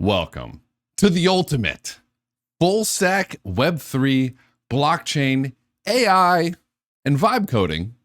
Welcome to the ultimate full stack Web3 blockchain AI and vibe coding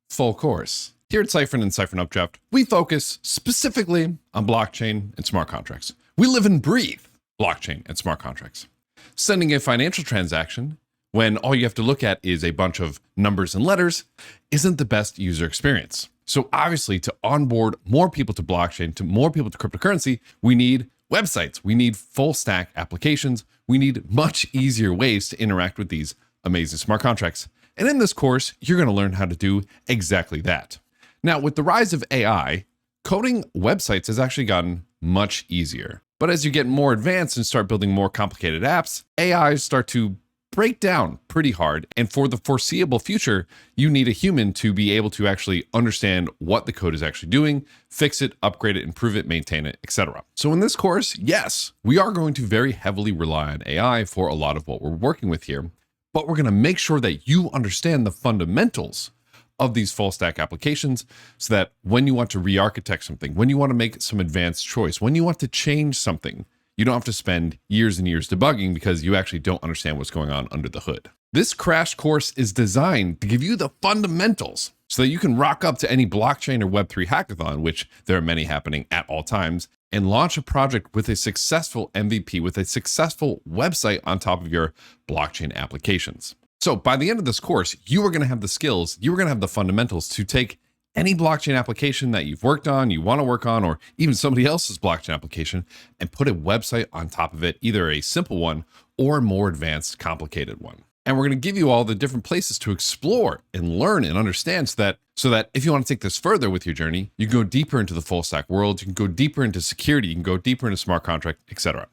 full course. Here at Cyfrin and Cyfrin Updraft, we focus specifically on blockchain and smart contracts. We live and breathe blockchain and smart contracts. Sending a financial transaction when all you have to look at is a bunch of numbers and letters isn't the best user experience. So obviously, to onboard more people to blockchain, to more people to cryptocurrency, we need websites. We need full stack applications. We need much easier ways to interact with these amazing smart contracts. And in this course, you're going to learn how to do exactly that. Now, with the rise of AI, coding websites has actually gotten much easier. But as you get more advanced and start building more complicated apps, AIs start to break down pretty hard. And for the foreseeable future, you need a human to be able to actually understand what the code is actually doing, fix it, upgrade it, improve it, maintain it, etc. So in this course, yes, we are going to very heavily rely on AI for a lot of what we're working with here, but we're going to make sure that you understand the fundamentals of these full stack applications so that when you want to re-architect something, when you want to make some advanced choice, when you want to change something, you don't have to spend years and years debugging because you actually don't understand what's going on under the hood. This crash course is designed to give you the fundamentals so that you can rock up to any blockchain or Web3 hackathon, which there are many happening at all times, and launch a project with a successful MVP, with a successful website on top of your blockchain applications. So by the end of this course, you are going to have the skills, you are going to have the fundamentals to take any blockchain application that you've worked on, you want to work on, or even somebody else's blockchain application, and put a website on top of it, either a simple one or a more advanced, complicated one. And we're going to give you all the different places to explore and learn and understand so that if you want to take this further with your journey, you can go deeper into the full stack world, you can go deeper into security, you can go deeper into smart contract, etc.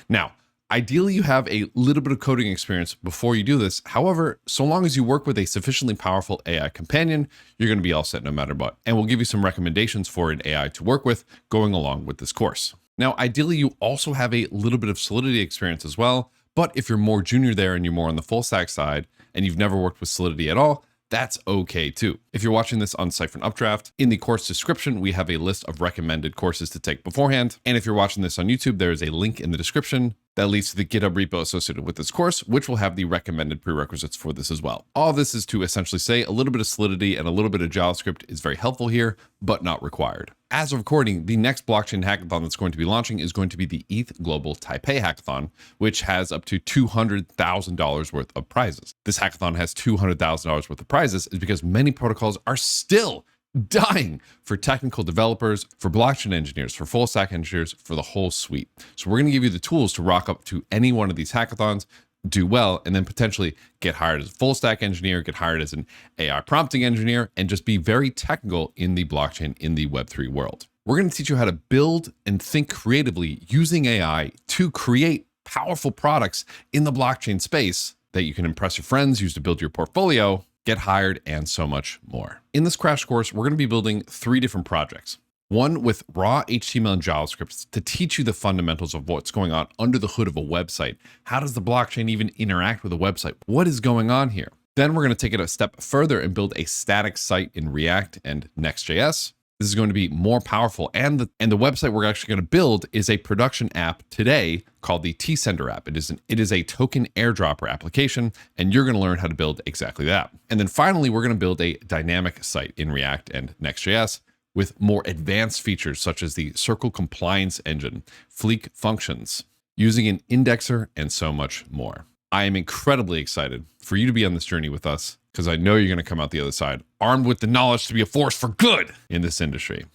Now, ideally, you have a little bit of coding experience before you do this. However, so long as you work with a sufficiently powerful AI companion, you're going to be all set no matter what. And we'll give you some recommendations for an AI to work with going along with this course. Now, ideally, you also have a little bit of Solidity experience as well. But if you're more junior there and you're more on the full stack side and you've never worked with Solidity at all, that's okay too. If you're watching this on Cyfrin Updraft, in the course description, we have a list of recommended courses to take beforehand. And if you're watching this on YouTube, there is a link in the description that leads to the GitHub repo associated with this course, which will have the recommended prerequisites for this as well. All this is to essentially say a little bit of Solidity and a little bit of JavaScript is very helpful here, but not required. As of recording, the next blockchain hackathon that's going to be launching is going to be the ETH Global Taipei Hackathon, which has up to $200,000 worth of prizes. This hackathon has $200,000 worth of prizes is because many protocols are still dying for technical developers, for blockchain engineers, for full stack engineers, for the whole suite. So we're going to give you the tools to rock up to any one of these hackathons, do well, and then potentially get hired as a full stack engineer, get hired as an AI prompting engineer, and just be very technical in the blockchain, in the Web3 world. We're going to teach you how to build and think creatively using AI to create powerful products in the blockchain space that you can impress your friends, use to build your portfolio, get hired, and so much more. In this crash course, we're going to be building 3 different projects. One with raw HTML and JavaScript to teach you the fundamentals of what's going on under the hood of a website. How does the blockchain even interact with a website? What is going on here? Then we're going to take it a step further and build a static site in React and Next.js. This is going to be more powerful. And the website we're actually going to build is a production app today called the T-Sender app. It is a token airdropper application, and you're going to learn how to build exactly that. And then finally, we're going to build a dynamic site in React and Next.js with more advanced features such as the Circle Compliance Engine, Fleek Functions, using an indexer, and so much more. I am incredibly excited for you to be on this journey with us because I know you're going to come out the other side armed with the knowledge to be a force for good in this industry.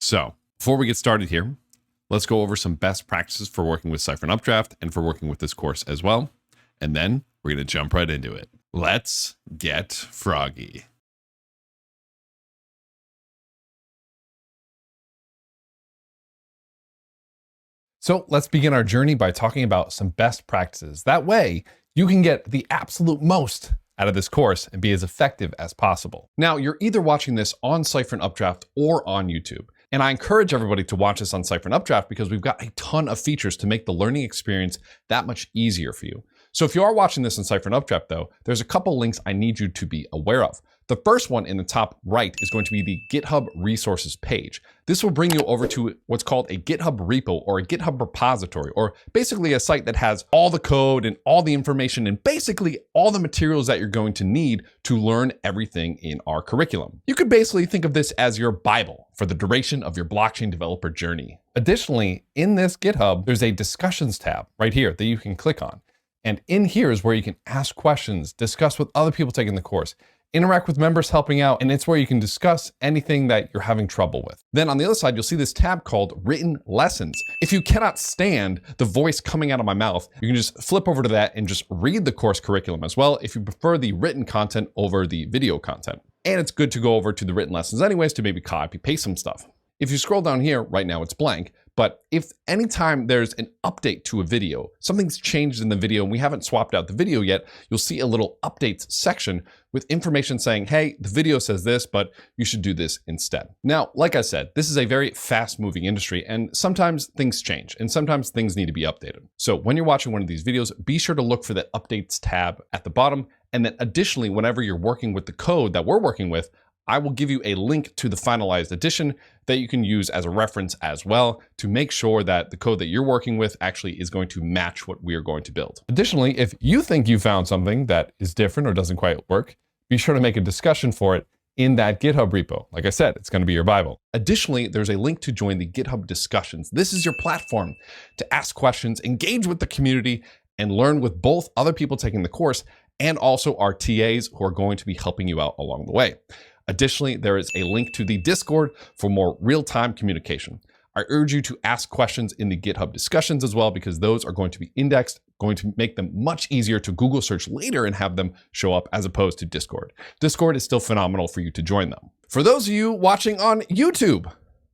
So before we get started here, let's go over some best practices for working with Cyfrin Updraft and for working with this course as well. And then we're going to jump right into it. Let's get froggy. So let's begin our journey by talking about some best practices. That way you can get the absolute most out of this course and be as effective as possible. Now, you're either watching this on Cyfrin Updraft or on YouTube. And I encourage everybody to watch this on Cyfrin Updraft because we've got a ton of features to make the learning experience that much easier for you. So if you are watching this in Cyfrin Updraft though, there's a couple links I need you to be aware of. The first one in the top right is going to be the GitHub resources page. This will bring you over to what's called a GitHub repo or a GitHub repository, or basically a site that has all the code and all the information and basically all the materials that you're going to need to learn everything in our curriculum. You could basically think of this as your Bible for the duration of your blockchain developer journey. Additionally, in this GitHub, there's a discussions tab right here that you can click on. And in here is where you can ask questions, discuss with other people taking the course, interact with members helping out, and it's where you can discuss anything that you're having trouble with. Then on the other side, you'll see this tab called Written Lessons. If you cannot stand the voice coming out of my mouth, you can just flip over to that and just read the course curriculum as well if you prefer the written content over the video content. And it's good to go over to the written lessons anyways to maybe copy paste some stuff. If you scroll down here, right now it's blank, but if anytime there's an update to a video, something's changed in the video and we haven't swapped out the video yet, you'll see a little updates section with information saying, hey, the video says this, but you should do this instead. Now, like I said, this is a very fast moving industry and sometimes things change and sometimes things need to be updated. So when you're watching one of these videos, be sure to look for the updates tab at the bottom. And then additionally, whenever you're working with the code that we're working with, I will give you a link to the finalized edition that you can use as a reference as well to make sure that the code that you're working with actually is going to match what we are going to build. Additionally, if you think you found something that is different or doesn't quite work, be sure to make a discussion for it in that GitHub repo. Like I said, it's going to be your Bible. Additionally, there's a link to join the GitHub discussions. This is your platform to ask questions, engage with the community, and learn with both other people taking the course and also our TAs who are going to be helping you out along the way. Additionally, there is a link to the Discord for more real-time communication. I urge you to ask questions in the GitHub discussions as well, because those are going to be indexed, going to make them much easier to Google search later and have them show up as opposed to Discord. Discord is still phenomenal for you to join them. For those of you watching on YouTube,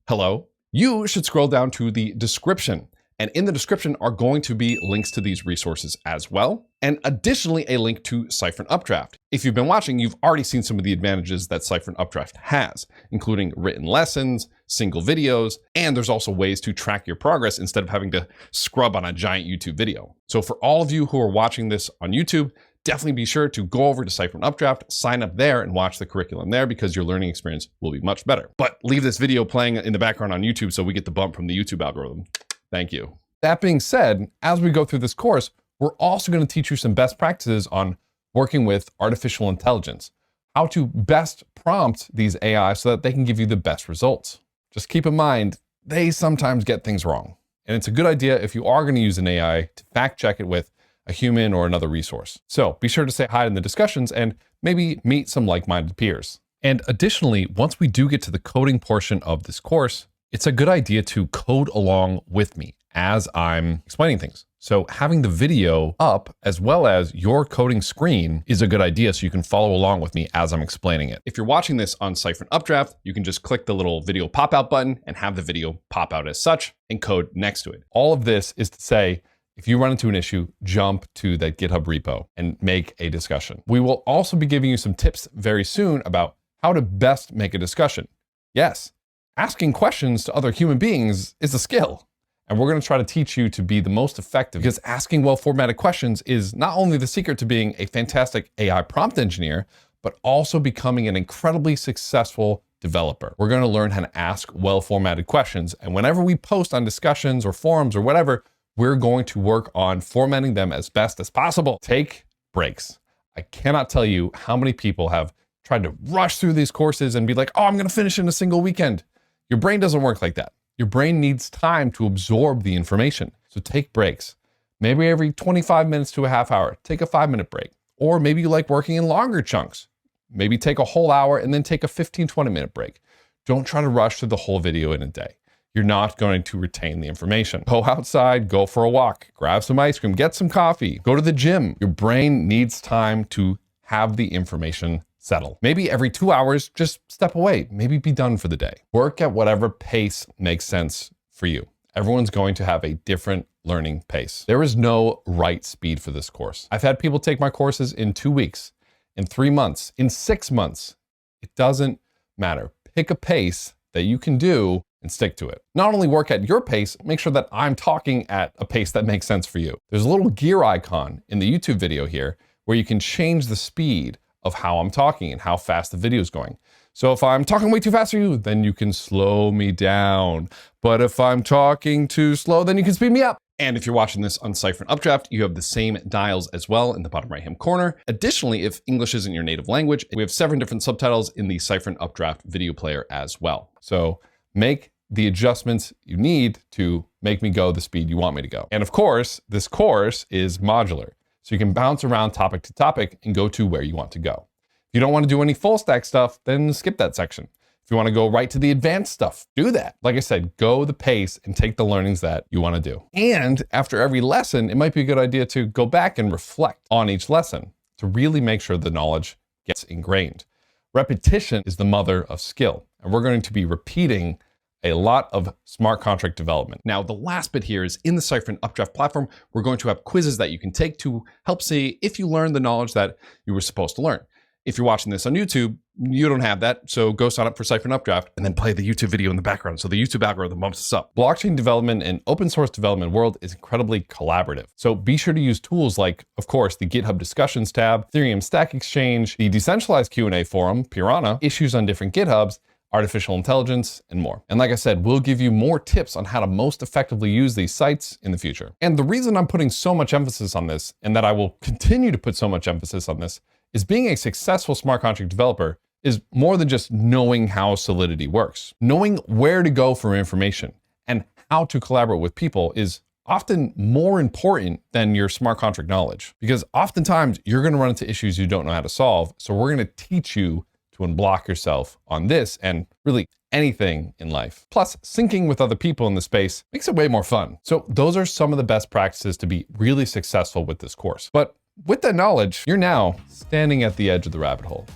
hello, you should scroll down to the description. And in the description are going to be links to these resources as well. And additionally, a link to Cyfrin Updraft. If you've been watching, you've already seen some of the advantages that Cyfrin Updraft has, including written lessons, single videos, and there's also ways to track your progress instead of having to scrub on a giant YouTube video. So for all of you who are watching this on YouTube, definitely be sure to go over to Cyfrin Updraft, sign up there and watch the curriculum there because your learning experience will be much better. But leave this video playing in the background on YouTube so we get the bump from the YouTube algorithm. Thank you. That being said, as we go through this course, we're also going to teach you some best practices on working with artificial intelligence, how to best prompt these AI so that they can give you the best results. Just keep in mind, they sometimes get things wrong. And it's a good idea if you are going to use an AI to fact check it with a human or another resource. So be sure to say hi in the discussions and maybe meet some like-minded peers. And additionally, once we do get to the coding portion of this course, it's a good idea to code along with me as I'm explaining things. So having the video up as well as your coding screen is a good idea so you can follow along with me as I'm explaining it. If you're watching this on Cyfrin Updraft, you can just click the little video pop-out button and have the video pop out as such and code next to it. All of this is to say, if you run into an issue, jump to that GitHub repo and make a discussion. We will also be giving you some tips very soon about how to best make a discussion. Yes, asking questions to other human beings is a skill. And we're going to try to teach you to be the most effective because asking well-formatted questions is not only the secret to being a fantastic AI prompt engineer, but also becoming an incredibly successful developer. We're going to learn how to ask well-formatted questions. And whenever we post on discussions or forums or whatever, we're going to work on formatting them as best as possible. Take breaks. I cannot tell you how many people have tried to rush through these courses and be like, oh, I'm going to finish in a single weekend. Your brain doesn't work like that. Your brain needs time to absorb the information. So take breaks. Maybe every 25 minutes to a half hour, take a 5-minute break. Or maybe you like working in longer chunks. Maybe take a whole hour and then take a 15-20-minute break. Don't try to rush through the whole video in a day. You're not going to retain the information. Go outside, go for a walk, grab some ice cream, get some coffee, go to the gym. Your brain needs time to have the information settle. Maybe every 2 hours, just step away, maybe be done for the day. Work at whatever pace makes sense for you. Everyone's going to have a different learning pace. There is no right speed for this course. I've had people take my courses in 2 weeks, in 3 months, in 6 months. It doesn't matter. Pick a pace that you can do and stick to it. Not only work at your pace, make sure that I'm talking at a pace that makes sense for you. There's a little gear icon in the YouTube video here where you can change the speed of how I'm talking and how fast the video is going. So if I'm talking way too fast for you, then you can slow me down. But if I'm talking too slow, then you can speed me up. And if you're watching this on Cyfrin Updraft, you have the same dials as well in the bottom right-hand corner. Additionally, if English isn't your native language, we have 7 different subtitles in the Cyfrin Updraft video player as well. So make the adjustments you need to make me go the speed you want me to go. And of course, this course is modular. So you can bounce around topic to topic and go to where you want to go. If you don't want to do any full stack stuff, then skip that section. If you want to go right to the advanced stuff, do that. Like I said, go the pace and take the learnings that you want to do. And after every lesson, it might be a good idea to go back and reflect on each lesson to really make sure the knowledge gets ingrained. Repetition is the mother of skill, and we're going to be repeating a lot of smart contract development. Now, the last bit here is in the Cyfrin Updraft platform, we're going to have quizzes that you can take to help see if you learned the knowledge that you were supposed to learn. If you're watching this on YouTube, you don't have that, so go sign up for Cyfrin Updraft and then play the YouTube video in the background so the YouTube algorithm bumps us up. Blockchain development and open source development world is incredibly collaborative. So be sure to use tools like, of course, the GitHub Discussions tab, Ethereum Stack Exchange, the decentralized Q&A forum, Piranha, issues on different GitHubs, artificial intelligence, and more. And like I said, we'll give you more tips on how to most effectively use these sites in the future. And the reason I'm putting so much emphasis on this, and that I will continue to put so much emphasis on this, is being a successful smart contract developer is more than just knowing how Solidity works. Knowing where to go for information and how to collaborate with people is often more important than your smart contract knowledge, because oftentimes you're going to run into issues you don't know how to solve. So we're going to teach you to unblock yourself on this and really anything in life. Plus, syncing with other people in the space makes it way more fun. So those are some of the best practices to be really successful with this course. But with that knowledge, you're now standing at the edge of the rabbit hole.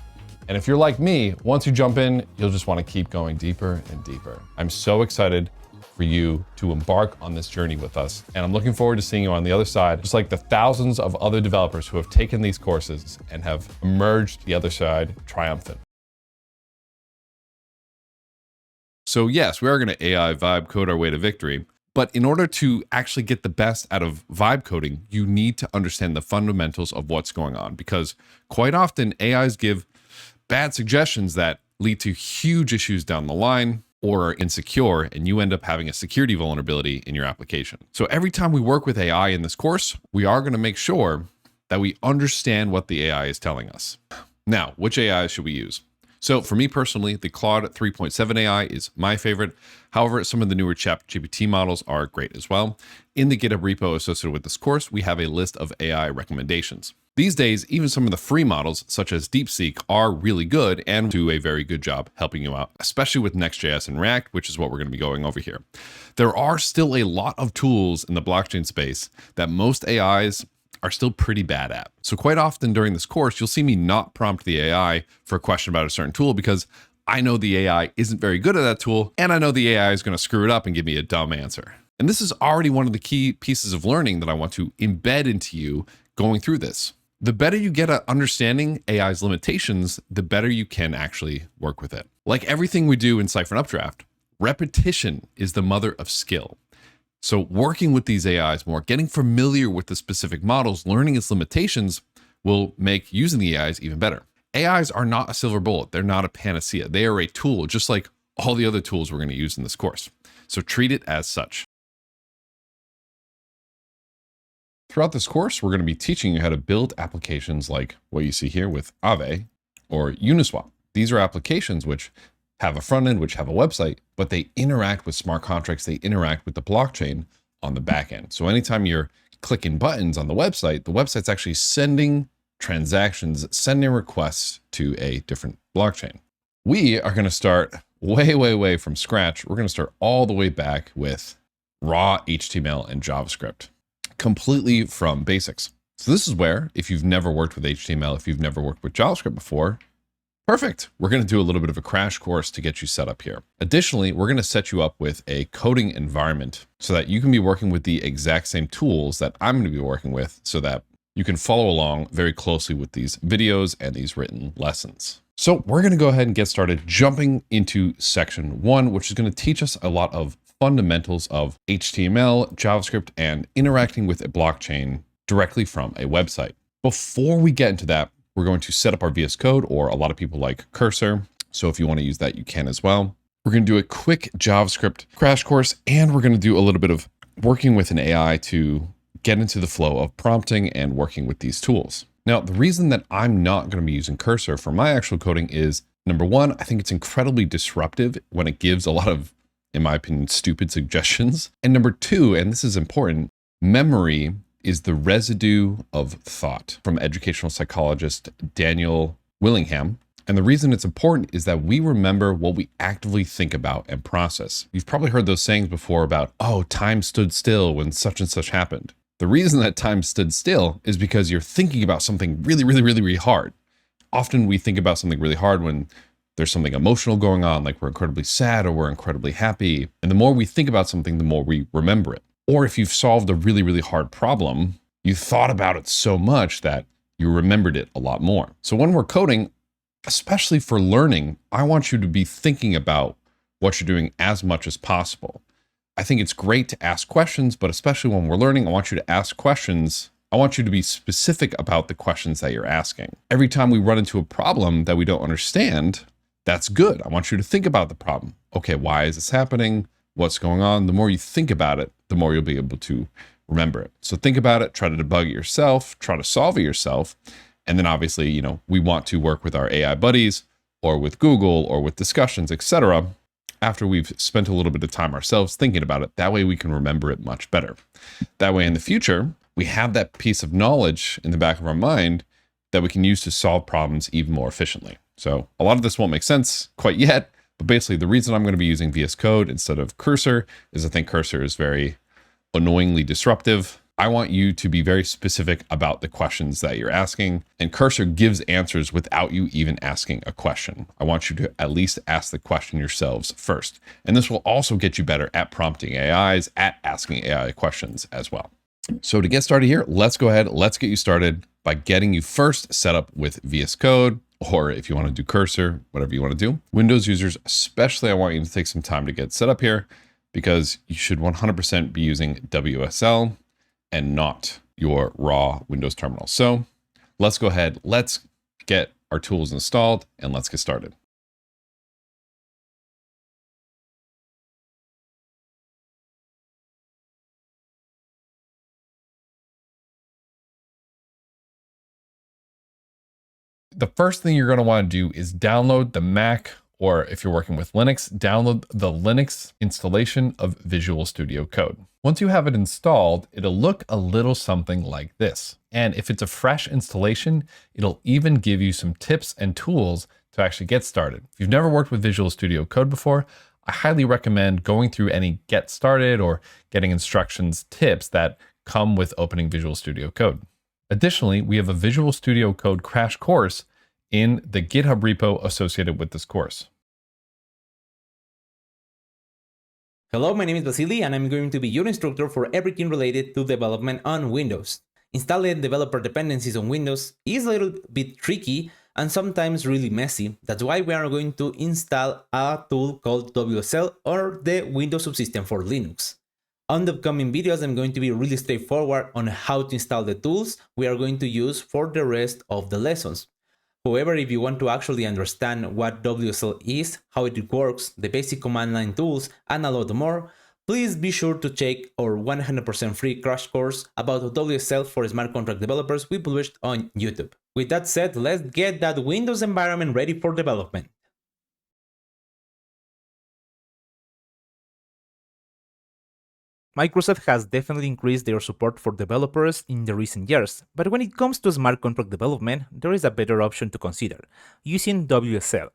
And if you're like me, once you jump in, you'll just want to keep going deeper and deeper. I'm so excited for you to embark on this journey with us. And I'm looking forward to seeing you on the other side, just like the thousands of other developers who have taken these courses and have emerged the other side triumphant. So yes, we are going to AI vibe code our way to victory. But in order to actually get the best out of vibe coding, you need to understand the fundamentals of what's going on, because quite often AIs give bad suggestions that lead to huge issues down the line or are insecure, and you end up having a security vulnerability in your application. So every time we work with AI in this course, we are going to make sure that we understand what the AI is telling us. Now, which AI should we use? So for me personally, the Claude 3.7 AI is my favorite. However, some of the newer ChatGPT models are great as well. In the GitHub repo associated with this course, we have a list of AI recommendations. These days, even some of the free models, such as DeepSeek, are really good and do a very good job helping you out, especially with Next.js and React, which is what we're going to be going over here. There are still a lot of tools in the blockchain space that most AIs are still pretty bad at. So quite often during this course, you'll see me not prompt the AI for a question about a certain tool because I know the AI isn't very good at that tool, and I know the AI is going to screw it up and give me a dumb answer. And this is already one of the key pieces of learning that I want to embed into you going through this. The better you get at understanding AI's limitations, the better you can actually work with it. Like everything we do in Cyfrin Updraft, repetition is the mother of skill. So working with these AIs more, getting familiar with the specific models, learning its limitations will make using the AIs even better. AIs are not a silver bullet. They're not a panacea. They are a tool, just like all the other tools we're going to use in this course. So treat it as such. Throughout this course, we're going to be teaching you how to build applications like what you see here with Aave or Uniswap. These are applications which have a front end, which have a website, but they interact with smart contracts. They interact with the blockchain on the back end. So anytime you're clicking buttons on the website's actually sending transactions, sending requests to a different blockchain. We are going to start way from scratch. We're going to start all the way back with raw HTML and JavaScript, completely from basics. So this is where, if you've never worked with HTML, if you've never worked with JavaScript before, perfect. We're going to do a little bit of a crash course to get you set up here. Additionally, we're going to set you up with a coding environment so that you can be working with the exact same tools that I'm going to be working with so that you can follow along very closely with these videos and these written lessons. So we're going to go ahead and get started jumping into section 1, which is going to teach us a lot of fundamentals of HTML, JavaScript, and interacting with a blockchain directly from a website. Before we get into that, we're going to set up our VS Code, or a lot of people like Cursor. So if you want to use that, you can as well. We're going to do a quick JavaScript crash course, and we're going to do a little bit of working with an AI to get into the flow of prompting and working with these tools. Now, the reason that I'm not going to be using Cursor for my actual coding is, number one, I think it's incredibly disruptive when it gives a lot of, in my opinion, stupid suggestions. And number two, and this is important, memory is the residue of thought, from educational psychologist Daniel Willingham. And the reason it's important is that we remember what we actively think about and process. You've probably heard those sayings before about, oh, time stood still when such and such happened. The reason that time stood still is because you're thinking about something really hard. Often we think about something really hard when there's something emotional going on, like we're incredibly sad or we're incredibly happy. And the more we think about something, the more we remember it. Or if you've solved a really hard problem, you thought about it so much that you remembered it a lot more. So when we're coding, especially for learning, I want you to be thinking about what you're doing as much as possible. I think it's great to ask questions, but especially when we're learning, I want you to ask questions. I want you to be specific about the questions that you're asking. Every time we run into a problem that we don't understand, that's good. I want you to think about the problem. Okay, why is this happening? What's going on? The more you think about it, the more you'll be able to remember it. So think about it, try to debug it yourself, try to solve it yourself. And then obviously, we want to work with our AI buddies or with Google or with discussions, etc. after we've spent a little bit of time ourselves thinking about it. That way we can remember it much better. That way in the future, we have that piece of knowledge in the back of our mind that we can use to solve problems even more efficiently. So a lot of this won't make sense quite yet, but basically the reason I'm going to be using VS Code instead of Cursor is I think Cursor is very annoyingly disruptive. I want you to be very specific about the questions that you're asking, and Cursor gives answers without you even asking a question. I want you to at least ask the question yourselves first. And this will also get you better at prompting AIs, at asking AI questions as well. So to get started here, let's go ahead, let's get you started by getting you first set up with VS Code, or if you want to do Cursor, whatever you want to do. Windows users, especially, I want you to take some time to get set up here, because you should 100% be using WSL and not your raw Windows terminal. So let's go ahead, let's get our tools installed, and let's get started. The first thing you're going to want to do is download the Mac, or if you're working with Linux, download the Linux installation of Visual Studio Code. Once you have it installed, it'll look a little something like this. And if it's a fresh installation, it'll even give you some tips and tools to actually get started. If you've never worked with Visual Studio Code before, I highly recommend going through any get started or getting instructions tips that come with opening Visual Studio Code. Additionally, we have a Visual Studio Code crash course in the GitHub repo associated with this course. Hello, my name is Vasily, and I'm going to be your instructor for everything related to development on Windows. Installing developer dependencies on Windows is a little bit tricky and sometimes really messy. That's why we are going to install a tool called WSL, or the Windows subsystem for Linux. On the upcoming videos, I'm going to be really straightforward on how to install the tools we are going to use for the rest of the lessons. However, if you want to actually understand what WSL is, how it works, the basic command line tools, and a lot more, please be sure to check our 100% free crash course about WSL for smart contract developers we published on YouTube. With that said, let's get that Windows environment ready for development. Microsoft has definitely increased their support for developers in the recent years, but when it comes to smart contract development, there is a better option to consider, using WSL,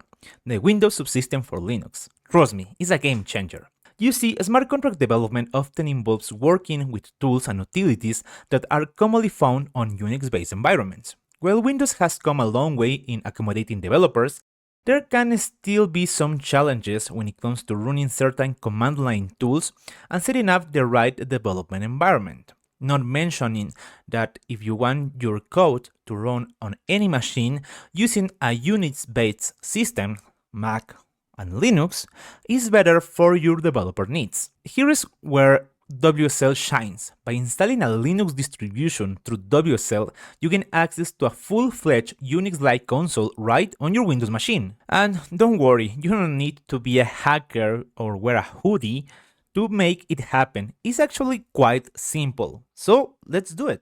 the Windows subsystem for Linux. Trust me, it's a game changer. You see, smart contract development often involves working with tools and utilities that are commonly found on Unix-based environments. While Windows has come a long way in accommodating developers, there can still be some challenges when it comes to running certain command line tools and setting up the right development environment. not mentioning that if you want your code to run on any machine using a Unix-based system, Mac and Linux, is better for your developer needs. Here is where WSL shines. By installing a Linux distribution through WSL, you gain access to a full-fledged Unix-like console right on your Windows machine. And don't worry, you don't need to be a hacker or wear a hoodie to make it happen. It's actually quite simple. So let's do it.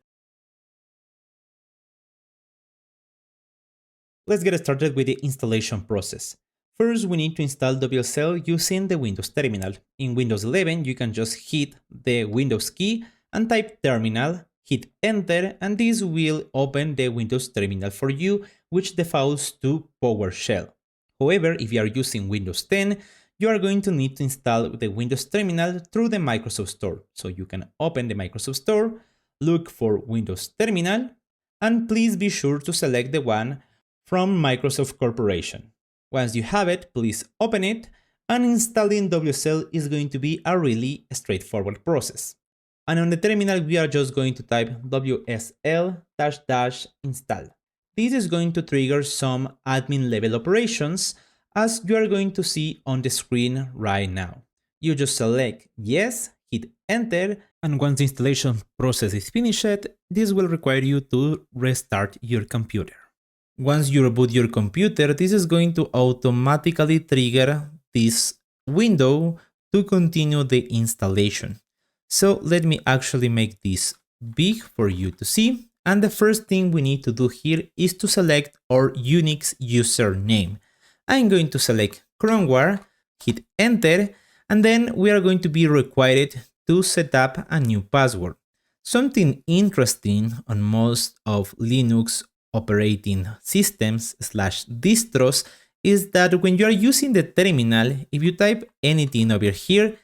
Let's get started with the installation process. First, we need to install WSL using the Windows terminal. In Windows 11, you can just hit the Windows key and type terminal, hit enter, and this will open the Windows terminal for you, which defaults to PowerShell. However, if you are using Windows 10, you are going to need to install the Windows terminal through the Microsoft Store. So you can open the Microsoft Store, look for Windows Terminal, and please be sure to select the one from Microsoft Corporation. Once you have it, please open it, and installing WSL is going to be a really straightforward process. And on the terminal, we are just going to type WSL --install. This is going to trigger some admin level operations, as you are going to see on the screen right now. You just select yes, hit enter, and once the installation process is finished, this will require you to restart your computer. Once you reboot your computer, this is going to automatically trigger this window to continue the installation. So let me actually make this big for you to see. And the first thing we need to do here is to select our Unix username. I'm going to select ChromeWare, hit enter, and then we are going to be required to set up a new password. Something interesting on most of Linux operating systems / distros is that when you are using the terminal, if you type anything over here,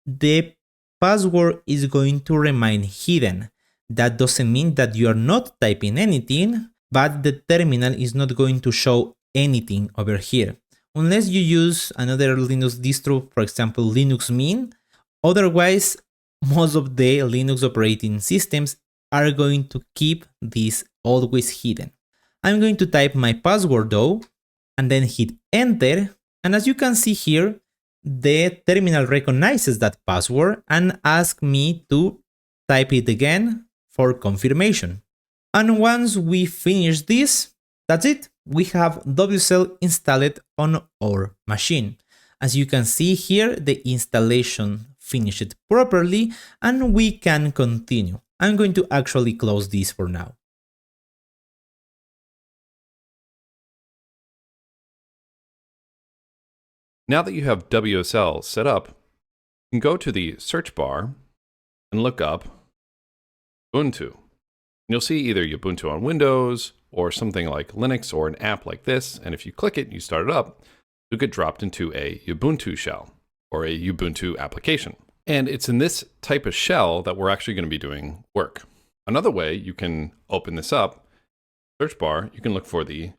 the password is going to remain hidden. That doesn't mean that you are not typing anything, but the terminal is not going to show anything over here. Unless you use another Linux distro, for example, Linux Mint, otherwise, most of the Linux operating systems are going to keep this always hidden. I'm going to type my password though, and then hit enter. And as you can see here, the terminal recognizes that password and asks me to type it again for confirmation. And once we finish this, that's it. We have WSL installed on our machine. As you can see here, the installation finished properly and we can continue. I'm going to actually close this for now. Now that you have WSL set up, you can go to the search bar and look up Ubuntu. You'll see either Ubuntu on Windows or something like Linux or an app like this. And if you click it and you start it up, you'll get dropped into a Ubuntu shell or a Ubuntu application. And it's in this type of shell that we're actually going to be doing work. Another way you can open this up, search bar, you can look for the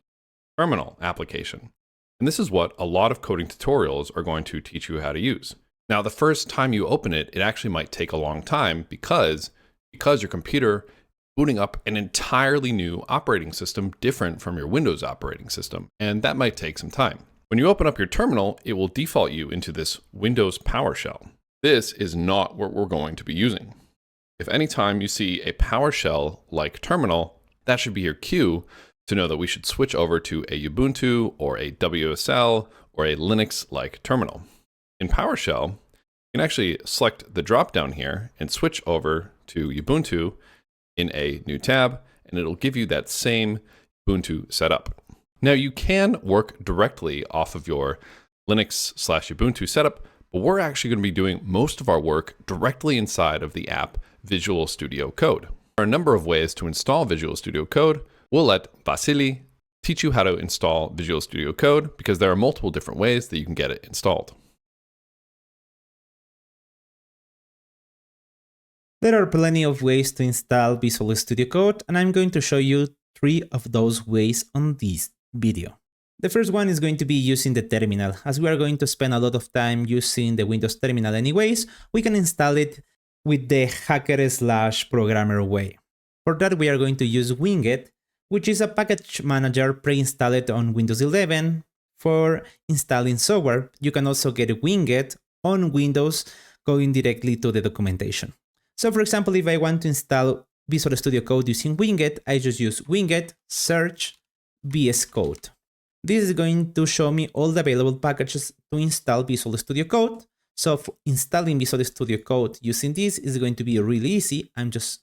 terminal application. And this is what a lot of coding tutorials are going to teach you how to use. Now, the first time you open it, it actually might take a long time because your computer is booting up an entirely new operating system different from your Windows operating system. And that might take some time. When you open up your terminal, it will default you into this Windows PowerShell. This is not what we're going to be using. If anytime you see a PowerShell-like terminal, that should be your cue to know that we should switch over to a Ubuntu or a WSL or a Linux-like terminal. In PowerShell, you can actually select the drop-down here and switch over to Ubuntu in a new tab, and it'll give you that same Ubuntu setup. Now, you can work directly off of your Linux/Ubuntu setup, but we're actually going to be doing most of our work directly inside of the app Visual Studio Code. There are a number of ways to install Visual Studio Code. We'll let Vasily teach you how to install Visual Studio Code because there are multiple different ways that you can get it installed. There are plenty of ways to install Visual Studio Code, and I'm going to show you 3 of those ways on this video. The first one is going to be using the terminal. As we are going to spend a lot of time using the Windows terminal anyways, we can install it with the hacker/programmer way. For that, we are going to use Winget, which is a package manager pre-installed on Windows 11 for installing software. You can also get Winget on Windows going directly to the documentation. So for example, if I want to install Visual Studio Code using Winget, I just use Winget search VSCode. This is going to show me all the available packages to install Visual Studio Code. So for installing Visual Studio Code using this is going to be really easy. I'm just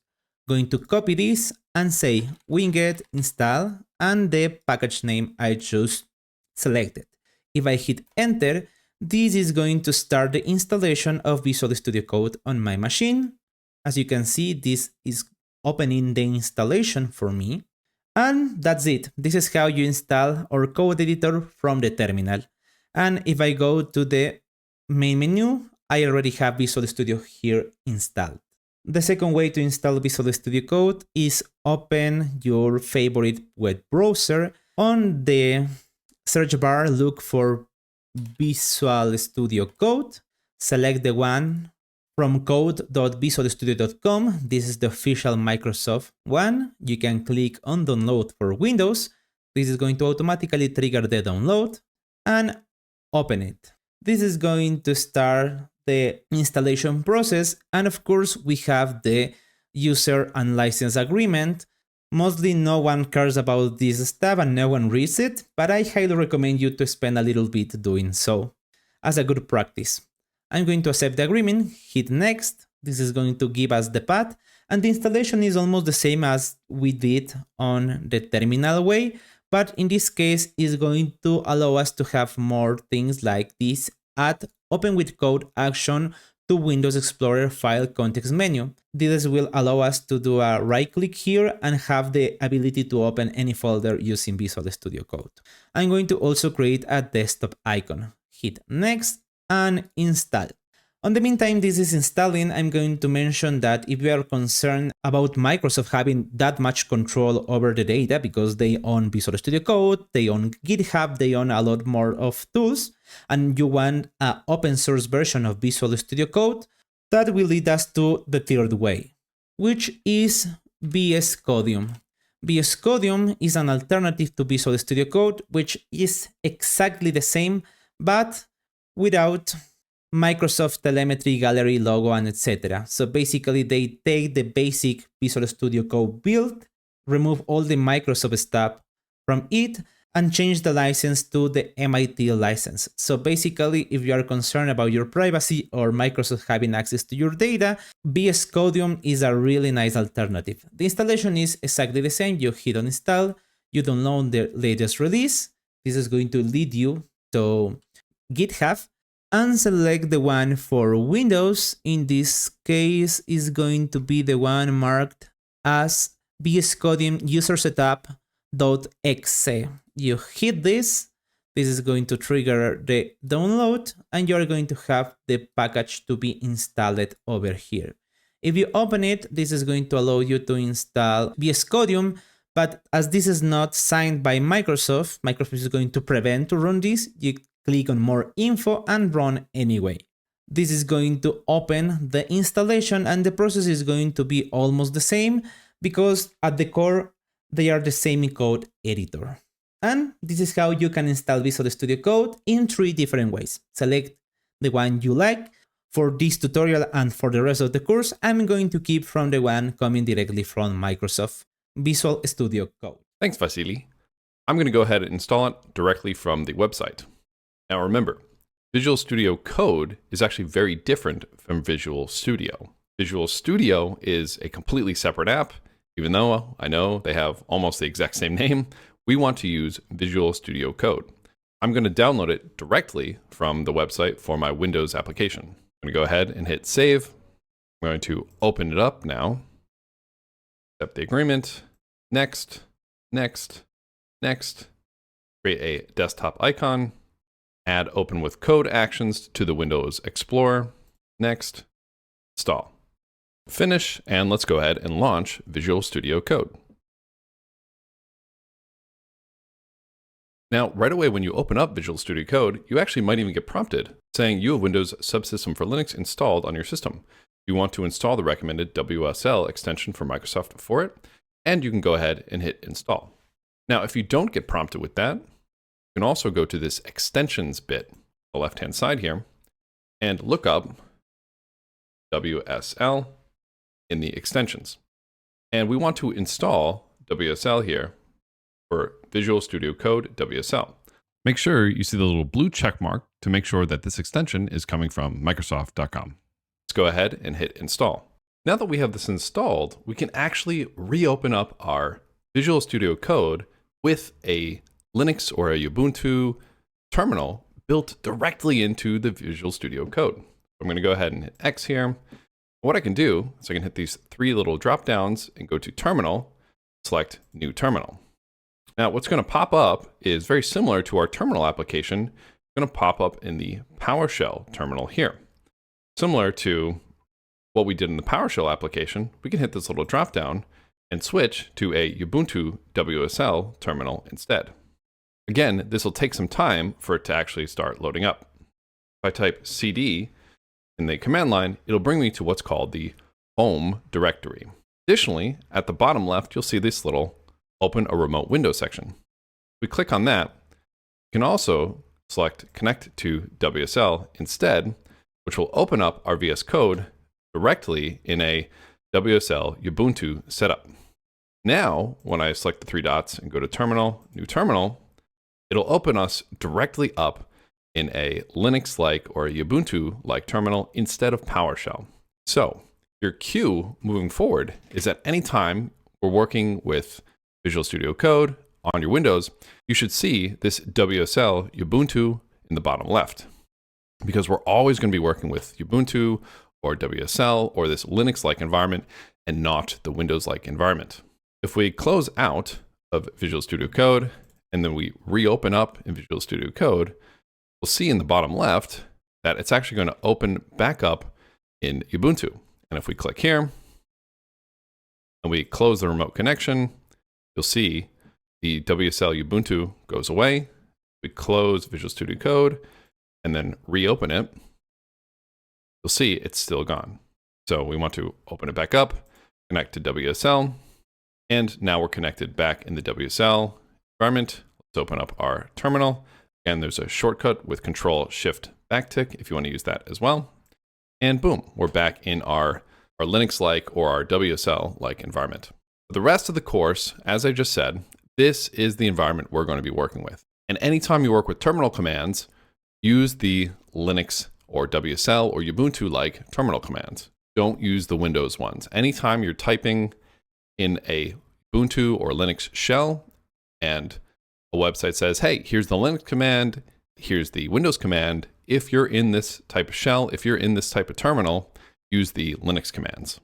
going to copy this and say Winget install and the package name I just selected. If I hit enter, this is going to start the installation of Visual Studio Code on my machine. As you can see, this is opening the installation for me. And that's it. This is how you install our code editor from the terminal. And if I go to the main menu, I already have Visual Studio here installed. The second way to install Visual Studio Code is open your favorite web browser. On the search bar, look for Visual Studio Code. Select the one from code.visualstudio.com. This is the official Microsoft one. You can click on download for Windows. This is going to automatically trigger the download and open it. This is going to start the installation process. And of course, we have the user and license agreement. Mostly no one cares about this stuff and no one reads it, but I highly recommend you to spend a little bit doing so as a good practice. I'm going to accept the agreement, hit next. This is going to give us the path, and the installation is almost the same as we did on the terminal way, but in this case is going to allow us to have more things like this: add open with code action to Windows Explorer file context menu. This will allow us to do a right click here and have the ability to open any folder using Visual Studio Code. I'm going to also create a desktop icon. Hit next and install. On the meantime, this is installing. I'm going to mention that if you are concerned about Microsoft having that much control over the data because they own Visual Studio Code, they own GitHub, they own a lot more of tools, and you want an open source version of Visual Studio Code, that will lead us to the third way, which is VSCode. VSCode is an alternative to Visual Studio Code, which is exactly the same, but without Microsoft telemetry, gallery, logo, and etc. So basically they take the basic Visual Studio Code build, remove all the Microsoft stuff from it, and change the license to the MIT license. So basically, if you are concerned about your privacy or Microsoft having access to your data, VSCode is a really nice alternative. The installation is exactly the same. You hit on install, you download the latest release. This is going to lead you to GitHub and select the one for Windows. In this case is going to be the one marked as VSCode user setup.exe. You hit this, this is going to trigger the download and you're going to have the package to be installed over here. If you open it, this is going to allow you to install VSCode, but as this is not signed by Microsoft, Microsoft is going to prevent to run this. You click on more info and run anyway. This is going to open the installation and the process is going to be almost the same because at the core, they are the same code editor. And this is how you can install Visual Studio Code in 3 different ways. Select the one you like. For this tutorial and for the rest of the course, I'm going to keep from the one coming directly from Microsoft, Visual Studio Code. Thanks, Vasily. I'm going to go ahead and install it directly from the website. Now remember, Visual Studio Code is actually very different from Visual Studio. Visual Studio is a completely separate app. Even though I know they have almost the exact same name, we want to use Visual Studio Code. I'm going to download it directly from the website for my Windows application. I'm going to go ahead and hit save. I'm going to open it up now. Accept the agreement. Next, next, next. Create a desktop icon. Add open with code actions to the Windows Explorer. Next, install. Finish, and let's go ahead and launch Visual Studio Code. Now, right away when you open up Visual Studio Code, you actually might even get prompted saying you have Windows Subsystem for Linux installed on your system. you want to install the recommended WSL extension for Microsoft for it, and you can go ahead and hit install. Now, if you don't get prompted with that, you can also go to this extensions bit on the left-hand side here and look up WSL in the extensions. And we want to install WSL here for Visual Studio Code WSL. Make sure you see the little blue check mark to make sure that this extension is coming from Microsoft.com. Let's go ahead and hit install. Now that we have this installed, we can actually reopen up our Visual Studio Code with a Linux or a Ubuntu terminal built directly into the Visual Studio Code. I'm going to go ahead and hit X here. What I can do is I can hit these three little drop downs and go to Terminal, select New Terminal. Now what's going to pop up is very similar to our terminal application. It's going to pop up in the PowerShell terminal here. Similar to what we did in the PowerShell application, we can hit this little drop down and switch to a Ubuntu WSL terminal instead. Again, this will take some time for it to actually start loading up. If I type cd in the command line, it'll bring me to what's called the home directory. Additionally, at the bottom left, you'll see this little open a remote window section. If we click on that, you can also select connect to WSL instead, which will open up our VS Code directly in a WSL Ubuntu setup. Now, when I select the three dots and go to Terminal, New Terminal, it'll open us directly up in a Linux-like or a Ubuntu-like terminal instead of PowerShell. So your cue moving forward is that anytime we're working with Visual Studio Code on your Windows, you should see this WSL Ubuntu in the bottom left, because we're always going to be working with Ubuntu or WSL or this Linux-like environment and not the Windows-like environment. If we close out of Visual Studio Code and then we reopen up in Visual Studio Code, we'll see in the bottom left that it's actually going to open back up in Ubuntu. And if we click here and we close the remote connection, you'll see the WSL Ubuntu goes away. We close Visual Studio Code and then reopen it. You'll see it's still gone. So we want to open it back up, connect to WSL, and now we're connected back in the WSL environment. Let's open up our terminal. And there's a shortcut with Control-Shift backtick if you want to use that as well. And boom, we're back in our Linux-like or our WSL-like environment. For the rest of the course, as I just said, this is the environment we're going to be working with. And anytime you work with terminal commands, use the Linux or WSL or Ubuntu-like terminal commands. Don't use the Windows ones. Anytime you're typing in a Ubuntu or Linux shell and a website says, hey, here's the Linux command, here's the Windows command. If you're in this type of shell, if you're in this type of terminal, use the Linux commands.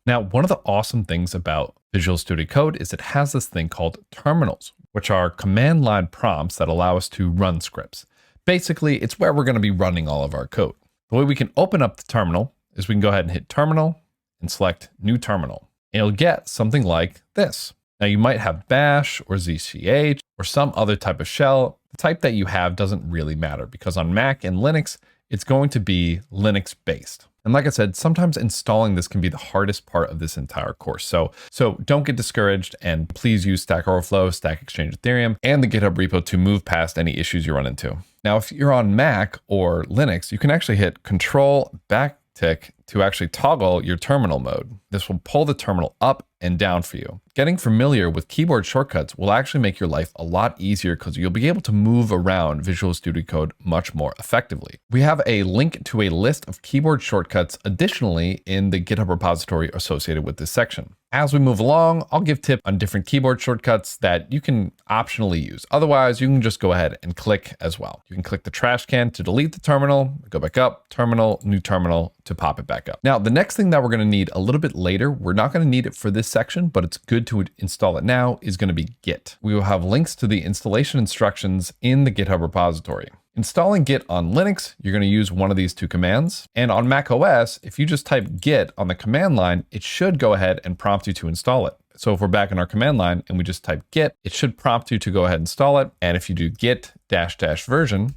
Now, one of the awesome things about Visual Studio Code is it has this thing called terminals, which are command line prompts that allow us to run scripts. Basically, it's where we're going to be running all of our code. The way we can open up the terminal is we can go ahead and hit Terminal and select New Terminal. And you'll get something like this. Now, you might have Bash or ZCH or some other type of shell. The type that you have doesn't really matter because on Mac and Linux, it's going to be Linux based. And like I said, sometimes installing this can be the hardest part of this entire course. So don't get discouraged and please use Stack Overflow, Stack Exchange Ethereum, and the GitHub repo to move past any issues you run into. Now, if you're on Mac or Linux, you can actually hit Control backtick to actually toggle your terminal mode. This will pull the terminal up and down for you. Getting familiar with keyboard shortcuts will actually make your life a lot easier because you'll be able to move around Visual Studio Code much more effectively. We have a link to a list of keyboard shortcuts additionally in the GitHub repository associated with this section. As we move along, I'll give tips on different keyboard shortcuts that you can optionally use. Otherwise, you can just go ahead and click as well. You can click the trash can to delete the terminal, go back up, terminal, new terminal to pop it back up. Now, the next thing that we're going to need a little bit later, we're not going to need it for this section, but it's good to install it now, is going to be Git. We will have links to the installation instructions in the GitHub repository. Installing Git on Linux, you're going to use one of these two commands. And on Mac OS, if you just type Git on the command line, it should go ahead and prompt you to install it. So if we're back in our command line and we just type git, it should prompt you to go ahead and install it. And if you do git -- version, you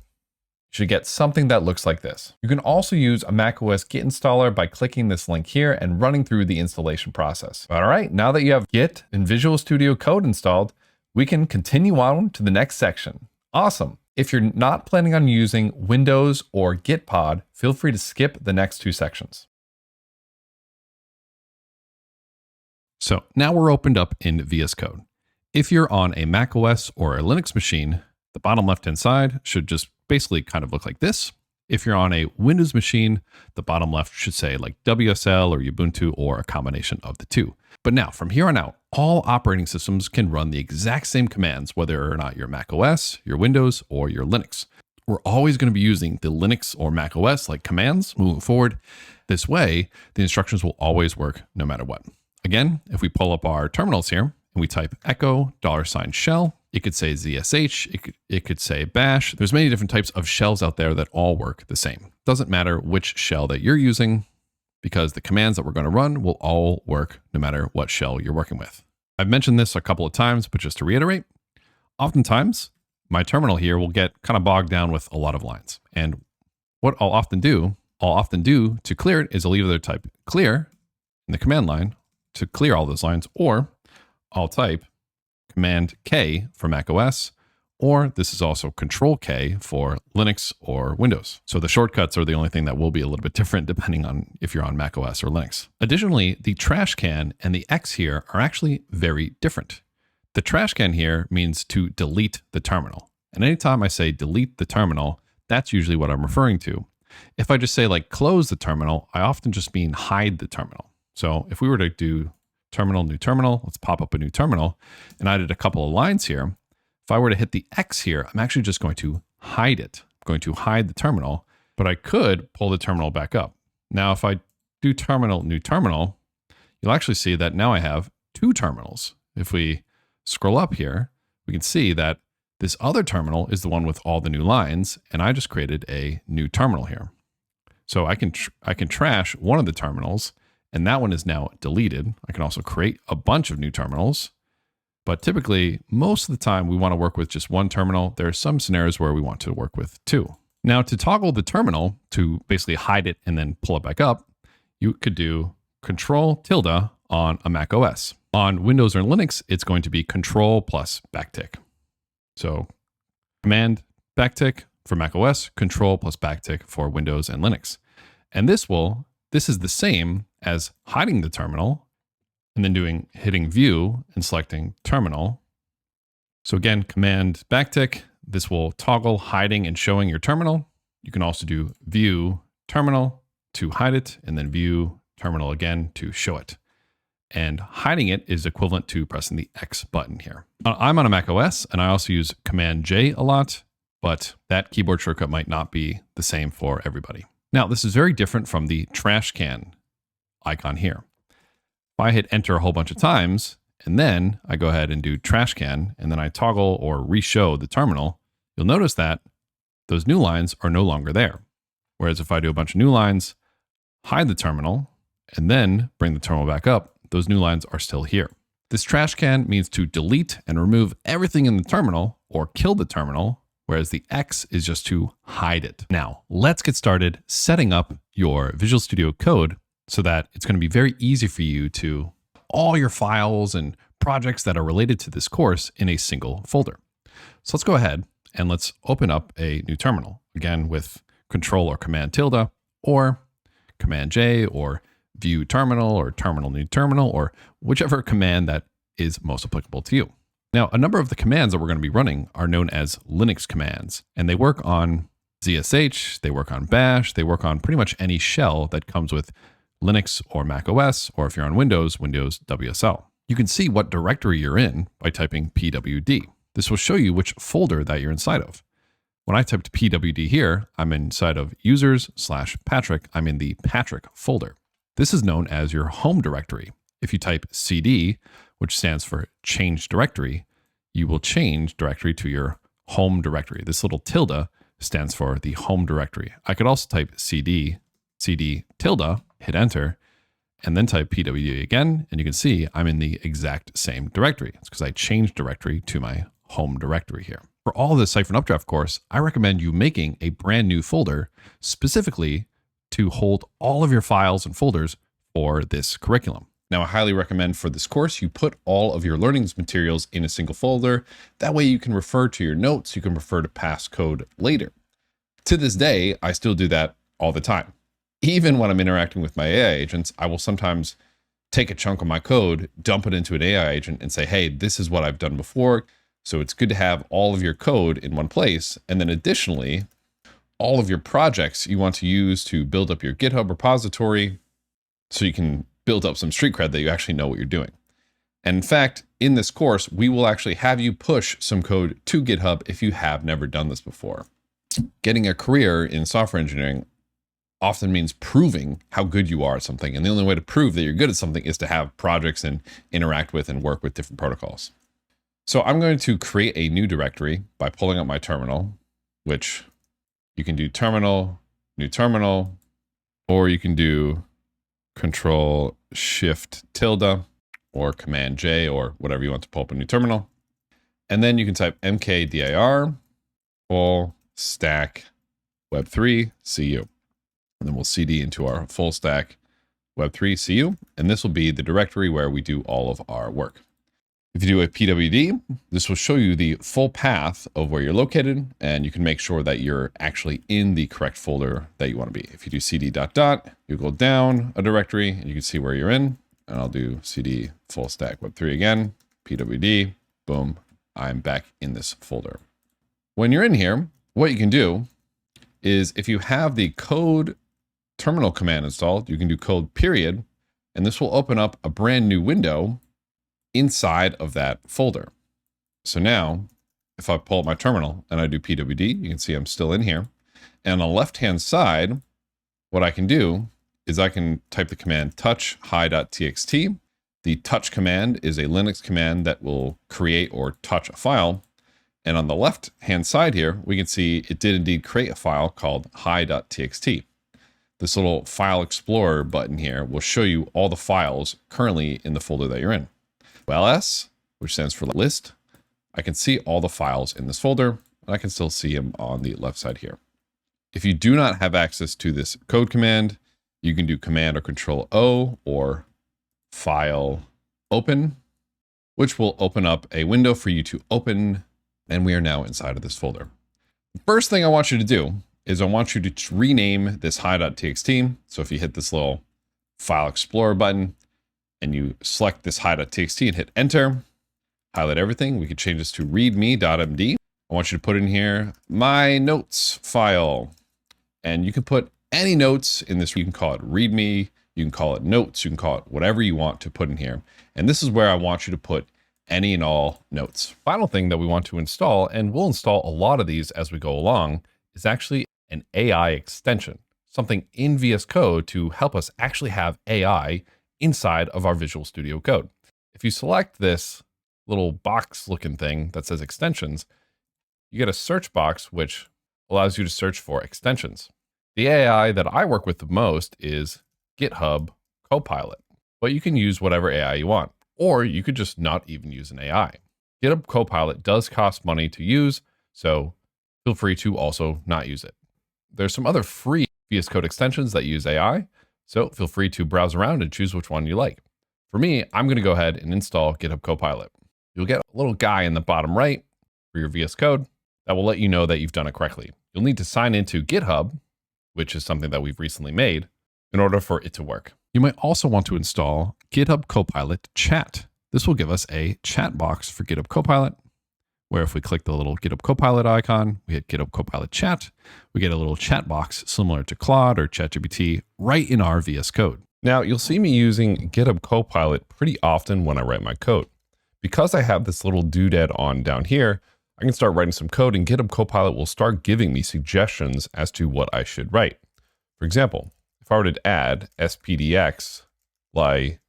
should get something that looks like this. You can also use a macOS Git installer by clicking this link here and running through the installation process. All right, now that you have Git and Visual Studio Code installed, we can continue on to the next section. Awesome. If you're not planning on using Windows or Gitpod, feel free to skip the next 2 sections. So now we're opened up in VS Code. If you're on a macOS or a Linux machine, the bottom left-hand side should just basically kind of look like this. If you're on a Windows machine, the bottom left should say like WSL or Ubuntu or a combination of the two. But now from here on out, all operating systems can run the exact same commands, whether or not you're macOS, your Windows, or your Linux. We're always going to be using the Linux or macOS like commands moving forward. This way, the instructions will always work no matter what. Again, if we pull up our terminals here and we type echo $shell, it could say ZSH, it could say bash. There's many different types of shells out there that all work the same. Doesn't matter which shell that you're using, because the commands that we're going to run will all work no matter what shell you're working with. I've mentioned this a couple of times, but just to reiterate, oftentimes my terminal here will get kind of bogged down with a lot of lines. And what I'll often do to clear it is I'll either type clear in the command line to clear all those lines, or I'll type Command K for macOS, or this is also Control K for Linux or Windows. So the shortcuts are the only thing that will be a little bit different depending on if you're on macOS or Linux. Additionally, the trash can and the X here are actually very different. The trash can here means to delete the terminal. And anytime I say delete the terminal, that's usually what I'm referring to. If I just say like close the terminal, I often just mean hide the terminal. So if we were to do terminal, new terminal, let's pop up a new terminal, and I did a couple of lines here. If I were to hit the X here, I'm actually just going to hide it. I'm going to hide the terminal, but I could pull the terminal back up. Now, if I do terminal, new terminal, you'll actually see that now I have 2 terminals. If we scroll up here, we can see that this other terminal is the one with all the new lines, and I just created a new terminal here. So I can trash one of the terminals, and that one is now deleted. I can also create a bunch of new terminals, but typically most of the time we want to work with just one terminal. There are some scenarios where we want to work with 2. Now to toggle the terminal to basically hide it and then pull it back up, you could do Control- on a Mac OS. On Windows or Linux, it's going to be Control plus backtick. So Command backtick for Mac OS, Control plus backtick for Windows and Linux. And this is the same as hiding the terminal and then hitting view and selecting terminal. So again, Command backtick, this will toggle hiding and showing your terminal. You can also do view terminal to hide it and then view terminal again to show it. And hiding it is equivalent to pressing the X button here. I'm on a Mac OS and I also use Command J a lot, but that keyboard shortcut might not be the same for everybody. Now, this is very different from the trash can icon here. If I hit enter a whole bunch of times, and then I go ahead and do trash can, and then I toggle or re-show the terminal, you'll notice that those new lines are no longer there. Whereas if I do a bunch of new lines, hide the terminal, and then bring the terminal back up, those new lines are still here. This trash can means to delete and remove everything in the terminal or kill the terminal, whereas the X is just to hide it. Now, let's get started setting up your Visual Studio Code so that it's going to be very easy for you to all your files and projects that are related to this course in a single folder. So let's go ahead and let's open up a new terminal, again with Control or Command tilde or Command J or view terminal or terminal new terminal or whichever command that is most applicable to you. Now, a number of the commands that we're going to be running are known as Linux commands, and they work on ZSH, they work on bash, they work on pretty much any shell that comes with Linux or Mac OS, or if you're on Windows, Windows WSL. You can see what directory you're in by typing pwd. This will show you which folder that you're inside of. When I typed pwd here, I'm inside of users/Patrick. I'm in the Patrick folder. This is known as your home directory. If you type cd, which stands for change directory, you will change directory to your home directory. This little tilde stands for the home directory. I could also type cd tilde, hit enter, and then type pwd again, and you can see I'm in the exact same directory. It's because I changed directory to my home directory here. For all of this Cyfrin Updraft course, I recommend you making a brand new folder specifically to hold all of your files and folders for this curriculum. Now, I highly recommend for this course, you put all of your learning materials in a single folder. That way you can refer to your notes, you can refer to past code later. To this day, I still do that all the time. Even when I'm interacting with my AI agents, I will sometimes take a chunk of my code, dump it into an AI agent and say, hey, this is what I've done before. So it's good to have all of your code in one place. And then additionally, all of your projects you want to use to build up your GitHub repository so you can build up some street cred that you actually know what you're doing. And in fact, in this course, we will actually have you push some code to GitHub if you have never done this before. Getting a career in software engineering often means proving how good you are at something. And the only way to prove that you're good at something is to have projects and interact with and work with different protocols. So I'm going to create a new directory by pulling up my terminal, which you can do terminal, new terminal, or you can do Control Shift tilde or Command J or whatever you want to pull up a new terminal. And then you can type mkdir full stack web3 cu. And then we'll cd into our full stack web3 cu. And this will be the directory where we do all of our work. If you do a pwd, this will show you the full path of where you're located, and you can make sure that you're actually in the correct folder that you want to be. If you do cd ... you go down a directory and you can see where you're in. And I'll do cd full stack web3 again, pwd, boom, I'm back in this folder. When you're in here, what you can do is if you have the code terminal command installed, you can do code period, and this will open up a brand new window inside of that folder. So now if I pull up my terminal and I do pwd, you can see I'm still in here. And on the left-hand side, what I can do is I can type the command touch hi.txt. The touch command is a Linux command that will create or touch a file. And on the left-hand side here, we can see it did indeed create a file called hi.txt. This little file explorer button here will show you all the files currently in the folder that you're in. LS, which stands for list, I can see all the files in this folder, and I can still see them on the left side here. If you do not have access to this code command, you can do Command or Control O or File Open, which will open up a window for you to open, and we are now inside of this folder. The first thing I want you to do is I want you to rename this hi.txt. So if you hit this little File Explorer button, and you select this hi.txt and hit enter, highlight everything. We could change this to readme.md. I want you to put in here my notes file, and you can put any notes in this. You can call it readme, you can call it notes, you can call it whatever you want to put in here. And this is where I want you to put any and all notes. Final thing that we want to install, and we'll install a lot of these as we go along, is actually an AI extension, something in VS Code to help us actually have AI inside of our Visual Studio Code. If you select this little box looking thing that says extensions, you get a search box which allows you to search for extensions. The AI that I work with the most is GitHub Copilot, but you can use whatever AI you want, or you could just not even use an AI. GitHub Copilot does cost money to use, so feel free to also not use it. There's some other free VS Code extensions that use AI, so feel free to browse around and choose which one you like. For me, I'm going to go ahead and install GitHub Copilot. You'll get a little guy in the bottom right for your VS Code that will let you know that you've done it correctly. You'll need to sign into GitHub, which is something that we've recently made, in order for it to work. You might also want to install GitHub Copilot Chat. This will give us a chat box for GitHub Copilot, where if we click the little GitHub Copilot icon, we hit GitHub Copilot Chat, we get a little chat box similar to Claude or ChatGPT right in our VS Code. Now, you'll see me using GitHub Copilot pretty often when I write my code. Because I have this little doodad on down here, I can start writing some code and GitHub Copilot will start giving me suggestions as to what I should write. For example, if I were to add spdx license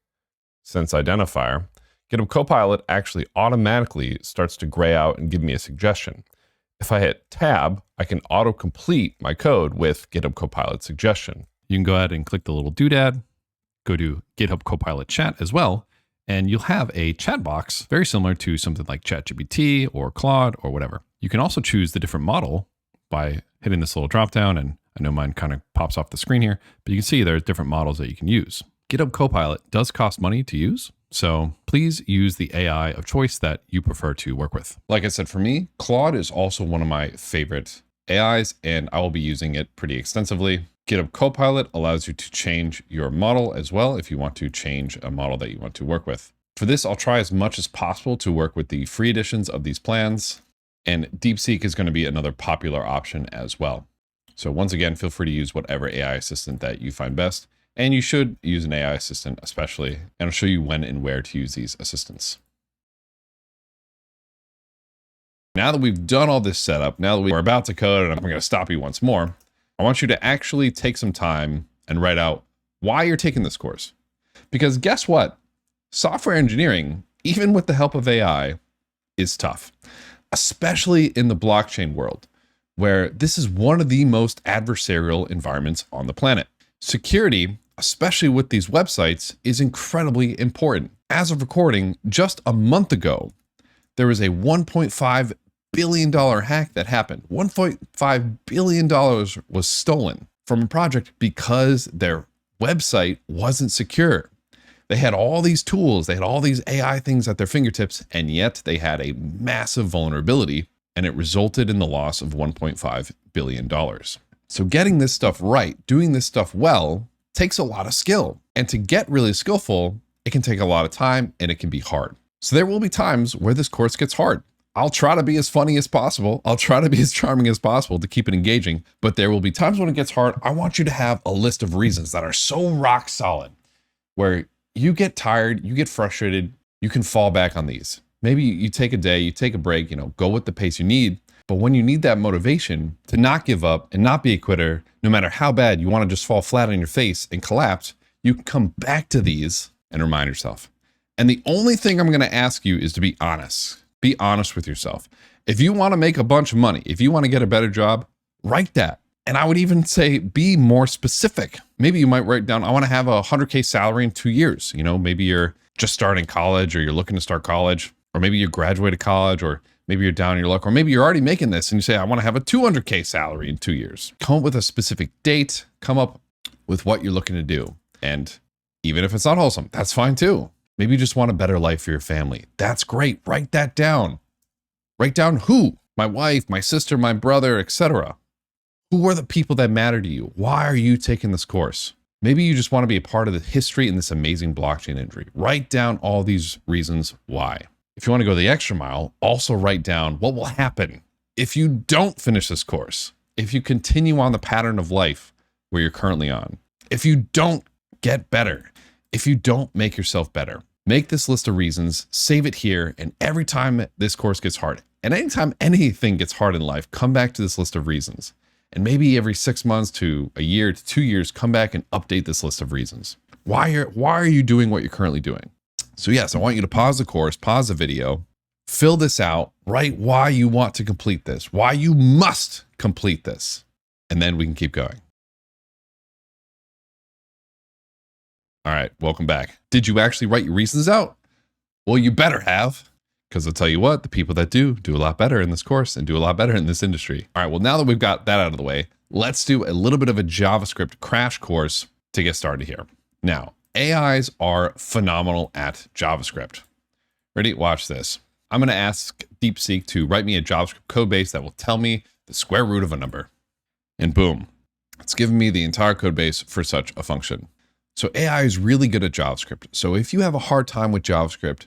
identifier, GitHub Copilot actually automatically starts to gray out and give me a suggestion. If I hit tab, I can auto-complete my code with GitHub Copilot suggestion. You can go ahead and click the little doodad, go to GitHub Copilot chat as well, and you'll have a chat box very similar to something like ChatGPT or Claude or whatever. You can also choose the different model by hitting this little drop down, and I know mine kind of pops off the screen here, but you can see there are different models that you can use. GitHub Copilot does cost money to use, so please use the AI of choice that you prefer to work with. Like I said, for me, Claude is also one of my favorite AIs, and I will be using it pretty extensively. GitHub Copilot allows you to change your model as well if you want to change a model that you want to work with. For this, I'll try as much as possible to work with the free editions of these plans, and DeepSeek is going to be another popular option as well. So once again, feel free to use whatever AI assistant that you find best, and you should use an AI assistant especially, and I'll show you when and where to use these assistants. Now that we've done all this setup, now that we're about to code, and I'm going to stop you once more, I want you to actually take some time and write out why you're taking this course. Because guess what? Software engineering, even with the help of AI, is tough, especially in the blockchain world, where this is one of the most adversarial environments on the planet. Security, especially with these websites, is incredibly important. As of recording, just a month ago, there was a $1.5 billion hack that happened. $1.5 billion was stolen from a project because their website wasn't secure. They had all these tools, they had all these AI things at their fingertips, and yet they had a massive vulnerability, and it resulted in the loss of $1.5 billion. So getting this stuff right, doing this stuff well, takes a lot of skill. And to get really skillful, it can take a lot of time and it can be hard. So there will be times where this course gets hard. I'll try to be as funny as possible. I'll try to be as charming as possible to keep it engaging, but there will be times when it gets hard. I want you to have a list of reasons that are so rock solid where you get tired, you get frustrated, you can fall back on these. Maybe you take a day, you take a break, go with the pace you need. But when you need that motivation to not give up and not be a quitter, no matter how bad you want to just fall flat on your face and collapse, you can come back to these and remind yourself. And the only thing I'm going to ask you is to be honest. Be honest with yourself. If you want to make a bunch of money, if you want to get a better job, write that. And I would even say be more specific. Maybe you might write down, I want to have a 100K salary in 2 years. Maybe you're just starting college, or you're looking to start college, or maybe you graduated college, or maybe you're down in your luck, or maybe you're already making this and you say, I want to have a 200K salary in 2 years. Come up with a specific date, come up with what you're looking to do. And even if it's not wholesome, that's fine too. Maybe you just want a better life for your family. That's great. Write that down. Write down who, my wife, my sister, my brother, etc. Who are the people that matter to you? Why are you taking this course? Maybe you just want to be a part of the history in this amazing blockchain industry. Write down all these reasons why. If you want to go the extra mile, also write down what will happen if you don't finish this course, if you continue on the pattern of life where you're currently on, if you don't get better, if you don't make yourself better. Make this list of reasons, save it here, and every time this course gets hard, and anytime anything gets hard in life, come back to this list of reasons. And maybe every 6 months to a year to 2 years, come back and update this list of reasons. Why are you doing what you're currently doing? So yes, I want you to pause the course, pause the video, fill this out, write why you want to complete this, why you must complete this, and then we can keep going. All right, welcome back. Did you actually write your reasons out? Well, you better have, because I'll tell you what, the people that do a lot better in this course and do a lot better in this industry. All right, well, now that we've got that out of the way, let's do a little bit of a JavaScript crash course to get started here. Now, AIs are phenomenal at JavaScript. Ready? Watch this. I'm going to ask DeepSeek to write me a JavaScript code base that will tell me the square root of a number. And boom, it's given me the entire code base for such a function. So AI is really good at JavaScript. So if you have a hard time with JavaScript,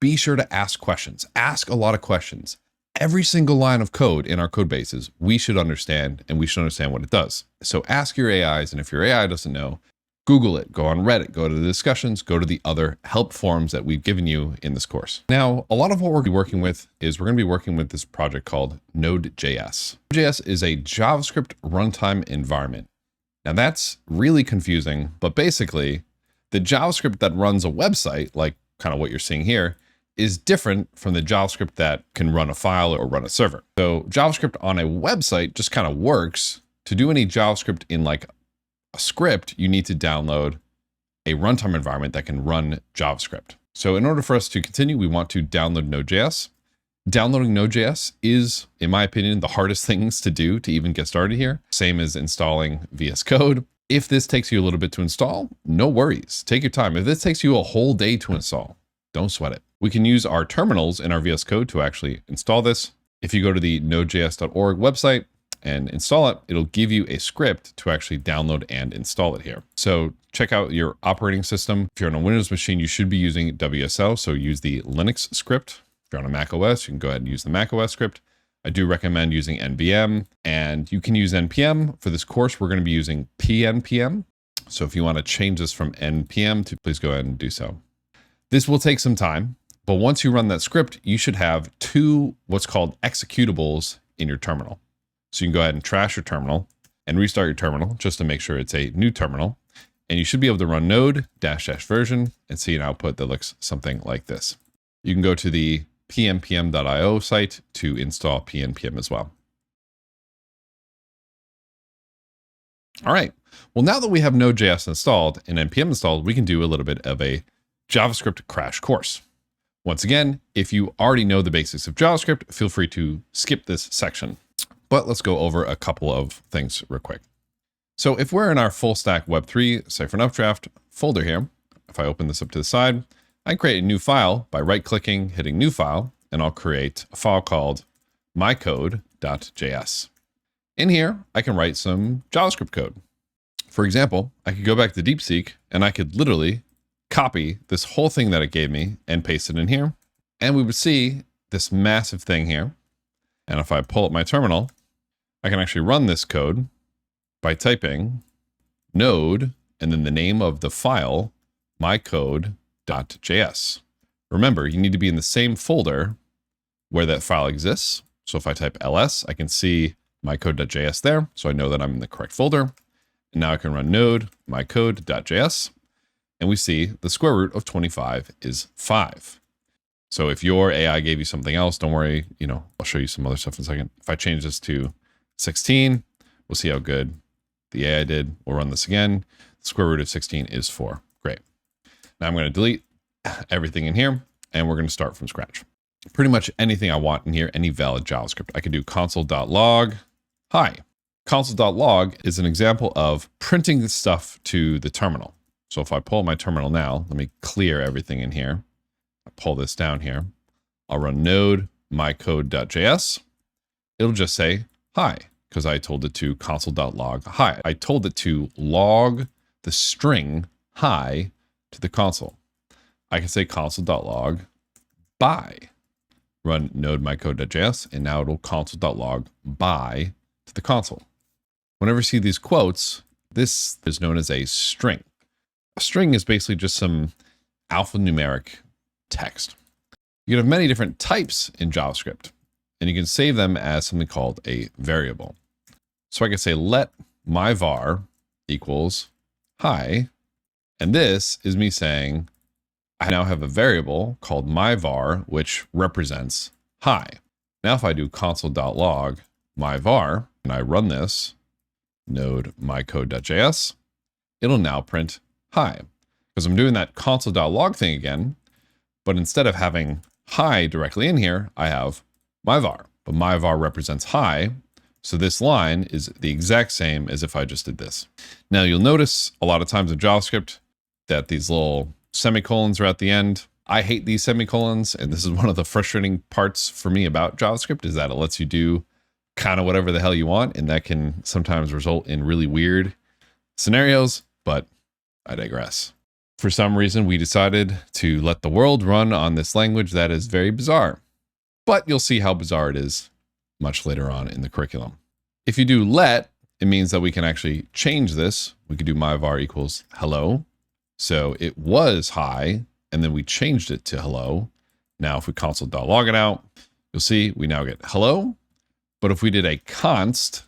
be sure to ask questions. Ask a lot of questions. Every single line of code in our code bases, we should understand, and we should understand what it does. So ask your AIs, and if your AI doesn't know, Google it, go on Reddit, go to the discussions, go to the other help forums that we've given you in this course. Now, a lot of what we're working with is we're going to be working with this project called Node.js. Node.js is a JavaScript runtime environment. Now that's really confusing, but basically the JavaScript that runs a website, like kind of what you're seeing here, is different from the JavaScript that can run a file or run a server. So JavaScript on a website just kind of works. To do any JavaScript in like a script, you need to download a runtime environment that can run JavaScript. So in order for us to continue, we want to download Node.js. Downloading Node.js is, in my opinion, the hardest things to do to even get started here. Same as installing VS Code. If this takes you a little bit to install, no worries. Take your time. If this takes you a whole day to install, don't sweat it. We can use our terminals in our VS Code to actually install this. If you go to the nodejs.org website and install it, it'll give you a script to actually download and install it here. So check out your operating system. If you're on a Windows machine, you should be using WSL. So use the Linux script. If you're on a Mac OS, you can go ahead and use the Mac OS script. I do recommend using NPM, and you can use NPM. For this course, we're going to be using PNPM. So if you want to change this from NPM to, please go ahead and do so. This will take some time, but once you run that script, you should have two what's called executables in your terminal. So you can go ahead and trash your terminal and restart your terminal just to make sure it's a new terminal. And you should be able to run node -- version and see an output that looks something like this. You can go to the pnpm.io site to install pnpm as well. All right. Well, now that we have Node.js installed and npm installed, we can do a little bit of a JavaScript crash course. Once again, if you already know the basics of JavaScript, feel free to skip this section. But let's go over a couple of things real quick. So if we're in our full stack Web3 Cyfrin Updraft folder here, if I open this up to the side, I create a new file by right-clicking, hitting new file, and I'll create a file called mycode.js. In here, I can write some JavaScript code. For example, I could go back to DeepSeek and I could literally copy this whole thing that it gave me and paste it in here. And we would see this massive thing here. And if I pull up my terminal, I can actually run this code by typing node and then the name of the file, mycode.js. Remember, you need to be in the same folder where that file exists. So if I type ls, I can see mycode.js there. So I know that I'm in the correct folder. And now I can run node mycode.js. And we see the square root of 25 is 5. So if your AI gave you something else, don't worry, I'll show you some other stuff in a second. If I change this to 16, we'll see how good the AI did. We'll run this again. The square root of 16 is 4. Great. Now I'm going to delete everything in here, and we're going to start from scratch. Pretty much anything I want in here, any valid JavaScript. I can do console.log. Hi. Console.log is an example of printing this stuff to the terminal. So if I pull my terminal now, let me clear everything in here. I pull this down here. I'll run node mycode.js. It'll just say hi, because I told it to console.log hi. I told it to log the string hi to the console. I can say console.log bye. Run node mycode.js, and now it'll console.log bye to the console. Whenever you see these quotes, this is known as a string. A string is basically just some alphanumeric text. You can have many different types in JavaScript, and you can save them as something called a variable. So I can say let my var equals hi, and this is me saying I now have a variable called my var, which represents hi. Now if I do console.log my var, and I run this node mycode.js, it'll now print hi, because I'm doing that console.log thing again, but instead of having hi directly in here, I have my var, but my var represents hi. So this line is the exact same as if I just did this. Now you'll notice a lot of times in JavaScript that these little semicolons are at the end. I hate these semicolons, and this is one of the frustrating parts for me about JavaScript, is that it lets you do kind of whatever the hell you want, and that can sometimes result in really weird scenarios, but I digress. For some reason, we decided to let the world run on this language that is very bizarre, but you'll see how bizarre it is much later on in the curriculum. If you do let, it means that we can actually change this. We could do my var equals hello. So it was hi, and then we changed it to hello. Now, if we console.log it out, you'll see we now get hello. But if we did a const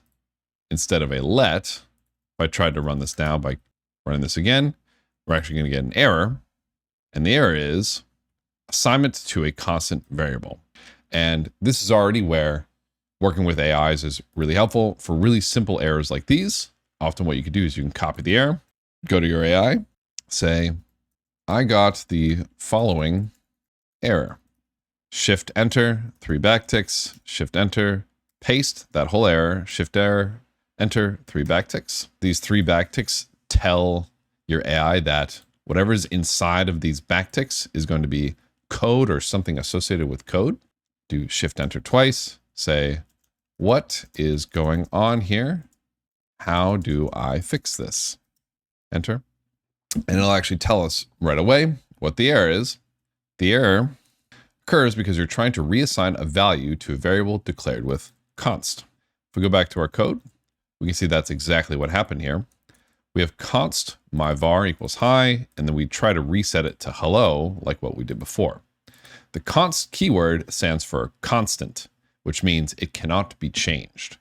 instead of a let, if I tried to run this now by running this again, we're actually going to get an error. And the error is assignment to a constant variable. And this is already where working with AIs is really helpful for really simple errors like these. Often what you could do is you can copy the error, go to your AI, say, I got the following error. Shift enter, 3 backticks, shift enter, paste that whole error, shift error, enter, 3 backticks. These 3 backticks tell your AI that whatever's inside of these backticks is going to be code or something associated with code. Do shift enter twice, say, what is going on here? How do I fix this? Enter. And it'll actually tell us right away what the error is. The error occurs because you're trying to reassign a value to a variable declared with const. If we go back to our code, we can see that's exactly what happened here. We have const myvar equals hi, and then we try to reset it to hello, like what we did before. The const keyword stands for constant, which means it cannot be changed.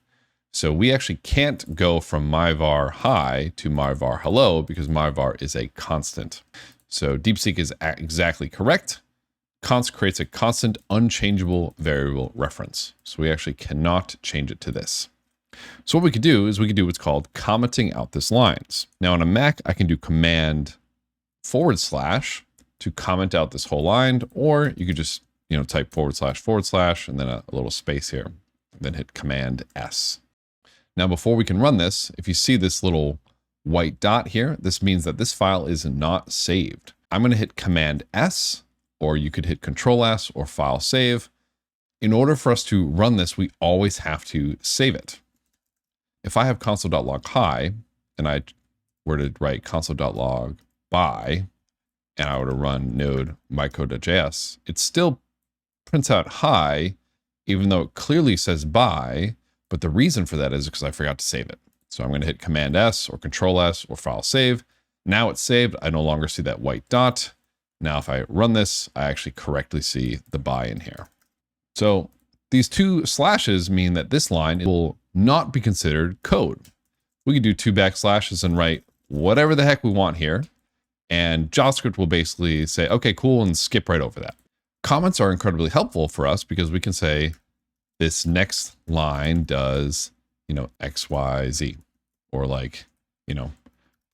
So we actually can't go from myvar hi to myvar hello because myvar is a constant. So DeepSeek is exactly correct. Const creates a constant unchangeable variable reference. So we actually cannot change it to this. So what we could do is we could do what's called commenting out this lines. Now on a Mac, I can do command / to comment out this whole line, or you could just, type / and then a little space here, and then hit command S. Now, before we can run this, if you see this little white dot here, this means that this file is not saved. I'm going to hit command S, or you could hit control S or file save. In order for us to run this, we always have to save it. If I have console.log hi, and I were to write console.log by, and I were to run node mycode.js, it still prints out hi, even though it clearly says by, but the reason for that is because I forgot to save it. So I'm going to hit command S or control S or file save. Now it's saved. I no longer see that white dot. Now, if I run this, I actually correctly see the by in here. So these 2 slashes mean that this line will not be considered code. We can do 2 backslashes and write whatever the heck we want here. And JavaScript will basically say, okay, cool, and skip right over that. Comments are incredibly helpful for us because we can say this next line does, X, Y, Z, or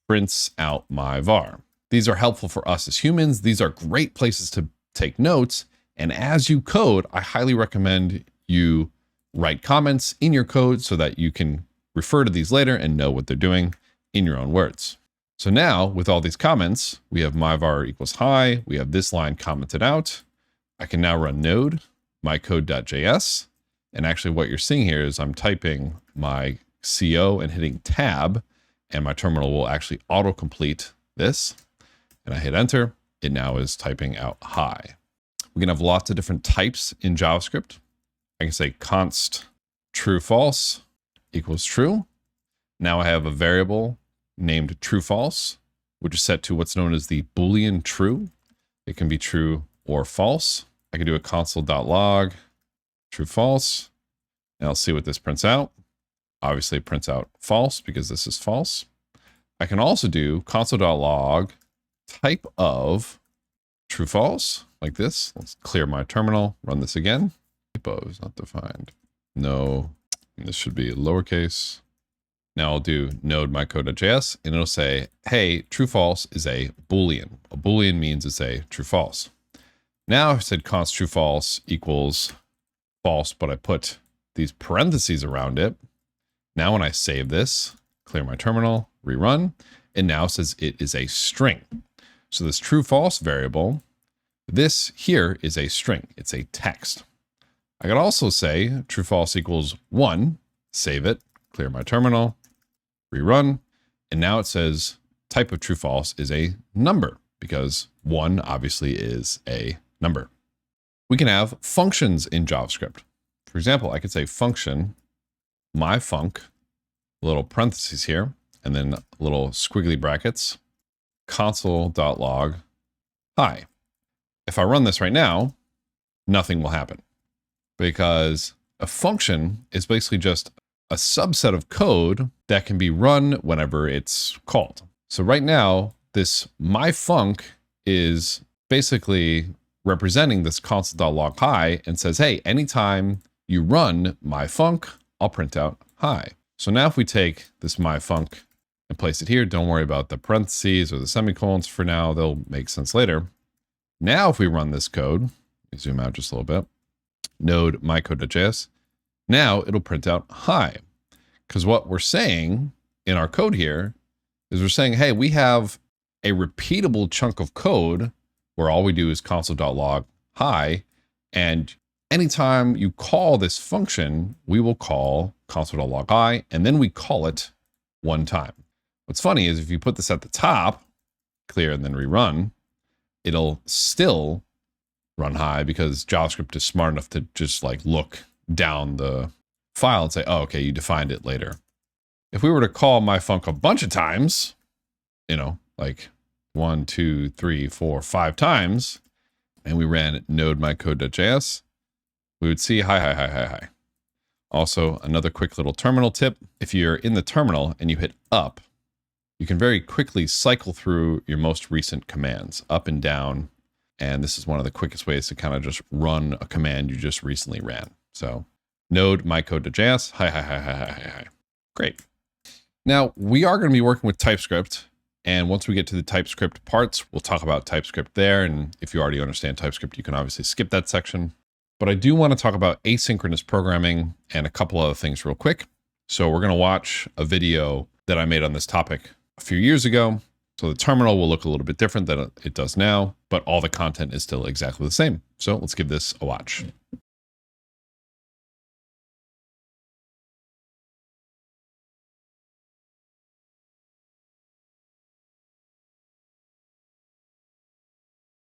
prints out my var. These are helpful for us as humans. These are great places to take notes. And as you code, I highly recommend you write comments in your code so that you can refer to these later and know what they're doing in your own words. So now with all these comments, we have myvar equals hi. We have this line commented out. I can now run node mycode.js. And actually what you're seeing here is I'm typing my CO and hitting tab, and my terminal will actually autocomplete this. And I hit enter. It now is typing out hi. We can have lots of different types in JavaScript. I can say const true false equals true. Now I have a variable named true false, which is set to what's known as the Boolean true. It can be true or false. I can do a console.log true false, and I'll see what this prints out. Obviously it prints out false because this is false. I can also do console.log type of true false like this. Let's clear my terminal, run this again. Type of is not defined. No, this should be lowercase. Now I'll do node mycode.js, and it'll say, hey, true false is a Boolean. A Boolean means it's a true false. Now I've said const true false equals false, but I put these parentheses around it. Now when I save this, clear my terminal, rerun, it now says it is a string. So this true false variable, this here is a string. It's a text. I could also say true false equals 1, save it, clear my terminal, rerun, and now it says type of true false is a number because 1 obviously is a number. We can have functions in JavaScript. For example, I could say function myfunc, little parentheses here, and then little squiggly brackets, console.log hi. If I run this right now, nothing will happen because a function is basically just a subset of code that can be run whenever it's called. So right now, this myfunc is basically representing this console.log hi and says, hey, anytime you run myfunc, I'll print out hi. So now if we take this myfunc and place it here. Don't worry about the parentheses or the semicolons for now. They'll make sense later. Now, if we run this code, zoom out just a little bit, node mycode.js, now it'll print out hi. Because what we're saying in our code here is we're saying, hey, we have a repeatable chunk of code where all we do is console.log hi. And anytime you call this function, we will call console.log hi, and then we call it one time. What's funny is if you put this at the top, clear and then rerun, it'll still run hi because JavaScript is smart enough to just like look down the file and say, oh, okay, you defined it later. If we were to call myfunc a bunch of times, you know, like 1, 2, 3, 4, 5 times, and we ran node mycode.js, we would see hi. Also, another quick little terminal tip. If you're in the terminal and you hit up, you can very quickly cycle through your most recent commands up and down. And this is one of the quickest ways to kind of just run a command you just recently ran. So node mycode.js, hi. Great. Now we are going to be working with TypeScript. And once we get to the TypeScript parts, we'll talk about TypeScript there. And if you already understand TypeScript, you can obviously skip that section. But I do want to talk about asynchronous programming and a couple other things real quick. So we're going to watch a video that I made on this topic a few years ago. So the terminal will look a little bit different than it does now, but all the content is still exactly the same. So let's give this a watch.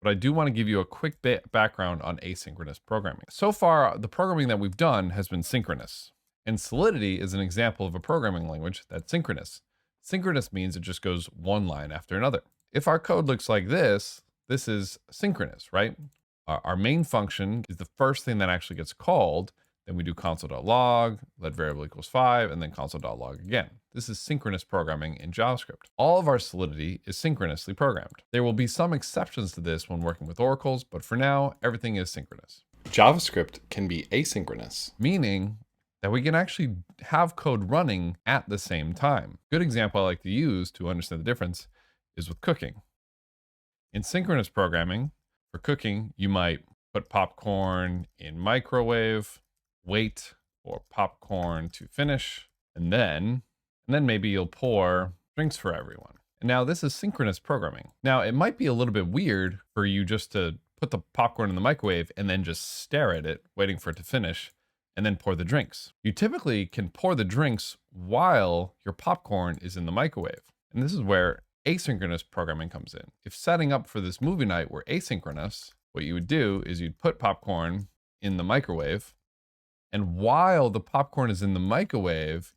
But I do want to give you a quick background on asynchronous programming. So far, the programming that we've done has been synchronous. And Solidity is an example of a programming language that's synchronous. Synchronous means it just goes one line after another. If our code looks like this is synchronous, right? Our main function is the first thing that actually gets called. Then we do console.log, let variable equals 5, and then console.log again. This is synchronous programming in JavaScript. All of our Solidity is synchronously programmed. There will be some exceptions to this when working with oracles, but for now, everything is synchronous. JavaScript can be asynchronous, meaning that we can actually have code running at the same time. Good example I like to use to understand the difference is with cooking. In synchronous programming, for cooking, you might put popcorn in microwave, wait for popcorn to finish, and then maybe you'll pour drinks for everyone. And now this is synchronous programming. Now it might be a little bit weird for you just to put the popcorn in the microwave and then just stare at it, waiting for it to finish, and then pour the drinks. You typically can pour the drinks while your popcorn is in the microwave. And this is where asynchronous programming comes in. If setting up for this movie night were asynchronous, what you would do is you'd put popcorn in the microwave, and while the popcorn is in the microwave,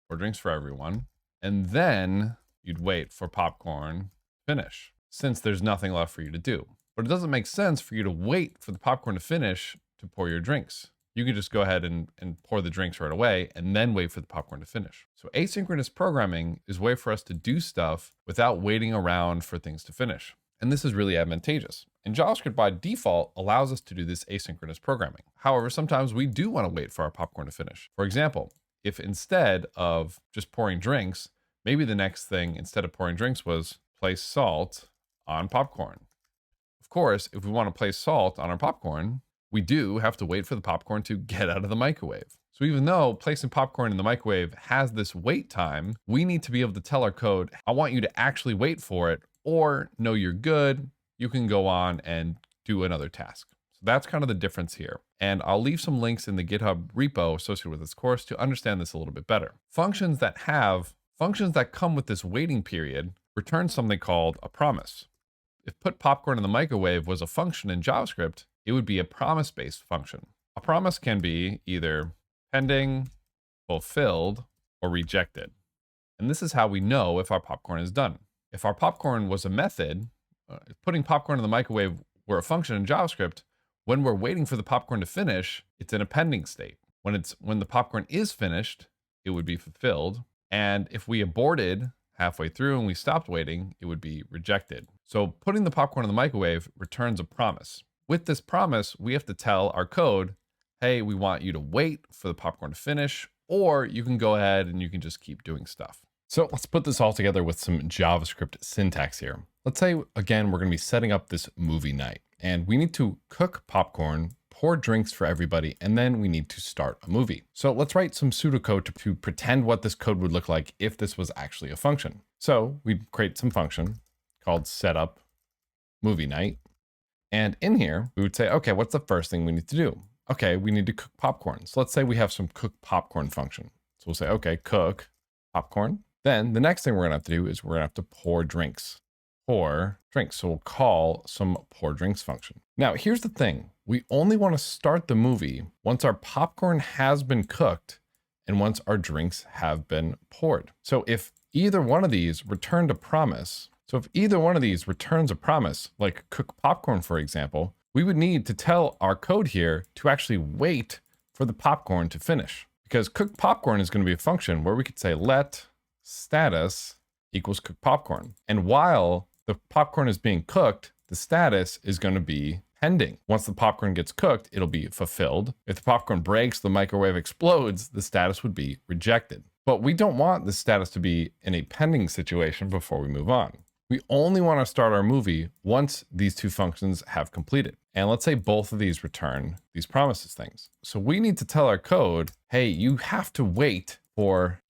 pour drinks for everyone, and then you'd wait for popcorn to finish, since there's nothing left for you to do. But it doesn't make sense for you to wait for the popcorn to finish to pour your drinks. You can just go ahead and pour the drinks right away and then wait for the popcorn to finish. So asynchronous programming is a way for us to do stuff without waiting around for things to finish. And this is really advantageous. And JavaScript by default allows us to do this asynchronous programming. However, sometimes we do want to wait for our popcorn to finish. For example, if instead of just pouring drinks, maybe the next thing instead of pouring drinks was place salt on popcorn. Of course, if we want to place salt on our popcorn, we do have to wait for the popcorn to get out of the microwave. So even though placing popcorn in the microwave has this wait time, we need to be able to tell our code, I want you to actually wait for it, or no, you're good. You can go on and do another task. So that's kind of the difference here. And I'll leave some links in the GitHub repo associated with this course to understand this a little bit better. Functions that come with this waiting period return something called a promise. If put popcorn in the microwave was a function in JavaScript, it would be a promise-based function. A promise can be either pending, fulfilled, or rejected. And this is how we know if our popcorn is done. If our popcorn was a method, putting popcorn in the microwave were a function in JavaScript, when we're waiting for the popcorn to finish, it's in a pending state. When the popcorn is finished, it would be fulfilled. And if we aborted halfway through and we stopped waiting, it would be rejected. So putting the popcorn in the microwave returns a promise. With this promise, we have to tell our code, hey, we want you to wait for the popcorn to finish, or you can go ahead and you can just keep doing stuff. So let's put this all together with some JavaScript syntax here. Let's say, again, we're going to be setting up this movie night and we need to cook popcorn, pour drinks for everybody, and then we need to start a movie. So let's write some pseudocode to pretend what this code would look like if this was actually a function. So we'd create some function called setup movie night. And in here, we would say, okay, what's the first thing we need to do? Okay, we need to cook popcorn. So let's say we have some cook popcorn function. So we'll say, okay, cook popcorn. Then the next thing we're gonna have to do is we're gonna have to pour drinks. Pour drinks. So we'll call some pour drinks function. Now, here's the thing. We only want to start the movie once our popcorn has been cooked and once our drinks have been poured. So if either one of these returned a promise, like cook popcorn, for example, we would need to tell our code here to actually wait for the popcorn to finish. Because cook popcorn is going to be a function where we could say let status equals cook popcorn. And while the popcorn is being cooked, the status is going to be pending. Once the popcorn gets cooked, it'll be fulfilled. If the popcorn breaks, the microwave explodes, the status would be rejected. But we don't want the status to be in a pending situation before we move on. We only want to start our movie once these two functions have completed. And let's say both of these return these promises things. So we need to tell our code, hey, you have to wait for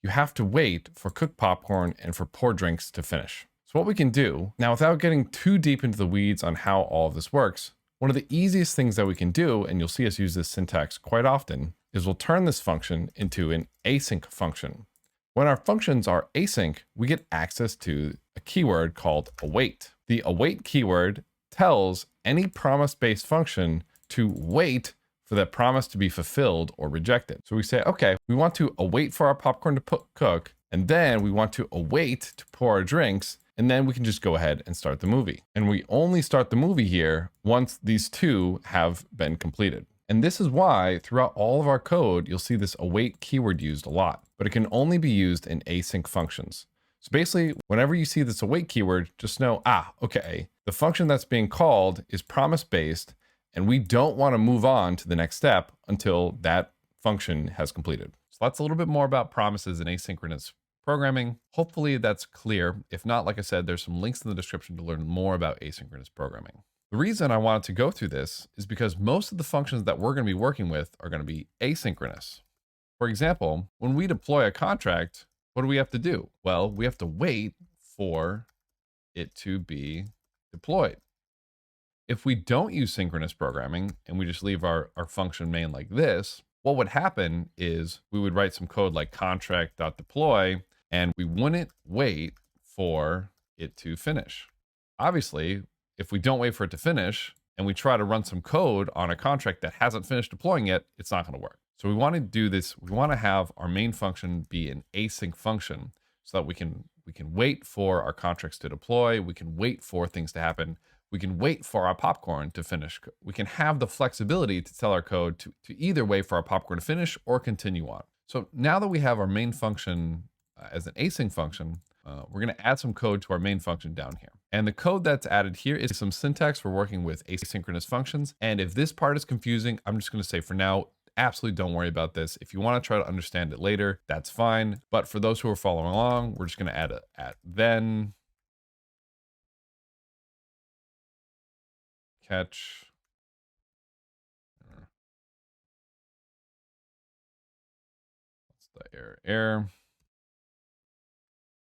cook popcorn and for pour drinks to finish. So what we can do now, without getting too deep into the weeds on how all of this works, one of the easiest things that we can do, and you'll see us use this syntax quite often, is we'll turn this function into an async function. When our functions are async, we get access to a keyword called await. The await keyword tells any promise-based function to wait for that promise to be fulfilled or rejected. So we say, okay, we want to await for our popcorn to cook, and then we want to await to pour our drinks, and then we can just go ahead and start the movie. And we only start the movie here once these two have been completed. And this is why throughout all of our code, you'll see this await keyword used a lot, but it can only be used in async functions. So basically, whenever you see this await keyword, just know, okay, the function that's being called is promise-based, and we don't want to move on to the next step until that function has completed. So that's a little bit more about promises in asynchronous programming. Hopefully that's clear. If not, like I said, there's some links in the description to learn more about asynchronous programming. The reason I wanted to go through this is because most of the functions that we're going to be working with are going to be asynchronous. For example, when we deploy a contract, what do we have to do? Well, we have to wait for it to be deployed. If we don't use synchronous programming and we just leave our function main like this, what would happen is we would write some code like contract.deploy, and we wouldn't wait for it to finish. Obviously, if we don't wait for it to finish and we try to run some code on a contract that hasn't finished deploying yet, it's not going to work. So we want to do this. We want to have our main function be an async function so that we can wait for our contracts to deploy. We can wait for things to happen. We can wait for our popcorn to finish. We can have the flexibility to tell our code to either wait for our popcorn to finish or continue on. So now that we have our main function as an async function, we're going to add some code to our main function down here. And the code that's added here is some syntax for working with asynchronous functions. And if this part is confusing, I'm just going to say for now, absolutely don't worry about this. If you want to try to understand it later, that's fine. But for those who are following along, we're just going to add then catch. What's the error?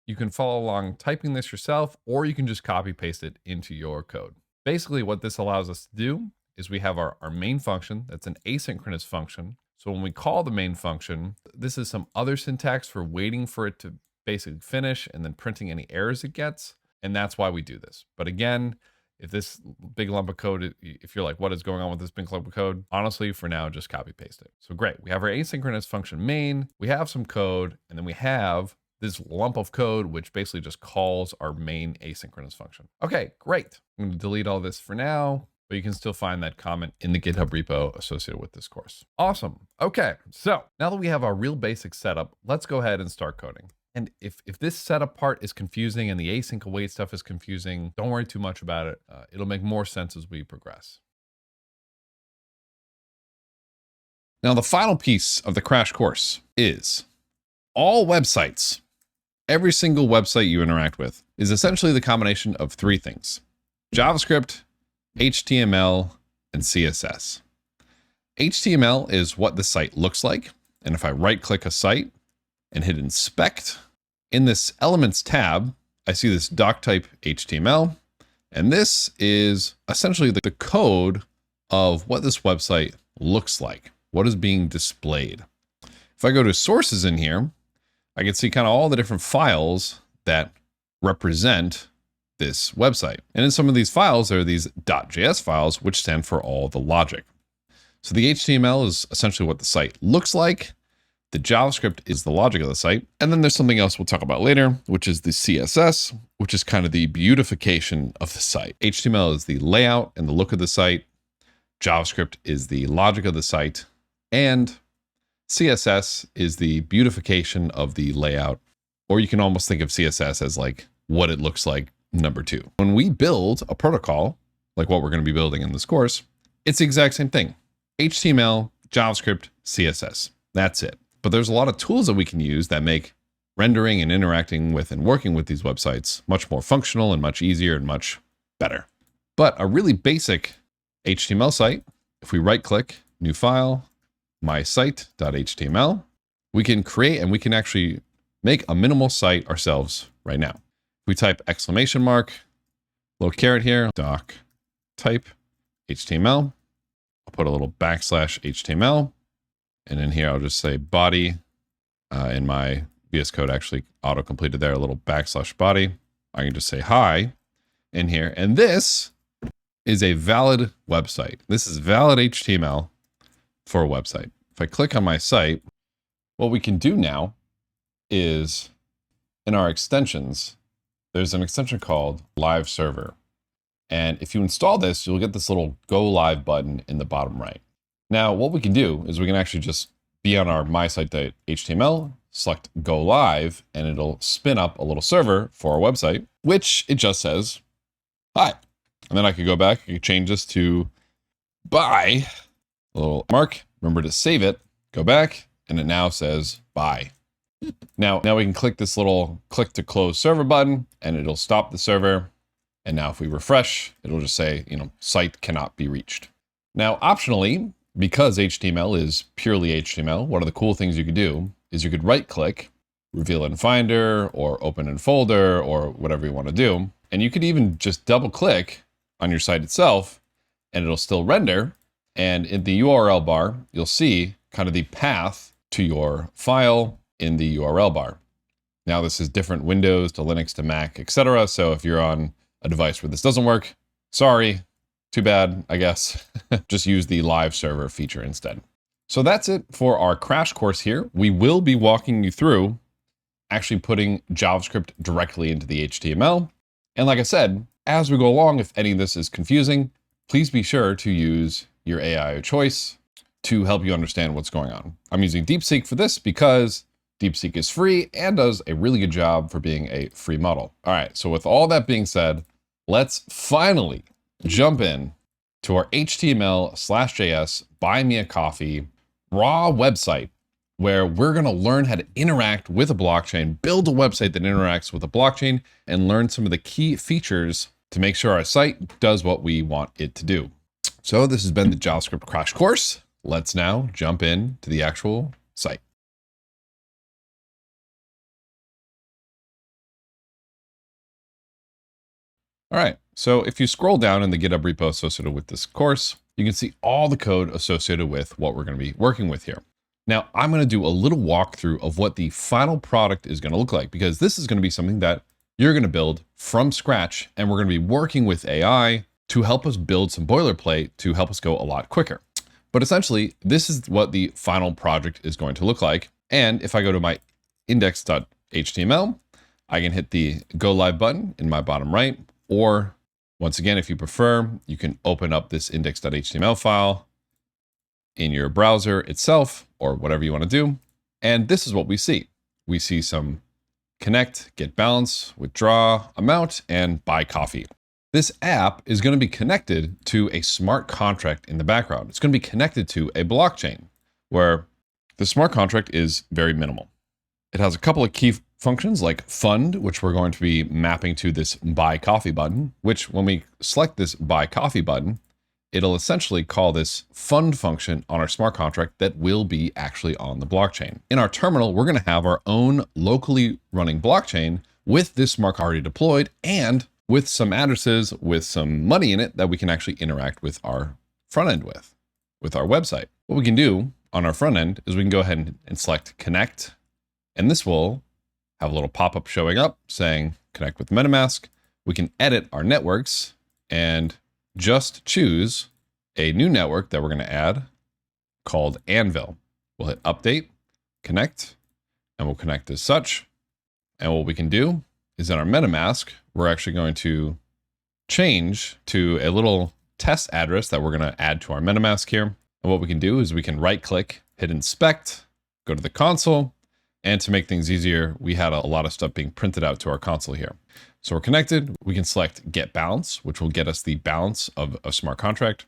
You can follow along typing this yourself, or you can just copy paste it into your code. Basically, what this allows us to do is we have our main function that's an asynchronous function. So when we call the main function, this is some other syntax for waiting for it to basically finish and then printing any errors it gets. And that's why we do this. But again, if this big lump of code, if you're like, what is going on with this big lump of code? Honestly, for now, just copy paste it. So great. We have our asynchronous function main, we have some code, and then we have this lump of code, which basically just calls our main asynchronous function. Okay, great. I'm going to delete all this for now, but you can still find that comment in the GitHub repo associated with this course. Awesome. Okay, so now that we have our real basic setup, let's go ahead and start coding. And if this setup part is confusing and the async await stuff is confusing, don't worry too much about it. It'll make more sense as we progress. Now, the final piece of the crash course is all websites every single website you interact with is essentially the combination of three things: JavaScript, HTML, and CSS. HTML is what the site looks like. And if I right-click a site and hit inspect, in this Elements tab, I see this doc type HTML. And this is essentially the code of what this website looks like, what is being displayed. If I go to sources in here, I can see kind of all the different files that represent this website. And in some of these files, there are these .js files, which stand for all the logic. So the HTML is essentially what the site looks like. The JavaScript is the logic of the site. And then there's something else we'll talk about later, which is the CSS, which is kind of the beautification of the site. HTML is the layout and the look of the site. JavaScript is the logic of the site. And CSS is the beautification of the layout. Or you can almost think of CSS as like what it looks like, number two. When we build a protocol, like what we're going to be building in this course, it's the exact same thing. HTML, JavaScript, CSS. That's it. But there's a lot of tools that we can use that make rendering and interacting with and working with these websites much more functional and much easier and much better. But a really basic HTML site, if we right click, new file, my site.html, we can create and we can actually make a minimal site ourselves right now. We type exclamation mark, little caret here, doc type HTML. I'll put a little backslash HTML. And in here, I'll just say body. In my VS Code actually auto-completed there, a little backslash body. I can just say hi in here. And this is a valid website. This is valid HTML for a website. If I click on my site, what we can do now is in our extensions, there's an extension called Live Server. And if you install this, you'll get this little Go Live button in the bottom right. Now, what we can do is we can actually just be on our mysite.html, select Go Live, and it'll spin up a little server for our website, which it just says, hi. And then I could go back, I could change this to bye, a little mark, remember to save it, go back, and it now says bye. Now we can click this little click to close server button, and it'll stop the server. And now if we refresh, it'll just say, site cannot be reached. Now, optionally, because HTML is purely HTML, one of the cool things you could do is you could right click, reveal in Finder or open in folder or whatever you want to do. And you could even just double click on your site itself and it'll still render. And in the URL bar, you'll see kind of the path to your file in the URL bar. Now this is different Windows to Linux to Mac, etc. So if you're on a device where this doesn't work, sorry, too bad, I guess. Just use the live server feature instead. So that's it for our crash course here. We will be walking you through actually putting JavaScript directly into the HTML. And like I said, as we go along, if any of this is confusing, please be sure to use your AI of choice to help you understand what's going on. I'm using DeepSeek for this because DeepSeek is free and does a really good job for being a free model. All right, so with all that being said, let's finally jump in to our HTML/JS Buy Me a Coffee raw website where we're going to learn how to interact with a blockchain, build a website that interacts with a blockchain, and learn some of the key features to make sure our site does what we want it to do. So this has been the JavaScript crash course. Let's now jump in to the actual site. All right, so if you scroll down in the GitHub repo associated with this course, you can see all the code associated with what we're going to be working with here. Now, I'm going to do a little walkthrough of what the final product is going to look like, because this is going to be something that you're going to build from scratch, and we're going to be working with AI to help us build some boilerplate to help us go a lot quicker. But essentially, this is what the final project is going to look like. And if I go to my index.html, I can hit the Go Live button in my bottom right. Or once again, if you prefer, you can open up this index.html file in your browser itself or whatever you want to do. And this is what we see. We see some connect, get balance, withdraw, amount, and buy coffee. This app is going to be connected to a smart contract in the background. It's going to be connected to a blockchain where the smart contract is very minimal. It has a couple of key functions like fund, which we're going to be mapping to this buy coffee button, which when we select this buy coffee button, it'll essentially call this fund function on our smart contract that will be actually on the blockchain. In our terminal, we're going to have our own locally running blockchain with this smart contract already deployed and with some addresses with some money in it that we can actually interact with our front end with our website. What we can do on our front end is we can go ahead and select connect, and this will have a little pop-up showing up saying connect with MetaMask. We can edit our networks and just choose a new network that we're going to add called Anvil. We'll hit update, connect, and we'll connect as such. And what we can do is in our MetaMask, we're actually going to change to a little test address that we're going to add to our MetaMask here. And what we can do is we can right click, hit inspect, go to the console. And to make things easier, we had a lot of stuff being printed out to our console here. So we're connected. We can select get balance, which will get us the balance of a smart contract.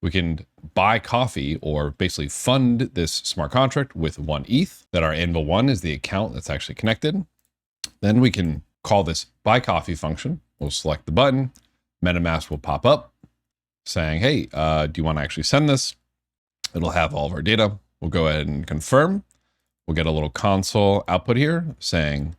We can buy coffee or basically fund this smart contract with 1 ETH, that our Anvil 1 is the account that's actually connected. Then we can call this buy coffee function. We'll select the button. MetaMask will pop up saying, hey, do you want to actually send this? It'll have all of our data. We'll go ahead and confirm. We'll get a little console output here saying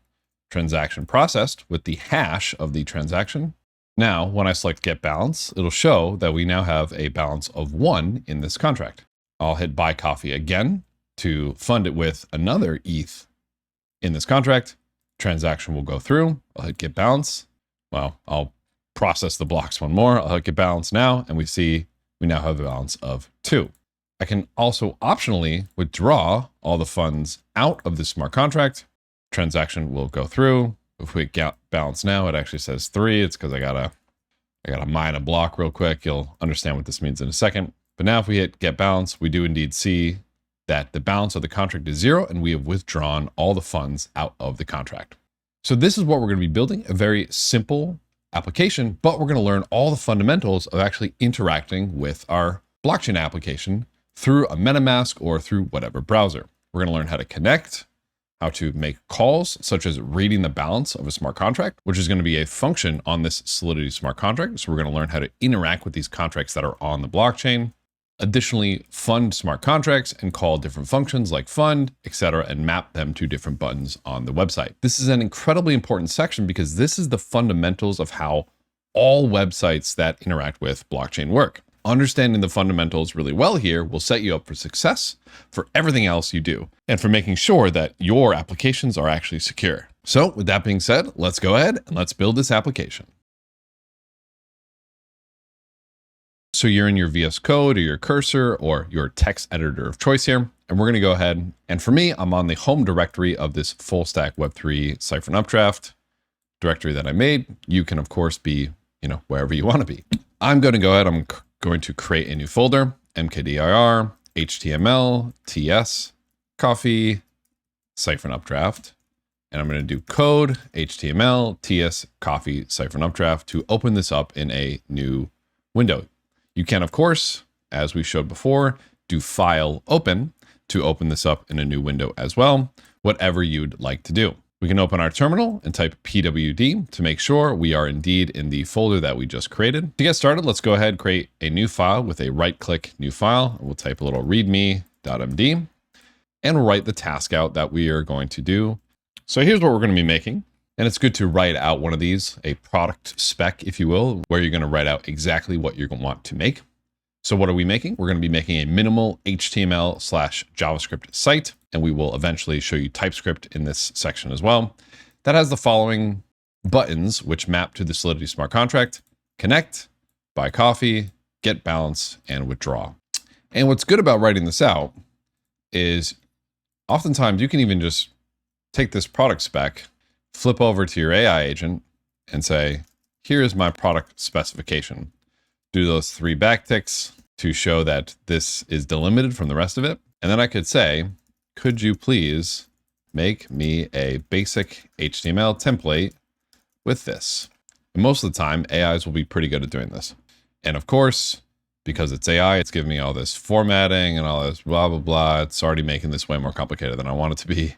transaction processed with the hash of the transaction. Now, when I select get balance, it'll show that we now have a balance of 1 in this contract. I'll hit buy coffee again to fund it with another ETH in this contract. Transaction will go through. I'll hit get balance. Well, I'll process the blocks one more. I'll hit get balance now, and we see we now have a balance of 2. I can also optionally withdraw all the funds out of the smart contract. Transaction will go through. If we get balance now, it actually says 3. It's because I gotta mine a block real quick. You'll understand what this means in a second. But now if we hit get balance, we do indeed see that the balance of the contract is 0 and we have withdrawn all the funds out of the contract. So this is what we're going to be building, a very simple application, but we're going to learn all the fundamentals of actually interacting with our blockchain application through a MetaMask or through whatever browser. We're going to learn how to connect, how to make calls, such as reading the balance of a smart contract, which is going to be a function on this Solidity smart contract. So we're going to learn how to interact with these contracts that are on the blockchain. Additionally, fund smart contracts and call different functions like fund, etc., and map them to different buttons on the website. This is an incredibly important section because this is the fundamentals of how all websites that interact with blockchain work. Understanding the fundamentals really well here will set you up for success for everything else you do and for making sure that your applications are actually secure. So with that being said, let's go ahead and let's build this application. So you're in your VS Code or your cursor or your text editor of choice here. And we're going to go ahead. And for me, I'm on the home directory of this full stack Web3 Cyfrin Updraft directory that I made. You can, of course, be, wherever you want to be. I'm going to go ahead. I'm going to create a new folder, mkdir, HTML, TS, coffee, Cyfrin Updraft. And I'm going to do code, HTML, TS, coffee, Cyfrin Updraft to open this up in a new window. You can, of course, as we showed before, do file open to open this up in a new window as well, whatever you'd like to do. We can open our terminal and type pwd to make sure we are indeed in the folder that we just created. To get started, let's go ahead and create a new file with a right-click new file. We'll type a little readme.md and we'll write the task out that we are going to do. So here's what we're going to be making. And it's good to write out one of these, a product spec, if you will, where you're going to write out exactly what you're going to want to make. So what are we making? We're going to be making a minimal HTML/JavaScript site, and we will eventually show you TypeScript in this section as well. That has the following buttons, which map to the Solidity smart contract: connect, buy coffee, get balance, and withdraw. And what's good about writing this out is oftentimes you can even just take this product spec, flip over to your AI agent and say, here is my product specification. Do those 3 backticks to show that this is delimited from the rest of it. And then I could say, could you please make me a basic HTML template with this? And most of the time, AIs will be pretty good at doing this. And of course, because it's AI, it's giving me all this formatting and all this blah, blah, blah. It's already making this way more complicated than I want it to be.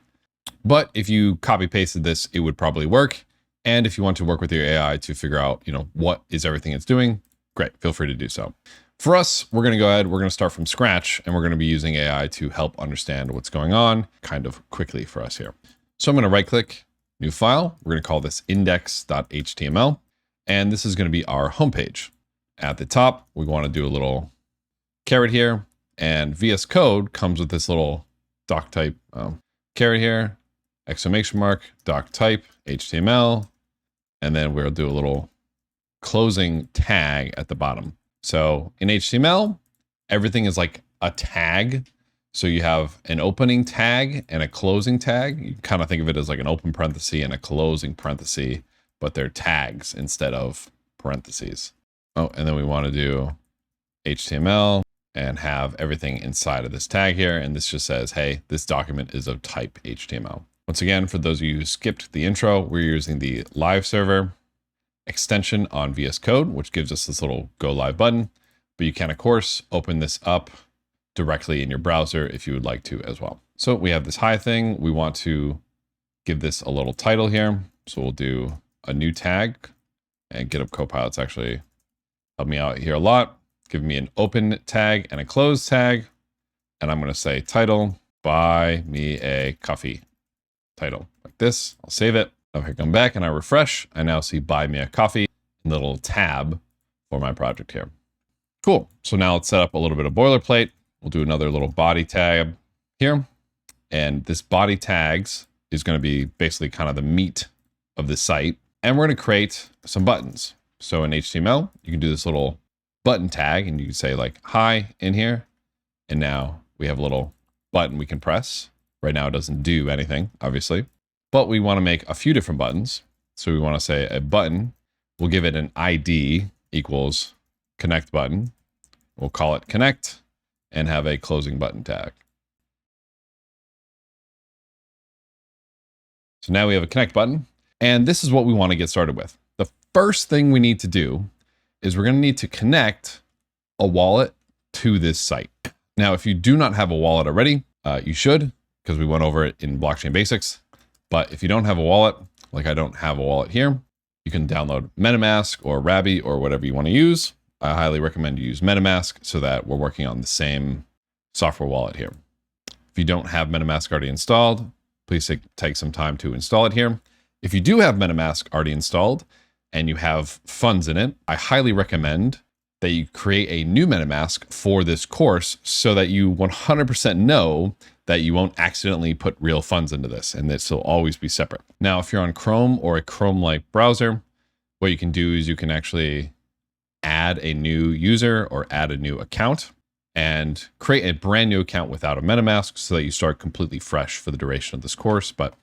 But if you copy pasted this, it would probably work. And if you want to work with your AI to figure out, what is everything it's doing, great, feel free to do so. For us, we're going to go ahead, we're going to start from scratch, and we're going to be using AI to help understand what's going on kind of quickly for us here. So I'm going to right click, new file. We're going to call this index.html. And this is going to be our homepage. At the top, we want to do a little caret here, and VS Code comes with this little doc type caret here, exclamation mark, doc type, HTML, and then we'll do a little closing tag at the bottom. So in HTML, everything is like a tag. So you have an opening tag and a closing tag. You kind of think of it as like an open parenthesis and a closing parenthesis, but they're tags instead of parentheses. Oh, and then we want to do HTML and have everything inside of this tag here. And this just says, hey, this document is of type HTML. Once again, for those of you who skipped the intro, we're using the live server extension on VS Code, which gives us this little go live button. But you can, of course, open this up directly in your browser if you would like to as well. So we have this hi thing. We want to give this a little title here. So we'll do a new tag, and GitHub Copilot's actually helped me out here a lot. Give me an open tag and a close tag. And I'm going to say title, buy me a coffee. Title like this. I'll save it. If I come back and I refresh, I now see buy me a coffee in the little tab for my project here. Cool. So now let's set up a little bit of boilerplate. We'll do another little body tag here. And this body tags is going to be basically kind of the meat of the site. And we're going to create some buttons. So in HTML, you can do this little button tag and you can say like hi in here. And now we have a little button we can press. Right now it doesn't do anything, obviously, but we want to make a few different buttons. So we want to say a button, we'll give it an ID equals connect button. We'll call it connect and have a closing button tag. So now we have a connect button, and this is what we want to get started with. The first thing we need to do is we're going to need to connect a wallet to this site. Now, if you do not have a wallet already, you should, because we went over it in Blockchain Basics. But if you don't have a wallet, like I don't have a wallet here, you can download MetaMask or Rabby or whatever you want to use. I highly recommend you use MetaMask so that we're working on the same software wallet here. If you don't have MetaMask already installed, please take some time to install it here. If you do have MetaMask already installed and you have funds in it, I highly recommend that you create a new MetaMask for this course so that you 100% know that you won't accidentally put real funds into this, and this will always be separate. Now, if you're on Chrome or a Chrome-like browser, what you can do is you can actually add a new user or add a new account and create a brand new account without a MetaMask so that you start completely fresh for the duration of this course, but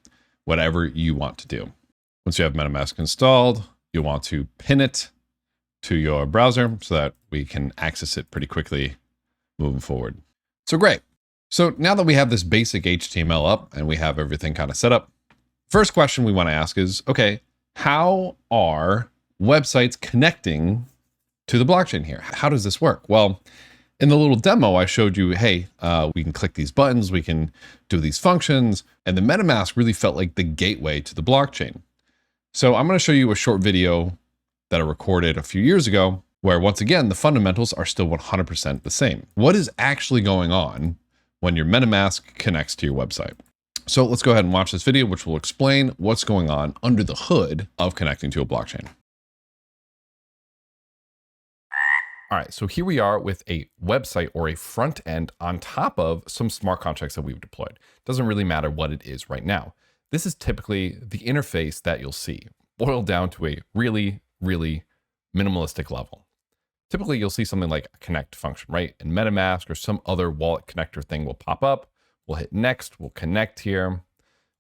whatever you want to do. Once you have MetaMask installed, you'll want to pin it to your browser so that we can access it pretty quickly moving forward. So great. So now that we have this basic HTML up and we have everything kind of set up, first question we want to ask is, okay, how are websites connecting to the blockchain here? How does this work? Well, in the little demo, I showed you, hey, we can click these buttons, we can do these functions, and the MetaMask really felt like the gateway to the blockchain. So I'm going to show you a short video that I recorded a few years ago, where once again, the fundamentals are still 100% the same. What is actually going on when your MetaMask connects to your website? So let's go ahead and watch this video, which will explain what's going on under the hood of connecting to a blockchain. All right, so here we are with a website or a front end on top of some smart contracts that we've deployed. Doesn't really matter what it is right now. This is typically the interface that you'll see, boiled down to a really minimalistic level. Typically, you'll see something like a connect function, right? And MetaMask or some other wallet connector thing will pop up. We'll hit next, we'll connect here.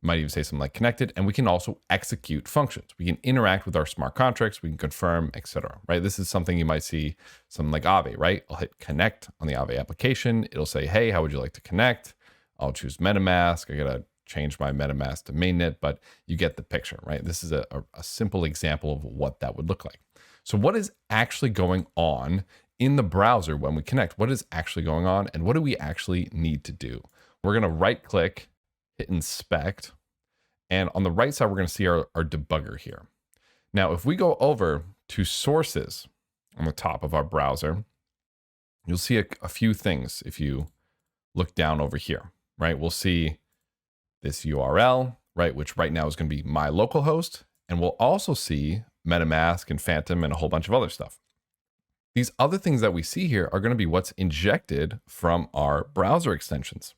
Might even say something like connected, and we can also execute functions. We can interact with our smart contracts, we can confirm, etc. Right? This is something you might see something like Aave, right? I'll hit connect on the Aave application. It'll say, hey, how would you like to connect? I'll choose MetaMask. I gotta change my MetaMask to mainnet, but you get the picture, right? This is a simple example of what that would look like. So what is actually going on in the browser when we connect? What is actually going on, and what do we actually need to do? We're gonna right click, hit inspect, And on the right side, we're going to see our debugger here. Now, if we go over to sources on the top of our browser, you'll see a few things if you look down over here, right? We'll see this URL, right, which right now is going to be my localhost. And we'll also see MetaMask and Phantom and a whole bunch of other stuff. These other things that we see here are going to be what's injected from our browser extensions.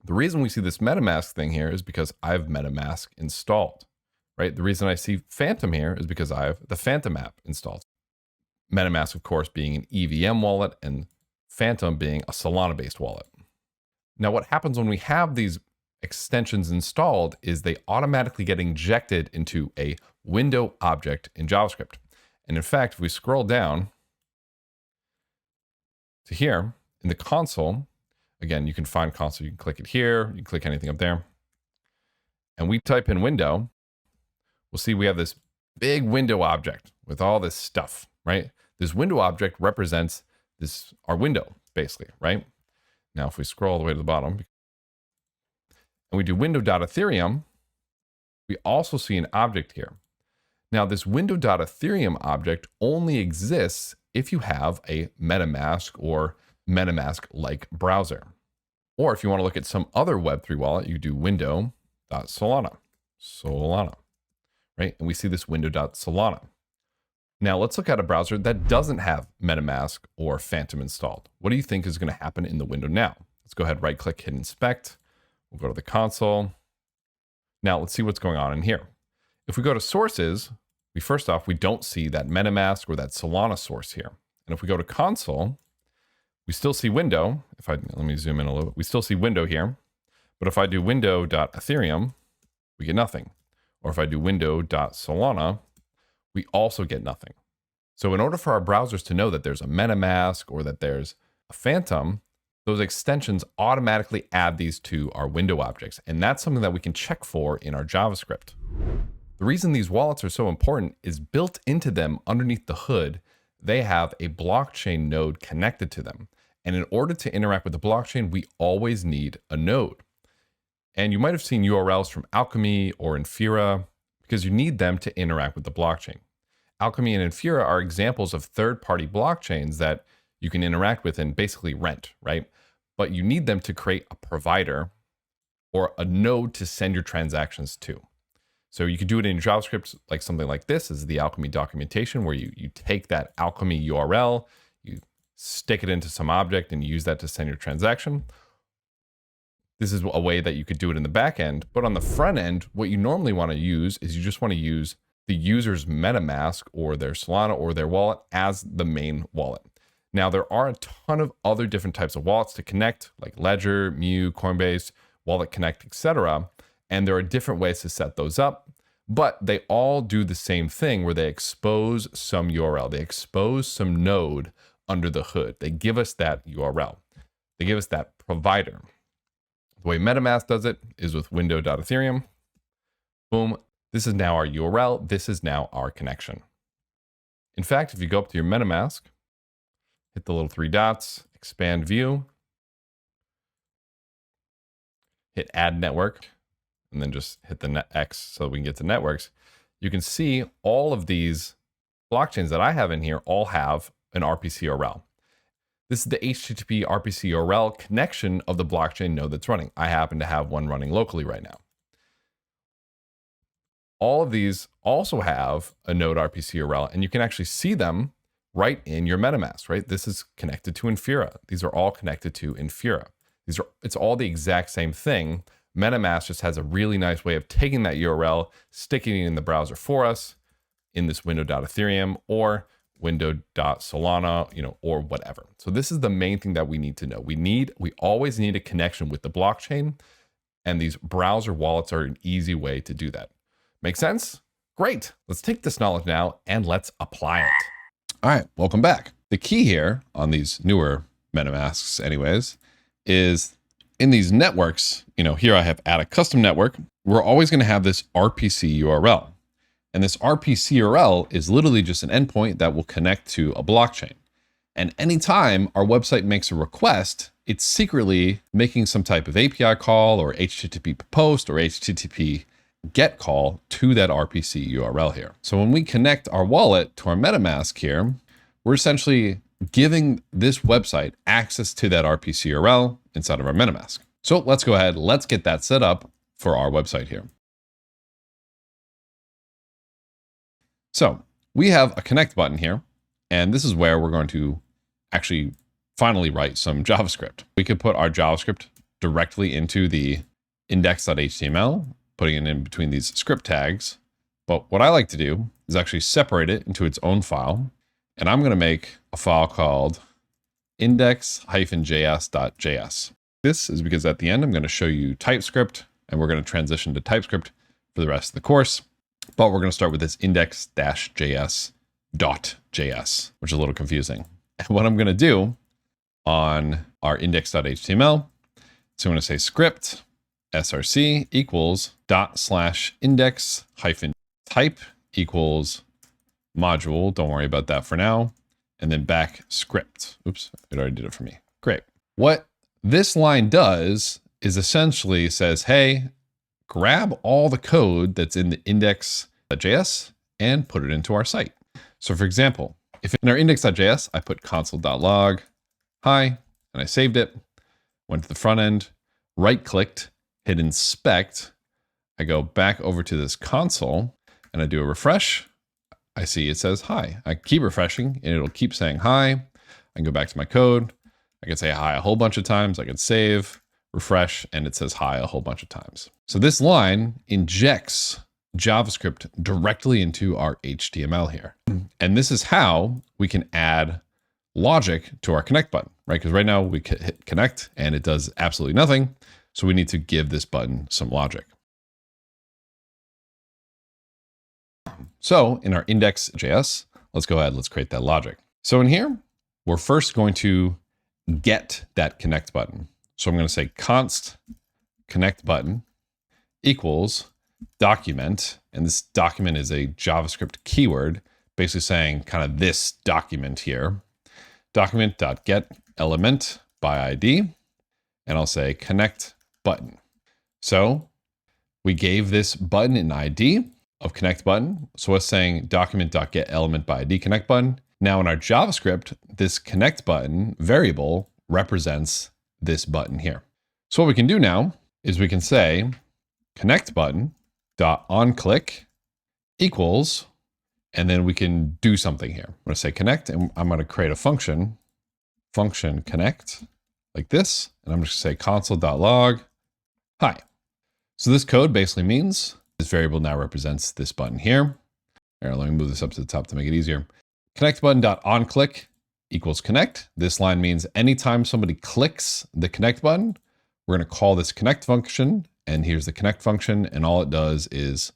The reason we see this MetaMask thing here is because I have MetaMask installed, right? The reason I see Phantom here is because I have the Phantom app installed. MetaMask, of course, being an EVM wallet and Phantom being a Solana-based wallet. Now, what happens when we have these extensions installed is they automatically get injected into a window object in JavaScript. And in fact, if we scroll down to here in the console, again, you can find console, you can click it here, you can click anything up there. And we type in window, we'll see we have this big window object with all this stuff, right? This window object represents our window, basically, right? Now, if we scroll all the way to the bottom and we do window.ethereum, we also see an object here. Now, this window.ethereum object only exists if you have a MetaMask or MetaMask-like browser. Or if you want to look at some other Web3 wallet, you do window.solana, right? And we see this window.solana. Now let's look at a browser that doesn't have MetaMask or Phantom installed. What do you think is going to happen in the window now? Let's go ahead, right click, hit inspect. We'll go to the console. Now let's see what's going on in here. If we go to sources, first off, we don't see that MetaMask or that Solana source here. And if we go to console, we still see window. Let me zoom in a little bit. We still see window here. But if I do window.ethereum, we get nothing. Or if I do window.solana, we also get nothing. So in order for our browsers to know that there's a MetaMask or that there's a Phantom, those extensions automatically add these to our window objects. And that's something that we can check for in our JavaScript. The reason these wallets are so important is built into them underneath the hood, they have a blockchain node connected to them. And in order to interact with the blockchain, we always need a node. And you might have seen URLs from Alchemy or Infura because you need them to interact with the blockchain. Alchemy and Infura are examples of third-party blockchains that you can interact with and basically rent, right? But you need them to create a provider or a node to send your transactions to. So you could do it in JavaScript, like something like this is the Alchemy documentation, where you take that Alchemy URL, you stick it into some object and use that to send your transaction. This is a way that you could do it in the back end. But on the front end, what you normally want to use is you just want to use the user's MetaMask or their Solana or their wallet as the main wallet. Now, there are a ton of other different types of wallets to connect, like Ledger, Mu, Coinbase, Wallet Connect, etc. And there are different ways to set those up, but they all do the same thing where they expose some URL. They expose some node under the hood. They give us that URL. They give us that provider. The way MetaMask does it is with window.ethereum. Boom. This is now our URL. This is now our connection. In fact, if you go up to your MetaMask, hit the little three dots, expand view, hit add network, and then just hit the X so we can get to networks. You can see all of these blockchains that I have in here all have an RPC URL. This is the HTTP RPC URL connection of the blockchain node that's running. I happen to have one running locally right now. All of these also have a node RPC URL, and you can actually see them right in your MetaMask, right? This is connected to Infura. These are all connected to Infura. It's all the exact same thing. MetaMask just has a really nice way of taking that URL, sticking it in the browser for us in this window.ethereum or window.solana, or whatever. So this is the main thing that we need to know. We always need a connection with the blockchain, and these browser wallets are an easy way to do that. Make sense? Great. Let's take this knowledge now and let's apply it. All right, welcome back. The key here on these newer MetaMasks anyways, is in these networks, here I have add a custom network. We're always going to have this RPC URL. And this RPC URL is literally just an endpoint that will connect to a blockchain. And anytime our website makes a request, it's secretly making some type of API call or HTTP post or HTTP GET call to that RPC URL here. So when we connect our wallet to our MetaMask here, we're essentially giving this website access to that RPC URL inside of our MetaMask. So let's go ahead, let's get that set up for our website here. So we have a connect button here, and this is where we're going to actually finally write some JavaScript. We could put our JavaScript directly into the index.html, putting it in between these script tags. But what I like to do is actually separate it into its own file. And I'm going to make a file called index-js.js. This is because at the end, I'm going to show you TypeScript, and we're going to transition to TypeScript for the rest of the course. But we're going to start with this index-js.js, which is a little confusing. And what I'm going to do on our index.html, so I'm going to say script src equals ./index-type equals module. Don't worry about that for now. And then back script. Oops, it already did it for me. Great. What this line does is essentially says, hey, grab all the code that's in the index.js and put it into our site. So for example, if in our index.js, I put console.log hi, and I saved it, went to the front end, right-clicked, hit inspect, I go back over to this console, and I do a refresh. I see it says hi. I keep refreshing, and it'll keep saying hi. I can go back to my code. I can say hi a whole bunch of times. I can save, refresh, and it says hi a whole bunch of times. So this line injects JavaScript directly into our HTML here. And this is how we can add logic to our connect button, right? Because right now we hit connect and it does absolutely nothing. So we need to give this button some logic. So in our index.js, let's go ahead, let's create that logic. So in here, we're first going to get that connect button. So I'm going to say const connect button equals document. And this document is a JavaScript keyword, basically saying kind of this document here. Document.get element by ID. And I'll say connect button. So we gave this button an ID of connect button. So it's saying document.get element by ID connect button. Now in our JavaScript, this connect button variable represents this button here. So what we can do now is we can say connect button dot onClick equals, and then we can do something here. I'm going to say connect, and I'm going to create a function connect like this, and I'm just going to say console.log hi. So this code basically means this variable now represents this button here. Here, let me move this up to the top to make it easier. Connect button dot onClick equals connect. This line means anytime somebody clicks the connect button, we're going to call this connect function. And here's the connect function. And all it does is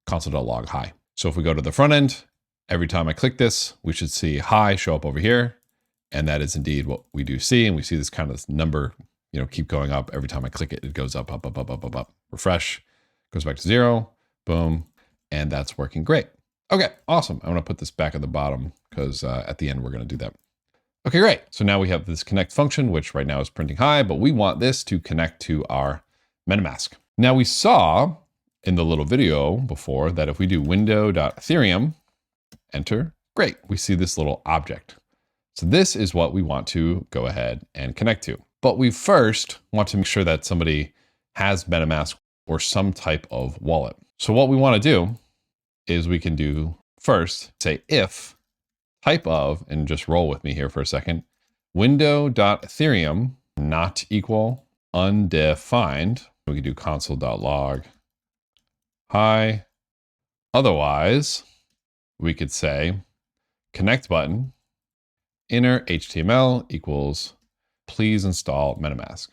console.log hi. So if we go to the front end, every time I click this, we should see hi show up over here. And that is indeed what we do see. And we see this kind of this number, keep going up. Every time I click it, it goes up, up, up, up, up, up, up. Refresh, goes back to 0, boom. And that's working great. Okay, awesome. I'm going to put this back at the bottom because at the end, we're going to do that. Okay, great. So now we have this connect function, which right now is printing hi, but we want this to connect to our MetaMask. Now we saw in the little video before that if we do window.ethereum, enter, great. We see this little object. So this is what we want to go ahead and connect to. But we first want to make sure that somebody has MetaMask or some type of wallet. So what we want to do is we can do first say if type of, and just roll with me here for a second, window.ethereum not equal undefined. We can do console.log hi. Otherwise, we could say connect button inner HTML equals please install MetaMask.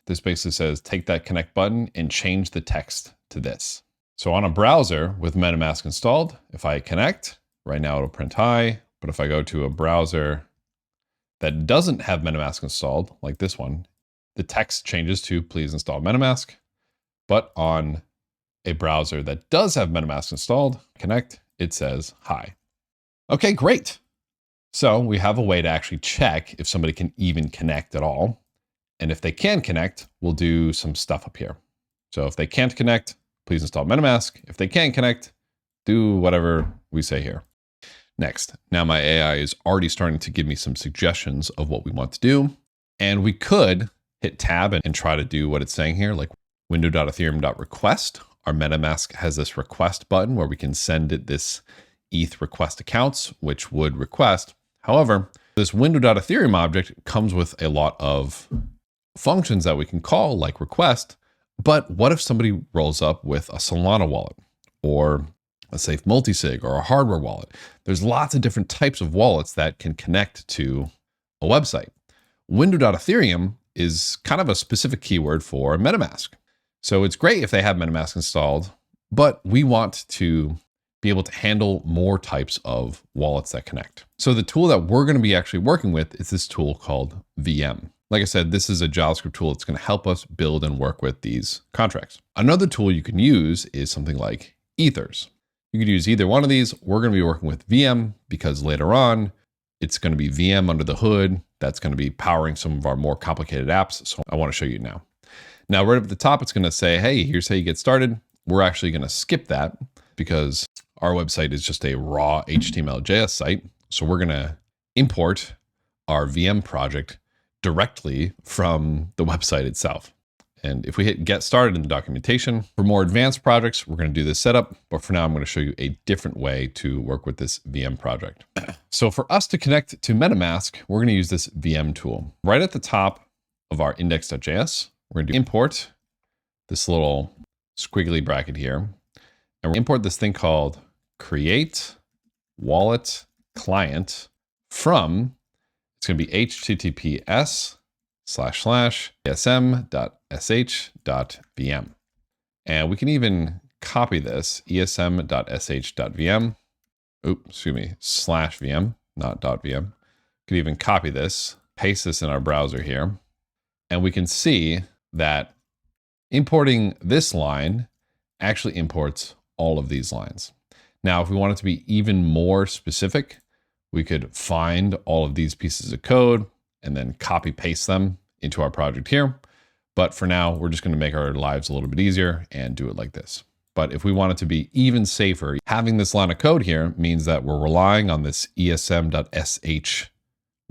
This basically says take that connect button and change the text to this. So on a browser with MetaMask installed, if I connect, right now it'll print hi. But if I go to a browser that doesn't have MetaMask installed, like this one, the text changes to please install MetaMask. But on a browser that does have MetaMask installed, connect, it says hi. Okay, great. So we have a way to actually check if somebody can even connect at all. And if they can connect, we'll do some stuff up here. So if they can't connect, please install MetaMask. If they can't connect, do whatever we say here. Next, now my AI is already starting to give me some suggestions of what we want to do. And we could hit tab and try to do what it's saying here, like window.ethereum.request. Our MetaMask has this request button where we can send it this ETH request accounts, which would request. However, this window.ethereum object comes with a lot of functions that we can call, like request. But what if somebody rolls up with a Solana wallet or a safe multisig or a hardware wallet? There's lots of different types of wallets that can connect to a website. Window.ethereum is kind of a specific keyword for MetaMask. So it's great if they have MetaMask installed, but we want to be able to handle more types of wallets that connect. So the tool that we're going to be actually working with is this tool called VM. Like I said, this is a JavaScript tool that's going to help us build and work with these contracts. Another tool you can use is something like Ethers. You could use either one of these. We're going to be working with VM because later on, it's going to be VM under the hood that's going to be powering some of our more complicated apps. So I want to show you now. Now, right up at the top, it's going to say, hey, here's how you get started. We're actually going to skip that because our website is just a raw HTML JS site. So we're going to import our VM project directly from the website itself. And if we hit get started in the documentation, for more advanced projects, we're going to do this setup. But for now, I'm going to show you a different way to work with this VM project. So for us to connect to MetaMask, we're going to use this VM tool. Right at the top of our index.js, we're going to import this little squiggly bracket here. And we'll import this thing called create wallet client from, it's going to be https://esm.sh.vm. And we can even copy this esm.sh.vm. /VM, not .vm. We could even copy this, paste this in our browser here. And we can see that importing this line actually imports all of these lines. Now, if we want it to be even more specific, we could find all of these pieces of code and then copy paste them into our project here. But for now, we're just going to make our lives a little bit easier and do it like this. But if we want it to be even safer, having this line of code here means that we're relying on this esm.sh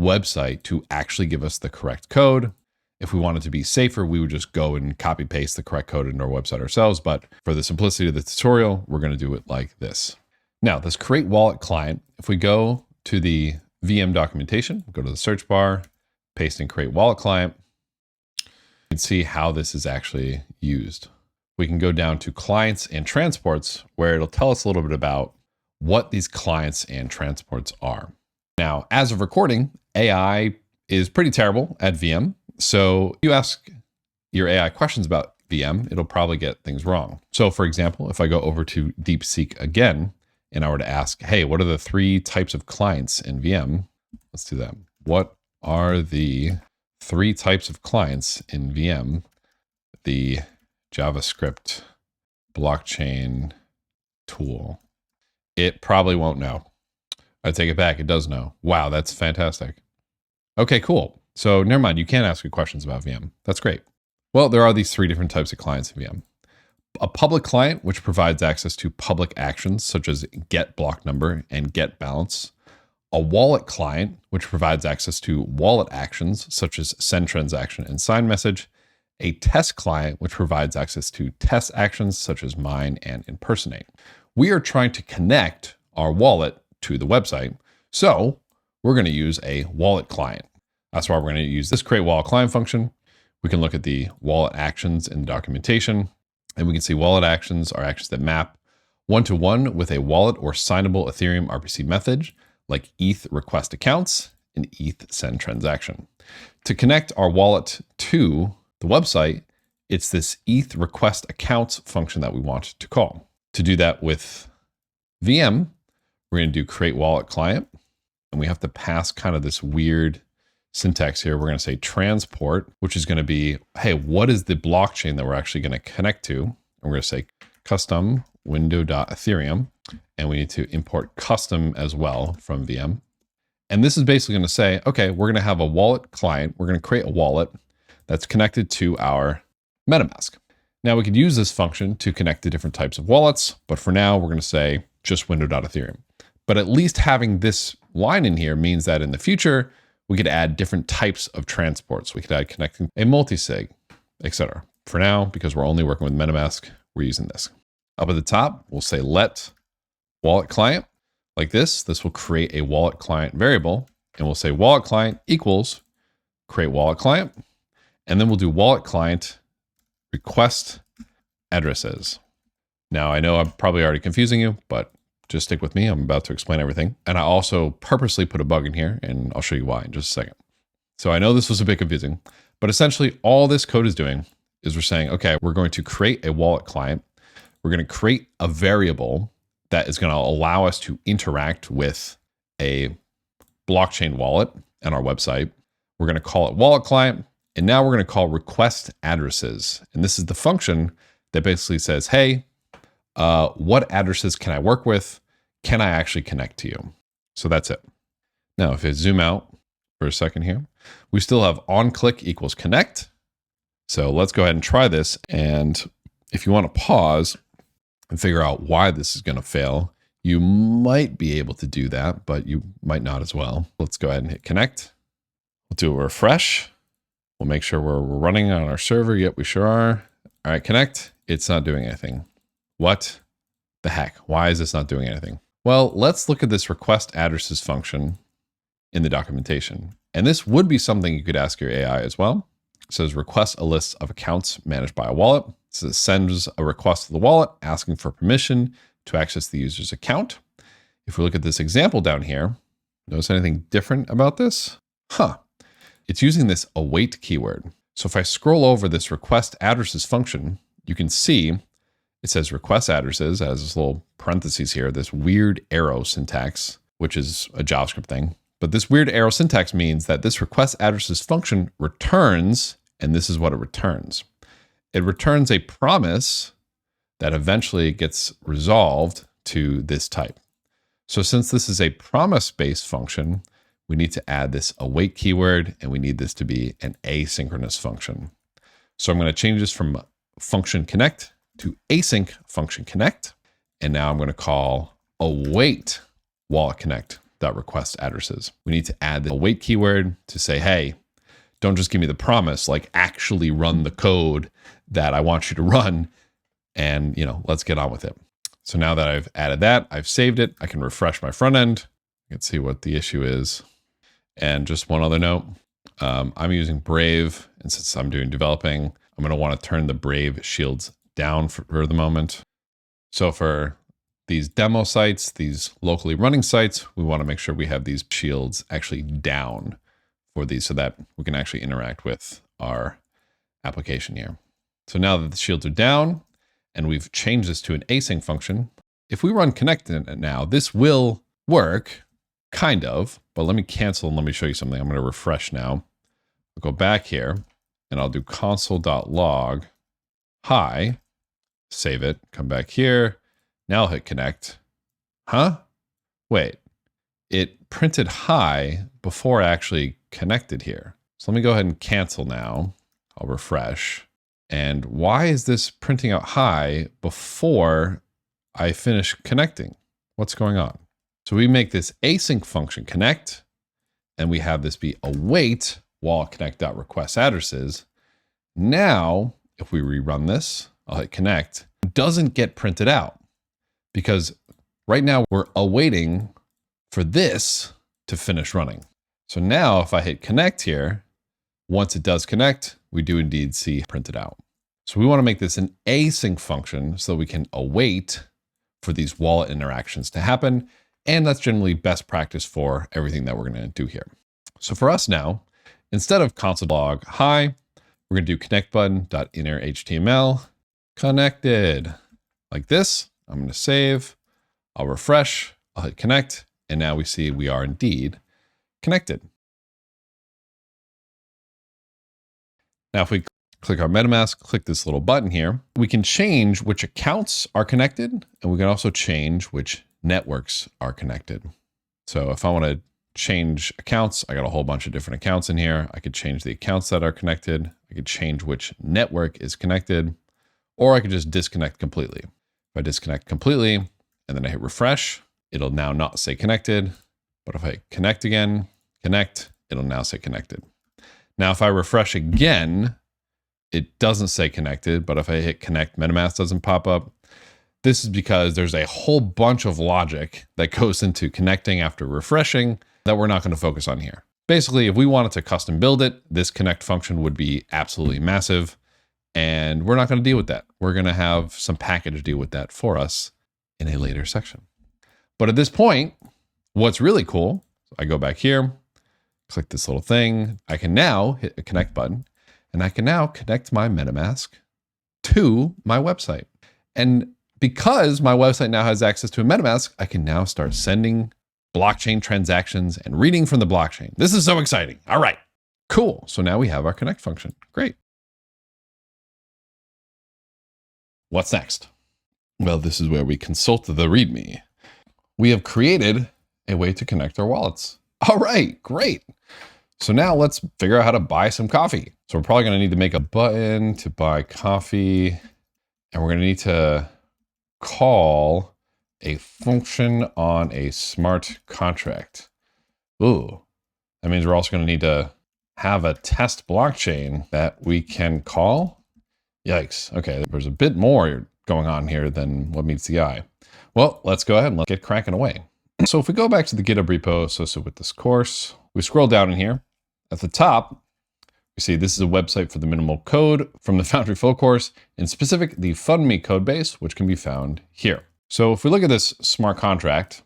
website to actually give us the correct code. If we want it to be safer, we would just go and copy paste the correct code into our website ourselves. But for the simplicity of the tutorial, we're going to do it like this. Now, this create wallet client, if we go to the VM documentation, go to the search bar, paste in create wallet client, you can see how this is actually used. We can go down to clients and transports, where it'll tell us a little bit about what these clients and transports are. Now, as of recording, AI is pretty terrible at VM. So if you ask your AI questions about VM, it'll probably get things wrong. So for example, if I go over to DeepSeek again, and I were to ask, hey, what are the 3 types of clients in VM? Let's do that. What are the 3 types of clients in VM? The JavaScript blockchain tool. It probably won't know. I take it back. It does know. Wow, that's fantastic. Okay, cool. So never mind. You can't ask me questions about VM. That's great. Well, there are these 3 different types of clients in VM. A public client, which provides access to public actions such as get block number and get balance. A wallet client, which provides access to wallet actions such as send transaction and sign message. A test client, which provides access to test actions such as mine and impersonate. We are trying to connect our wallet to the website. So we're going to use a wallet client. That's why we're going to use this create wallet client function. We can look at the wallet actions in the documentation. And we can see wallet actions are actions that map one-to-one with a wallet or signable Ethereum RPC method like ETH request accounts and ETH send transaction. To connect our wallet to the website, it's this ETH request accounts function that we want to call. To do that with VM, we're going to do create wallet client, and we have to pass kind of this weird syntax here. We're going to say transport, which is going to be, hey, what is the blockchain that we're actually going to connect to? And we're going to say custom window.ethereum, and we need to import custom as well from VM. And this is basically going to say, okay, we're going to have a wallet client. We're going to create a wallet that's connected to our MetaMask. Now we could use this function to connect to different types of wallets, but for now we're going to say just window.ethereum. But at least having this line in here means that in the future, we could add different types of transports. We could add connecting a multi-sig, etc. For now, because we're only working with MetaMask, we're using this. Up at the top, we'll say let wallet client like this. This will create a wallet client variable, and we'll say wallet client equals create wallet client. And then we'll do wallet client request addresses. Now I know I'm probably already confusing you, but just stick with me. I'm about to explain everything. And I also purposely put a bug in here, and I'll show you why in just a second. So I know this was a bit confusing, but essentially all this code is doing is we're saying, okay, we're going to create a wallet client. We're going to create a variable that is going to allow us to interact with a blockchain wallet and our website. We're going to call it wallet client. And now we're going to call request addresses. And this is the function that basically says, hey, what addresses can I work with? Can I actually connect to you? So that's it. Now, if I zoom out for a second here, we still have onClick equals connect. So let's go ahead and try this. And if you want to pause and figure out why this is going to fail, you might be able to do that, but you might not as well. Let's go ahead and hit connect. We'll do a refresh. We'll make sure we're running on our server. Yep, we sure are. All right, connect. It's not doing anything. What the heck? Why is this not doing anything? Well, let's look at this request addresses function in the documentation. And this would be something you could ask your AI as well. It says request a list of accounts managed by a wallet. It says sends a request to the wallet asking for permission to access the user's account. If we look at this example down here, notice anything different about this? It's using this await keyword. So if I scroll over this request addresses function, you can see it says request addresses as this little parentheses here, this weird arrow syntax, which is a JavaScript thing. But this weird arrow syntax means that this request addresses function returns, and this is what it returns. It returns a promise that eventually gets resolved to this type. So since this is a promise-based function, we need to add this await keyword, and we need this to be an asynchronous function. So I'm going to change this from function connect to async function connect. And now I'm going to call await wallet connect request addresses. We need to add the await keyword to say, hey, don't just give me the promise, like actually run the code that I want you to run. And, let's get on with it. So now that I've added that, I've saved it. I can refresh my front end. You can see what the issue is. And just one other note, I'm using Brave. And since I'm doing developing, I'm going to want to turn the Brave shields down for the moment. So for these demo sites, these locally running sites, we want to make sure we have these shields actually down for these so that we can actually interact with our application here. So now that the shields are down and we've changed this to an async function, if we run connect now, this will work kind of, but let me cancel and let me show you something. I'm going to refresh now. I'll go back here and I'll do console.log hi, save it, come back here. Now I'll hit connect. Wait, it printed hi before I actually connected here. So let me go ahead and cancel now. I'll refresh. And why is this printing out hi before I finish connecting? What's going on? So we make this async function connect, and we have this be await wallet connect.request addresses. Now, if we rerun this, I'll hit connect, it doesn't get printed out because right now we're awaiting for this to finish running. So now if I hit connect here, once it does connect, we do indeed see printed out. So we want to make this an async function so we can await for these wallet interactions to happen. And that's generally best practice for everything that we're going to do here. So for us now, instead of console.log hi, we're going to do connect button.inner HTML connected like this. I'm going to save. I'll refresh. I'll hit connect. And now we see we are indeed connected. Now, if we click our MetaMask, click this little button here, we can change which accounts are connected, and we can also change which networks are connected. So if I want to change accounts, I got a whole bunch of different accounts in here. I could change the accounts that are connected. I could change which network is connected, or I could just disconnect completely. If I disconnect completely and then I hit refresh, it'll now not say connected. But if I connect again, connect, it'll now say connected. Now, if I refresh again, it doesn't say connected, but if I hit connect, MetaMask doesn't pop up. This is because there's a whole bunch of logic that goes into connecting after refreshing that we're not going to focus on here. Basically, if we wanted to custom build it, this connect function would be absolutely massive, and we're not going to deal with that. We're going to have some package deal with that for us in a later section. But at this point, what's really cool, I go back here, click this little thing. I can now hit a connect button, and I can now connect my MetaMask to my website. And because my website now has access to a MetaMask, I can now start sending blockchain transactions and reading from the blockchain. This is so exciting. All right, cool. So now we have our connect function. Great. What's next? Well, this is where we consult the README. We have created a way to connect our wallets. All right, great. So now let's figure out how to buy some coffee. So we're probably going to need to make a button to buy coffee, and we're going to need to call a function on a smart contract. Ooh, that means we're also going to need to have a test blockchain that we can call. Yikes. Okay, there's a bit more going on here than what meets the eye. Well, let's go ahead and let's get cracking away. So if we go back to the GitHub repo associated with this course, we scroll down in here. At the top, we see this is a website for the minimal code from the Foundry full course, in specific, the FundMe code base, which can be found here. So if we look at this smart contract,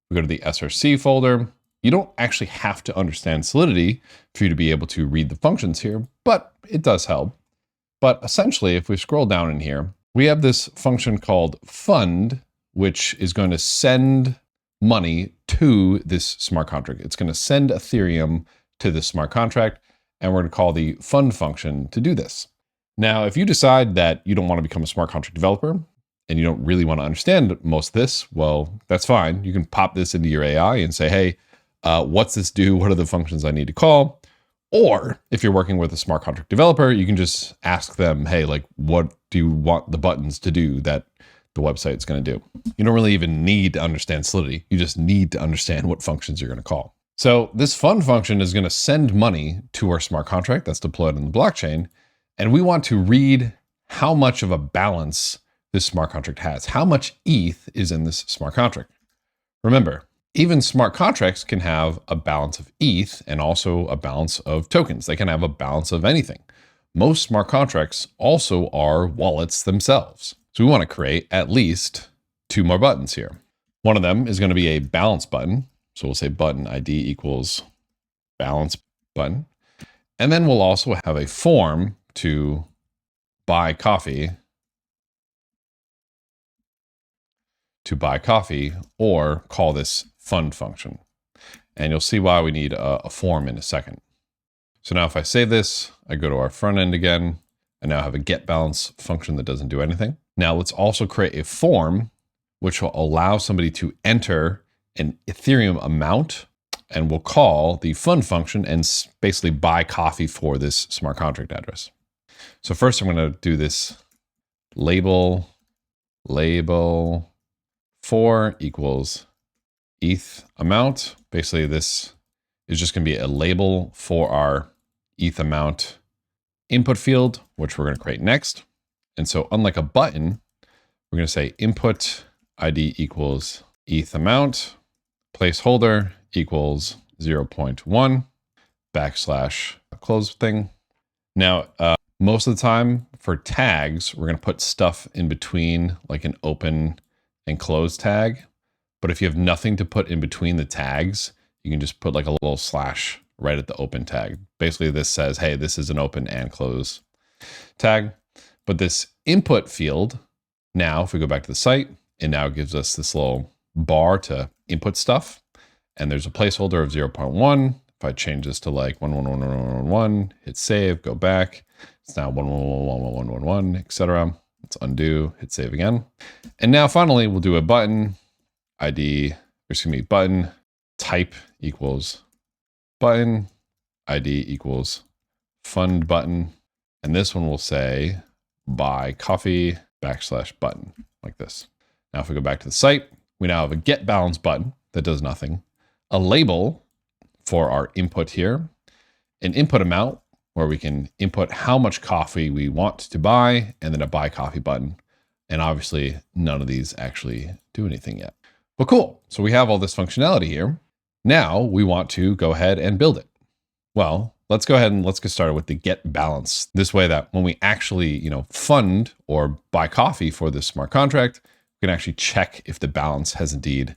we go to the SRC folder. You don't actually have to understand Solidity for you to be able to read the functions here, but it does help. But essentially, if we scroll down in here, we have this function called fund, which is going to send money to this smart contract. It's going to send Ethereum to this smart contract, and we're going to call the fund function to do this. Now, if you decide that you don't want to become a smart contract developer and you don't really want to understand most of this, well, that's fine. You can pop this into your AI and say, hey, what's this do? What are the functions I need to call? Or if you're working with a smart contract developer, you can just ask them, hey, like, what do you want the buttons to do that the website's going to do? You don't really even need to understand Solidity. You just need to understand what functions you're going to call. So this fund function is going to send money to our smart contract that's deployed on the blockchain. And we want to read how much of a balance this smart contract has. How much ETH is in this smart contract? Remember, even smart contracts can have a balance of ETH and also a balance of tokens. They can have a balance of anything. Most smart contracts also are wallets themselves. So we want to create at least two more buttons here. One of them is going to be a balance button. So we'll say button ID equals balance button. And then we'll also have a form to buy coffee, or call this fund function. And you'll see why we need a form in a second. So now if I save this, I go to our front end again. I now have a get balance function that doesn't do anything. Now let's also create a form which will allow somebody to enter an Ethereum amount, and we'll call the fund function and basically buy coffee for this smart contract address. So first I'm going to do this label 4 equals ETH amount. Basically this is just going to be a label for our ETH amount input field, which we're going to create next. And so unlike a button, we're going to say input ID equals ETH amount, placeholder equals 0.1 / close thing. Now, most of the time for tags, we're going to put stuff in between, like an open and close tag. But if you have nothing to put in between the tags, you can just put like a little slash right at the open tag. Basically, this says, hey, this is an open and close tag. But this input field, now, if we go back to the site, it now gives us this little bar to input stuff. And there's a placeholder of 0.1. If I change this to like 1111111, hit save, go back. It's now 1111111, etc. Let's undo, hit save again. And now finally, we'll do a button button type equals button, ID equals fund button. And this one will say buy coffee /button like this. Now, if we go back to the site, we now have a get balance button that does nothing, a label for our input here, an input amount where we can input how much coffee we want to buy, and then a buy coffee button. And obviously none of these actually do anything yet. But cool. So we have all this functionality here. Now we want to go ahead and build it. Well, let's go ahead and let's get started with the get balance. This way that when we actually, fund or buy coffee for this smart contract, we can actually check if the balance has indeed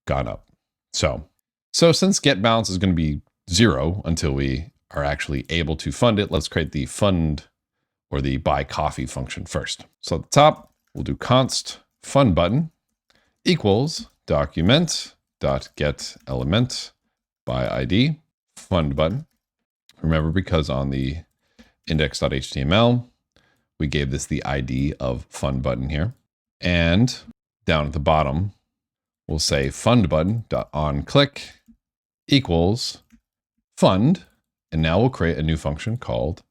gone up. So since get balance is going to be 0 until we are actually able to fund it, let's create the fund or the buy coffee function first. So at the top, we'll do const fund button equals document.get element by ID fund button. Remember, because on the index.html, we gave this the ID of fund button here. And down at the bottom, we'll say fund button.onClick equals fund. And now we'll create a new function called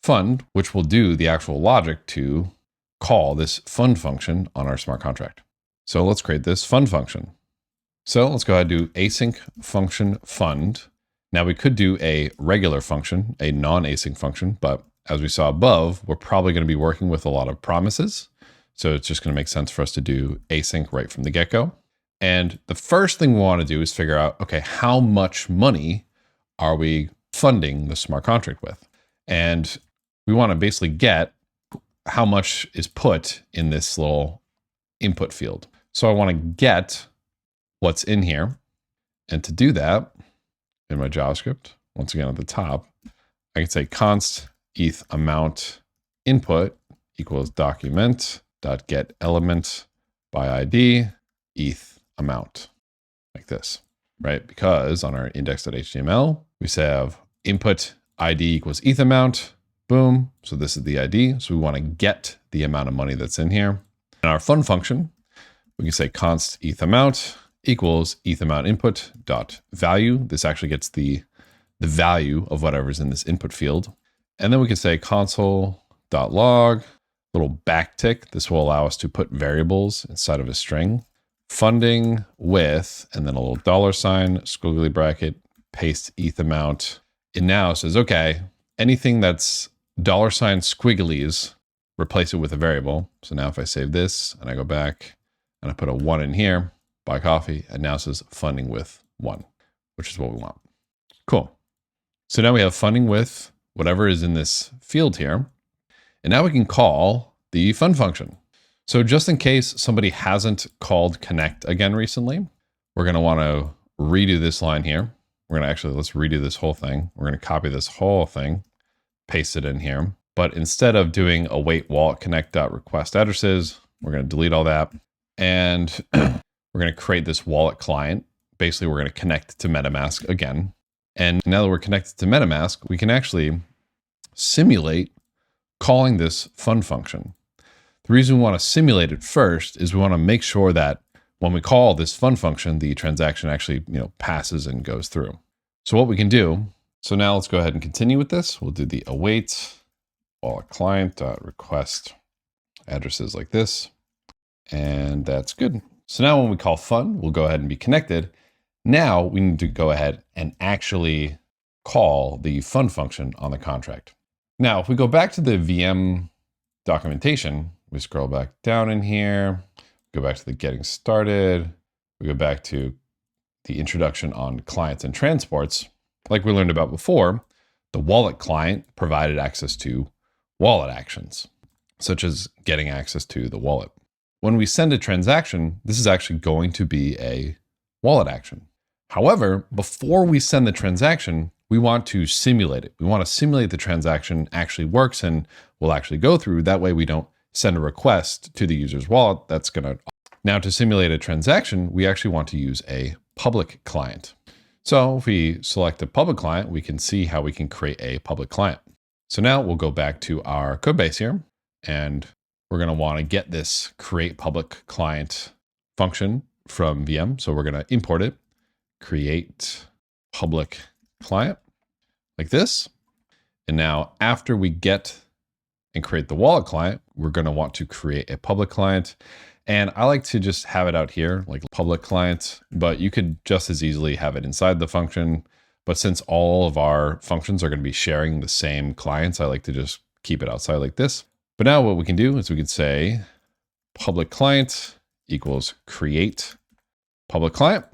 fund, which will do the actual logic to call this fund function on our smart contract. So let's create this fund function. So let's go ahead and do async function fund. Now we could do a regular function, a non-async function, but as we saw above, we're probably going to be working with a lot of promises. So it's just going to make sense for us to do async right from the get-go. And the first thing we want to do is figure out, okay, how much money are we funding the smart contract with? And we want to basically get how much is put in this little input field. So I want to get what's in here. And to do that, in my JavaScript, once again at the top, I can say const eth amount input equals document.get element by ID eth amount, like this, right? Because on our index.html, we say have input ID equals eth amount, boom. So this is the ID. So we want to get the amount of money that's in here. In our fund function, we can say const eth amount equals eth amount input dot value. This actually gets the value of whatever's in this input field. And then we can say console.log, little backtick. This will allow us to put variables inside of a string. Funding with, and then a little $, squiggly bracket, paste eth amount. It now says, okay, anything that's $, squigglies, replace it with a variable. So now if I save this and I go back and I put a 1 in here, buy coffee, and now it says funding with 1, which is what we want. Cool. So now we have funding with whatever is in this field here. And now we can call the fund function. So just in case somebody hasn't called connect again recently, we're going to want to redo this line here. We're going to actually, let's redo this whole thing. We're going to copy this whole thing, paste it in here. But instead of doing await wallet connect.request addresses, we're going to delete all that. And we're going to create this wallet client. Basically, we're going to connect to MetaMask again. And now that we're connected to MetaMask, we can actually simulate calling this fund function. The reason we want to simulate it first is we want to make sure that when we call this fund function, the transaction actually, passes and goes through. So what we can do, so now let's go ahead and continue with this. We'll do the await wallet client.request addresses like this. And that's good. So now when we call fund, we'll go ahead and be connected. Now we need to go ahead and actually call the fund function on the contract. Now, if we go back to the VM documentation, we scroll back down in here, go back to the getting started, we go back to the introduction on clients and transports. Like we learned about before, the wallet client provided access to wallet actions, such as getting access to the wallet. When we send a transaction, this is actually going to be a wallet action. However, before we send the transaction, we want to simulate it. We want to simulate the transaction actually works and will actually go through. That way we don't send a request to the user's wallet. That's going to... Now to simulate a transaction, we actually want to use a public client. So if we select a public client, we can see how we can create a public client. So now we'll go back to our code base here, and we're going to want to get this create public client function from VM. So we're going to import it, create public client like this. And now after we get and create the wallet client, we're going to want to create a public client. And I like to just have it out here, like public client, but you could just as easily have it inside the function. But since all of our functions are going to be sharing the same clients, I like to just keep it outside like this. But now what we can do is we can say public client equals create public client.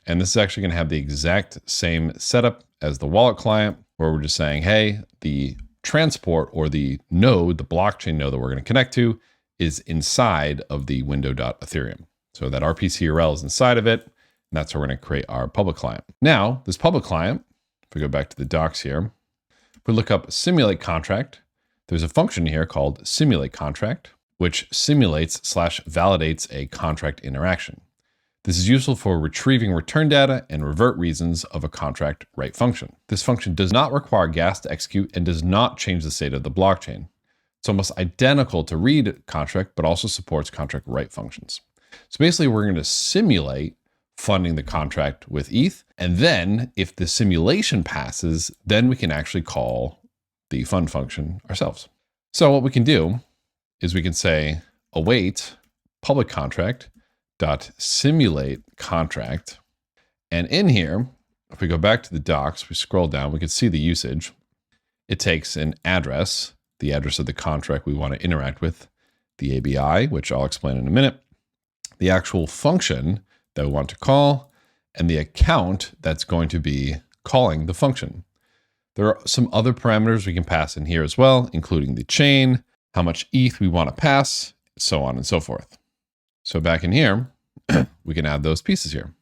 And this is actually going to have the exact same setup as the wallet client, where we're just saying, hey, the transport or the node, the blockchain node that we're going to connect to is inside of the window.ethereum. So that RPC URL is inside of it. And that's where we're going to create our public client. Now, this public client, if we go back to the docs here, if we look up simulate contract, there's a function here called simulate contract, which simulates / validates a contract interaction. This is useful for retrieving return data and revert reasons of a contract write function. This function does not require gas to execute and does not change the state of the blockchain. It's almost identical to read contract, but also supports contract write functions. So basically, we're going to simulate funding the contract with ETH. And then if the simulation passes, then we can actually call the fund function ourselves. So what we can do is we can say await public contract dot simulate contract. And in here, if we go back to the docs, we scroll down, we can see the usage. It takes an address, the address of the contract we want to interact with, the ABI, which I'll explain in a minute, the actual function that we want to call, and the account that's going to be calling the function. There are some other parameters we can pass in here as well, including the chain, how much ETH we want to pass, so on and so forth. So back in here, we can add those pieces here.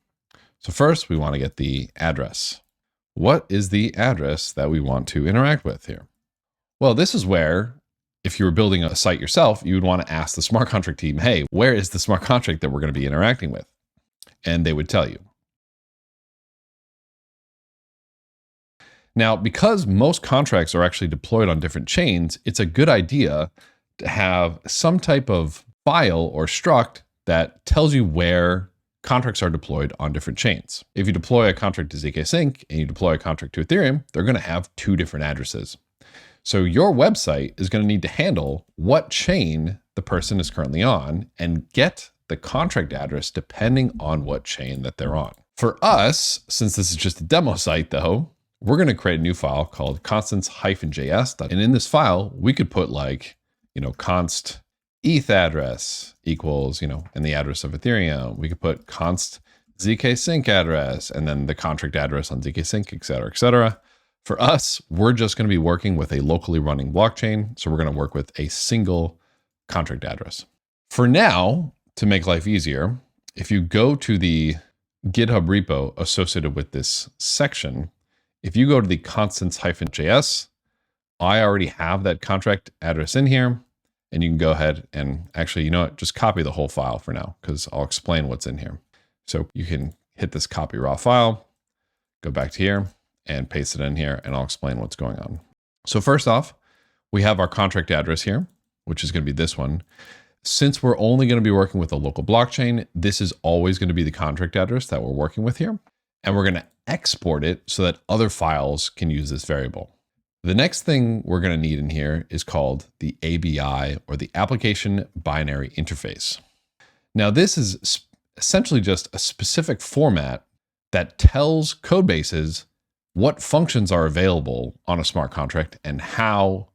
So first, we want to get the address. What is the address that we want to interact with here? Well, this is where, if you were building a site yourself, you would want to ask the smart contract team, hey, where is the smart contract that we're going to be interacting with? And they would tell you. Now, because most contracts are actually deployed on different chains, it's a good idea to have some type of file or struct that tells you where contracts are deployed on different chains. If you deploy a contract to ZKsync and you deploy a contract to Ethereum, they're going to have two different addresses. So your website is going to need to handle what chain the person is currently on and get the contract address depending on what chain that they're on. For us, since this is just a demo site though, we're going to create a new file called constants-js. And in this file, we could put like, const ETH address equals, and the address of Ethereum. We could put const ZKsync address and then the contract address on ZKsync, et cetera, et cetera. For us, we're just going to be working with a locally running blockchain. So we're going to work with a single contract address. For now, to make life easier, if you go to the GitHub repo associated with this section, if you go to the constants-js, I already have that contract address in here. And you can go ahead and actually, just copy the whole file for now, because I'll explain what's in here. So you can hit this copy raw file, go back to here and paste it in here, and I'll explain what's going on. So first off, we have our contract address here, which is going to be this one. Since we're only going to be working with a local blockchain, this is always going to be the contract address that we're working with here. And we're going to export it so that other files can use this variable. The next thing we're going to need in here is called the ABI, or the Application Binary Interface. Now, this is essentially just a specific format that tells code bases what functions are available on a smart contract and how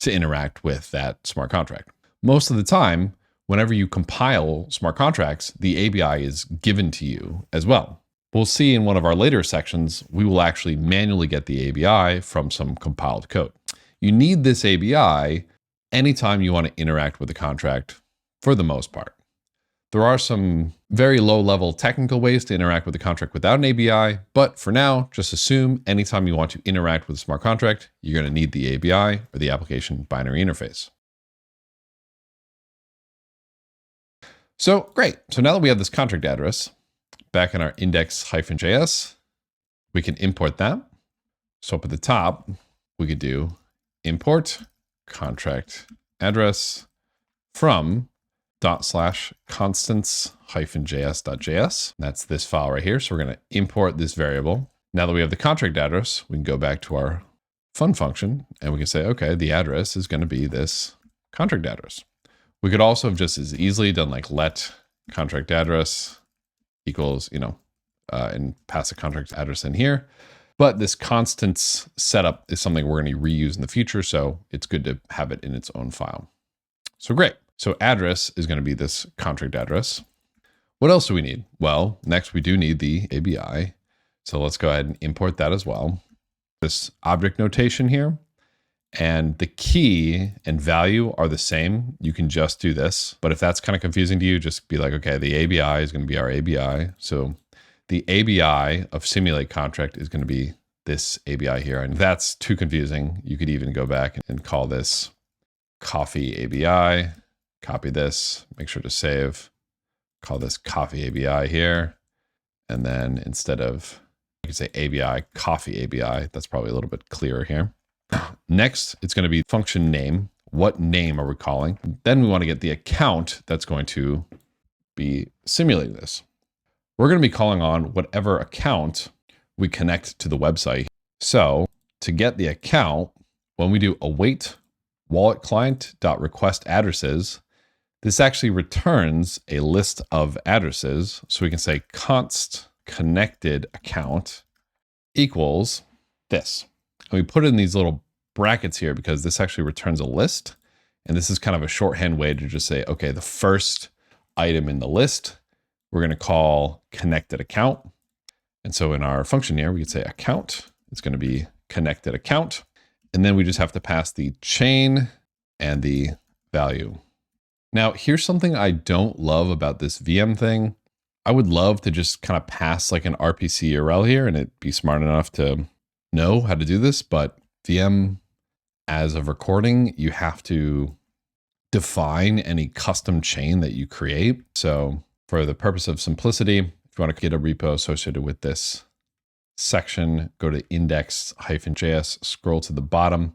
to interact with that smart contract. Most of the time, whenever you compile smart contracts, the ABI is given to you as well. We'll see in one of our later sections, we will actually manually get the ABI from some compiled code. You need this ABI anytime you want to interact with a contract for the most part. There are some very low-level technical ways to interact with a contract without an ABI, but for now, just assume anytime you want to interact with a smart contract, you're going to need the ABI, or the Application Binary Interface. So great. So now that we have this contract address, back in our index-js, we can import that. So up at the top, we could do import contract address from /constants-js.js. That's this file right here. So we're going to import this variable. Now that we have the contract address, we can go back to our fun function, and we can say, okay, the address is going to be this contract address. We could also have just as easily done like let contract address equals, and pass a contract address in here. But this constants setup is something we're going to reuse in the future, so it's good to have it in its own file. So great. So address is going to be this contract address. What else do we need? Well, next we do need the ABI. So let's go ahead and import that as well. This object notation here, and the key and value are the same. You can just do this, but if that's kind of confusing to you, just be like, okay, the ABI is going to be our ABI. So the ABI of simulate contract is going to be this ABI here. And if that's too confusing, you could even go back and call this coffee ABI, copy this, make sure to save, call this coffee ABI here. And then instead of, you could say ABI, coffee ABI. That's probably a little bit clearer here. Next, it's going to be function name. What name are we calling? Then we want to get the account that's going to be simulating this. We're going to be calling on whatever account we connect to the website. So to get the account, when we do await wallet client.request addresses, this actually returns a list of addresses. So we can say const connected account equals this. And we put it in these little brackets here because this actually returns a list. And this is kind of a shorthand way to just say, okay, the first item in the list, we're going to call connected account. And so in our function here, we could say account. It's going to be connected account. And then we just have to pass the chain and the value. Now, here's something I don't love about this VM thing. I would love to just kind of pass like an RPC URL here and it be smart enough to know how to do this. But VM, as of recording, you have to define any custom chain that you create. So for the purpose of simplicity, if you want to get a repo associated with this section, go to index-js, scroll to the bottom.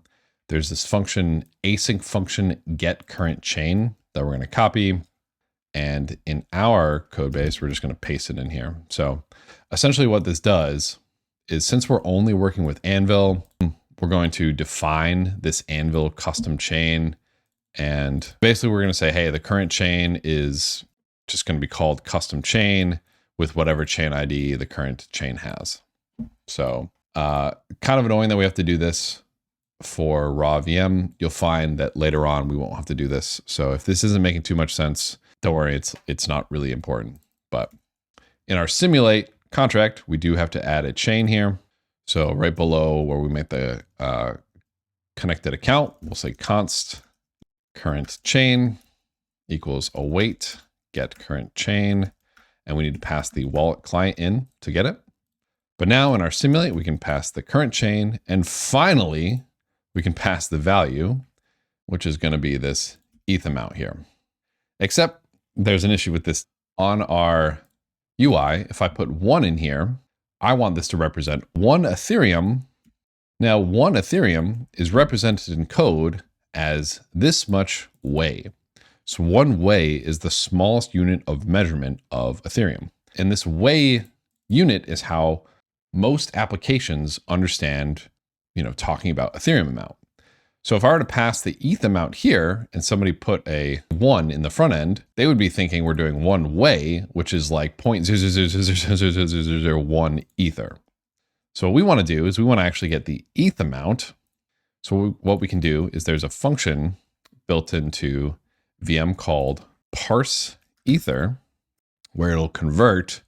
There's this function, async function get current chain that we're going to copy. And in our code base, we're just going to paste it in here. So essentially what this does is, since we're only working with Anvil, we're going to define this Anvil custom chain. And basically we're going to say, hey, the current chain is just going to be called custom chain with whatever chain ID the current chain has. So kind of annoying that we have to do this for raw VM. You'll find that later on we won't have to do this. So if this isn't making too much sense, don't worry, it's not really important. But in our simulate contract, we do have to add a chain here. So right below where we make the connected account, we'll say const current chain equals await get current chain. And we need to pass the wallet client in to get it. But now in our simulate, we can pass the current chain. And finally, we can pass the value, which is going to be this ETH amount here. Except there's an issue with this. On our UI, if I put 1 in here, I want this to represent 1 Ethereum. Now, 1 Ethereum is represented in code as this much Wei. So 1 Wei is the smallest unit of measurement of Ethereum. And this Wei unit is how most applications understand, talking about Ethereum amount. So if I were to pass the ETH amount here and somebody put a 1 in the front end, they would be thinking we're doing 1 Wei, which is like 0.0000001 Ether. So what we want to do is we want to actually get the ETH amount. So what we can do is there's a function built into VM called parse ether, where it'll convert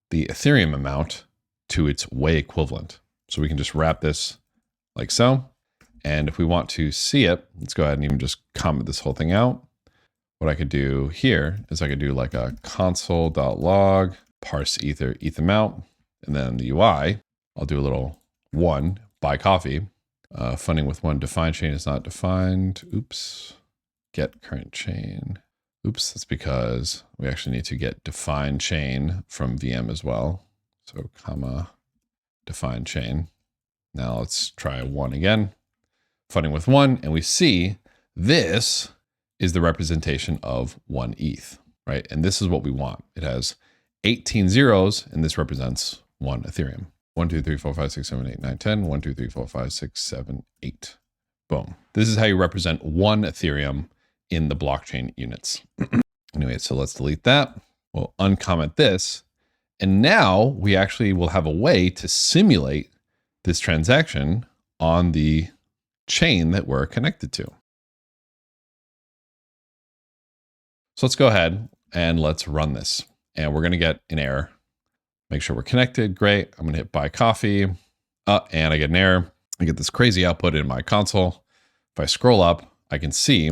the Ethereum amount to its Wei equivalent. So we can just wrap this like so. And if we want to see it, let's go ahead and even just comment this whole thing out. What I could do here is I could do like a console.log parse ether ETH amount. And then the UI, I'll do a little 1 buy coffee. Funding with 1 defined chain is not defined. Oops. Get current chain. Oops, that's because we actually need to get defined chain from VM as well. So comma defined chain. Now let's try 1 again. Funding with 1, and we see this is the representation of 1 ETH, right? And this is what we want. It has 18 zeros, and this represents 1 Ethereum. 1, 2, 3, 4, 5, 6, 7, 8, 9, 10. 1, 2, 3, 4, 5, 6, 7, 8. Boom. This is how you represent one Ethereum in the blockchain units. Anyway, so let's delete that. We'll uncomment this. And now we actually will have a way to simulate this transaction on the chain that we're connected to. So let's go ahead and let's run this. And we're going to get an error. Make sure we're connected. Great. I'm going to hit buy coffee. And I get an error. I get this crazy output in my console. If I scroll up, I can see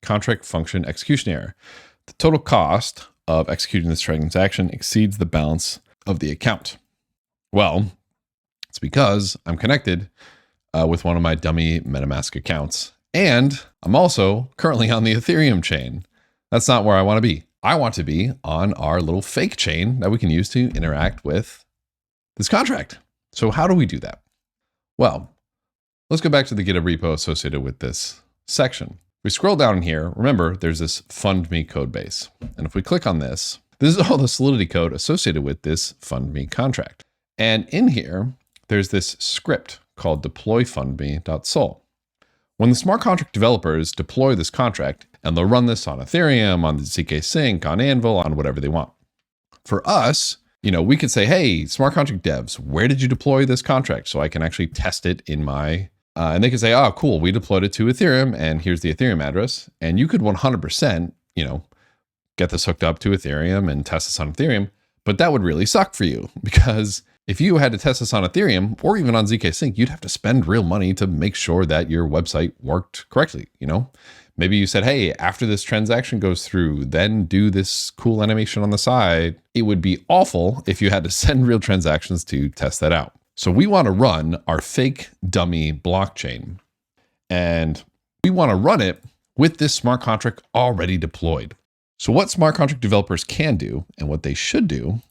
contract function execution error. The total cost of executing this transaction exceeds the balance of the account. Well, it's because I'm connected with one of my dummy MetaMask accounts. And I'm also currently on the Ethereum chain. That's not where I want to be. I want to be on our little fake chain that we can use to interact with this contract. So how do we do that? Well, let's go back to the GitHub repo associated with this section. We scroll down in here. Remember, there's this fund me code base. And if we click on this, this is all the Solidity code associated with this fund me contract. And in here, there's this script called deploy_fundme.sol. When the smart contract developers deploy this contract, and they'll run this on Ethereum, on the ZKsync, on Anvil, on whatever they want. For us, we could say, hey, smart contract devs, where did you deploy this contract? So I can actually test it in my, and they can say, oh, cool, we deployed it to Ethereum, and here's the Ethereum address. And you could 100%, get this hooked up to Ethereum and test this on Ethereum. But that would really suck for you, because if you had to test this on Ethereum or even on ZKsync, you'd have to spend real money to make sure that your website worked correctly, Maybe you said, hey, after this transaction goes through, then do this cool animation on the side. It would be awful if you had to send real transactions to test that out. So we want to run our fake dummy blockchain. And we want to run it with this smart contract already deployed. So what smart contract developers can do, and what they should do,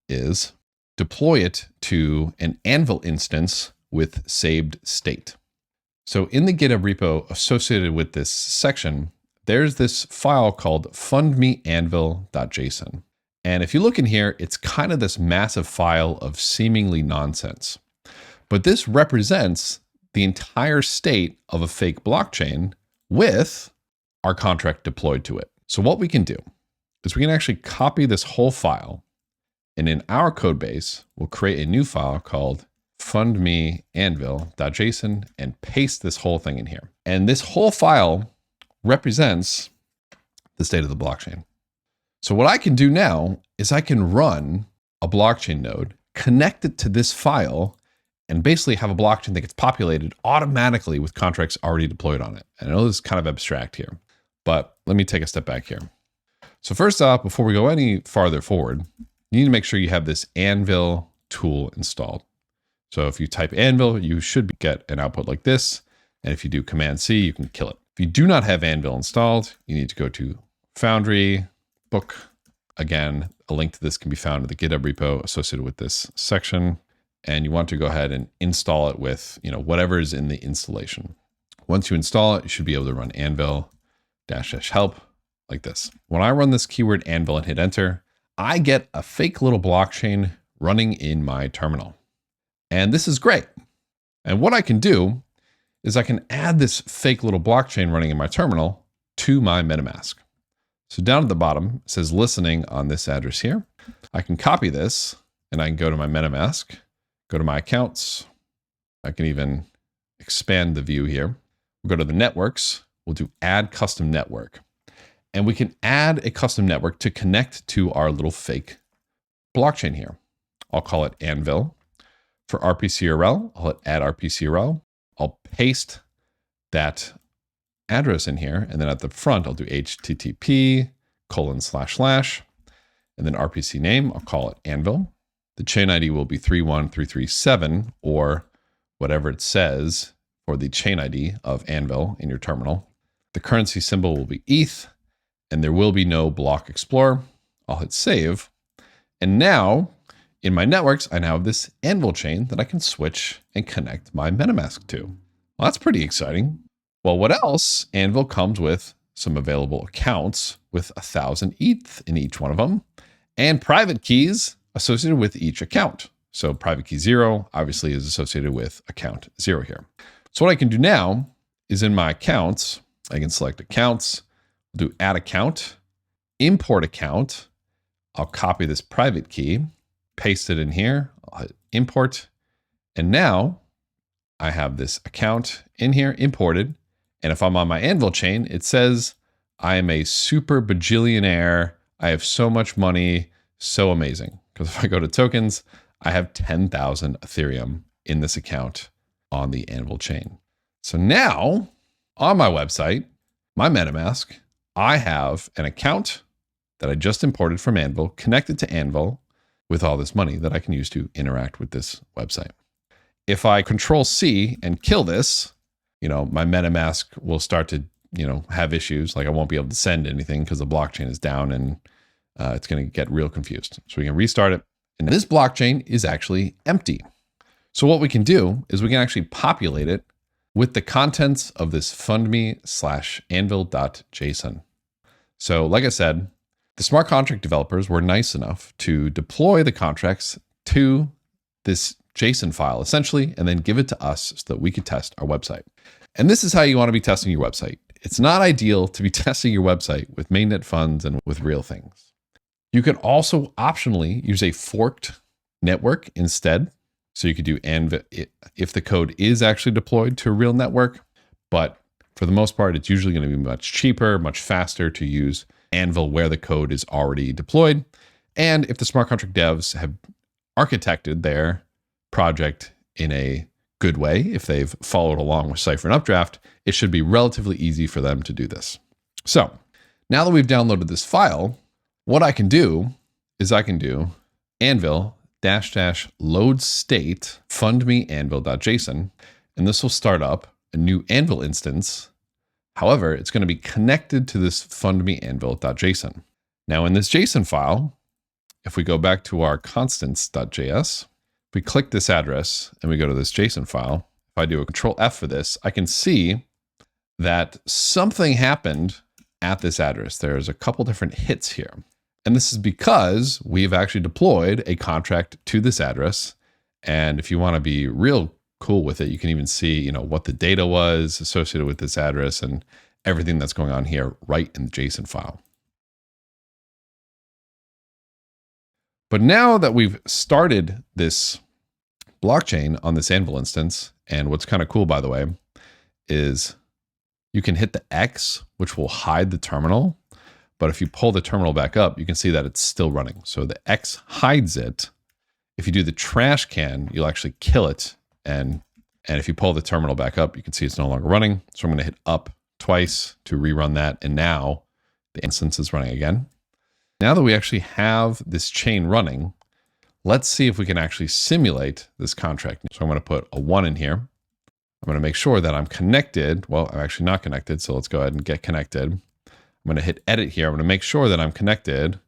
is deploy it to an Anvil instance with saved state. So in the GitHub repo associated with this section, there's this file called fundmeanvil.json. And if you look in here, it's kind of this massive file of seemingly nonsense. But this represents the entire state of a fake blockchain with our contract deployed to it. So what we can do is we can actually copy this whole file, and in our code base, we'll create a new file called fundmeanvil.json and paste this whole thing in here. And this whole file represents the state of the blockchain. So what I can do now is I can run a blockchain node, connect it to this file, and basically have a blockchain that gets populated automatically with contracts already deployed on it. And I know this is kind of abstract here, but let me take a step back here. So first off, before we go any farther forward, you need to make sure you have this Anvil tool installed. So if you type Anvil, you should get an output like this. And if you do Command-C, you can kill it. If you do not have Anvil installed, you need to go to Foundry, Book. Again, a link to this can be found in the GitHub repo associated with this section. And you want to go ahead and install it with whatever is in the installation. Once you install it, you should be able to run Anvil-help like this. When I run this keyword Anvil and hit enter, I get a fake little blockchain running in my terminal. And this is great. And what I can do is I can add this fake little blockchain running in my terminal to my MetaMask. So down at the bottom, it says listening on this address here. I can copy this and I can go to my MetaMask, go to my accounts. I can even expand the view here. We'll go to the networks. We'll do add custom network. And we can add a custom network to connect to our little fake blockchain here. I'll call it Anvil. For RPCURL, I'll hit add RPCURL. I'll paste that address in here. And then at the front, I'll do http:// and then RPC name, I'll call it Anvil. The chain ID will be 31337 or whatever it says for the chain ID of Anvil in your terminal. The currency symbol will be ETH, and there will be no block explorer. I'll hit save. And now in my networks, I now have this Anvil chain that I can switch and connect my MetaMask to. Well, that's pretty exciting. Well, what else? Anvil comes with some available accounts with 1,000 ETH in each one of them, and private keys associated with each account. So private key 0 obviously is associated with account 0 here. So what I can do now is in my accounts, I can select accounts, do add account, import account. I'll copy this private key, paste it in here, I'll hit import. And now I have this account in here imported. And if I'm on my Anvil chain, it says I am a super bajillionaire. I have so much money, so amazing. Because if I go to tokens, I have 10,000 Ethereum in this account on the Anvil chain. So now on my website, my MetaMask, I have an account that I just imported from Anvil, connected to Anvil with all this money that I can use to interact with this website. If I Control C and kill this, my MetaMask will start to, have issues. Like I won't be able to send anything because the blockchain is down and it's going to get real confused. So we can restart it. And this blockchain is actually empty. So what we can do is we can actually populate it with the contents of this fundme/anvil.json. So like I said, the smart contract developers were nice enough to deploy the contracts to this JSON file essentially, and then give it to us so that we could test our website. And this is how you want to be testing your website. It's not ideal to be testing your website with mainnet funds and with real things. You can also optionally use a forked network instead. So you could do Anvil if the code is actually deployed to a real network, but for the most part, it's usually going to be much cheaper, much faster to use Anvil where the code is already deployed. And if the smart contract devs have architected their project in a good way, if they've followed along with Cyfrin Updraft, it should be relatively easy for them to do this. So now that we've downloaded this file, what I can do is I can do Anvil --load state fundme_anvil.json, and this will start up a new Anvil instance. However, it's going to be connected to this fundme_anvil.json. Now in this JSON file, if we go back to our constants.js, if we click this address and we go to this JSON file, if I do a Control F for this, I can see that something happened at this address. There's a couple different hits here. And this is because we've actually deployed a contract to this address. And if you want to be real cool with it, you can even see, what the data was associated with this address and everything that's going on here right in the JSON file. But now that we've started this blockchain on this Anvil instance, and what's kind of cool, by the way, is you can hit the X, which will hide the terminal. But if you pull the terminal back up, you can see that it's still running. So the X hides it. If you do the trash can, you'll actually kill it. And if you pull the terminal back up, you can see it's no longer running. So I'm going to hit up twice to rerun that. And now the instance is running again. Now that we actually have this chain running, let's see if we can actually simulate this contract. So I'm going to put a 1 in here. I'm going to make sure that I'm connected. Well, I'm actually not connected. So let's go ahead and get connected. I'm going to hit edit here. I'm going to make sure that I'm connected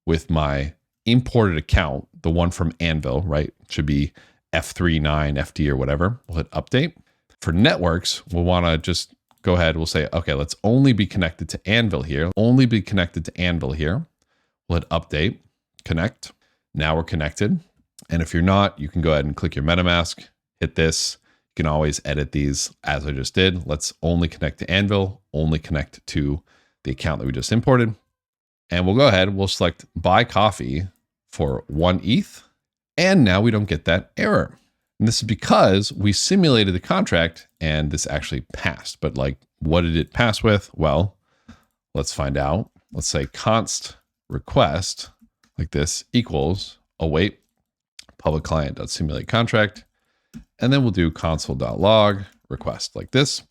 with my imported account, the one from Anvil, right? It should be F39, FD or whatever. We'll hit update. For networks, we'll want to just go ahead. We'll say, okay, let's only be connected to Anvil here. Only be connected to Anvil here. We'll hit update, connect. Now we're connected. And if you're not, you can go ahead and click your MetaMask, hit this. You can always edit these as I just did. Let's only connect to Anvil, only connect to the account that we just imported. And we'll go ahead, we'll select buy coffee for 1 ETH. And now we don't get that error. And this is because we simulated the contract and this actually passed. But what did it pass with? Well, let's find out. Let's say const request like this equals await public client.simulate contract. And then we'll do console.log request like this.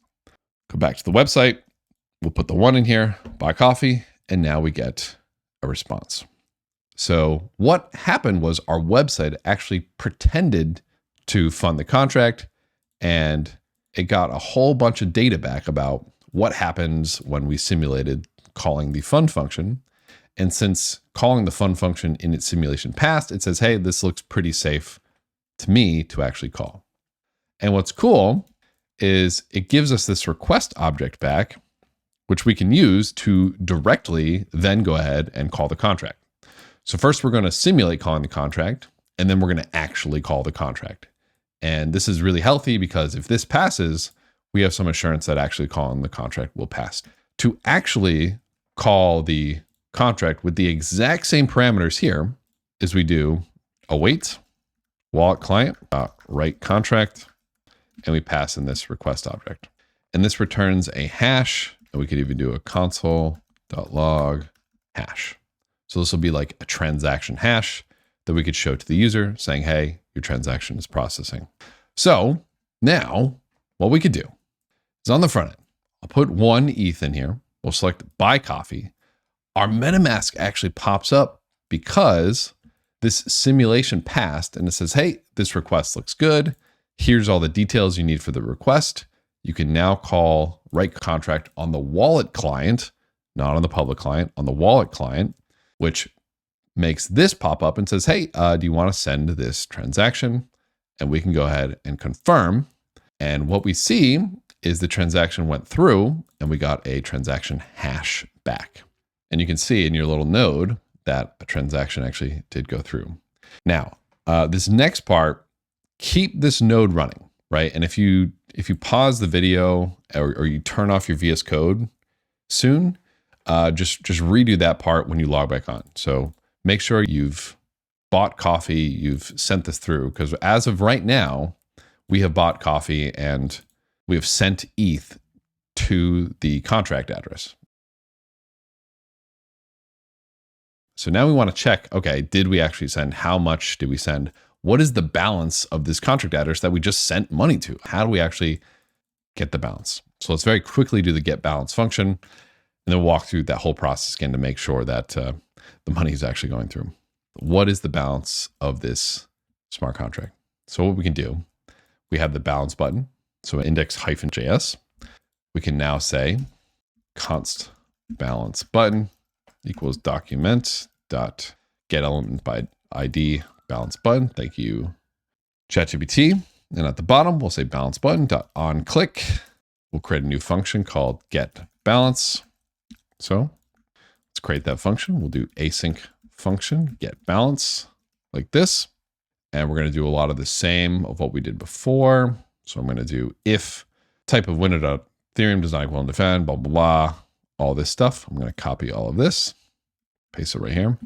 Go back to the website. We'll put the 1 in here, buy coffee, and now we get a response. So what happened was our website actually pretended to fund the contract, and it got a whole bunch of data back about what happens when we simulated calling the fund function. And since calling the fund function in its simulation passed, it says, hey, this looks pretty safe to me to actually call. And what's cool is it gives us this request object back, which we can use to directly then go ahead and call the contract. So first we're going to simulate calling the contract. and then we're going to actually call the contract. And this is really healthy because if this passes, we have some assurance that actually calling the contract will pass. To actually call the contract with the exact same parameters here is we do await wallet client write contract, and we pass in this request object. And this returns a hash, and we could even do a console.log hash. So this will be like a transaction hash that we could show to the user saying, hey, your transaction is processing. So now what we could do is on the front end, I'll put 1 ETH in here. We'll select buy coffee. Our MetaMask actually pops up because this simulation passed and it says, hey, this request looks good. Here's all the details you need for the request. You can now call write contract on the wallet client, not on the public client, on the wallet client, which makes this pop up and says, hey, do you want to send this transaction? And we can go ahead and confirm. And what we see is the transaction went through and we got a transaction hash back. And you can see in your little node that a transaction actually did go through. Now, this next part, keep this node running, right? And if you pause the video or you turn off your VS Code soon, just redo that part when you log back on. So make sure you've bought coffee, you've sent this through, because as of right now, we have bought coffee and we have sent ETH to the contract address. So now we want to check, okay, did we actually send? How much did we send? What is the balance of this contract address that we just sent money to? How do we actually get the balance? So let's very quickly do the get balance function and then walk through that whole process again to make sure that the money is actually going through. What is the balance of this smart contract? So what we can do, we have the balance button. So index-js, we can now say const balance button equals document dot get element by ID balance button. Thank you, ChatGPT. And at the bottom, we'll say balance button dot on click. We'll create a new function called get balance. So let's create that function. We'll do async function get balance like this. And we're going to do a lot of the same of what we did before. So I'm going to do if type of window.theorem does not equal and defend, blah, blah, blah, all this stuff. I'm going to copy all of this, paste it right here.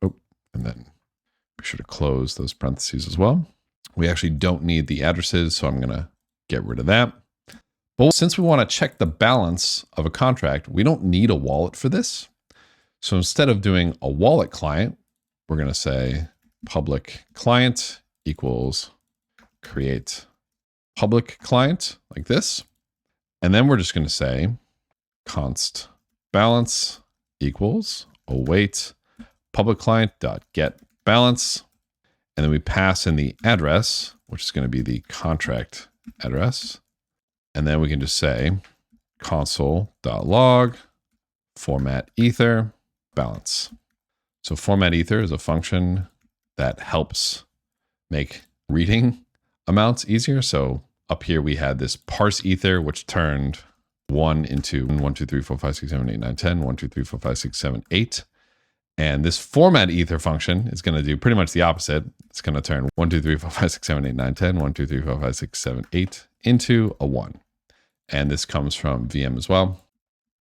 Oh, and then be sure to close those parentheses as well. We actually don't need the addresses, so I'm going to get rid of that. But since we want to check the balance of a contract, we don't need a wallet for this. So instead of doing a wallet client, we're going to say public client equals create public client like this. And then we're just going to say const balance equals await public client dot get balance. And then we pass in the address, which is going to be the contract address. And then we can just say console.log format ether balance. So format ether is a function that helps make reading amounts easier. So up here we had this parse ether, which turned 1 into 1, 2, 3, 4, 5, 6, 7, 8, 9, 10, 1, 2, 3, 4, 5, 6, 7, 8. And this format ether function is going to do pretty much the opposite. It's going to turn 1, 2, 3, 4, 5, 6, 7, 8, 9, 10, 1, 2, 3, 4, 5, 6, 7, 8 into a 1. And this comes from VM as well.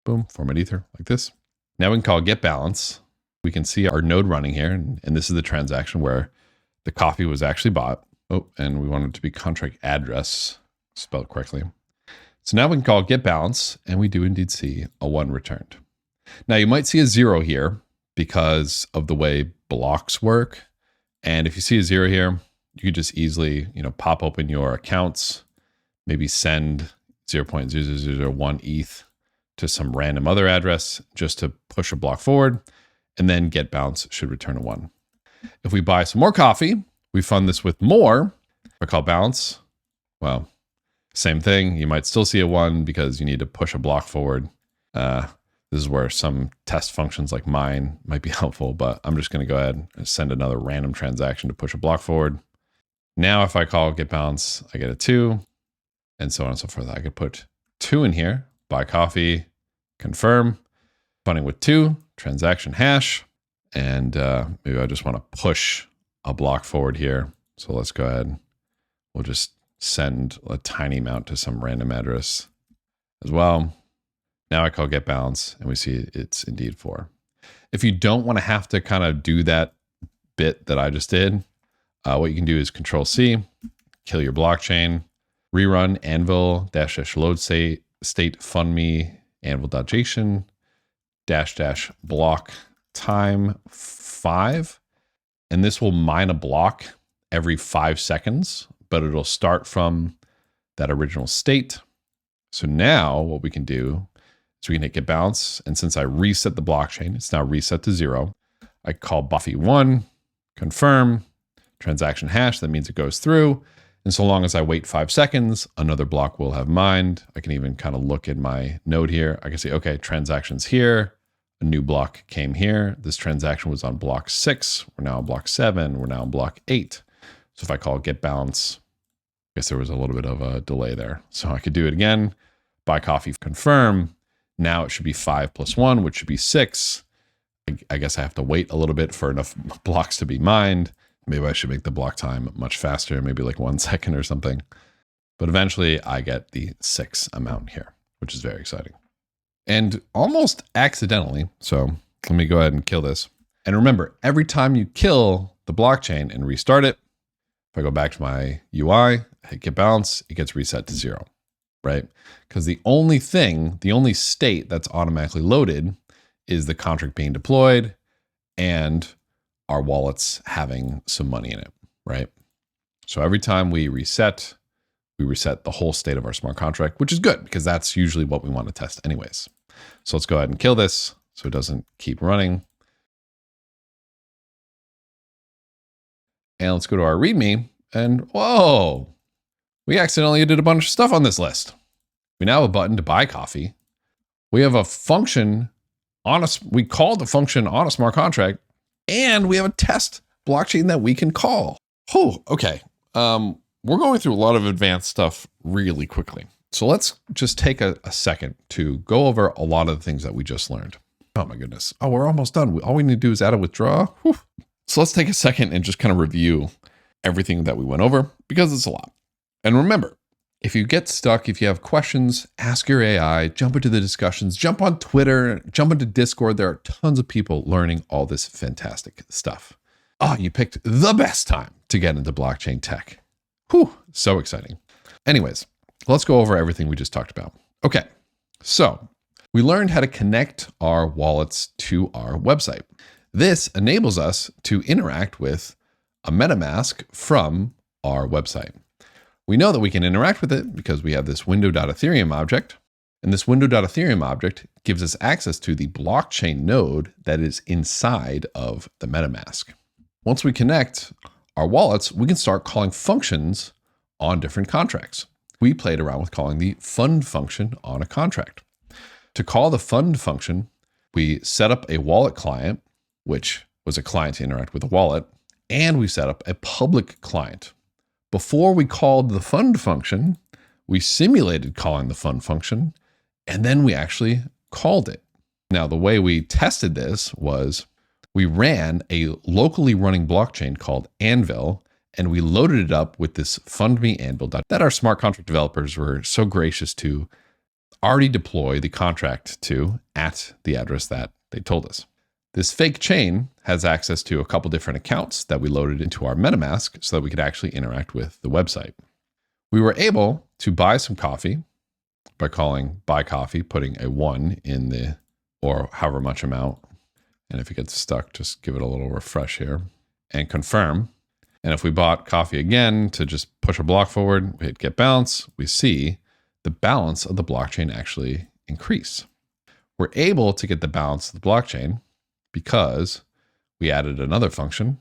Boom, format ether like this. Now we can call get balance. We can see our node running here. And this is the transaction where the coffee was actually bought. Oh, and we want it to be contract address spelled correctly. So now we can call get balance, and we do indeed see a 1 returned. Now you might see a 0 here because of the way blocks work. And if you see a 0 here, you could just easily, pop open your accounts, maybe send 0.0001 ETH to some random other address just to push a block forward, and then get balance should return a 1. If we buy some more coffee, we fund this with more. I call balance. Well, same thing. You might still see a 1 because you need to push a block forward. This is where some test functions like mine might be helpful, but I'm just going to go ahead and send another random transaction to push a block forward. Now, if I call get balance, I get a 2, and so on and so forth. I could put 2 in here, buy coffee, confirm, funding with 2, transaction hash, and maybe I just want to push a block forward here. So let's go ahead. We'll just send a tiny amount to some random address as well. Now I call get balance and we see it's indeed 4. If you don't want to have to kind of do that bit that I just did, what you can do is Control C, kill your blockchain, rerun Anvil --load state fundme anvil.json --block time 5. And this will mine a block every 5 seconds, but it'll start from that original state. So now what we can do is we can hit get balance. And since I reset the blockchain, it's now reset to 0. I call buffy1, confirm, transaction hash. That means it goes through. And so long as I wait 5 seconds, another block will have mined. I can even kind of look at my node here. I can see, okay, transactions here. A new block came here. This transaction was on block 6. We're now on block 7. We're now on block 8. So if I call get balance, I guess there was a little bit of a delay there. So I could do it again. Buy coffee, confirm. Now it should be 5 + 1, which should be 6. I guess I have to wait a little bit for enough blocks to be mined. Maybe I should make the block time much faster, maybe like 1 second or something. But eventually I get the 6 amount here, which is very exciting. And almost accidentally, so let me go ahead and kill this. And remember, every time you kill the blockchain and restart it, if I go back to my UI, hit get balance, it gets reset to 0, right? Because the only state that's automatically loaded is the contract being deployed and our wallet's having some money in it, right? So every time we reset the whole state of our smart contract, which is good because that's usually what we want to test anyways. So let's go ahead and kill this so it doesn't keep running. And let's go to our README and whoa, we accidentally did a bunch of stuff on this list. We now have a button to buy coffee. We have a function we called the function on a smart contract, and we have a test blockchain that we can call. Oh, okay. We're going through a lot of advanced stuff really quickly. So let's just take a second to go over a lot of the things that we just learned. Oh my goodness. Oh, we're almost done. All we need to do is add a withdrawal. Whew. So let's take a second and just kind of review everything that we went over because it's a lot. And remember, if you get stuck, if you have questions, ask your AI, jump into the discussions, jump on Twitter, jump into Discord. There are tons of people learning all this fantastic stuff. Oh, you picked the best time to get into blockchain tech. Whew, so exciting. Anyways, let's go over everything we just talked about. Okay, so we learned how to connect our wallets to our website. This enables us to interact with a MetaMask from our website. We know that we can interact with it because we have this window.ethereum object, and this window.ethereum object gives us access to the blockchain node that is inside of the MetaMask. Once we connect our wallets, we can start calling functions on different contracts. We played around with calling the fund function on a contract. To call the fund function, we set up a wallet client, which was a client to interact with a wallet, and we set up a public client. Before we called the fund function, we simulated calling the fund function, and then we actually called it. Now, the way we tested this was we ran a locally running blockchain called Anvil, and we loaded it up with this fundme Anvil that our smart contract developers were so gracious to already deploy the contract to at the address that they told us. This fake chain has access to a couple different accounts that we loaded into our MetaMask so that we could actually interact with the website. We were able to buy some coffee by calling buy coffee, putting a 1 in the, or however much amount. And if it gets stuck, just give it a little refresh here and confirm. And if we bought coffee again to just push a block forward, we hit get balance, we see the balance of the blockchain actually increase. We're able to get the balance of the blockchain because we added another function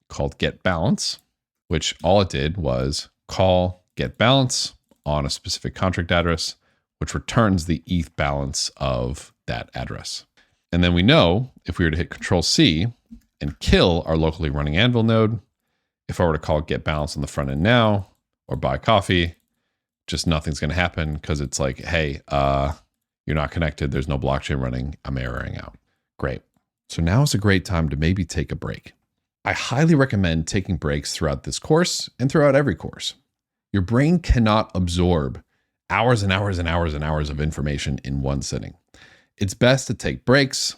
called get balance, which all it did was call get balance on a specific contract address, which returns the ETH balance of that address. And then we know if we were to hit Control C and kill our locally running Anvil node, if I were to call get balance on the front end now or buy coffee, just nothing's going to happen because it's like, hey, you're not connected. There's no blockchain running. I'm erroring out. Great. So now is a great time to maybe take a break. I highly recommend taking breaks throughout this course and throughout every course. Your brain cannot absorb hours and hours and hours and hours of information in one sitting. It's best to take breaks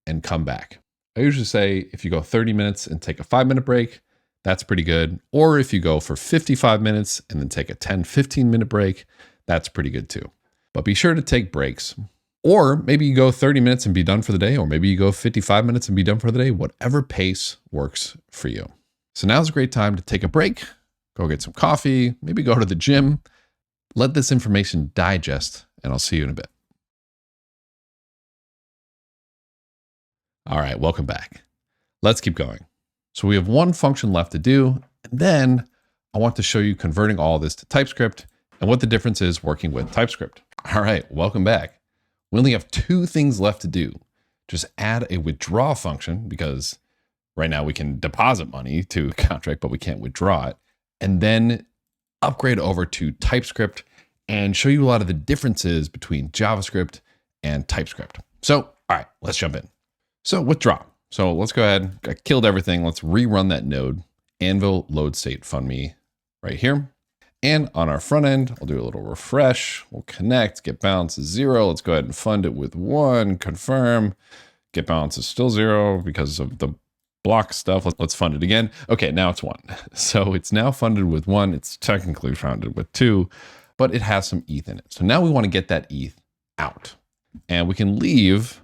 and come back. I usually say if you go 30 minutes and take a 5-minute break, that's pretty good. Or if you go for 55 minutes and then take a 10-15 minute break, that's pretty good too. But be sure to take breaks. Or maybe you go 30 minutes and be done for the day, or maybe you go 55 minutes and be done for the day, whatever pace works for you. So now's a great time to take a break, go get some coffee, maybe go to the gym, let this information digest, and I'll see you in a bit. All right, welcome back. Let's keep going. So we have one function left to do, and then I want to show you converting all this to TypeScript and what the difference is working with TypeScript. All right, welcome back. We only have 2 things left to do. Just add a withdraw function, because right now we can deposit money to a contract, but we can't withdraw it. And then upgrade over to TypeScript and show you a lot of the differences between JavaScript and TypeScript. So, all right, let's jump in. So withdraw. So let's go ahead. I killed everything. Let's rerun that node. Anvil load state fund me right here. And on our front end, I'll do a little refresh. We'll connect, get balance is 0. Let's go ahead and fund it with 1, confirm. Get balance is still 0 because of the block stuff. Let's fund it again. Okay, now it's 1. So it's now funded with 1. It's technically funded with 2, but it has some ETH in it. So now we want to get that ETH out. And we can leave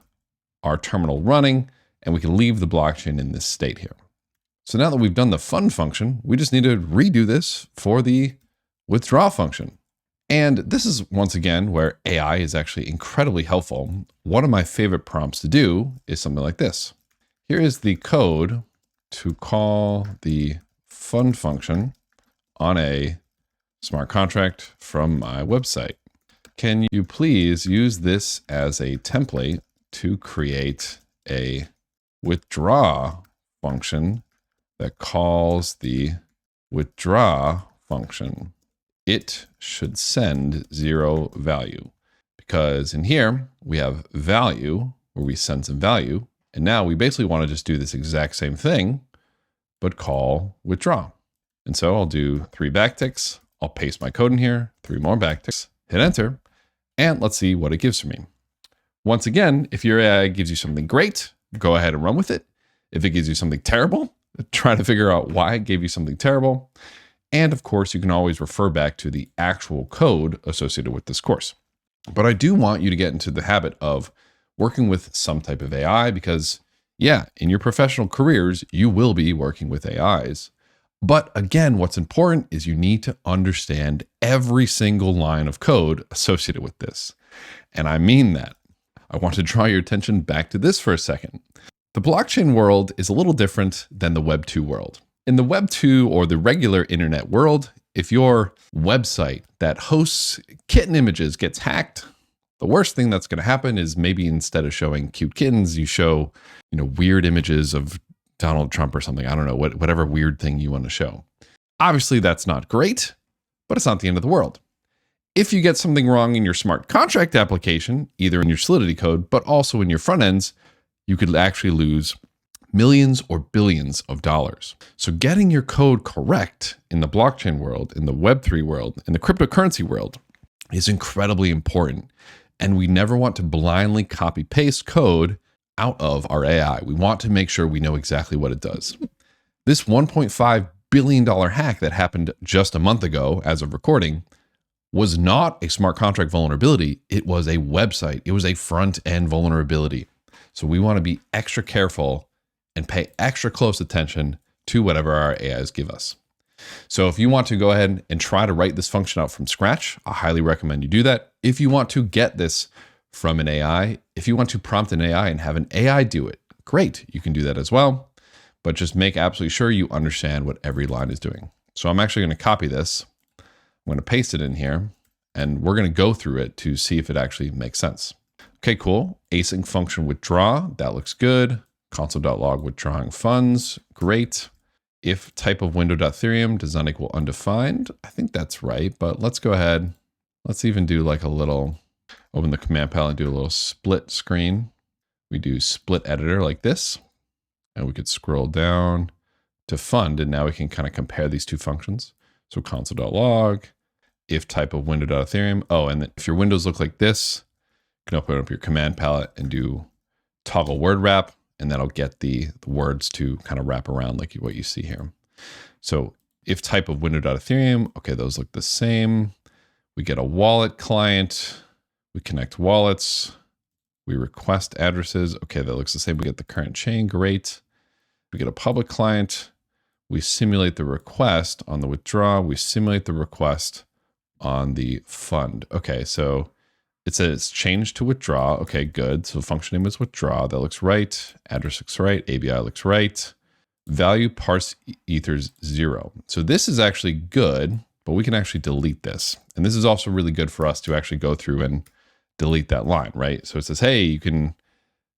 our terminal running, and we can leave the blockchain in this state here. So now that we've done the fund function, we just need to redo this for the withdraw function. And this is once again where AI is actually incredibly helpful. One of my favorite prompts to do is something like this. Here is the code to call the fund function on a smart contract from my website. Can you please use this as a template to create a withdraw function that calls the withdraw function? It should send 0 value, because in here we have value where we send some value. And now we basically want to just do this exact same thing, but call withdraw. And so I'll do 3 backticks. I'll paste my code in here, 3 more backticks, hit enter, and let's see what it gives for me. Once again, if your AI gives you something great, go ahead and run with it. If it gives you something terrible, try to figure out why it gave you something terrible. And of course, you can always refer back to the actual code associated with this course. But I do want you to get into the habit of working with some type of AI because, yeah, in your professional careers, you will be working with AIs. But again, what's important is you need to understand every single line of code associated with this. And I mean that. I want to draw your attention back to this for a second. The blockchain world is a little different than the Web 2 world. In the Web 2 or the regular internet world, if your website that hosts kitten images gets hacked, the worst thing that's going to happen is maybe instead of showing cute kittens, you show, weird images of Donald Trump or something. I don't know, whatever weird thing you want to show. Obviously, that's not great, but it's not the end of the world. If you get something wrong in your smart contract application, either in your Solidity code, but also in your front ends, you could actually lose millions or billions of dollars. So getting your code correct in the blockchain world, in the Web3 world, in the cryptocurrency world is incredibly important. And we never want to blindly copy paste code out of our AI. We want to make sure we know exactly what it does. This $1.5 billion hack that happened just a month ago as of recording was not a smart contract vulnerability. It was a website. It was a front end vulnerability. So we want to be extra careful and pay extra close attention to whatever our AIs give us. So if you want to go ahead and try to write this function out from scratch, I highly recommend you do that. If you want to get this from an AI, if you want to prompt an AI and have an AI do it, great, you can do that as well. But just make absolutely sure you understand what every line is doing. So I'm actually going to copy this. I'm going to paste it in here, and we're going to go through it to see if it actually makes sense. Okay, cool. Async function withdraw, that looks good. Console.log withdrawing funds, great. If type of window.ethereum does not equal undefined, I think that's right, but let's go ahead. Let's even do like a little, open the command panel and do a little split screen. We do split editor like this, and we could scroll down. to fund, and now we can kind of compare these two functions. So console.log, if type of window.ethereum. Oh, and then if your windows look like this, you can open up your command palette and do toggle word wrap, and that'll get the words to kind of wrap around like what you see here. So if type of window.ethereum, okay, those look the same. We get a wallet client, we connect wallets, we request addresses. Okay, that looks the same. We get the current chain, great. We get a public client, we simulate the request on the withdraw, we simulate the request on the fund. Okay, so it says change to withdraw. Okay, good. So function name is withdraw. That looks right. Address looks right. ABI looks right. Value parse ethers 0. So this is actually good, but we can actually delete this. And this is also really good for us to actually go through and delete that line, right? So it says, hey, you can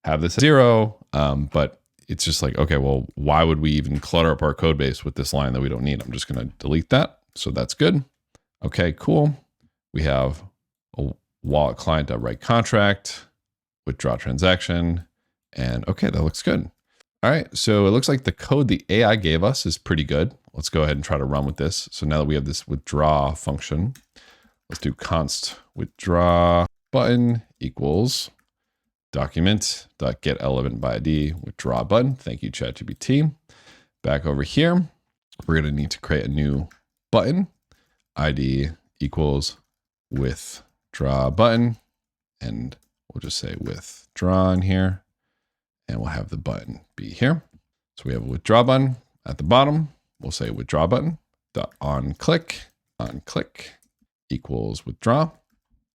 have this at 0, but it's just like, okay, well, why would we even clutter up our code base with this line that we don't need? I'm just going to delete that. So that's good. Okay, cool. We have a wallet client.write contract, withdraw transaction, and okay, that looks good. All right, so it looks like the code the AI gave us is pretty good. Let's go ahead and try to run with this. So now that we have this withdraw function, let's do const withdraw button equals document.getElementById withdraw button. Thank you, ChatGPT. Back over here, we're going to need to create a new button. ID equals withdraw button, and we'll just say withdraw in here, and we'll have the button be here. So we have a withdraw button at the bottom. We'll say withdraw button dot on click equals withdraw.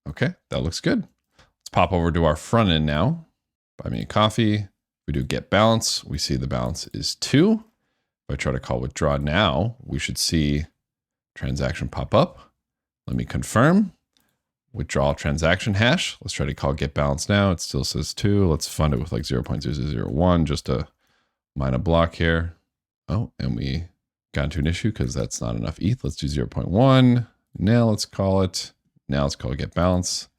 Okay, that looks good. Let's pop over to our front end now. Buy me a coffee. We do get balance. We see the balance is 2. If I try to call withdraw now, we should see transaction pop up. Let me confirm. Withdraw transaction hash. Let's try to call get balance now. It still says 2. Let's fund it with like 0.0001 just to mine a block here. Oh, and we got into an issue because that's not enough ETH. Let's do 0.1. Now let's call it. Now let's call it get balance.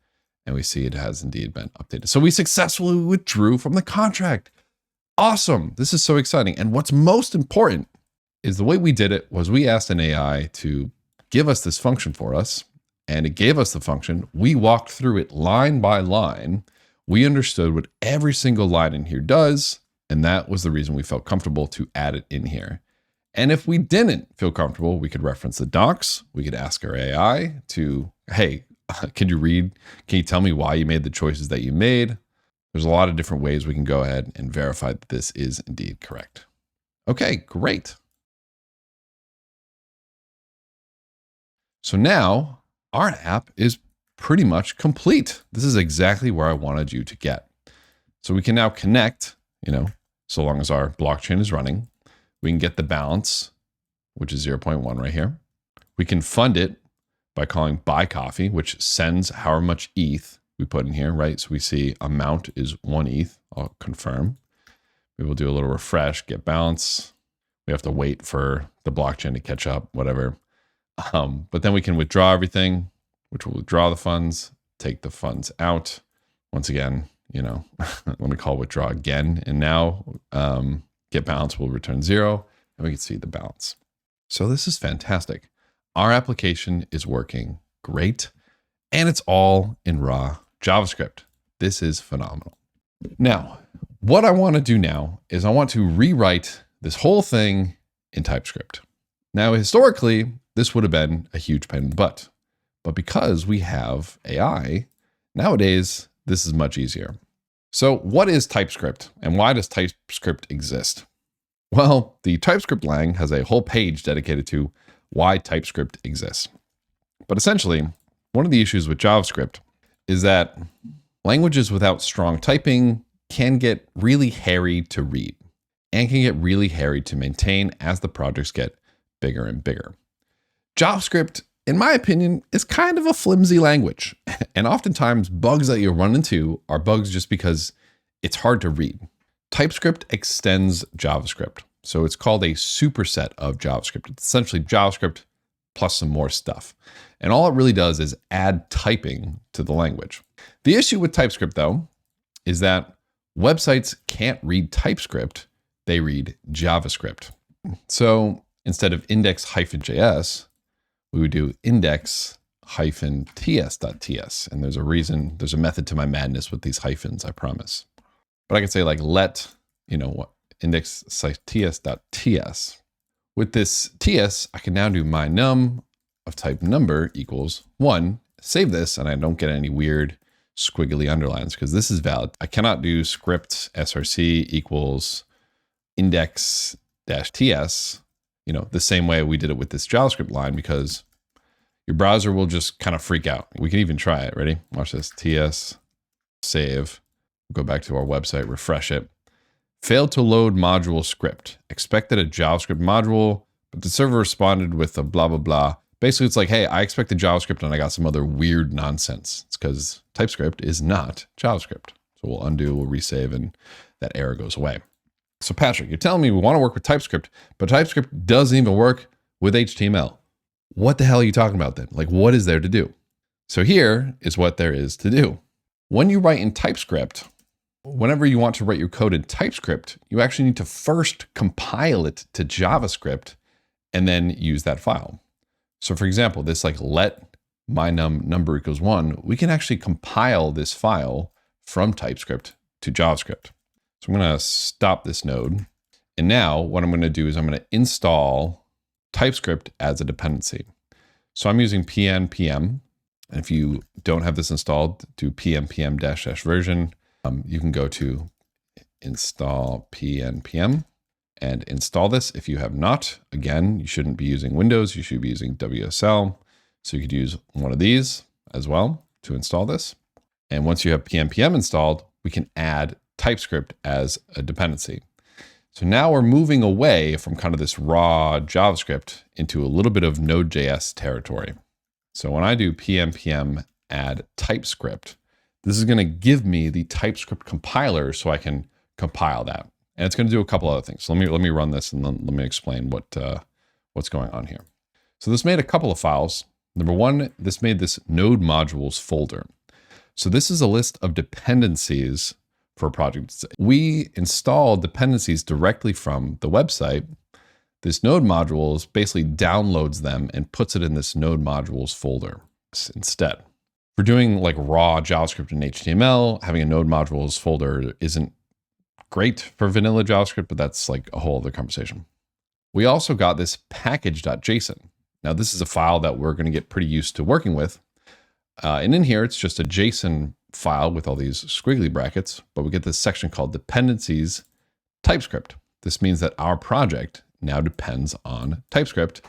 And we see it has indeed been updated. So we successfully withdrew from the contract. Awesome. This is so exciting. And what's most important is the way we did it was we asked an AI to give us this function for us, and it gave us the function. We walked through it line by line. We understood what every single line in here does, and that was the reason we felt comfortable to add it in here. And if we didn't feel comfortable, we could reference the docs. We could ask our AI to, hey, can you tell me why you made the choices that you made? There's a lot of different ways we can go ahead and verify that this is indeed correct. Okay, great. So now our app is pretty much complete. This is exactly where I wanted you to get. So we can now connect, so long as our blockchain is running. We can get the balance, which is 0.1 right here. We can fund it by calling buy coffee, which sends however much ETH we put in here, right? So we see amount is 1 ETH. I'll confirm. We will do a little refresh, get balance. We have to wait for the blockchain to catch up, whatever. But then we can withdraw everything, which will withdraw the funds, take the funds out. Once again, let me call withdraw again. And now get balance will return 0, and we can see the balance. So this is fantastic. Our application is working great, and it's all in raw JavaScript. This is phenomenal. Now, what I want to do now is I want to rewrite this whole thing in TypeScript. Now, historically, this would have been a huge pain in the butt, but because we have AI, nowadays, this is much easier. So what is TypeScript, and why does TypeScript exist? Well, the TypeScript lang has a whole page dedicated to why TypeScript exists. But essentially, one of the issues with JavaScript is that languages without strong typing can get really hairy to read and can get really hairy to maintain as the projects get bigger and bigger. JavaScript, in my opinion, is kind of a flimsy language. And oftentimes bugs that you'll run into are bugs just because it's hard to read. TypeScript extends JavaScript. So it's called a superset of JavaScript. It's essentially JavaScript plus some more stuff. And all it really does is add typing to the language. The issue with TypeScript, though, is that websites can't read TypeScript. They read JavaScript. So instead of index-js, we would do index-ts.ts. And there's a reason, there's a method to my madness with these hyphens, I promise. But I can say like let, index-ts.ts. With this ts, I can now do my num of type number equals 1. Save this, and I don't get any weird squiggly underlines because this is valid. I cannot do script src equals index-ts, the same way we did it with this JavaScript line, because your browser will just kind of freak out. We can even try it. Ready? Watch this. ts, save, go back to our website, refresh it. Failed to load module script. Expected a JavaScript module, but the server responded with a blah, blah, blah. Basically, it's like, hey, I expected JavaScript and I got some other weird nonsense. It's because TypeScript is not JavaScript. So we'll undo, we'll resave, and that error goes away. So Patrick, you're telling me we want to work with TypeScript, but TypeScript doesn't even work with HTML. What the hell are you talking about then? Like, what is there to do? So here is what there is to do. When you write in TypeScript, whenever you want to write your code in TypeScript, you actually need to first compile it to JavaScript and then use that file. So for example, this like let my number equals 1, we can actually compile this file from TypeScript to JavaScript. So I'm going to stop this node. And now what I'm going to do is I'm going to install TypeScript as a dependency. So I'm using pnpm. And if you don't have this installed, do pnpm -- version. You can go to install pnpm and install this. If you have not, again, you shouldn't be using Windows. You should be using WSL. So you could use one of these as well to install this. And once you have pnpm installed, we can add TypeScript as a dependency. So now we're moving away from kind of this raw JavaScript into a little bit of Node.js territory. So when I do pnpm add TypeScript, this is going to give me the TypeScript compiler so I can compile that. And it's going to do a couple other things. So let me run this and then let me explain what's going on here. So this made a couple of files. Number one, this made this node modules folder. So this is a list of dependencies for a project. We install dependencies directly from the website. This node modules basically downloads them and puts it in this node modules folder instead. For doing like raw JavaScript and HTML, having a node modules folder isn't great for vanilla JavaScript, but that's like a whole other conversation. We also got this package.json. Now this is a file that we're going to get pretty used to working with. And in here, it's just a JSON file with all these squiggly brackets, but we get this section called dependencies TypeScript. This means that our project now depends on TypeScript,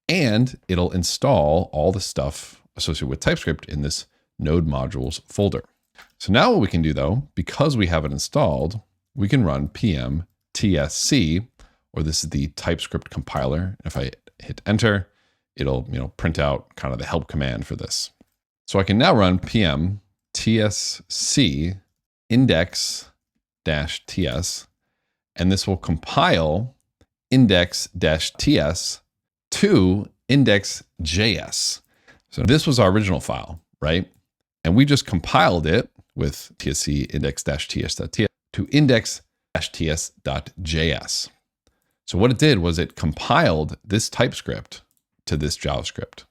and it'll install all the stuff associated with TypeScript in this node modules folder. So now what we can do though, because we have it installed, we can run pm tsc, or this is the TypeScript compiler. If I hit enter, it'll print out kind of the help command for this. So I can now run pm tsc index-ts, and this will compile index-ts to index.js. So this was our original file, right? And we just compiled it with tsc index-ts.ts to index-ts.js. So what it did was it compiled this TypeScript to this JavaScript.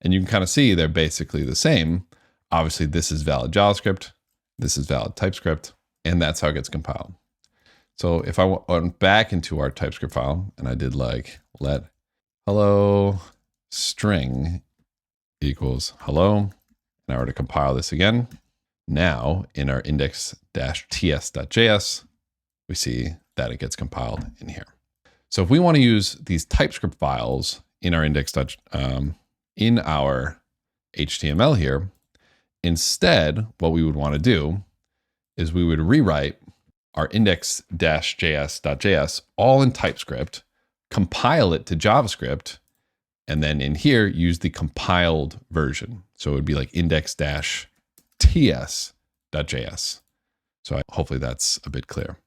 And you can kind of see they're basically the same. Obviously, this is valid JavaScript, this is valid TypeScript, and that's how it gets compiled. So if I went back into our TypeScript file and I did like let hello string equals hello, and I were to compile this again, now in our index-ts.js, we see that it gets compiled in here. So if we want to use these TypeScript files in our in our HTML here, instead, what we would want to do is we would rewrite our index-js.js all in TypeScript, compile it to JavaScript, and then in here, use the compiled version. So it would be like index-ts.js. So hopefully that's a bit clear.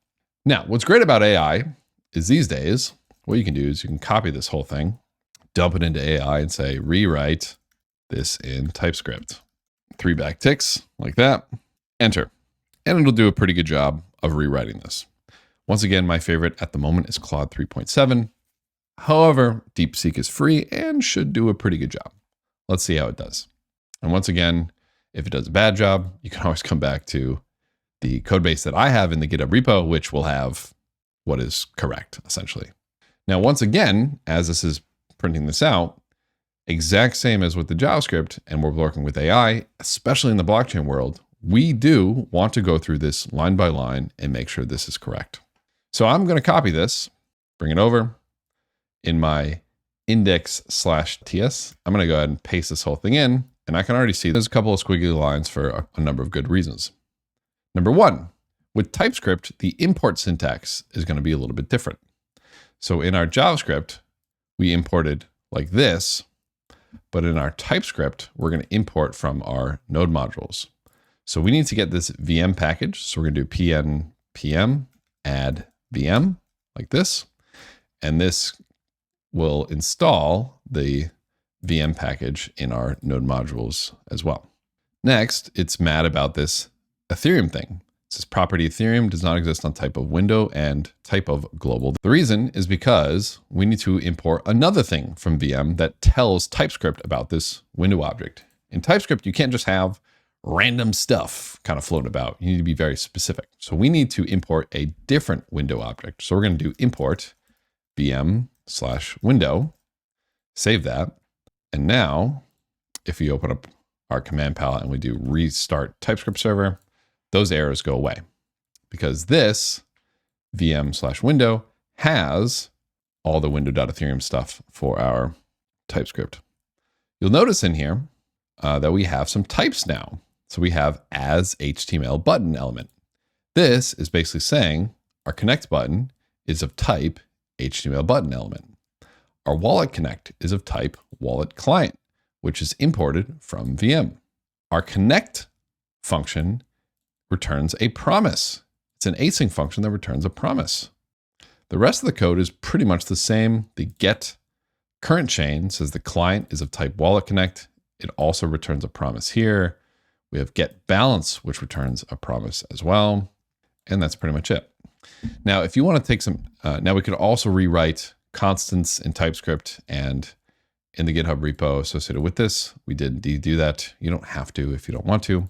Now, what's great about AI is these days, what you can do is you can copy this whole thing, dump it into AI and say, rewrite this in TypeScript. 3 backticks like that, enter. And it'll do a pretty good job of rewriting this. Once again, my favorite at the moment is Claude 3.7. However, DeepSeek is free and should do a pretty good job. Let's see how it does. And once again, if it does a bad job, you can always come back to the code base that I have in the GitHub repo, which will have what is correct, essentially. Now, once again, as this is printing this out, exact same as with the JavaScript, and we're working with AI, especially in the blockchain world, we do want to go through this line by line and make sure this is correct. So I'm going to copy this, bring it over in my index/ts. I'm going to go ahead and paste this whole thing in, and I can already see there's a couple of squiggly lines for a number of good reasons. Number one, with TypeScript, the import syntax is going to be a little bit different. So in our JavaScript, we imported like this, but in our TypeScript, we're going to import from our node modules. So we need to get this VM package. So we're going to do pm add VM like this, and this will install the VM package in our node modules as well. Next, it's mad about this Ethereum thing. It says property Ethereum does not exist on type of window and type of global. The reason is because we need to import another thing from VM that tells TypeScript about this window object. In TypeScript, you can't just have random stuff kind of float about. You need to be very specific. So we need to import a different window object. So we're going to do import VM/window, save that. And now if we open up our command palette and we do restart TypeScript server, those errors go away because this VM/window has all the window.ethereum stuff for our TypeScript. You'll notice in here that we have some types now. So we have as HTML button element. This is basically saying our connect button is of type HTML button element. Our wallet connect is of type wallet client, which is imported from VM. Our connect function returns a promise. It's an async function that returns a promise. The rest of the code is pretty much the same. The get current chain says the client is of type wallet connect. It also returns a promise here. We have get balance, which returns a promise as well. And that's pretty much it. Now, if you want to take some, now we could also rewrite constants in TypeScript and in the GitHub repo associated with this. We did do that. You don't have to if you don't want to.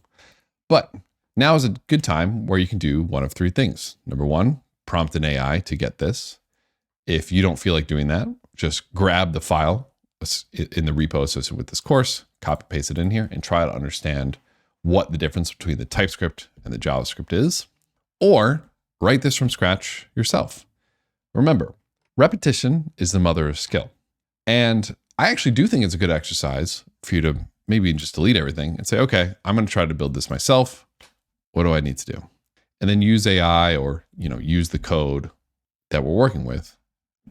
But now is a good time where you can do one of three things. Number one, prompt an AI to get this. If you don't feel like doing that, just grab the file in the repo associated with this course, copy paste it in here, and try to understand what the difference between the TypeScript and the JavaScript is. Or write this from scratch yourself. Remember, repetition is the mother of skill. And I actually do think it's a good exercise for you to maybe just delete everything and say, okay, I'm going to try to build this myself. What do I need to do? And then use AI or, use the code that we're working with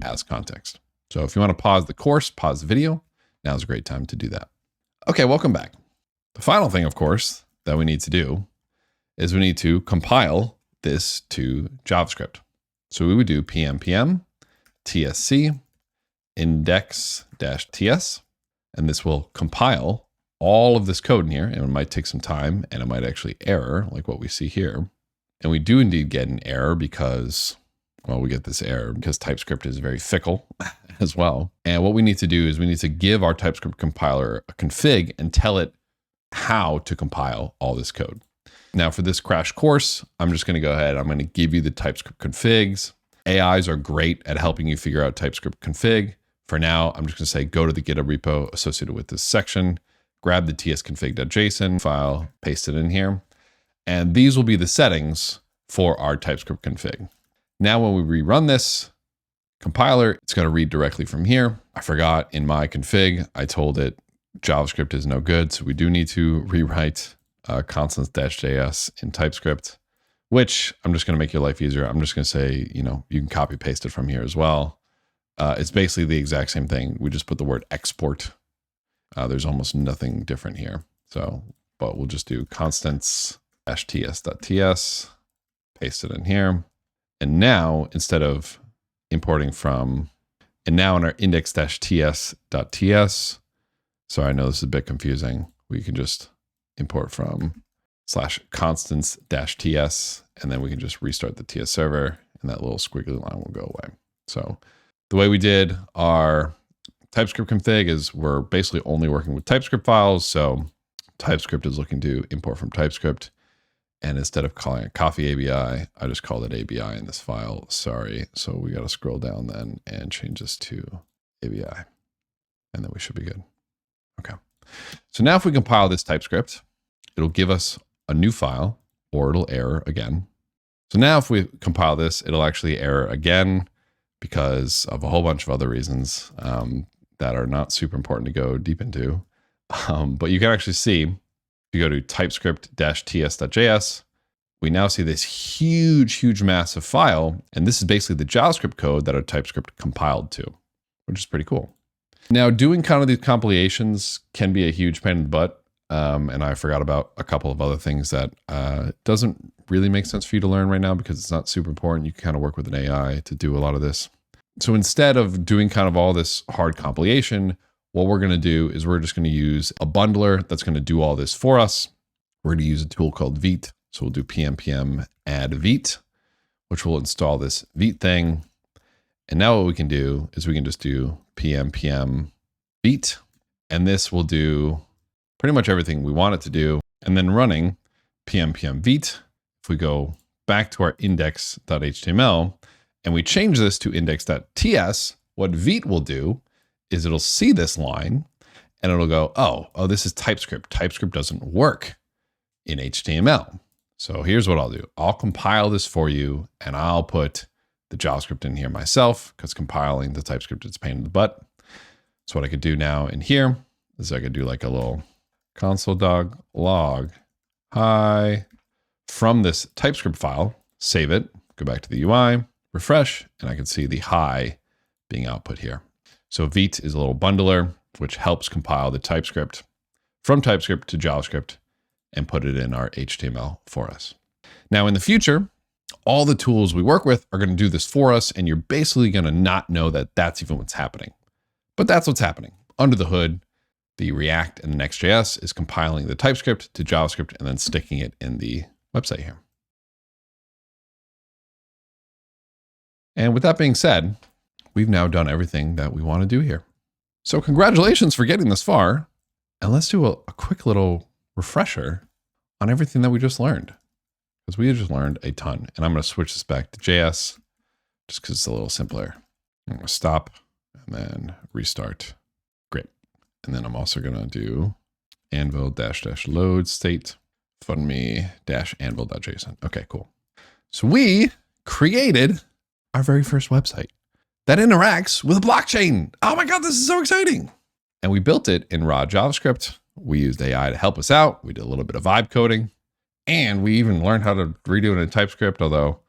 as context. So if you want to pause the course, pause the video, now's a great time to do that. Okay, welcome back. The final thing, of course, that we need to do is we need to compile this to JavaScript. So we would do pm tsc index-ts, and this will compile all of this code in here, and it might take some time, and it might actually error, like what we see here. And we do indeed get an error because, well, we get this error because TypeScript is very fickle as well. And what we need to do is we need to give our TypeScript compiler a config and tell it how to compile all this code. Now for this crash course, I'm just going to go ahead. I'm going to give you the TypeScript configs. AIs are great at helping you figure out TypeScript config. For now, I'm just going to say, go to the GitHub repo associated with this section, grab the tsconfig.json file, paste it in here. And these will be the settings for our TypeScript config. Now, when we rerun this compiler, it's going to read directly from here. I forgot in my config, I told it JavaScript is no good. So we do need to rewrite constants-js in TypeScript, which I'm just going to make your life easier. I'm just going to say, you can copy paste it from here as well. It's basically the exact same thing. We just put the word export. There's almost nothing different here. So, but we'll just do constants-ts.ts, paste it in here. And now, instead of importing from, and now in our index-ts.ts, sorry, I know this is a bit confusing. We can just import from /constants-ts, and then we can just restart the TS server, and that little squiggly line will go away. So The way we did our TypeScript config is we're basically only working with TypeScript files. So TypeScript is looking to import from TypeScript. And instead of calling it coffee ABI, I just called it ABI in this file. Sorry. So we got to scroll down then and change this to ABI. And then we should be good. Okay. So now if we compile this TypeScript, it'll give us a new file or it'll error again. So now if we compile this, it'll actually error again because of a whole bunch of other reasons that are not super important to go deep into. But you can actually see, if you go to TypeScript-ts.js, we now see this huge massive file. And this is basically the JavaScript code that our TypeScript compiled to, which is pretty cool. Now, doing kind of these compilations can be a huge pain in the butt. And I forgot about a couple of other things that doesn't really make sense for you to learn right now because it's not super important. You can kind of work with an AI to do a lot of this. So instead of doing kind of all this hard compilation, what we're going to do is we're just going to use a bundler that's going to do all this for us. We're going to use a tool called Vite. So we'll do pm add Vite, which will install this Vite thing. And now what we can do is we can just do pm Vite, and this will do pretty much everything we want it to do. And then running pm Vite, if we go back to our index.html and we change this to index.ts, what Vite will do is it'll see this line and it'll go, oh, this is TypeScript. TypeScript doesn't work in HTML. So here's what I'll do. I'll compile this for you and I'll put the JavaScript in here myself because compiling the TypeScript is a pain in the butt. So what I could do now in here is I could do like a little console.log hi from this TypeScript file, save it, go back to the UI, refresh, and I can see the hi being output here. So Vite is a little bundler, which helps compile the TypeScript from TypeScript to JavaScript and put it in our HTML for us. Now in the future, all the tools we work with are going to do this for us, and you're basically going to not know that that's even what's happening. But that's what's happening. Under the hood, the React and the Next.js is compiling the TypeScript to JavaScript and then sticking it in the website here. And with that being said, we've now done everything that we want to do here. So congratulations for getting this far. And let's do a quick little refresher on everything that we just learned, because we just learned a ton. And I'm going to switch this back to JS just because it's a little simpler. I'm going to stop and then restart. Great. And then I'm also going to do Anvil --load state fundme-anvil.json. Okay, cool. So we created our very first website that interacts with a blockchain. Oh my God, this is so exciting. And we built it in raw JavaScript. We used AI to help us out. We did a little bit of vibe coding, and we even learned how to redo it in TypeScript. Although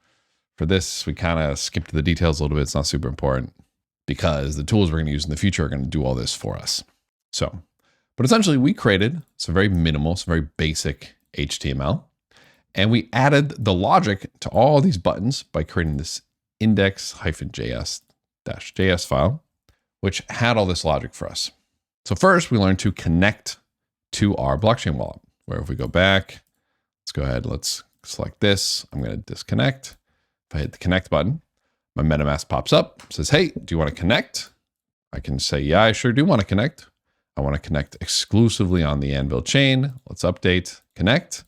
for this, we kind of skipped the details a little bit. It's not super important because the tools we're going to use in the future are going to do all this for us. So, but essentially we created some very minimal, some very basic HTML, and we added the logic to all these buttons by creating this index-js-js file, which had all this logic for us. So first we learned to connect to our blockchain wallet, where if we go back, let's go ahead, let's select this. I'm going to disconnect. If I hit the connect button, my MetaMask pops up, says, hey, do you want to connect? I can say, yeah, I sure do want to connect. I want to connect exclusively on the Anvil chain. Let's update, connect.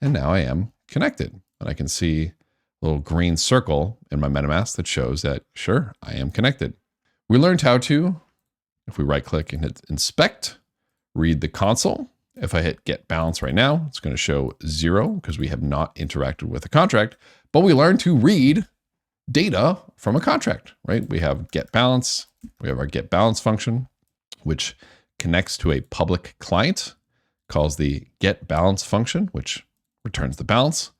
And now I am connected. And I can see a little green circle in my MetaMask that shows that, sure, I am connected. We learned how to, if we right click and hit inspect, read the console. If I hit get balance right now, it's going to show 0 because we have not interacted with a contract, but we learned to read data from a contract, right? We have get balance. We have our get balance function, which connects to a public client, calls the get balance function, which returns the balance,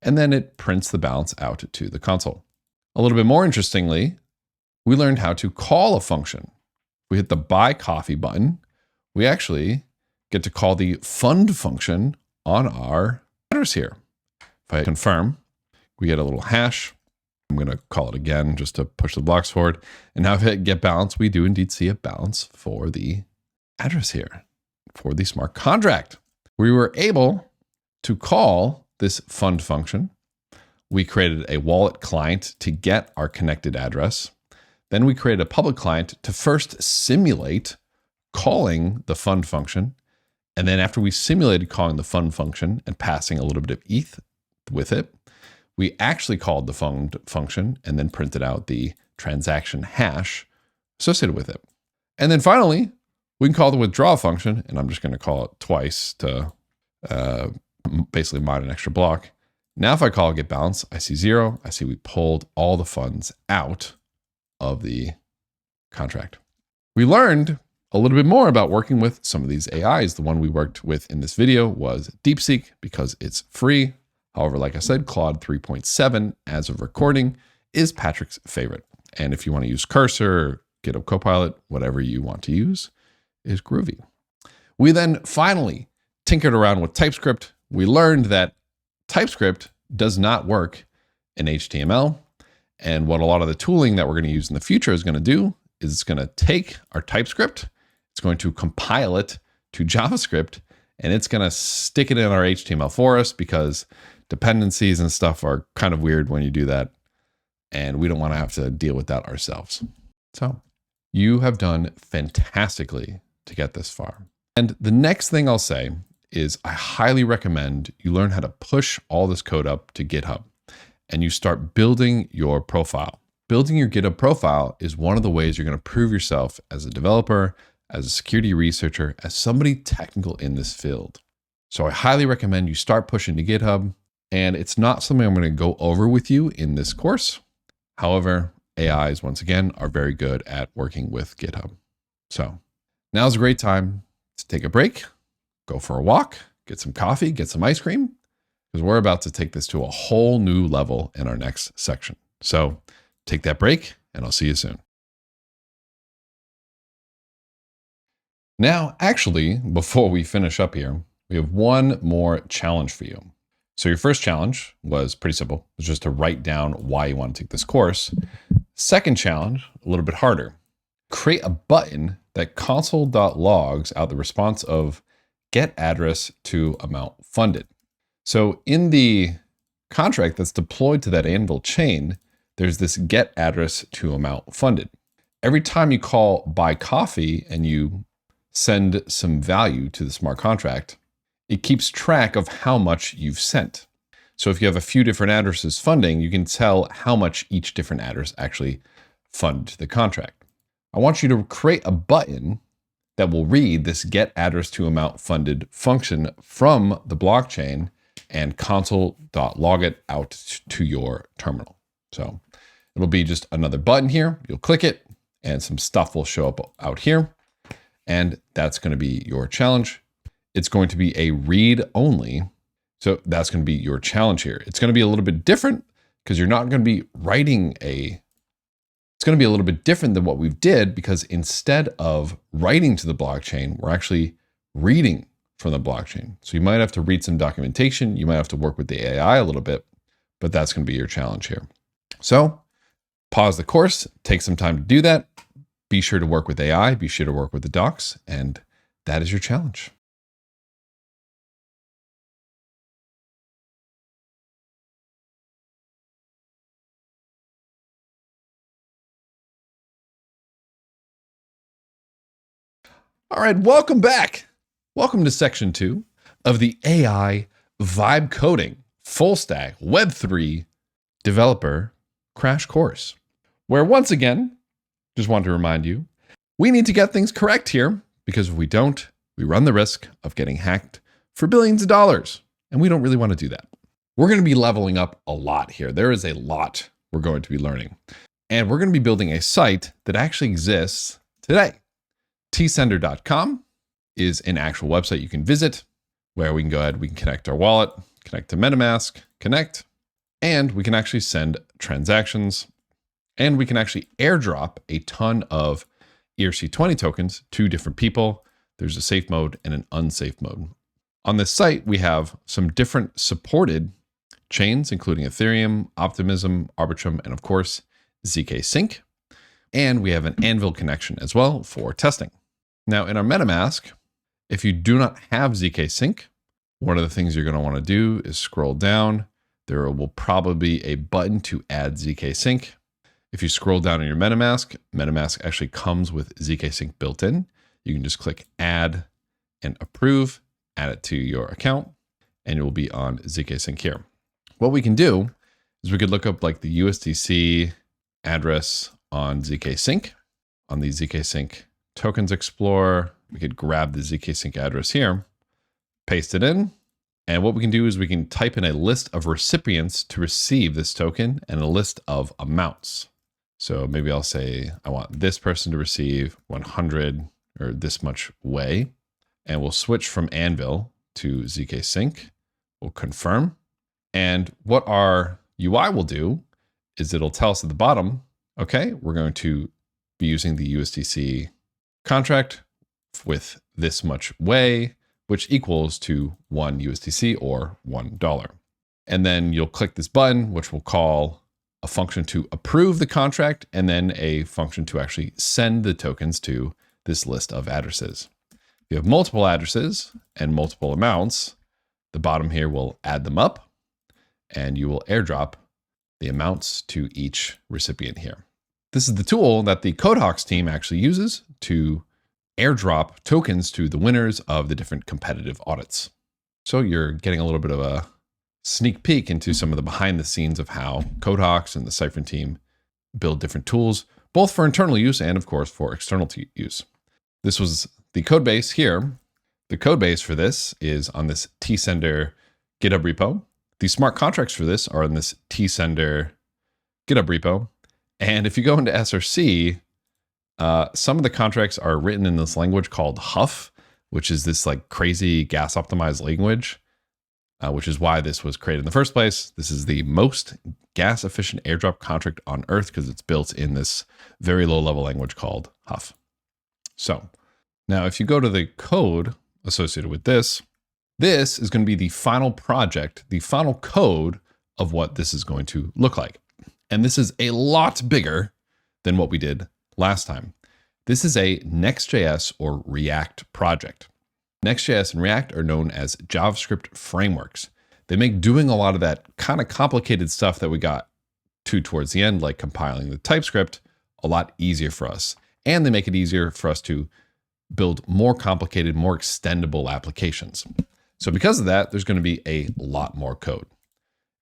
and then it prints the balance out to the console. A little bit more interestingly, we learned how to call a function. We hit the buy coffee button. We actually get to call the fund function on our address here. If I confirm, we get a little hash. I'm going to call it again just to push the blocks forward. And now if I hit get balance, we do indeed see a balance for the address here for the smart contract. We were able to call this fund function. We created a wallet client to get our connected address. Then we created a public client to first simulate calling the fund function. And then after we simulated calling the fund function and passing a little bit of ETH with it, we actually called the fund function and then printed out the transaction hash associated with it. And then finally, we can call the withdrawal function, and I'm just going to call it twice to basically mine an extra block. Now, if I call get balance, I see 0. I see we pulled all the funds out of the contract. We learned a little bit more about working with some of these AIs. The one we worked with in this video was DeepSeek because it's free. However, like I said, Claude 3.7 as of recording is Patrick's favorite. And if you want to use Cursor, GitHub Copilot, whatever you want to use, is groovy. We then finally tinkered around with TypeScript. We learned that TypeScript does not work in HTML. And what a lot of the tooling that we're going to use in the future is going to do is it's going to take our TypeScript, it's going to compile it to JavaScript, and it's going to stick it in our HTML for us because dependencies and stuff are kind of weird when you do that. And we don't want to have to deal with that ourselves. So you have done fantastically to get this far. And the next thing I'll say is I highly recommend you learn how to push all this code up to GitHub and you start building your profile. Building your GitHub profile is one of the ways you're going to prove yourself as a developer, as a security researcher, as somebody technical in this field. So I highly recommend you start pushing to GitHub. And it's not something I'm going to go over with you in this course. However, AIs, once again, are very good at working with GitHub. So now's a great time to take a break, go for a walk, get some coffee, get some ice cream, because we're about to take this to a whole new level in our next section. So take that break, and I'll see you soon. Now, actually, before we finish up here, we have one more challenge for you. So your first challenge was pretty simple. It was just to write down why you want to take this course. Second challenge, a little bit harder. Create a button that console.logs out the response of get address to amount funded. So in the contract that's deployed to that Anvil chain, there's this get address to amount funded. Every time you call buy coffee and you send some value to the smart contract, it keeps track of how much you've sent. So if you have a few different addresses funding, you can tell how much each different address actually funded the contract. I want you to create a button that will read this get address to amount funded function from the blockchain and console.log it out to your terminal. So it'll be just another button here. You'll click it and some stuff will show up out here. And that's going to be your challenge. It's going to be a read only. So that's going to be your challenge here. It's going to be a little bit different because you're not going to be writing it's going to be a little bit different than what we did because instead of writing to the blockchain, we're actually reading from the blockchain. So you might have to read some documentation. You might have to work with the AI a little bit, but that's going to be your challenge here. So pause the course, take some time to do that. Be sure to work with AI, be sure to work with the docs, and that is your challenge. All right, welcome back. Welcome to section 2 of the AI vibe coding full stack Web3 developer crash course, where once again, just want to remind you, we need to get things correct here because if we don't, we run the risk of getting hacked for billions of dollars. And we don't really want to do that. We're going to be leveling up a lot here. There is a lot we're going to be learning. And we're going to be building a site that actually exists today. tsender.com is an actual website you can visit where we can go ahead, we can connect our wallet, connect to MetaMask, connect, and we can actually send transactions, and we can actually airdrop a ton of ERC20 tokens to different people. There's a safe mode and an unsafe mode. On this site, we have some different supported chains, including Ethereum, Optimism, Arbitrum, and of course, ZKsync. And we have an Anvil connection as well for testing. Now in our MetaMask, if you do not have ZKsync, one of the things you're going to want to do is scroll down. There will probably be a button to add ZKsync. If you scroll down in your MetaMask, MetaMask actually comes with ZKsync built in. You can just click add and approve, add it to your account, and it will be on ZKsync here. What we can do is we could look up like the USDC address on ZKsync, on the ZKsync tokens explorer. We could grab the ZKsync address here, paste it in. And what we can do is we can type in a list of recipients to receive this token and a list of amounts. So maybe I'll say, I want this person to receive 100 or this much way. And we'll switch from Anvil to ZKsync. We'll confirm. And what our UI will do is it'll tell us at the bottom, okay, we're going to be using the USDC contract with this much way, which equals to 1 USDC or $1. And then you'll click this button, which will call a function to approve the contract, and then a function to actually send the tokens to this list of addresses. If you have multiple addresses and multiple amounts, the bottom here will add them up, and you will airdrop the amounts to each recipient here. This is the tool that the CodeHawks team actually uses to airdrop tokens to the winners of the different competitive audits. So you're getting a little bit of a sneak peek into some of the behind the scenes of how CodeHawks and the Cyfrin team build different tools, both for internal use and of course for external use. This was the code base here. The code base for this is on this tsender GitHub repo. The smart contracts for this are in this tsender GitHub repo. And if you go into SRC, some of the contracts are written in this language called Huff, which is this like crazy gas optimized language, which is why this was created in the first place. This is the most gas efficient airdrop contract on Earth because it's built in this very low level language called Huff. So now if you go to the code associated with this, this is going to be the final project, the final code of what this is going to look like. And this is a lot bigger than what we did last time. This is a Next.js or React project. Next.js and React are known as JavaScript frameworks. They make doing a lot of that kind of complicated stuff that we got to towards the end, like compiling the TypeScript, a lot easier for us. And they make it easier for us to build more complicated, more extendable applications. So because of that, there's going to be a lot more code.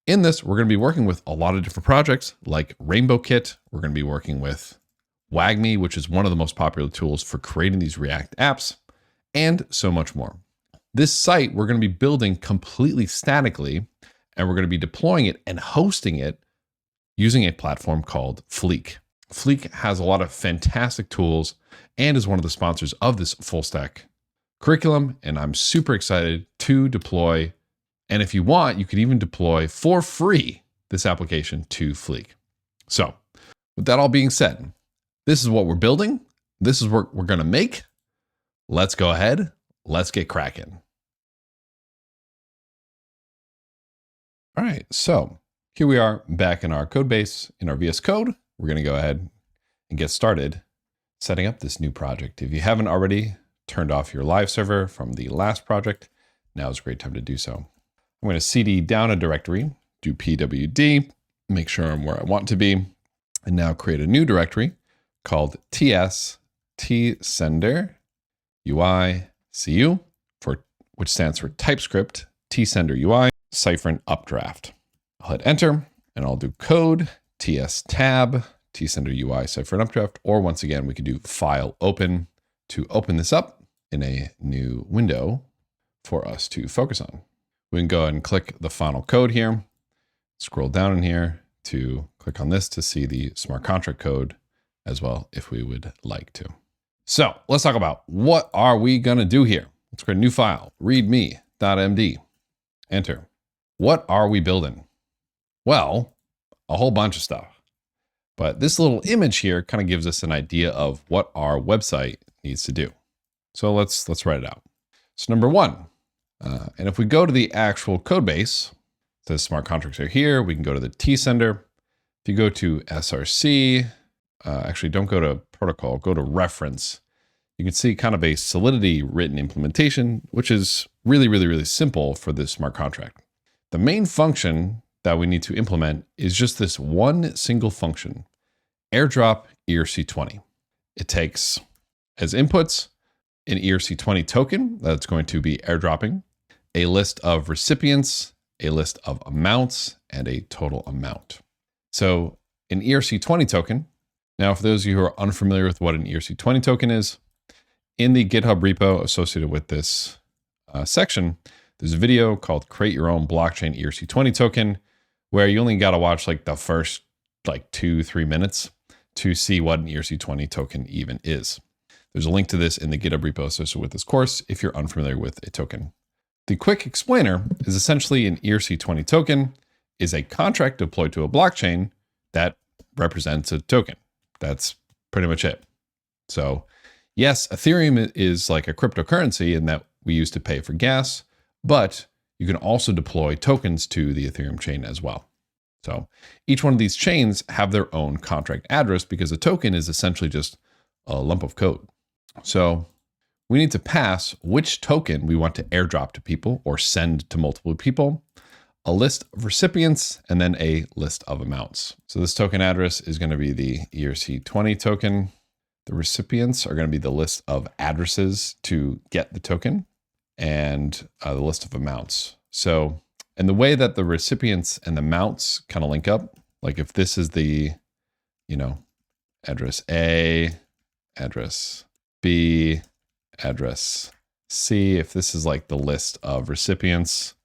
In this, we're going to be working with a lot of different projects like Rainbow Kit. We're going to be working with WagMi, which is one of the most popular tools for creating these React apps, and so much more. This site, we're going to be building completely statically, and we're going to be deploying it and hosting it using a platform called Fleek. Fleek has a lot of fantastic tools and is one of the sponsors of this full stack curriculum, and I'm super excited to deploy. And if you want, you could even deploy for free this application to Fleek. So with that all being said, this is what we're building. This is what we're going to make. Let's go ahead. Let's get cracking. All right. So here we are back in our code base in our VS Code. We're going to go ahead and get started setting up this new project. If you haven't already turned off your live server from the last project, now is a great time to do so. I'm going to cd down a directory, do pwd, make sure I'm where I want to be, and now create a new directory called ts tsender UI cu, which stands for TypeScript tsender UI Cyfrin Updraft. I'll hit enter and I'll do code ts tab tsender UI Cyfrin Updraft, or once again, we could do file open to open this up in a new window for us to focus on. We can go ahead and click the final code here, scroll down in here to click on this to see the smart contract code as well, if we would like to. So let's talk about what are we going to do here. Let's create a new file, readme.md, enter. What are we building? Well, a whole bunch of stuff, but this little image here kind of gives us an idea of what our website needs to do. So let's write it out. So number one, and if we go to the actual code base, the smart contracts are here. We can go to the tsender. If you go to SRC, actually don't go to protocol, go to reference. You can see kind of a Solidity written implementation, which is really, really, really simple for this smart contract. The main function that we need to implement is just this one single function. airdrop ERC20. It takes as inputs an ERC20 token that's going to be airdropping, a list of recipients, a list of amounts, and a total amount. So an ERC20 token, now for those of you who are unfamiliar with what an ERC20 token is, in the GitHub repo associated with this section, there's a video called Create Your Own Blockchain ERC20 Token, where you only got to watch like the first like 2-3 minutes to see what an ERC20 token even is. There's a link to this in the GitHub repo associated with this course if you're unfamiliar with a token. The quick explainer is essentially an ERC20 token is a contract deployed to a blockchain that represents a token. That's pretty much it. So yes, Ethereum is like a cryptocurrency in that we use to pay for gas, but you can also deploy tokens to the Ethereum chain as well. So each one of these chains have their own contract address because a token is essentially just a lump of code. So we need to pass which token we want to airdrop to people or send to multiple people, a list of recipients, and then a list of amounts. So this token address is going to be the ERC20 token. The recipients are going to be the list of addresses to get the token and the list of amounts. So, and the way that the recipients and the amounts kind of link up, like if this is the, address A, address B, address C, if this is like the list of recipients,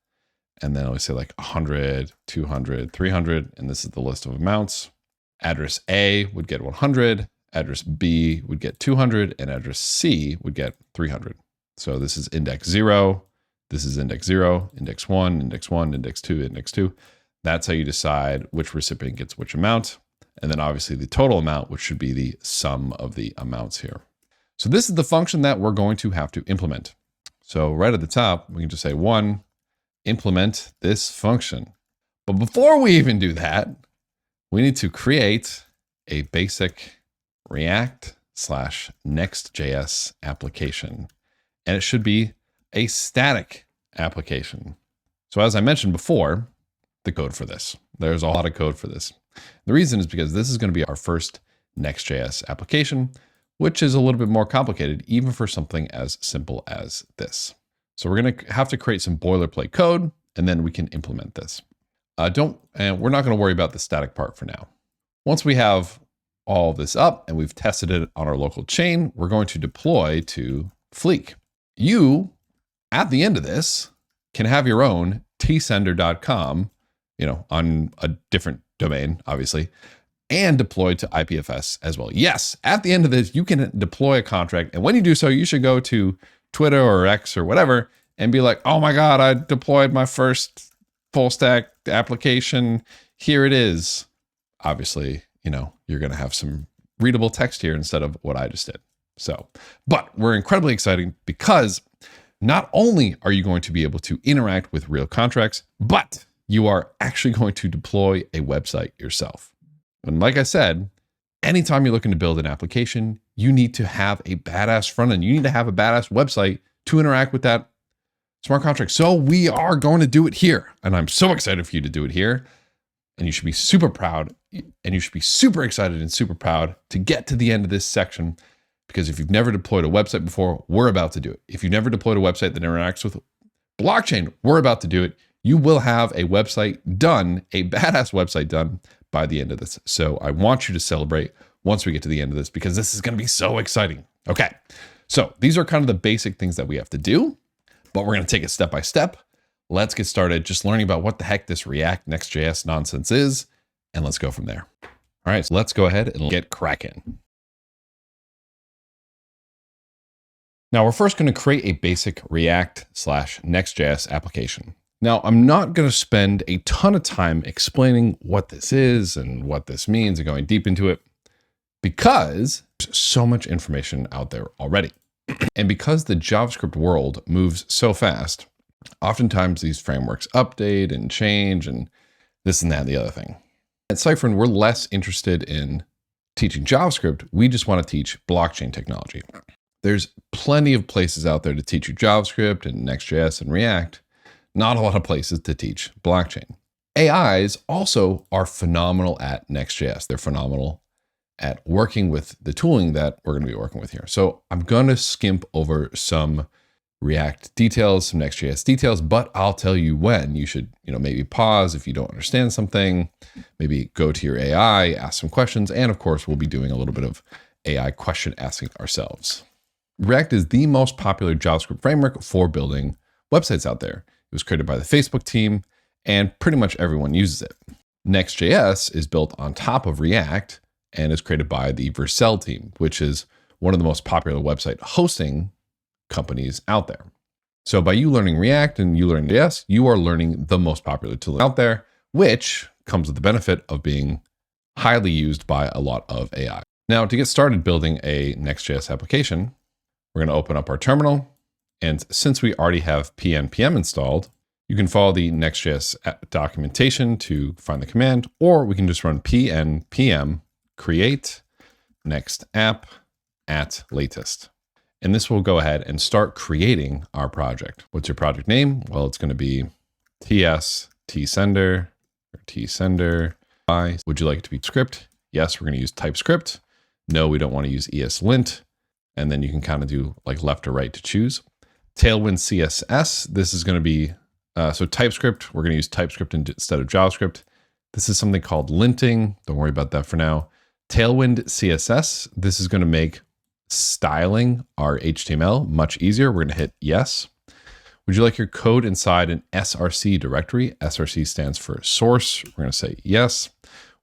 and then we say like 100, 200, 300, and this is the list of amounts, address A would get 100, address B would get 200, and address C would get 300. So this is index 0, this is index 0, index 1, index 1, index 2, index 2. That's how you decide which recipient gets which amount. And then obviously the total amount, which should be the sum of the amounts here. So this is the function that we're going to have to implement. So right at the top, we can just say implement this function. But before we even do that, we need to create a basic React/Next.js application. And it should be a static application. So as I mentioned before, the code for this, there's a lot of code for this. The reason is because this is going to be our first Next.js application, which is a little bit more complicated, even for something as simple as this. So we're going to have to create some boilerplate code, and then we can implement this. We're not going to worry about the static part for now. Once we have all of this up and we've tested it on our local chain, we're going to deploy to Fleek. You, at the end of this, can have your own tsender.com, on a different domain, obviously, and deploy to IPFS as well. Yes, at the end of this, you can deploy a contract. And when you do so, you should go to Twitter or X or whatever and be like, oh my God, I deployed my first full stack application. Here it is. Obviously, you're going to have some readable text here instead of what I just did. So, but we're incredibly excited because not only are you going to be able to interact with real contracts, but you are actually going to deploy a website yourself. And like I said, anytime you're looking to build an application, you need to have a badass front end. You need to have a badass website to interact with that smart contract. So we are going to do it here. And I'm so excited for you to do it here. And you should be super proud, and you should be super excited and super proud to get to the end of this section. Because if you've never deployed a website before, we're about to do it. If you've never deployed a website that interacts with blockchain, we're about to do it. You will have a website done, a badass website done by the end of this. So I want you to celebrate once we get to the end of this, because this is going to be so exciting. Okay, so these are kind of the basic things that we have to do, but we're going to take it step by step. Let's get started just learning about what the heck this React Next.js nonsense is, and let's go from there. All right, so let's go ahead and get cracking. Now we're first going to create a basic React/Next.js application. Now, I'm not going to spend a ton of time explaining what this is and what this means and going deep into it because there's so much information out there already. And because the JavaScript world moves so fast, oftentimes these frameworks update and change and this and that and the other thing. At Cyfrin, we're less interested in teaching JavaScript. We just want to teach blockchain technology. There's plenty of places out there to teach you JavaScript and Next.js and React. Not a lot of places to teach blockchain. AIs also are phenomenal at Next.js. They're phenomenal at working with the tooling that we're going to be working with here. So I'm going to skimp over some React details, some Next.js details, but I'll tell you when. You should, maybe pause if you don't understand something, maybe go to your AI, ask some questions, and of course, we'll be doing a little bit of AI question asking ourselves. React is the most popular JavaScript framework for building websites out there. It was created by the Facebook team, and pretty much everyone uses it. Next.js is built on top of React and is created by the Vercel team, which is one of the most popular website hosting companies out there. So by you learning React and you learning JS, you are learning the most popular tool out there, which comes with the benefit of being highly used by a lot of AI. Now, to get started building a Next.js application, we're going to open up our terminal. And since we already have pnpm installed, you can follow the Next.js documentation to find the command, or we can just run pnpm create next app at latest. And this will go ahead and start creating our project. What's your project name? Well, it's going to be tsender or tsender. Would you like it to be script? Yes, we're going to use TypeScript. No, we don't want to use ESLint. And then you can kind of do like left or right to choose. Tailwind CSS. This is going to be, so TypeScript, we're going to use TypeScript instead of JavaScript. This is something called linting. Don't worry about that for now. Tailwind CSS. This is going to make styling our HTML much easier. We're going to hit yes. Would you like your code inside an src directory? src stands for source. We're going to say yes.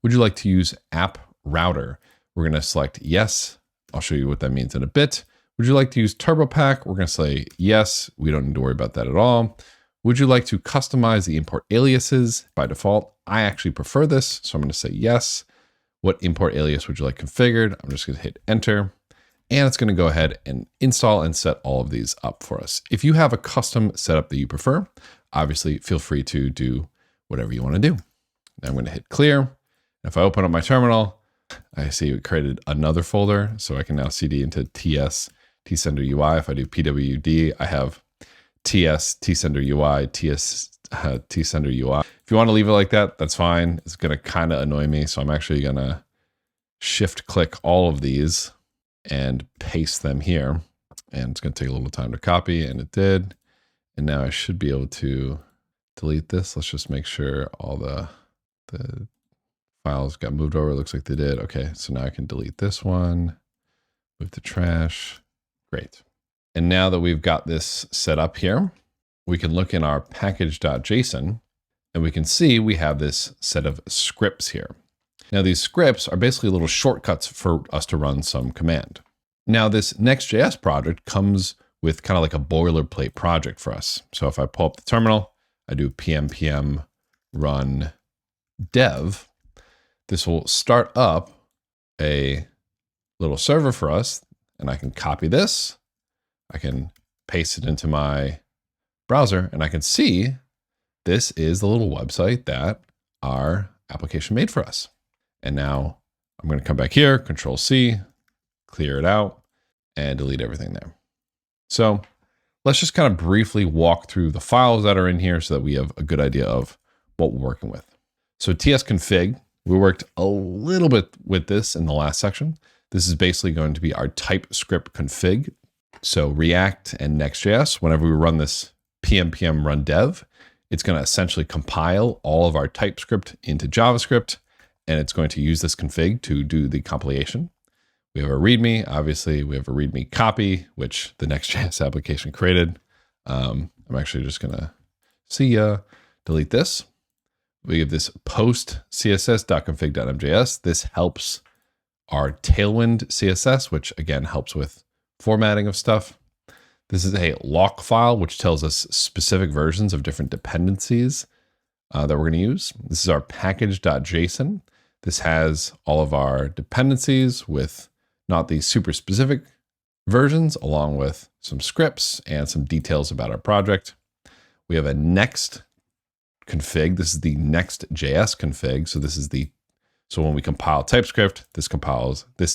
Would you like to use app router? We're going to select yes. I'll show you what that means in a bit. Would you like to use TurboPack? We're going to say yes. We don't need to worry about that at all. Would you like to customize the import aliases? By default, I actually prefer this, so I'm going to say yes. What import alias would you like configured? I'm just going to hit enter. And it's going to go ahead and install and set all of these up for us. If you have a custom setup that you prefer, obviously feel free to do whatever you want to do. Now I'm going to hit clear. If I open up my terminal, I see it created another folder. So I can now cd into tsender UI. If I do pwd, I have tsender UI, tsender UI. If you want to leave it like that, that's fine. It's going to kind of annoy me. So I'm actually going to shift click all of these and paste them here. And it's going to take a little time to copy, and it did. And now I should be able to delete this. Let's just make sure all the files got moved over. It looks like they did. Okay, so now I can delete this one, move to trash. Great. And now that we've got this set up here, we can look in our package.json, and we can see we have this set of scripts here. Now, these scripts are basically little shortcuts for us to run some command. Now, this Next.js project comes with kind of like a boilerplate project for us. So if I pull up the terminal, I do pnpm run dev, this will start up a little server for us, and I can copy this, I can paste it into my browser, and I can see this is the little website that our application made for us. And now I'm going to come back here, Control C, clear it out, and delete everything there. So let's just kind of briefly walk through the files that are in here so that we have a good idea of what we're working with. So tsconfig, we worked a little bit with this in the last section. This is basically going to be our TypeScript config. So React and Next.js, whenever we run this pnpm run dev, it's going to essentially compile all of our TypeScript into JavaScript, and it's going to use this config to do the compilation. We have a README, obviously we have a README copy, which the Next.js application created. I'm actually just gonna delete this. We have this post css.config.mjs. This helps our Tailwind CSS, which again helps with formatting of stuff. This is a lock file, which tells us specific versions of different dependencies that we're gonna use. This is our package.json. This has all of our dependencies with not the super specific versions, along with some scripts and some details about our project. We have a next config. This is the Next.js config. So when we compile TypeScript, this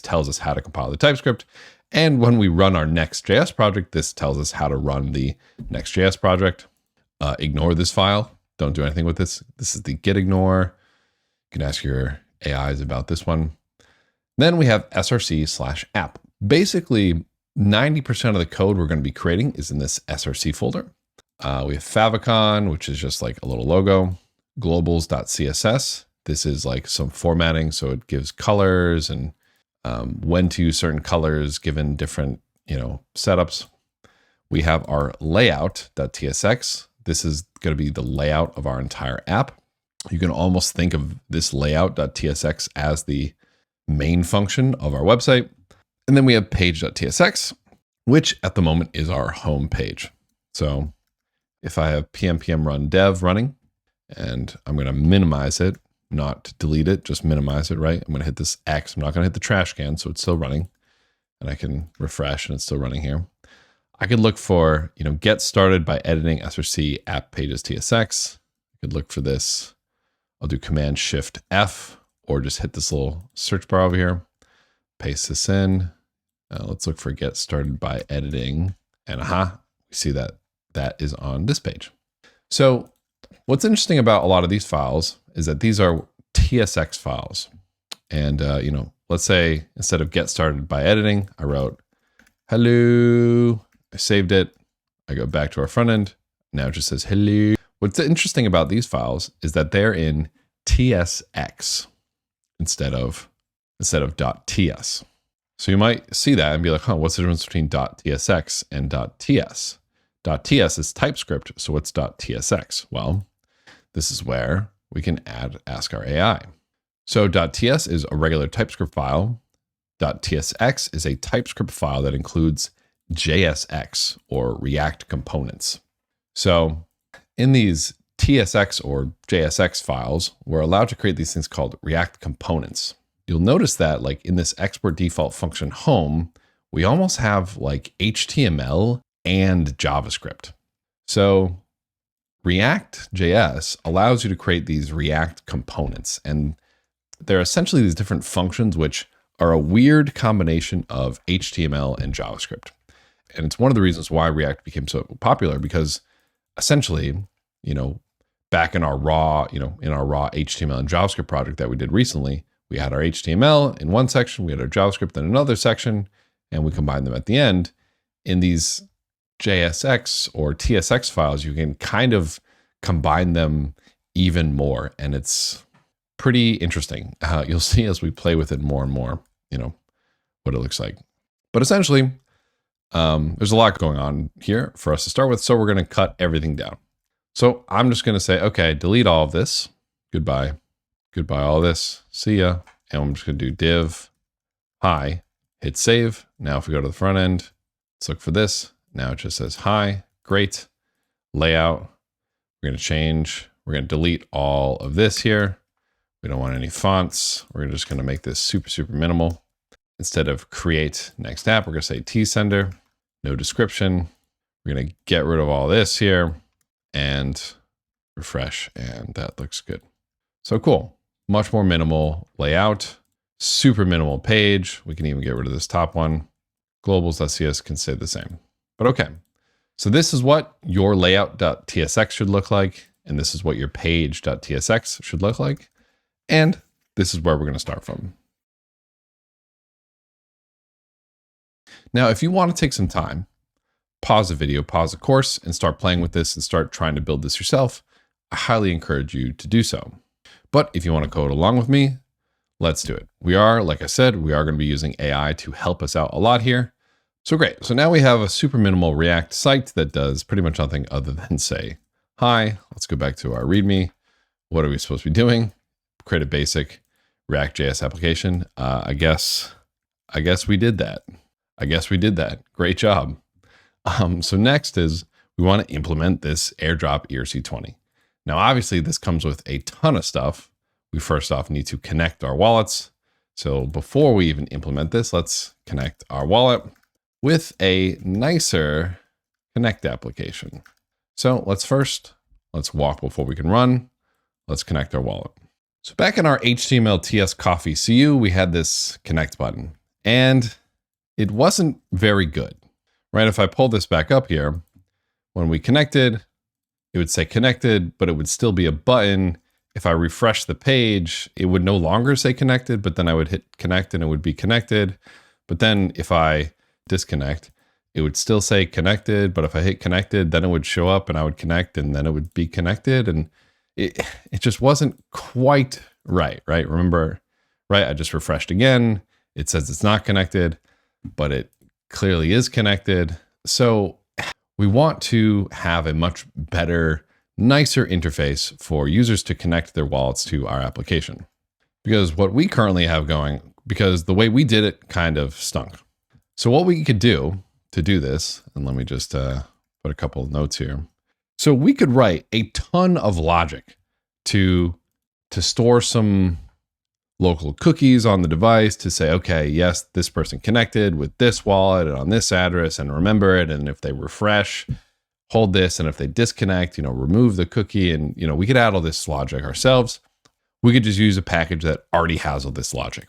tells us how to compile the TypeScript. And when we run our Next.js project, this tells us how to run the Next.js project. Ignore this file. Don't do anything with this. This is the git ignore. You can ask your AIs about this one. Then we have src/app. Basically, 90% of the code we're going to be creating is in this src folder. We have favicon, which is just like a little logo. Globals.css. This is like some formatting, so it gives colors and when to use certain colors given different, setups. We have our layout.tsx. This is going to be the layout of our entire app. You can almost think of this layout.tsx as the main function of our website. And then we have page.tsx, which at the moment is our home page. So if I have pm run dev running, and I'm going to minimize it, not delete it, just minimize it, right? I'm going to hit this X. I'm not going to hit the trash can, so it's still running. And I can refresh and it's still running here. I could look for, get started by editing src app pages tsx. I could look for this. I'll do Command Shift F or just hit this little search bar over here. Paste this in. Let's look for get started by editing. And we see that that is on this page. So what's interesting about a lot of these files is that these are TSX files. And, let's say instead of get started by editing, I wrote, hello, I saved it. I go back to our front end. Now it just says hello. What's interesting about these files is that they're in TSX instead of .ts. So you might see that and be like, what's the difference between .tsx and .ts? .ts is TypeScript, so what's .tsx? Well, this is where we can ask our AI. So .ts is a regular TypeScript file. .tsx is a TypeScript file that includes JSX or React components. So in these TSX or JSX files, we're allowed to create these things called React components. You'll notice that like in this export default function home, we almost have like HTML and JavaScript. So React.js allows you to create these React components, and they're essentially these different functions which are a weird combination of HTML and JavaScript. And it's one of the reasons why React became so popular, because essentially, back in our raw HTML and JavaScript project that we did recently, we had our HTML in one section, we had our JavaScript in another section, and we combined them at the end. In these JSX or TSX files, you can kind of combine them even more. And it's pretty interesting. You'll see as we play with it more and more, what it looks like. But essentially, there's a lot going on here for us to start with. So we're going to cut everything down. So I'm just going to say, okay, delete all of this. Goodbye. Goodbye, all this. See ya. And I'm just going to do div hi, hit save. Now if we go to the front end, let's look for this. Now it just says hi, great. Layout, we're going to change. We're going to delete all of this here. We don't want any fonts. We're just going to make this super, super minimal. Instead of create next app, we're going to say tsender, no description. We're going to get rid of all this here and refresh, and that looks good. So cool. Much more minimal layout, super minimal page. We can even get rid of this top one. Globals.cs can stay the same. But okay, so this is what your layout.tsx should look like, and this is what your page.tsx should look like, and this is where we're going to start from. Now, if you want to take some time, pause the video, pause the course, and start playing with this and start trying to build this yourself, I highly encourage you to do so. But if you want to code along with me, let's do it. Like I said, we are going to be using AI to help us out a lot here. So great. So now we have a super minimal React site that does pretty much nothing other than say, hi, let's go back to our README. What are we supposed to be doing? Create a basic React.js application. I guess we did that. Great job. So next is we want to implement this airdrop ERC20. Now, obviously this comes with a ton of stuff. We first off need to connect our wallets. So before we even implement this, let's connect our wallet with a nicer connect application. So let's walk before we can run. Let's connect our wallet. So back in our HTML TS Coffee CU, we had this connect button, and it wasn't very good, right? If I pull this back up here, when we connected, it would say connected, but it would still be a button if I refresh the page, it would no longer say connected, but then I would hit connect and it would be connected. But then if I disconnect, it would still say connected. But if I hit connected, then it would show up and I would connect and then it would be connected. And it just wasn't quite right? Remember, right? I just refreshed again. It says it's not connected, but it clearly is connected. So we want to have a much better, nicer interface for users to connect their wallets to our application. Because what we currently have going, because the way we did it kind of stunk. So what we could do to do this, and let me just put a couple of notes here. So we could write a ton of logic to store some local cookies on the device to say, okay, yes, this person connected with this wallet and on this address and remember it. And if they refresh, hold this. And if they disconnect, remove the cookie. And, we could add all this logic ourselves. We could just use a package that already has all this logic.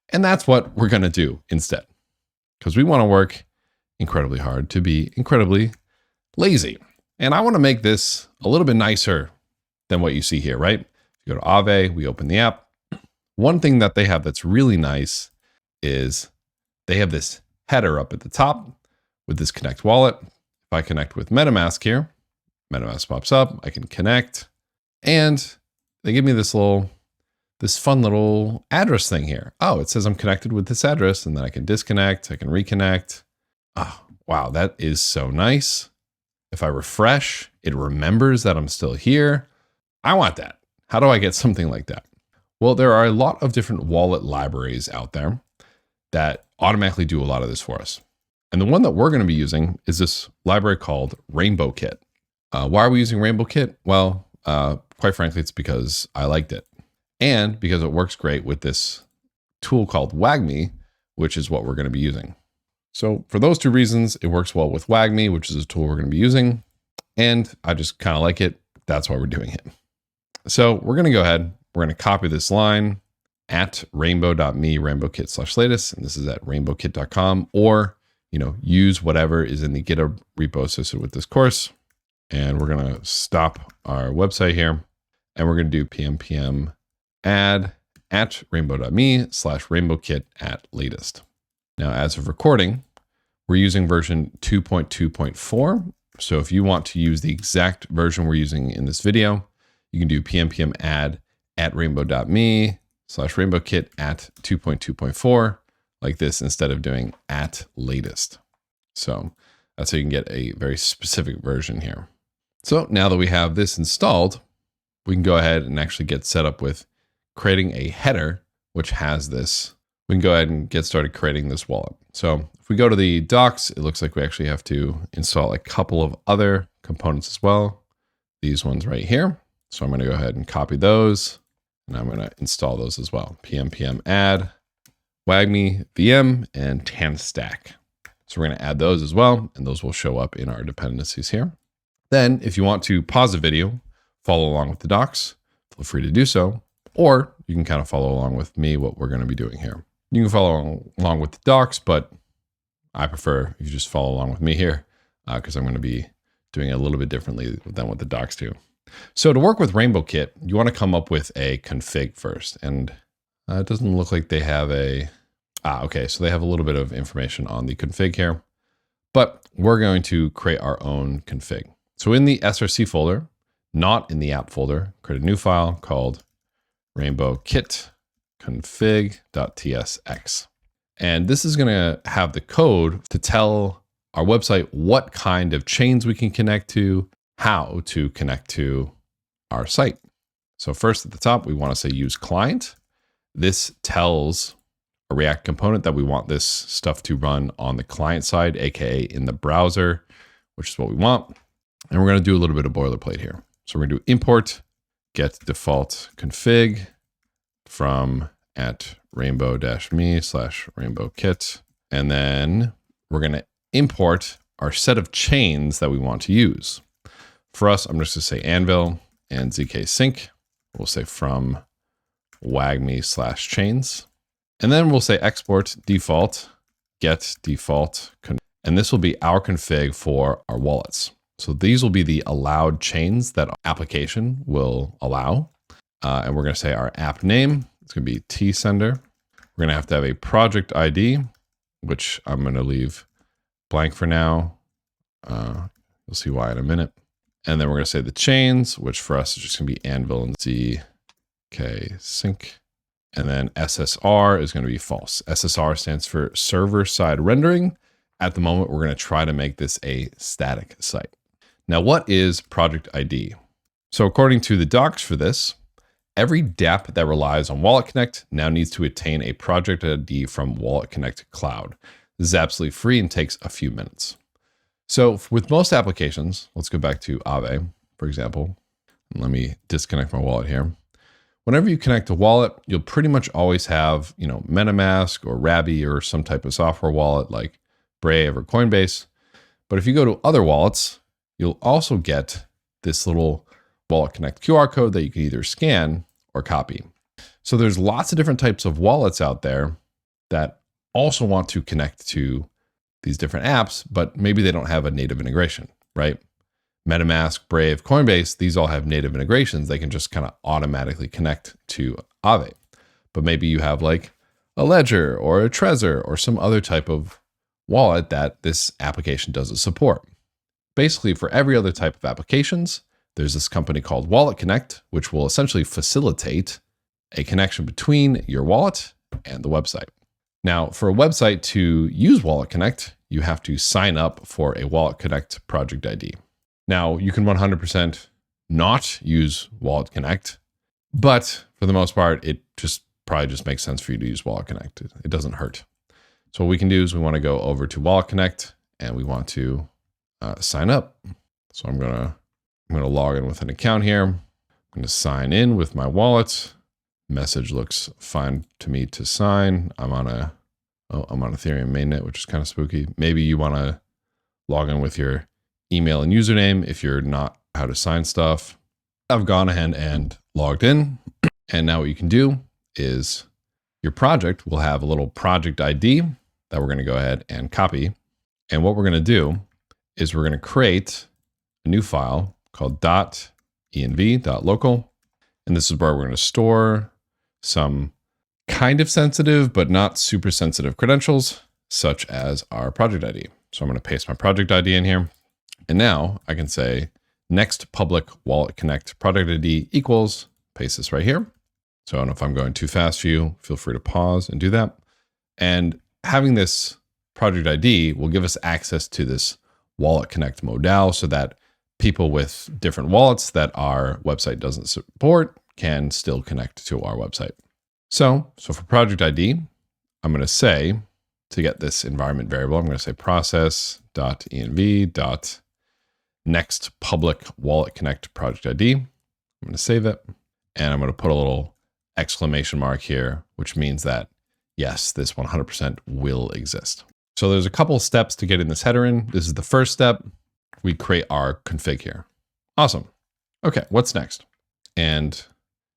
And that's what we're going to do instead, because we want to work incredibly hard to be incredibly lazy. And I want to make this a little bit nicer than what you see here, right? You go to Aave, we open the app. One thing that they have that's really nice is they have this header up at the top with this connect wallet. If I connect with MetaMask here, MetaMask pops up, I can connect, and they give me this fun little address thing here. Oh, it says I'm connected with this address, and then I can disconnect, I can reconnect. Oh, wow, that is so nice. If I refresh, it remembers that I'm still here. I want that. How do I get something like that? Well, there are a lot of different wallet libraries out there that automatically do a lot of this for us. And the one that we're going to be using is this library called RainbowKit. Why are we using RainbowKit? Well, quite frankly, it's because I liked it. And because it works great with this tool called WagMi, which is what we're going to be using. So for those two reasons, it works well with WagMi, which is a tool we're going to be using. And I just kind of like it. That's why we're doing it. So we're going to go ahead. We're going to copy this line at rainbow.me, rainbowkit/latest. And this is at rainbowkit.com, or, use whatever is in the GitHub repo associated with this course. And we're going to stop our website here. And we're going to do pm add at rainbow.me/rainbowkit@latest. Now, as of recording, we're using version 2.2.4. So if you want to use the exact version we're using in this video, you can do pm add at rainbow.me/rainbowkit@2.2.4 like this, instead of doing @latest. So that's how you can get a very specific version here. So now that we have this installed, we can go ahead and actually get set up with creating a header, which has this. We can go ahead and get started creating this wallet. So if we go to the docs, it looks like we actually have to install a couple of other components as well. These ones right here. So I'm going to go ahead and copy those, and I'm going to install those as well. pm add WagMi VM and TanStack. So we're going to add those as well, and those will show up in our dependencies here. Then if you want to pause the video, follow along with the docs, feel free to do so, or you can kind of follow along with me what we're going to be doing here. You can follow along with the docs, but I prefer if you just follow along with me here, because I'm going to be doing it a little bit differently than what the docs do. So to work with RainbowKit, you want to come up with a config first. And it doesn't look like they have okay, so they have a little bit of information on the config here, but we're going to create our own config. So in the src folder, not in the app folder, create a new file called RainbowKit config.tsx. And this is going to have the code to tell our website what kind of chains we can connect to, how to connect to our site. So first at the top, we want to say use client. This tells a React component that we want this stuff to run on the client side, aka in the browser, which is what we want. And we're going to do a little bit of boilerplate here. So we're going to do import get default config from at rainbow-me/rainbowkit. And then we're going to import our set of chains that we want to use. For us, I'm just going to say Anvil and ZKsync. We'll say from WagMi/chains. And then we'll say export default, get default. And this will be our config for our wallets. So these will be the allowed chains that our application will allow. And we're going to say our app name. It's going to be tsender. We're going to have a project ID, which I'm going to leave blank for now. You'll see why in a minute. And then we're going to say the chains, which for us is just going to be Anvil and ZKsync. And then SSR is going to be false. SSR stands for server-side rendering. At the moment, we're going to try to make this a static site. Now, what is project ID? So according to the docs for this, every dApp that relies on Wallet Connect now needs to attain a project ID from Wallet Connect Cloud. This is absolutely free and takes a few minutes. So with most applications, let's go back to Aave, for example. And let me disconnect my wallet here. Whenever you connect a wallet, you'll pretty much always have, MetaMask or Rabby or some type of software wallet like Brave or Coinbase. But if you go to other wallets, you'll also get this little Wallet Connect QR code that you can either scan or copy. So there's lots of different types of wallets out there that also want to connect to these different apps, but maybe they don't have a native integration, right? MetaMask, Brave, Coinbase, these all have native integrations. They can just kind of automatically connect to Aave. But maybe you have like a Ledger or a Trezor or some other type of wallet that this application doesn't support. Basically, for every other type of applications, there's this company called Wallet Connect, which will essentially facilitate a connection between your wallet and the website. Now, for a website to use Wallet Connect, you have to sign up for a Wallet Connect project ID. Now, you can 100% not use Wallet Connect, but for the most part, it probably just makes sense for you to use Wallet Connect. It doesn't hurt. So what we can do is we want to go over to Wallet Connect and we want to sign up. So I'm going to log in with an account here. I'm going to sign in with my wallet. Message looks fine to me to sign. I'm on Ethereum mainnet, which is kind of spooky. Maybe you want to log in with your email and username if you're not how to sign stuff. I've gone ahead and logged in. And now what you can do is your project will have a little project ID that we're going to go ahead and copy. And what we're going to do is we're going to create a new file called .env.local. And this is where we're going to store some kind of sensitive, but not super sensitive credentials, such as our project ID. So I'm going to paste my project ID in here. And now I can say next public wallet connect project ID equals, paste this right here. So I don't know if I'm going too fast for you, feel free to pause and do that. And having this project ID will give us access to this wallet connect modal so that people with different wallets that our website doesn't support can still connect to our website. So for project ID, I'm going to say, to get this environment variable, I'm going to say process.env.next public wallet connect project ID. I'm going to save it. And I'm going to put a little exclamation mark here, which means that, yes, this 100% will exist. So there's a couple of steps to getting this header in. This is the first step. We create our config here. Awesome. Okay, what's next? And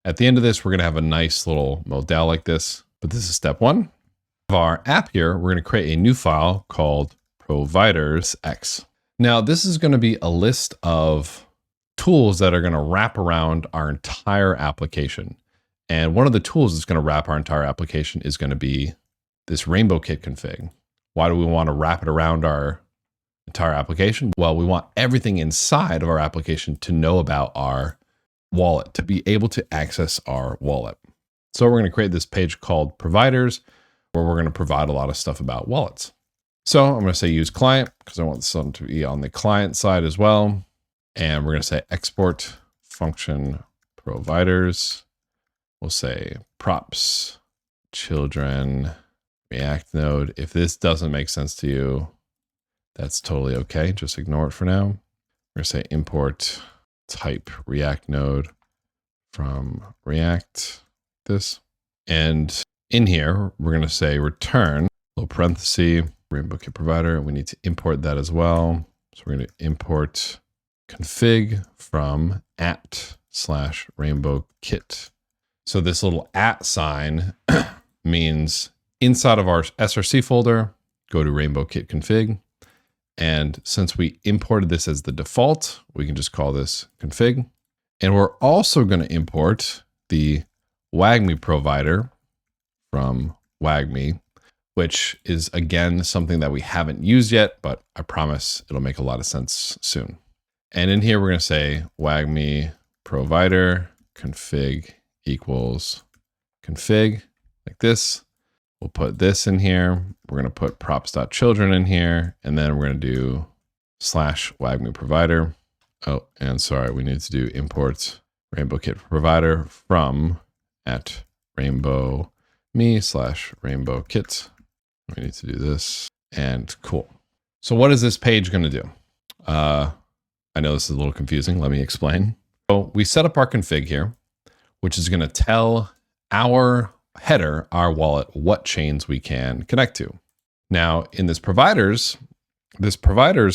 at the end of this, we're going to have a nice little modal like this, but this is step one. Of our app here, we're going to create a new file called providers.x. Now, this is going to be a list of tools that are going to wrap around our entire application. And one of the tools that's going to wrap our entire application is going to be this Rainbow Kit config. Why do we want to wrap it around our entire application? Well, we want everything inside of our application to know about our wallet, to be able to access our wallet. So we're going to create this page called providers, where we're going to provide a lot of stuff about wallets. So I'm going to say use client because I want this one to be on the client side as well. And we're going to say export function providers. We'll say props, children, React node. If this doesn't make sense to you, that's totally okay. Just ignore it for now. We're going to say import type React node from React this. And in here, we're going to say return, little parenthesis, Rainbow Kit provider. We need to import that as well. So we're going to import config from @/Rainbow Kit. So this little @ sign means inside of our SRC folder, go to Rainbow Kit config. And since we imported this as the default, we can just call this config. And we're also going to import the WagMi provider from WagMi, which is again something that we haven't used yet, but I promise it'll make a lot of sense soon. And in here, we're going to say WagMi provider config equals config like this. We'll put this in here. We're going to put props.children in here, and then we're going to do /WagMi provider. Oh, and sorry, we need to do import Rainbow Kit provider from at rainbow me/rainbow kit. We need to do this, and cool. So what is this page going to do? I know this is a little confusing. Let me explain. So we set up our config here, which is going to tell our header, our wallet, what chains we can connect to. Now in this providers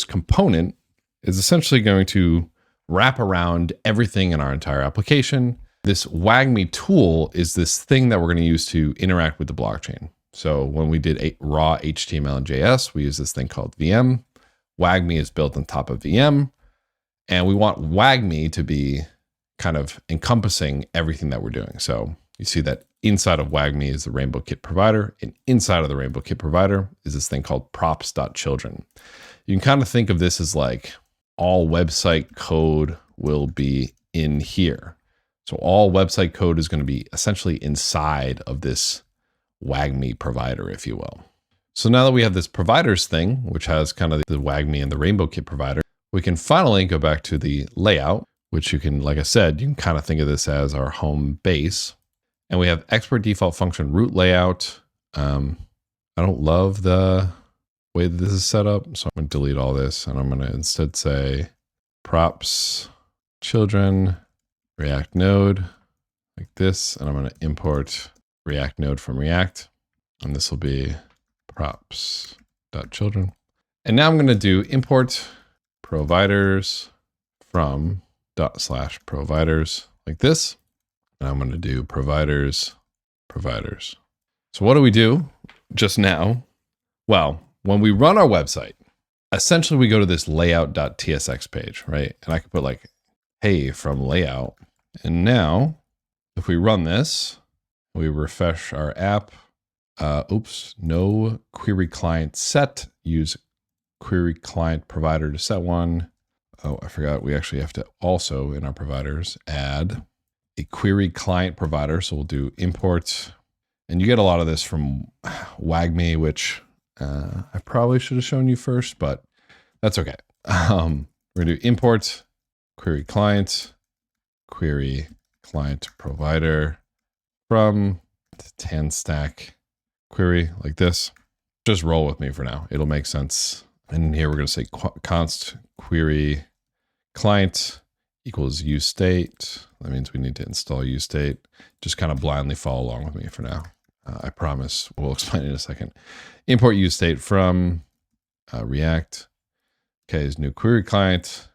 component is essentially going to wrap around everything in our entire application. This WagMi tool is this thing that we're going to use to interact with the blockchain. So when we did raw HTML and JS, we use this thing called VM. WagMi is built on top of VM, and we want WagMi to be kind of encompassing everything that we're doing. So you see that inside of WagMi is the Rainbow Kit provider, and inside of the Rainbow Kit provider is this thing called props.children. You can kind of think of this as like all website code will be in here. So all website code is going to be essentially inside of this WagMi provider, if you will. So now that we have this providers thing, which has kind of the WagMi and the Rainbow Kit provider, we can finally go back to the layout, which you can, like I said, you can kind of think of this as our home base. And we have export default function root layout. I don't love the way that this is set up, so I'm going to delete all this, and I'm going to instead say props children React node like this, and I'm going to import React node from React, and this will be props.children. And now I'm going to do import providers from /providers like this, and I'm going to do providers. So what do we do just now? Well, when we run our website, essentially we go to this layout.tsx page, right? And I can put like, hey, from layout. And now if we run this, we refresh our app. No query client set. Use query client provider to set one. Oh, I forgot. We actually have to also in our providers add a query client provider. So we'll do import, and you get a lot of this from WagMi, which I probably should have shown you first, but that's okay. We're gonna do import query client provider from tan stack query like this. Just roll with me for now. It'll make sense. And here we're going to say const query client equals useState. That means we need to install useState. Just kind of blindly follow along with me for now. I promise we'll explain it in a second. Import useState from React. Okay, is new query client.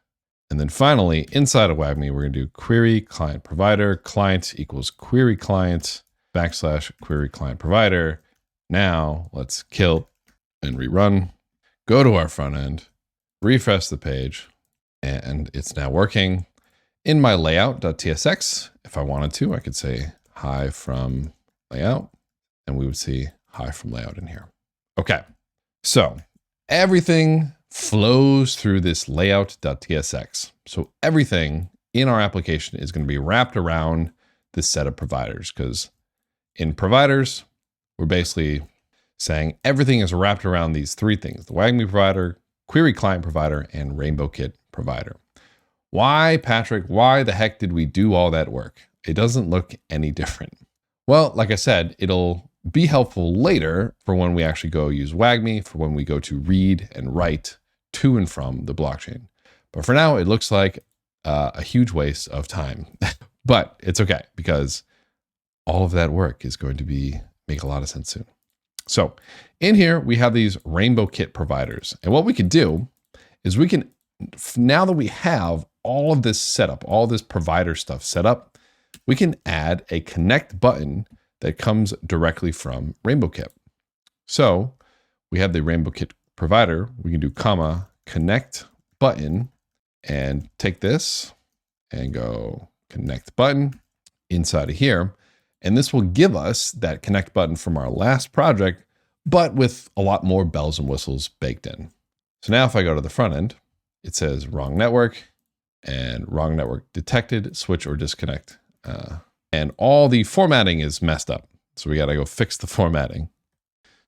And then finally, inside of WagMi, we're going to do query client provider. Client equals query client / query client provider. Now let's kill and rerun. Go to our front end, refresh the page, and it's now working. In my layout.tsx, if I wanted to, I could say hi from layout, and we would see hi from layout in here. Okay, so everything flows through this layout.tsx. So everything in our application is going to be wrapped around this set of providers, because in providers, we're basically saying everything is wrapped around these three things: the WagMi provider, query client provider, and Rainbow Kit provider. Why, Patrick? Why the heck did we do all that work? It doesn't look any different. Well, like I said, it'll be helpful later for when we actually go use WagMi, for when we go to read and write to and from the blockchain. But for now, it looks like a huge waste of time. But it's okay, because all of that work is going to make a lot of sense soon. So in here, we have these Rainbow Kit providers. And what we can do is we can, now that we have all of this set up, all this provider stuff set up, we can add a connect button that comes directly from Rainbow Kit. So we have the Rainbow Kit provider. We can do connect button and take this and go connect button. inside of here. And this will give us that connect button from our last project, but with a lot more bells and whistles baked in. So now if I go to the front end, it says wrong network and wrong network detected, switch or disconnect. And all the formatting is messed up. So we got to go fix the formatting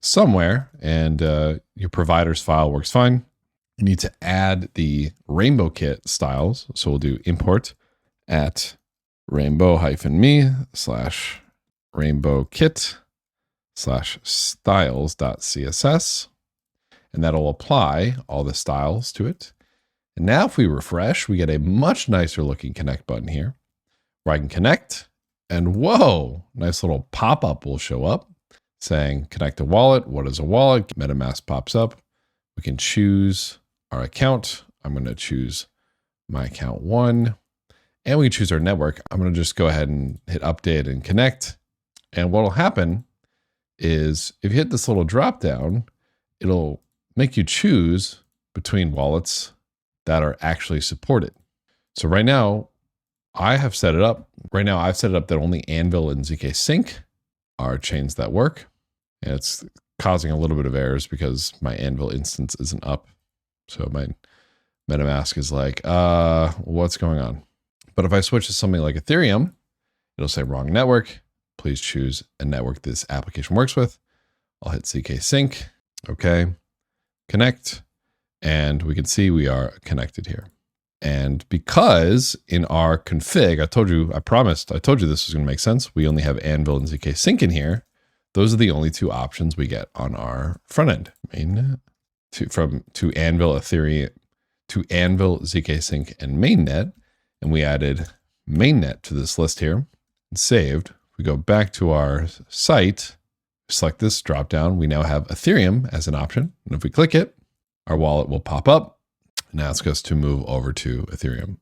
somewhere, and your provider's file works fine. You need to add the Rainbow Kit styles. So we'll do import at rainbow-me/rainbowkit/styles.css. And that'll apply all the styles to it. And now if we refresh, we get a much nicer looking connect button here where I can connect, and whoa, nice little pop-up will show up saying connect a wallet. What is a wallet? MetaMask pops up. We can choose our account. I'm going to choose my account 1, and we can choose our network. I'm going to just go ahead and hit update and connect. And what will happen is if you hit this little drop down, it'll make you choose between wallets that are actually supported. So right now, I have set it up. Right now, I've set it up that only Anvil and ZKsync are chains that work. And it's causing a little bit of errors because my Anvil instance isn't up. So my MetaMask is like, what's going on? But if I switch to something like Ethereum, it'll say wrong network. Please choose a network this application works with. I'll hit ZKsync. Okay. Connect. And we can see we are connected here. And because in our config, I told you this was going to make sense. We only have Anvil and ZKsync in here. Those are the only two options we get on our front end. Mainnet to Anvil, Ethereum, to Anvil, ZKsync, and mainnet. And we added mainnet to this list here and saved. We go back to our site, select this drop down. We now have Ethereum as an option. And if we click it, our wallet will pop up. Now it's going to move over to Ethereum.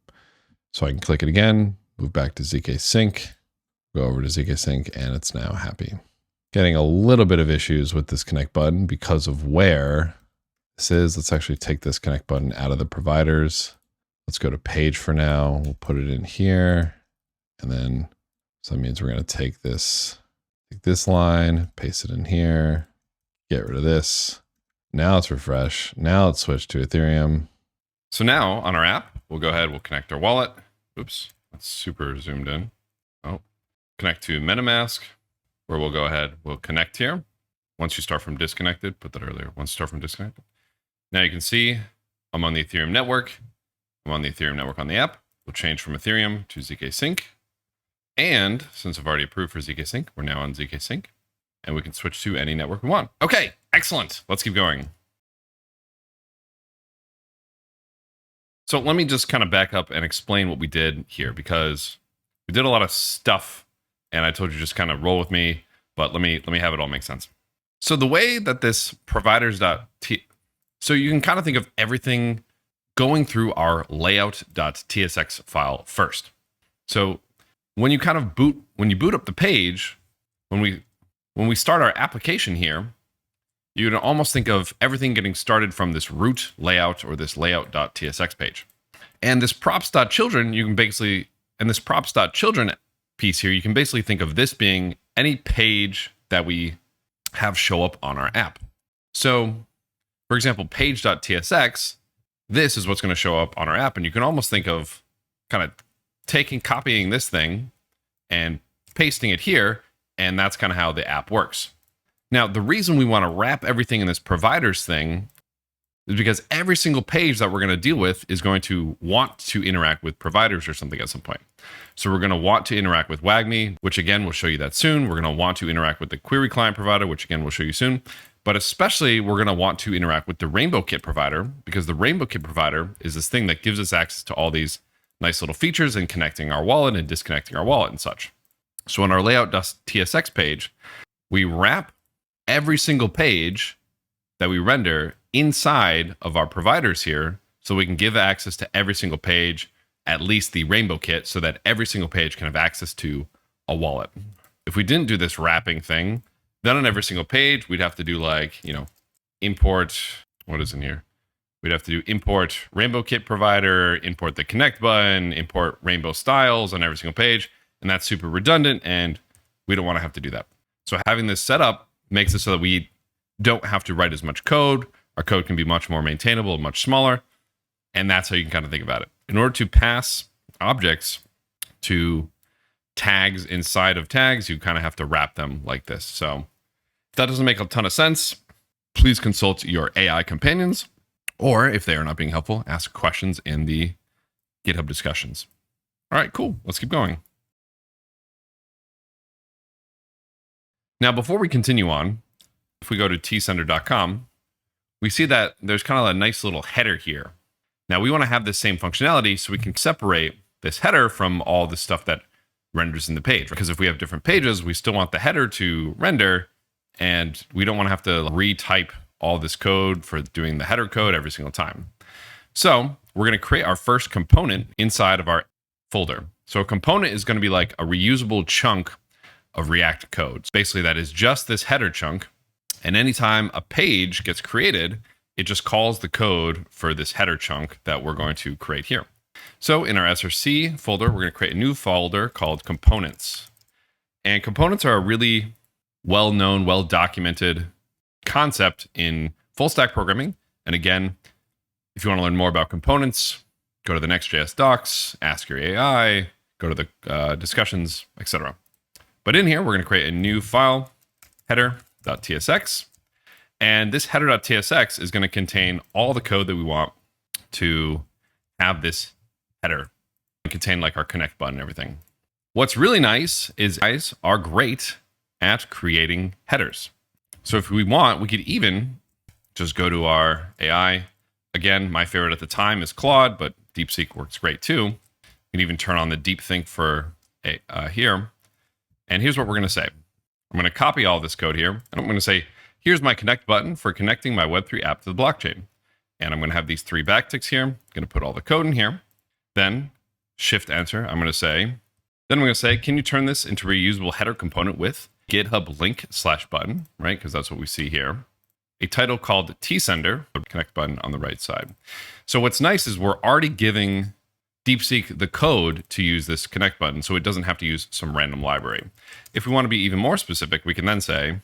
So I can click it again, move back to ZKsync, go over to ZKsync, and it's now happy. Getting a little bit of issues with this connect button because of where this is. Let's actually take this connect button out of the providers. Let's go to page for now. We'll put it in here. And then, so that means we're going to take this line, paste it in here, get rid of this. Now let's refresh. Now let's switch to Ethereum. So now on our app, we'll go ahead, we'll connect our wallet. Oops, that's super zoomed in. Oh, connect to MetaMask, where we'll go ahead, we'll connect here. Once you start from disconnected, put that earlier, once you start from disconnected. Now you can see I'm on the Ethereum network. I'm on the Ethereum network on the app. We'll change from Ethereum to ZKsync. And since I've already approved for ZKsync, we're now on ZKsync. And we can switch to any network we want. Okay, excellent. Let's keep going. So let me just kind of back up and explain what we did here, because we did a lot of stuff and I told you just kind of roll with me, but let me have it all make sense. So the way that this so you can kind of think of everything going through our layout.tsx file first. So when you boot up the page, when we start our application here, you can almost think of everything getting started from this root layout or this layout.tsx page. And this props.children, this props.children piece here, you can basically think of this being any page that we have show up on our app. So, for example, page.tsx, this is what's going to show up on our app. And you can almost think of kind of copying this thing and pasting it here. And that's kind of how the app works. Now, the reason we want to wrap everything in this providers thing is because every single page that we're going to deal with is going to want to interact with providers or something at some point. So we're going to want to interact with WagMi, which again, we'll show you that soon. We're going to want to interact with the query client provider, which again, we'll show you soon. But especially we're going to want to interact with the Rainbow Kit provider, because the Rainbow Kit provider is this thing that gives us access to all these nice little features and connecting our wallet and disconnecting our wallet and such. So on our layout.tsx page, we wrap every single page that we render inside of our providers here, so we can give access to every single page, at least the Rainbow Kit, so that every single page can have access to a wallet. If we didn't do this wrapping thing, then on every single page, we'd have to do import, what is in here? We'd have to do import Rainbow Kit provider, import the connect button, import rainbow styles on every single page. And that's super redundant, and we don't want to have to do that. So having this set up makes it so that we don't have to write as much code. Our code can be much more maintainable, much smaller. And that's how you can kind of think about it. In order to pass objects to tags inside of tags, you kind of have to wrap them like this. So if that doesn't make a ton of sense, please consult your AI companions, or if they are not being helpful, ask questions in the GitHub discussions. All right, cool. Let's keep going. Now, before we continue on, if we go to tsender.com, we see that there's kind of a nice little header here. Now, we want to have the same functionality so we can separate this header from all the stuff that renders in the page. Because if we have different pages, we still want the header to render, and we don't want to have to retype all this code for doing the header code every single time. So we're going to create our first component inside of our folder. So a component is going to be like a reusable chunk of React code. Basically, that is just this header chunk. And anytime a page gets created, it just calls the code for this header chunk that we're going to create here. So in our src folder, we're going to create a new folder called components. And components are a really well-known, well-documented concept in full stack programming. And again, if you want to learn more about components, go to the Next.js docs, ask your AI, go to the discussions, etc. But in here, we're going to create a new file, header.tsx. And this header.tsx is going to contain all the code that we want to have this header. It contain like our connect button and everything. What's really nice is guys are great at creating headers. So if we want, we could even just go to our AI. Again, my favorite at the time is Claude, but DeepSeek works great too. You can even turn on the deep think for here. And here's what we're going to say. I'm going to copy all this code here. And I'm going to say, here's my connect button for connecting my Web3 app to the blockchain. And I'm going to have these 3 backticks here. I'm going to put all the code in here. Then shift enter. I'm going to say, can you turn this into a reusable header component with GitHub link /button, right? Because that's what we see here. A title called tsender, the connect button on the right side. So what's nice is we're already giving DeepSeek the code to use this connect button, so it doesn't have to use some random library. If we want to be even more specific, we can say,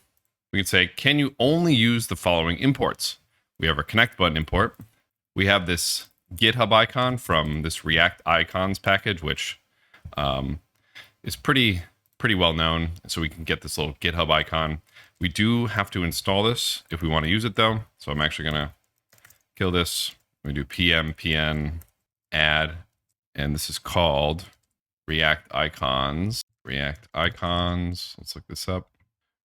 can you only use the following imports? We have our connect button import. We have this GitHub icon from this React icons package, which is pretty well known. So we can get this little GitHub icon. We do have to install this if we want to use it though. So I'm actually going to kill this. We do pn add, and this is called React icons. React icons. Let's look this up.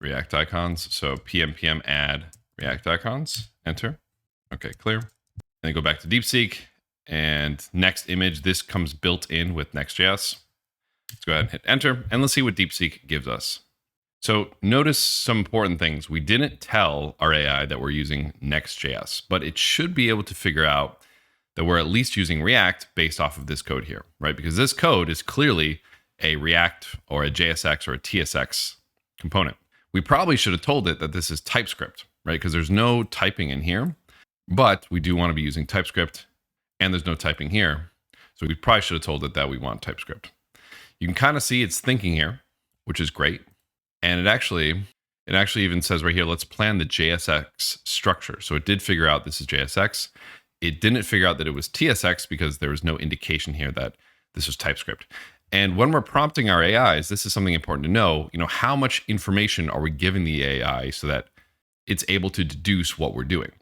React icons. So pm add React icons. Enter. Okay, clear. Then go back to DeepSeek, and next image. This comes built in with Next.js. Let's go ahead and hit enter, and let's see what DeepSeek gives us. So notice some important things. We didn't tell our AI that we're using Next.js, but it should be able to figure out that we're at least using React based off of this code here, right? Because this code is clearly a React or a JSX or a TSX component. We probably should have told it that this is TypeScript, right? Because there's no typing in here, but we do want to be using TypeScript, and there's no typing here. So we probably should have told it that we want TypeScript. You can kind of see it's thinking here, which is great. And it actually even says right here, let's plan the JSX structure. So it did figure out this is JSX. It didn't figure out that it was TSX because there was no indication here that this was TypeScript. And when we're prompting our AIs, this is something important to know, how much information are we giving the AI so that it's able to deduce what we're doing?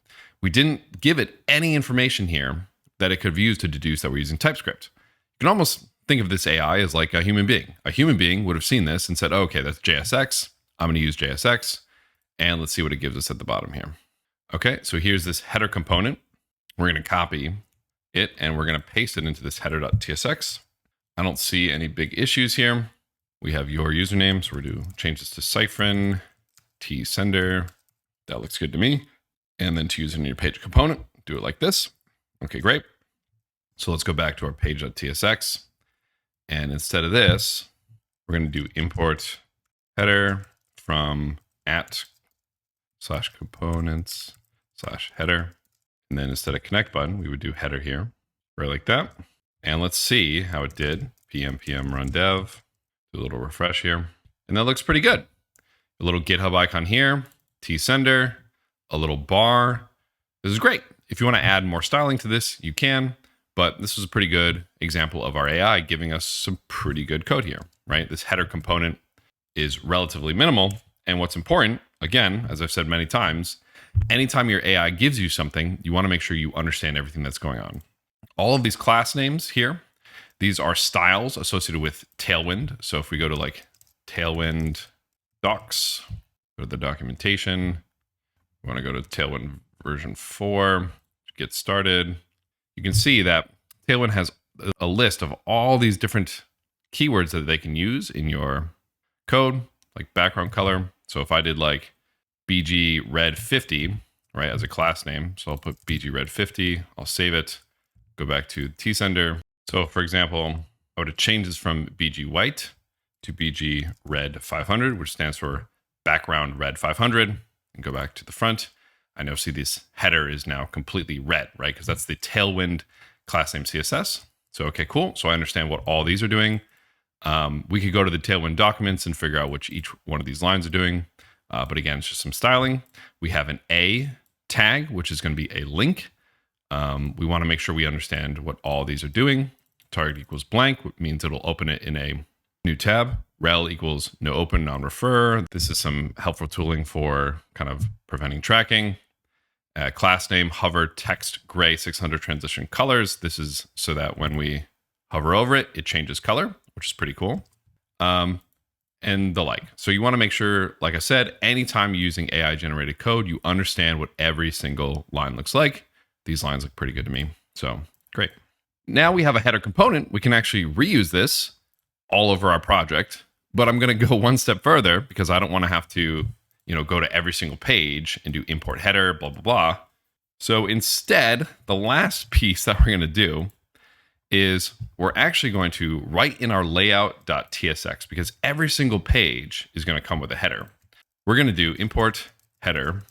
We didn't give it any information here that it could have used to deduce that we're using TypeScript. You can almost think of this AI as like a human being. A human being would have seen this and said, oh, okay, that's JSX. I'm going to use JSX. And let's see what it gives us at the bottom here. Okay, so here's this header component. We're going to copy it and we're going to paste it into this header.tsx. I don't see any big issues here. We have your username, so we're going to change this to Cyfrin tsender. That looks good to me. And then to use it in your page component, do it like this. Okay, great. So let's go back to our page.tsx. And instead of this, we're going to do import header from @/components/header. And then instead of connect button, we would do header here, right like that. And let's see how it did. pm run dev. Do a Do a little refresh here. And that looks pretty good. A little GitHub icon here, tsender, a little bar. This is great. If you want to add more styling to this, you can, but this is a pretty good example of our AI giving us some pretty good code here, right? This header component is relatively minimal. And what's important, again, as I've said many times, anytime your AI gives you something, you want to make sure you understand everything that's going on. All of these class names here, these are styles associated with Tailwind. So if we go to like Tailwind docs, go to the documentation, we want to go to Tailwind version 4, get started. You can see that Tailwind has a list of all these different keywords that they can use in your code, like background color. So if I did like BG red 50, right, as a class name, so I'll put BG red 50, I'll save it, go back to tsender. So for example, I would have changed this from BG white to BG red 500, which stands for background red 500, and go back to the front. I now see this header is now completely red, right? Because that's the Tailwind class name CSS. So, okay, cool. So I understand what all these are doing. We could go to the Tailwind documents and figure out which each one of these lines are doing. But again, it's just some styling. We have an A tag, which is going to be a link. We want to make sure we understand what all these are doing. Target equals blank, which means it'll open it in a new tab. Rel equals no open, non-refer. This is some helpful tooling for kind of preventing tracking. Class name, hover, text, gray, 600 transition colors. This is so that when we hover over it, it changes color, which is pretty cool. And the like. So you want to make sure, like I said, anytime you're using AI generated code, you understand what every single line looks like. These lines look pretty good to me. So great. Now we have a header component. We can actually reuse this all over our project, but I'm going to go one step further because I don't want to have to, go to every single page and do import header, blah, blah, blah. So instead, the last piece that we're going to do is we're actually going to write in our layout.tsx because every single page is going to come with a header. We're going to do import header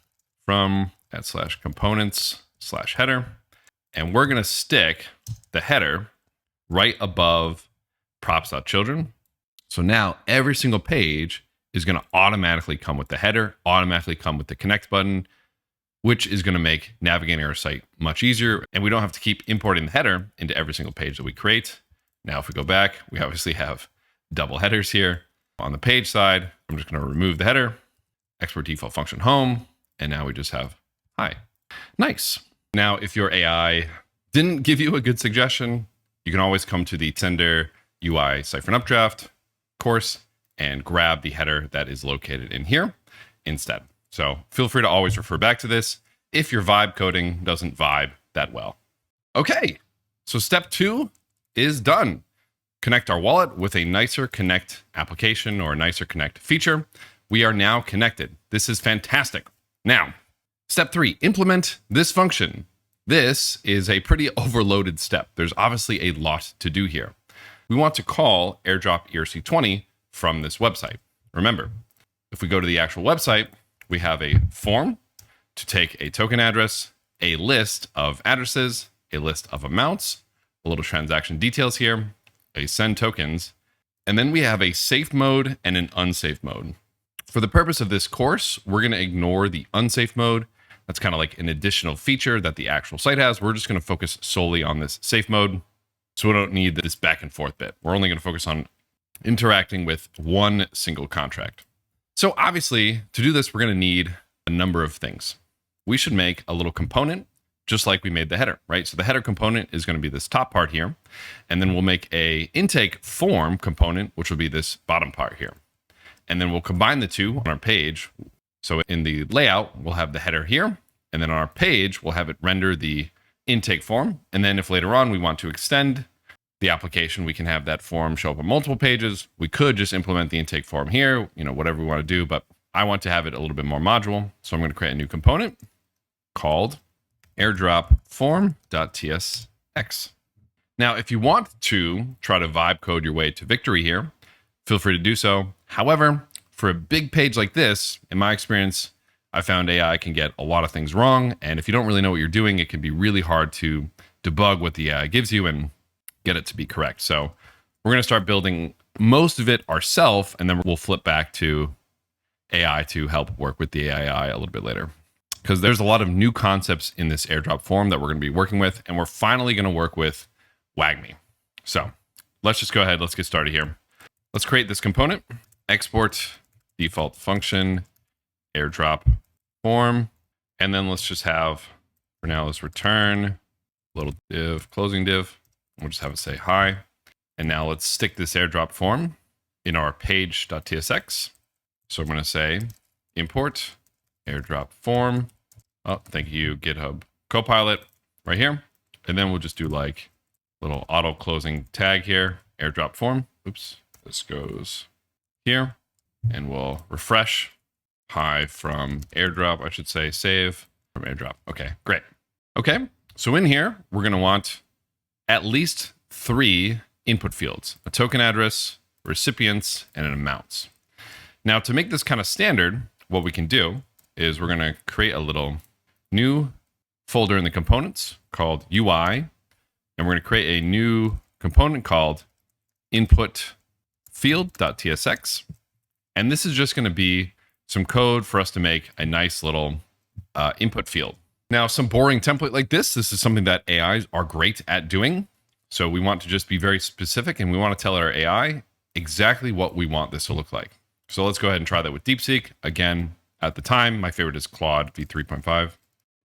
from /components/header, and we're going to stick the header right above props.children. So now every single page is going to automatically come with the header, automatically come with the connect button, which is going to make navigating our site much easier. And we don't have to keep importing the header into every single page that we create. Now, if we go back, we obviously have double headers here. On the page side, I'm just going to remove the header, export default function home, and now we just have hi. Nice. Now, if your AI didn't give you a good suggestion, you can always come to the Sender UI Cyfrin Updraft course and grab the header that is located in here instead. So feel free to always refer back to this if your vibe coding doesn't vibe that well. Okay, so step 2 is done. Connect our wallet with a nicer connect application or a nicer connect feature. We are now connected. This is fantastic. Now, step 3, implement this function. This is a pretty overloaded step. There's obviously a lot to do here. We want to call airdrop ERC20 from this website. Remember, if we go to the actual website, we have a form to take a token address, a list of addresses, a list of amounts, a little transaction details here, a send tokens, and then we have a safe mode and an unsafe mode. For the purpose of this course, we're going to ignore the unsafe mode. That's kind of like an additional feature that the actual site has. We're just going to focus solely on this safe mode. So we don't need this back and forth bit. We're only going to focus on interacting with one single contract. So obviously, to do this, we're going to need a number of things. We should make a little component, just like we made the header, right? So the header component is going to be this top part here. And then we'll make a intake form component, which will be this bottom part here. And then we'll combine the two on our page. So in the layout, we'll have the header here. And then on our page, we'll have it render the intake form. And then if later on we want to extend the application, we can have that form show up on multiple pages. We could just implement the intake form here, whatever we want to do, but I want to have it a little bit more modular. So I'm going to create a new component called airdrop form.tsx. Now, if you want to try to vibe code your way to victory here, feel free to do so. However, for a big page like this, in my experience, I found AI can get a lot of things wrong. And if you don't really know what you're doing, it can be really hard to debug what the AI gives you and get it to be correct. So we're going to start building most of it ourselves, and then we'll flip back to AI to help work with the AI a little bit later. Because there's a lot of new concepts in this airdrop form that we're going to be working with, and we're finally going to work with WagMi. So let's just go ahead. Let's get started here. Let's create this component, export default function, airdrop form, and then let's just have, for now, let's return a little div, closing div. We'll just have it say hi. And now let's stick this airdrop form in our page.tsx. So I'm going to say import airdrop form. Oh, thank you, GitHub Copilot right here. And then we'll just do like a little auto closing tag here, airdrop form. Oops, this goes here. And we'll refresh. Hi from airdrop, I should say, save from airdrop. Okay, great. Okay, so in here, we're going to want at least 3 input fields, a token address, recipients, and an amounts. Now, to make this kind of standard, what we can do is we're going to create a little new folder in the components called UI, and we're going to create a new component called input field.tsx. And this is just going to be some code for us to make a nice little input field. Now, some boring template like this is something that AIs are great at doing. So we want to just be very specific, and we want to tell our AI exactly what we want this to look like. So let's go ahead and try that with DeepSeek. Again, at the time, my favorite is Claude v3.5.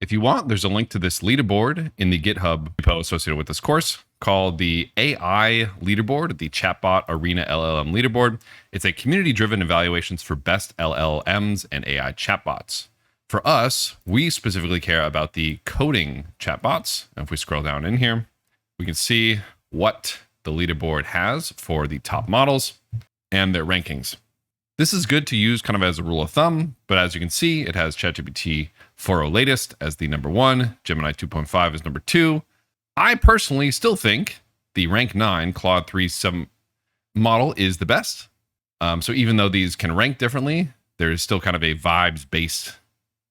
If you want, there's a link to this leaderboard in the GitHub repo associated with this course called the AI leaderboard, the Chatbot Arena LLM leaderboard. It's a community-driven evaluations for best LLMs and AI chatbots. For us, we specifically care about the coding chatbots. And if we scroll down in here, we can see what the leaderboard has for the top models and their rankings. This is good to use kind of as a rule of thumb, but as you can see, it has ChatGPT 4.0 latest as the number 1, Gemini 2.5 is number 2. I personally still think the rank 9 Claude 3.7 model is the best. So even though these can rank differently, there is still kind of a vibes-based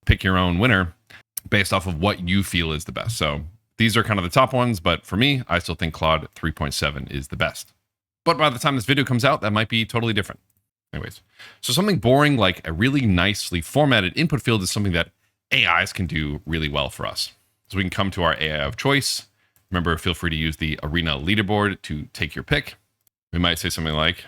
pick your own winner based off of what you feel is the best. So these are kind of the top ones, but for me, I still think Claude 3.7 is the best. But by the time this video comes out, that might be totally different. Anyways, so something boring like a really nicely formatted input field is something that AIs can do really well for us. So we can come to our AI of choice. Remember, feel free to use the Arena leaderboard to take your pick. We might say something like,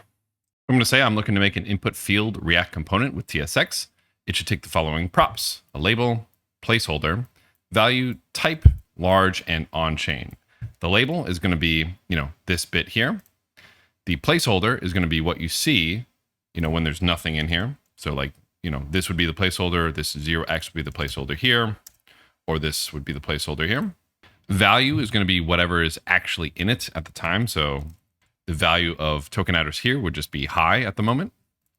I'm going to say I'm looking to make an input field React component with TSX. It should take the following props: a label, placeholder, value, type, large, and on-chain. The label is going to be, this bit here. The placeholder is going to be what you see, when there's nothing in here. So like, this would be the placeholder. This 0x would be the placeholder here, or this would be the placeholder here. Value is going to be whatever is actually in it at the time. So the value of token address here would just be high at the moment.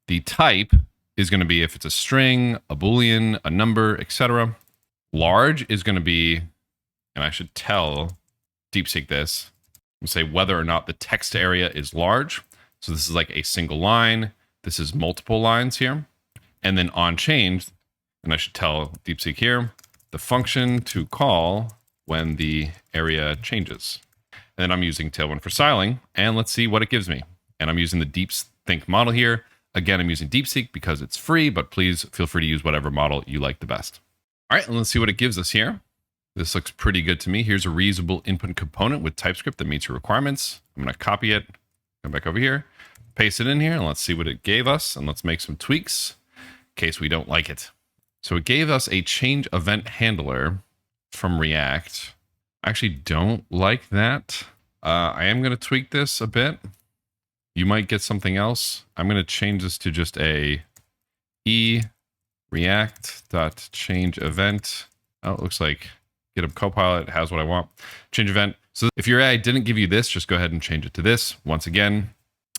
The type is going to be if it's a string, a Boolean, a number, etc. Large is going to be, and I should tell DeepSeek this, and say whether or not the text area is large. So this is like a single line. This is multiple lines here. And then on chain, and I should tell DeepSeek here, the function to call when the area changes. And then I'm using Tailwind for styling, and let's see what it gives me. And I'm using the DeepSeek model here. Again, I'm using DeepSeek because it's free, but please feel free to use whatever model you like the best. All right, and let's see what it gives us here. This looks pretty good to me. Here's a reusable input component with TypeScript that meets your requirements. I'm going to copy it, come back over here, paste it in here, and let's see what it gave us. And let's make some tweaks in case we don't like it. So it gave us a change event handler from React. I actually don't like that. I am going to tweak this a bit. You might get something else. I'm going to change this to just a React.change event. Oh, it looks like GitHub Copilot has what I want. Change event. So if your AI didn't give you this, just go ahead and change it to this. Once again,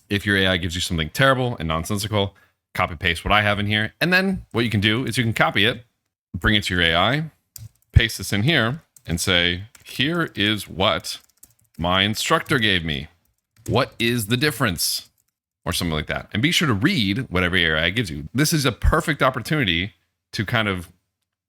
if your AI gives you something terrible and nonsensical, copy paste what I have in here. And then what you can do is you can copy it, bring it to your AI, paste this in here, and say, here is what my instructor gave me. What is the difference? Or something like that. And be sure to read whatever your AI gives you. This is a perfect opportunity to kind of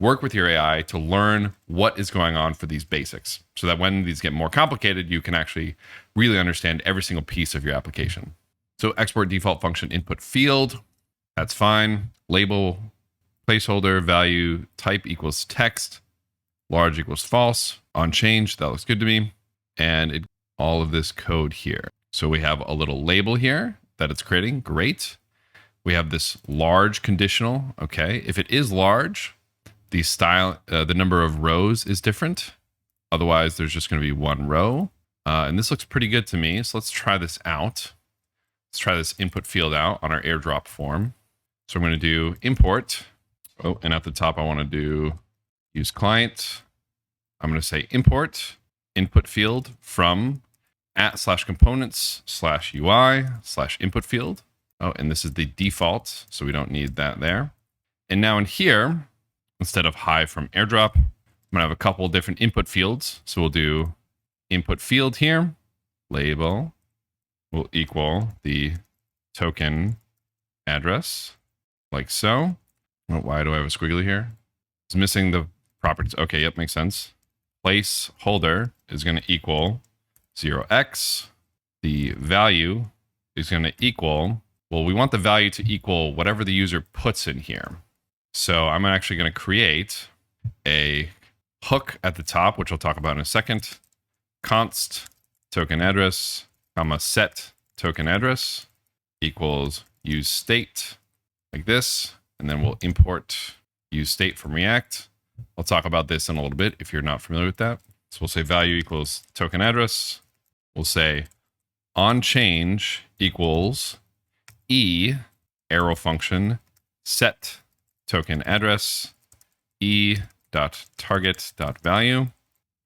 work with your AI to learn what is going on for these basics, so that when these get more complicated, you can actually really understand every single piece of your application. So export default function input field, that's fine. Label, placeholder, value, type equals text, large equals false, on change, that looks good to me. And all of this code here. So we have a little label here that it's creating, great. We have this large conditional, okay. If it is large, the style, the number of rows is different. Otherwise, there's just gonna be one row. And this looks pretty good to me. So let's try this out. Let's try this input field out on our airdrop form. So I'm going to do import. Oh, and at the top, I want to do use client. I'm going to say import input field from @/components/UI/input field. Oh, and this is the default, so we don't need that there. And now in here, instead of hi from airdrop, I'm going to have a couple different input fields. So we'll do input field here, label will equal the token address, like so. Oh, why do I have a squiggly here? It's missing the properties. Okay, yep, makes sense. Placeholder is going to equal 0x. The value is going to equal, well, we want the value to equal whatever the user puts in here. So I'm actually going to create a hook at the top, which I'll talk about in a second. Const token address, comma set token address equals use state, like this. And then we'll import use state from React. I'll talk about this in a little bit if you're not familiar with that. So we'll say value equals token address. We'll say on change equals e arrow function set token address e.target.value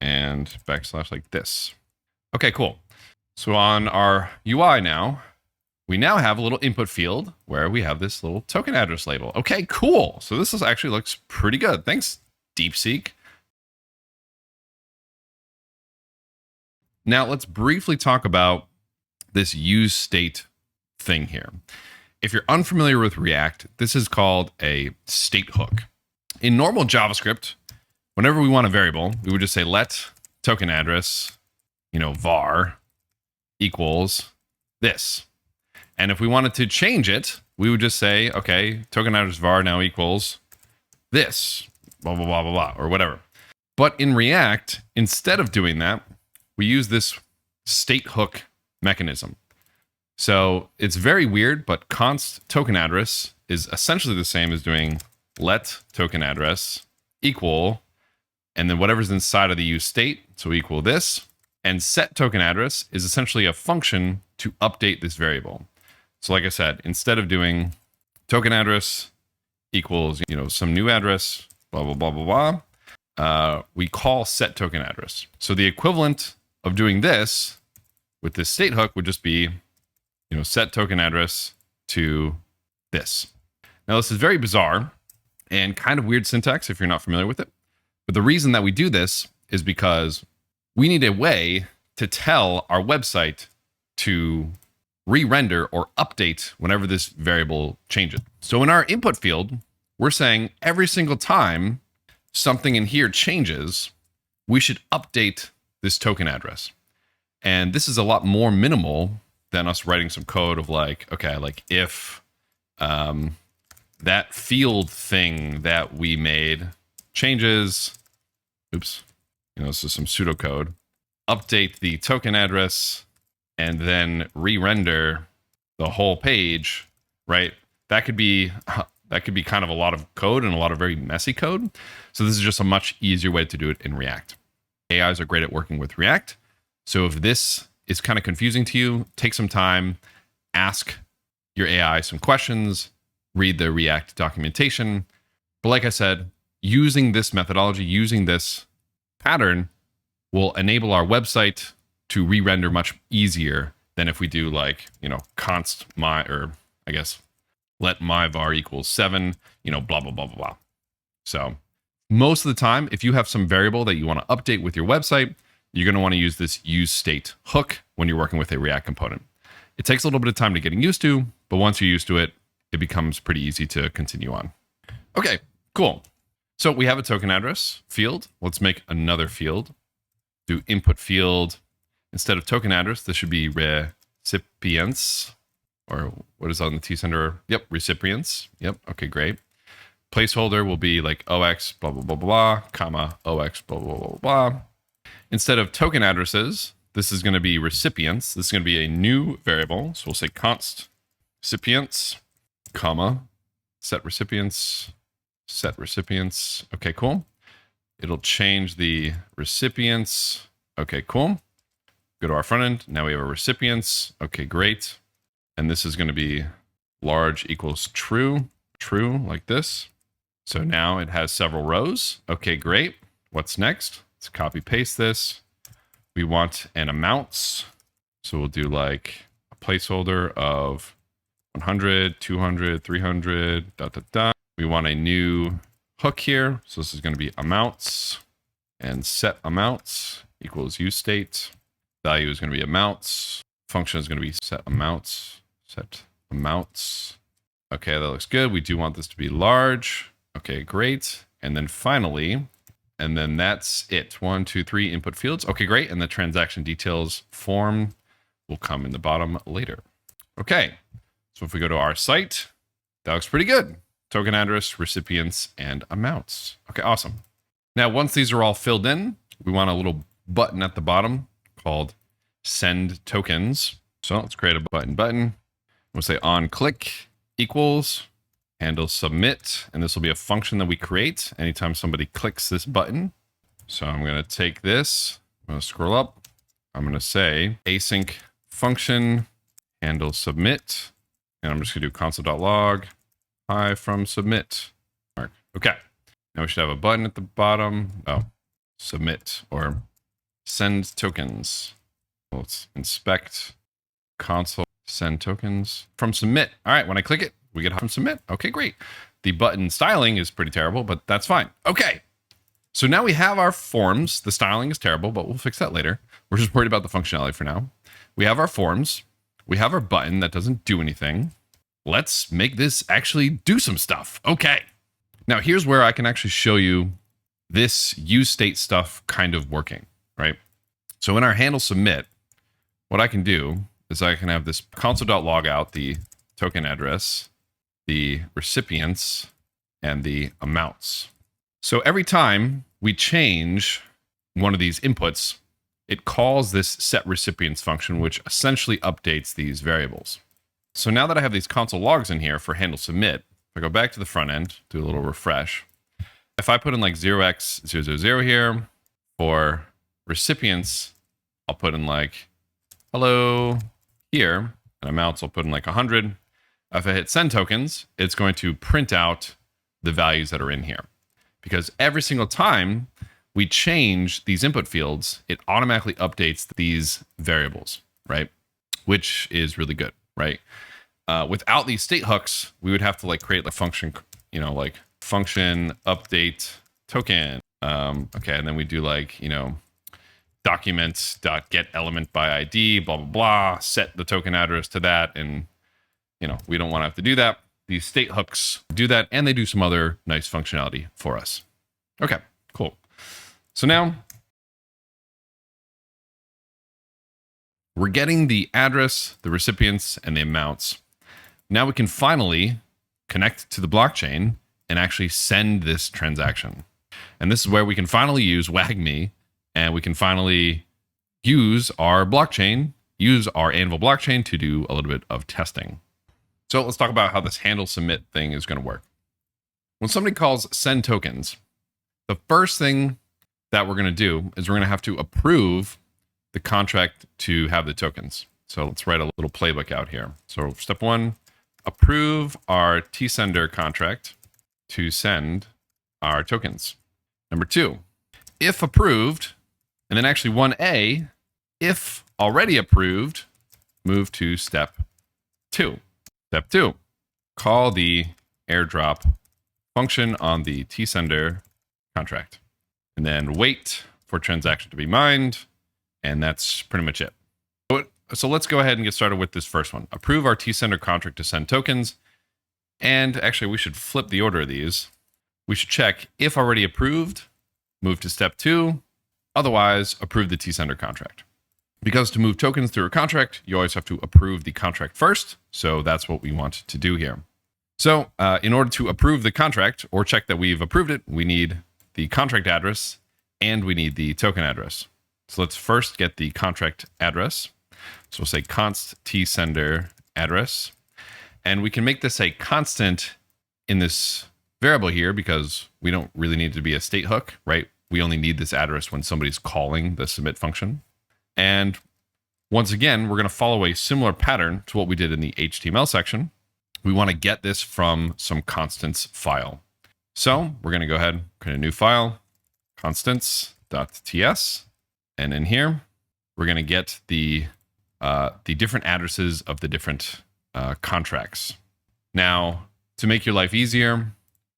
and backslash like this. Okay, cool. So on our UI now, we now have a little input field where we have this little token address label. Okay, cool. So this actually looks pretty good. Thanks, DeepSeek. Now let's briefly talk about this use state thing here. If you're unfamiliar with React, this is called a state hook. In normal JavaScript, whenever we want a variable, we would just say let token address, var equals this. And if we wanted to change it, we would just say, okay, token address var now equals this, blah, blah, blah, blah, blah, or whatever. But in React, instead of doing that, we use this state hook mechanism. So it's very weird, but const token address is essentially the same as doing let token address equal, and then whatever's inside of the use state, so equal this. And set token address is essentially a function to update this variable. So like I said, instead of doing token address equals, some new address, blah, blah, blah, blah, blah, we call set token address. So the equivalent of doing this with this state hook would just be, set token address to this. Now this is very bizarre and kind of weird syntax if you're not familiar with it. But the reason that we do this is because we need a way to tell our website to re-render or update whenever this variable changes. So in our input field, we're saying every single time something in here changes, we should update this token address. And this is a lot more minimal than us writing some code of if that field thing that we made changes, this is some pseudocode, update the token address and then re-render the whole page, right? That could be kind of a lot of code and a lot of very messy code. So this is just a much easier way to do it in React. AIs are great at working with React. So if this is kind of confusing to you, take some time, ask your AI some questions, read the React documentation. But like I said, using this methodology, using this pattern will enable our website to re-render much easier than if we do const my, or I guess let my var equals 7, blah, blah, blah, blah, blah. So most of the time, if you have some variable that you want to update with your website, you're going to want to use this use state hook when you're working with a React component. It takes a little bit of time to getting used to, but once you're used to it, it becomes pretty easy to continue on. Okay, cool. So we have a token address field. Let's make another field. Do input field. Instead of token address, this should be recipients or what is on the T-sender? Yep, recipients. Yep, okay, great. Placeholder will be like OX blah, blah, blah, blah, comma, OX blah, blah, blah, blah. Instead of token addresses, this is going to be recipients. This is going to be a new variable. So we'll say const recipients, comma, set recipients. Okay, cool. It'll change the recipients. Okay, cool. Go to our front end. Now we have a recipients. Okay, great. And this is going to be large equals true, like this. So now it has several rows. Okay, great. What's next? Let's copy paste this. We want an amounts. So we'll do like a placeholder of 100, 200, 300, dot, dot, dot. We want a new hook here. So this is going to be amounts and set amounts equals useState. Value is going to be amounts. Function is going to be set amounts. Okay, that looks good. We do want this to be large. Okay, great. And then finally, and then that's it. 1, 2, 3 input fields. Okay, great. And the transaction details form will come in the bottom later. Okay, so if we go to our site, that looks pretty good. Token address, recipients, and amounts. Okay, awesome. Now, once these are all filled in, we want a little button at the bottom called send tokens. So let's create a button. We'll say on click equals handle submit. And this will be a function that we create anytime somebody clicks this button. So I'm going to take this, I'm going to scroll up. I'm going to say async function handle submit. And I'm just going to do console.log hi from submit. Okay. Now we should have a button at the bottom. Oh, submit or send tokens. Let's inspect console send tokens from submit. All right. When I click it, we get from submit. Okay, great. The button styling is pretty terrible, but that's fine. Okay. So now we have our forms. The styling is terrible, but we'll fix that later. We're just worried about the functionality for now. We have our forms. We have our button that doesn't do anything. Let's make this actually do some stuff. Okay. Now here's where I can actually show you this useState stuff kind of working, right? So in our handle submit, what I can do is I can have this console.log out the token address, the recipients, and the amounts. So every time we change one of these inputs, it calls this set recipients function, which essentially updates these variables. So now that I have these console logs in here for handle submit, if I go back to the front end, do a little refresh. If I put in like 0x000 here for recipients, I'll put in like hello here, and amounts I'll put in like 100. If I hit send tokens, it's going to print out the values that are in here. Because every single time we change these input fields, it automatically updates these variables, right? Which is really good, right? Without these state hooks, we would have to like create a function, like function update token. Okay, and then we do like, document.get element by ID, blah, blah, blah, set the token address to that. And, we don't want to have to do that. These state hooks do that, and they do some other nice functionality for us. Okay, cool. So now we're getting the address, the recipients, and the amounts. Now we can finally connect to the blockchain and actually send this transaction. And this is where we can finally use WagMi, and we can finally use our blockchain, use our Anvil blockchain to do a little bit of testing. So let's talk about how this handle submit thing is going to work. When somebody calls send tokens, the first thing that we're going to do is we're going to have to approve the contract to have the tokens. So let's write a little playbook out here. So step 1, approve our tsender contract to send our tokens. Number 2, if approved, and then actually 1A, if already approved, move to step 2. Step 2, call the airdrop function on the tsender contract, and then wait for transaction to be mined, and that's pretty much it. So let's go ahead and get started with this first one. Approve our tsender contract to send tokens, and actually we should flip the order of these. We should check if already approved, move to step 2, otherwise approve the tsender contract. because to move tokens through a contract, you always have to approve the contract first. So that's what we want to do here. So in order to approve the contract or check that we've approved it, we need the contract address and we need the token address. So let's first get the contract address. So we'll say const tsender address. And we can make this a constant in this variable here because we don't really need it to be a state hook, right? We only need this address when somebody's calling the submit function. And once again, we're going to follow a similar pattern to what we did in the HTML section. We want to get this from some constants file. So we're going to go ahead, create a new file, constants.ts. And in here, we're going to get the different addresses of the different contracts. Now, to make your life easier,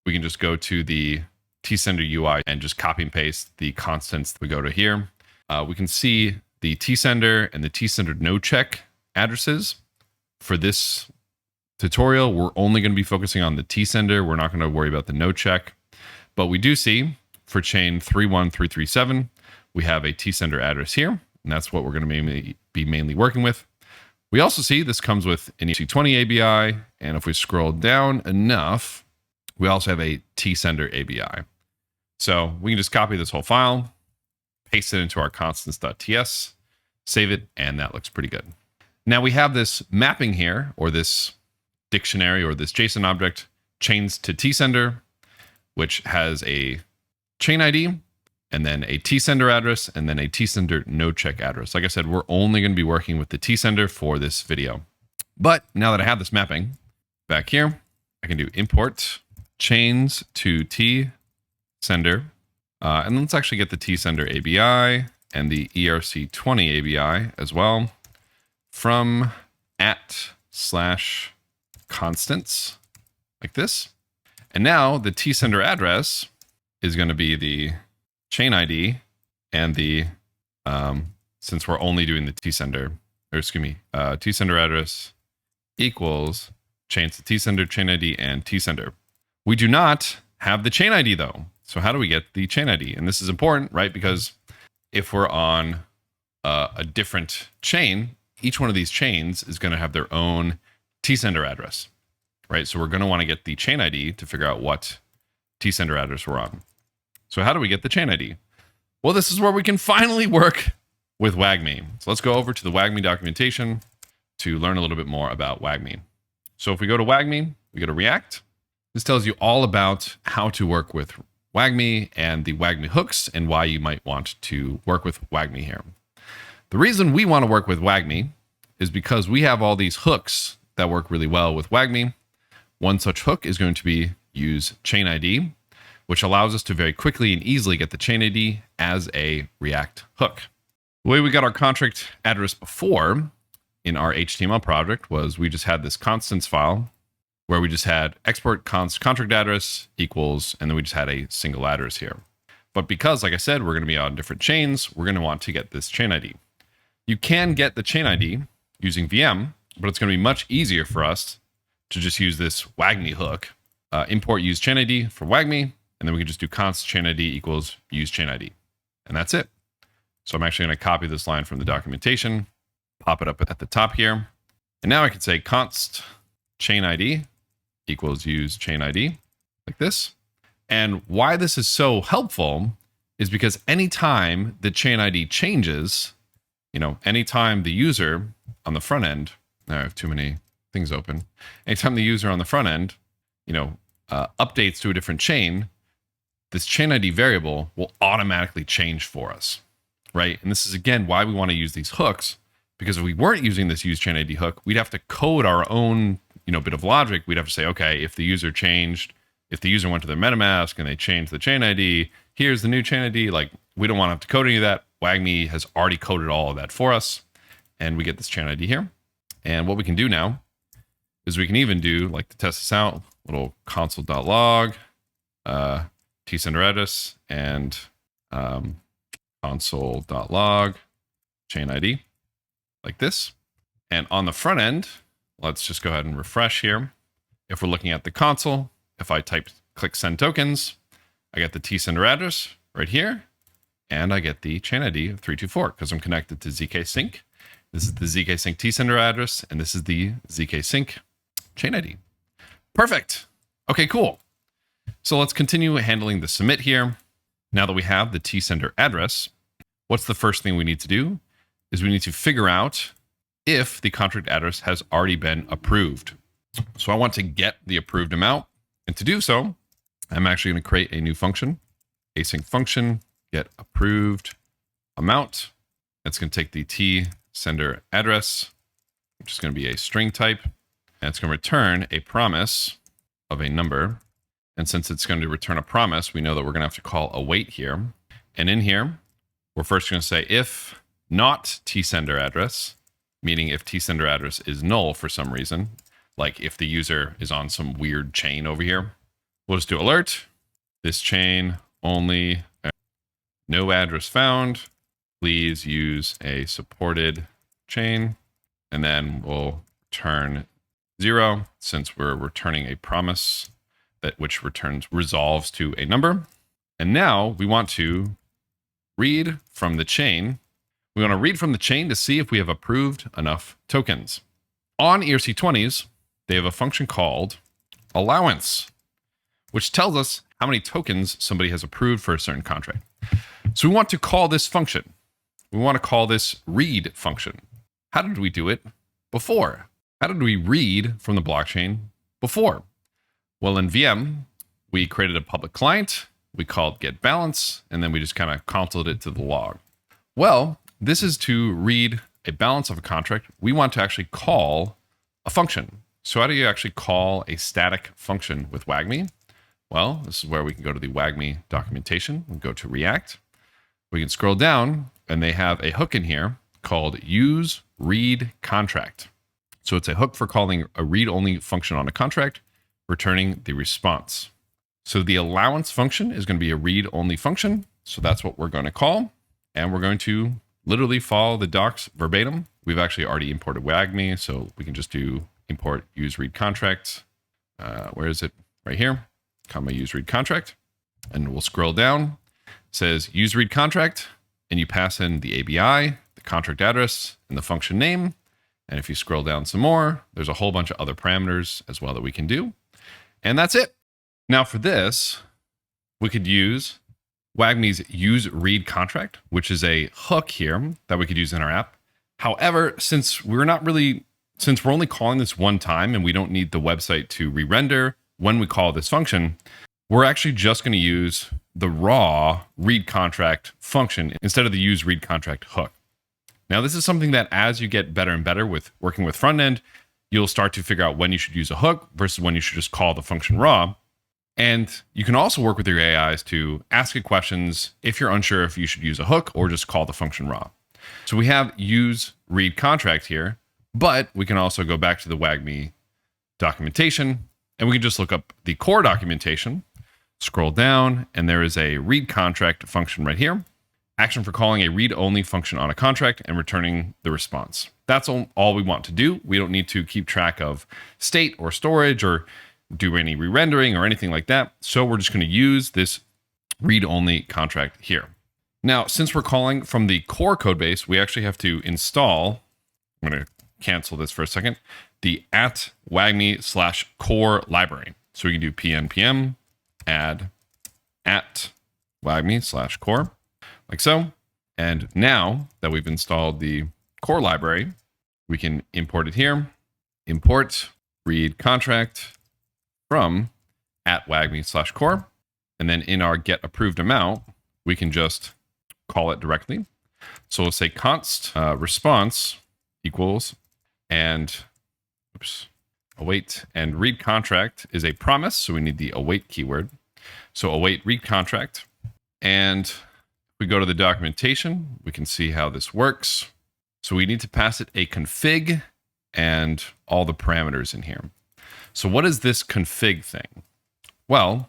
we can just go to the tsender UI and just copy and paste the constants that we go to here. We can see the tsender and the tsender no check addresses. For this tutorial, we're only going to be focusing on the tsender. We're not going to worry about the no check. But we do see for chain 31337, we have a tsender address here, and that's what we're going to be mainly working with. We also see this comes with an EC20 ABI, and if we scroll down enough, we also have a tsender ABI. So we can just copy this whole file, paste it into our constants.ts, save it, and that looks pretty good. Now we have this mapping here, or this dictionary, or this JSON object, chains to tsender, which has a chain ID, and then a tsender address, and then a tsender no check address. Like I said, we're only going to be working with the tsender for this video. But now that I have this mapping back here, I can do import chains to tsender. And let's actually get the tsender ABI and the ERC20 ABI as well from @/constants like this. And now the tsender address is going to be the chain ID and the, since we're only doing the tsender, or excuse me, tsender address equals chains to tsender, chain ID, and tsender. We do not have the chain ID though. So how do we get the chain ID? And this is important, right? Because if we're on a different chain, each one of these chains is going to have their own tsender address, right? So we're going to want to get the chain ID to figure out what tsender address we're on. So how do we get the chain ID? Well, this is where we can finally work with WagMi. So let's go over to the WagMi documentation to learn a little bit more about WagMi. So if we go to WagMi, we go to React. This tells you all about how to work with WagMi and the WagMi hooks and why you might want to work with WagMi here. The reason we want to work with WagMi is because we have all these hooks that work really well with WagMi. One such hook is going to be use chain ID, which allows us to very quickly and easily get the chain ID as a React hook. The way we got our contract address before in our HTML project was we just had this constants file where we just had export contract address equals, and then we just had a single address here. But because, like I said, we're going to be on different chains, we're going to want to get this chain ID. You can get the chain ID using VM, but it's going to be much easier for us to just use this WagMi hook, import use chain ID for WagMi, and then we can just do const chain ID equals use chain ID. And that's it. So I'm actually going to copy this line from the documentation, pop it up at the top here. And now I can say const chain ID equals use chain ID like this. And why this is so helpful is because anytime the chain ID changes, anytime the user on the front end, I have too many things open. Anytime the user on the front end, updates to a different chain, this chain ID variable will automatically change for us, right? And this is, again, why we want to use these hooks, because if we weren't using this use chain ID hook, we'd have to code our own, bit of logic. We'd have to say, okay, if the user went to their MetaMask and they changed the chain ID, here's the new chain ID. Like, we don't want to have to code any of that. WagMi has already coded all of that for us, and we get this chain ID here. And what we can do now is we can even do, like, to test this out, little console.log, tsender address, and console.log chain ID like this. And on the front end, let's just go ahead and refresh here. If we're looking at the console, if I click send tokens, I get the tsender address right here. and I get the chain ID of 324 because I'm connected to ZKsync. This is the ZKsync tsender address, and this is the ZKsync chain ID. Perfect. Okay, cool. So let's continue handling the submit here. Now that we have the tsender address, what's the first thing we need to do is we need to figure out if the contract address has already been approved. So I want to get the approved amount. And to do so, I'm actually going to create a new function, async function, get approved amount. That's going to take the tsender address, which is going to be a string type. And it's going to return a promise of a number. And since it's going to return a promise, we know that we're going to have to call await here. And in here, we're first going to say if not tsender address, meaning if tsender address is null for some reason, like if the user is on some weird chain over here, we'll just do alert. This chain only, no address found. Please use a supported chain. And then we'll return 0 since we're returning a promise that which resolves to a number. And now we want to read from the chain. We want to read from the chain to see if we have approved enough tokens. On ERC20s, they have a function called allowance, which tells us how many tokens somebody has approved for a certain contract. So we want to call this function. We want to call this read function. How did we do it before? How did we read from the blockchain before? Well, in VM, we created a public client, we called get balance, and then we just kind of consulted it to the log. Well, this is to read a balance of a contract. We want to actually call a function. So how do you actually call a static function with WagMi? Well, this is where we can go to the WagMi documentation and go to React. We can scroll down and they have a hook in here called use read contract. So it's a hook for calling a read-only function on a contract, returning the response. So the allowance function is going to be a read-only function. So that's what we're going to call. And we're going to literally follow the docs verbatim. We've actually already imported WagMi, so we can just do import use read contract. Where is it? Right here, comma use read contract. And we'll scroll down. It says use read contract, and you pass in the ABI, the contract address, and the function name. And if you scroll down some more, there's a whole bunch of other parameters as well that we can do. And that's it. Now for this, we could use WagMi's use read contract, which is a hook here that we could use in our app. However, since we're only calling this one time and we don't need the website to re-render when we call this function, we're actually just going to use the raw read contract function instead of the use read contract hook. Now, this is something that as you get better and better with working with front end, you'll start to figure out when you should use a hook versus when you should just call the function raw. And you can also work with your AIs to ask it questions if you're unsure if you should use a hook or just call the function raw. So we have use read contract here, but we can also go back to the WagMi documentation and we can just look up the core documentation, scroll down, and there is a read contract function right here. Action for calling a read-only function on a contract and returning the response. That's all we want to do. We don't need to keep track of state or storage or do any re-rendering or anything like that. So we're just going to use this read-only contract here. Now, since we're calling from the core code base, we actually have to install, I'm going to cancel this for a second, the @WagMi/core library. So we can do pnpm add @WagMi/core. Like so. And now that we've installed the core library, we can import it here. Import read contract from @WagMi/core. And then in our get approved amount, we can just call it directly. So we'll say const response equals and await, and read contract is a promise. So we need the await keyword. So await read contract. And we go to the documentation, we can see how this works. So we need to pass it a config and all the parameters in here. So what is this config thing? Well,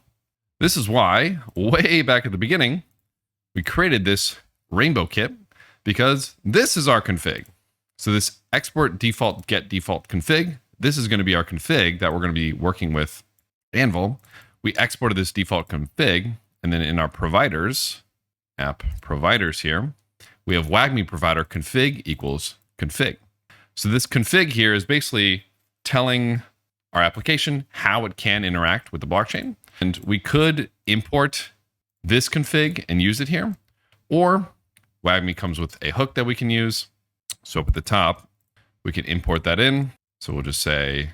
this is why way back at the beginning, we created this rainbow kit because this is our config. So this export default get default config, this is going to be our config that we're going to be working with Anvil. We exported this default config, and then in our providers, app providers here, we have WagMi provider config equals config. So this config here is basically telling our application how it can interact with the blockchain. And we could import this config and use it here, or WagMi comes with a hook that we can use. So up at the top, we can import that in. So we'll just say,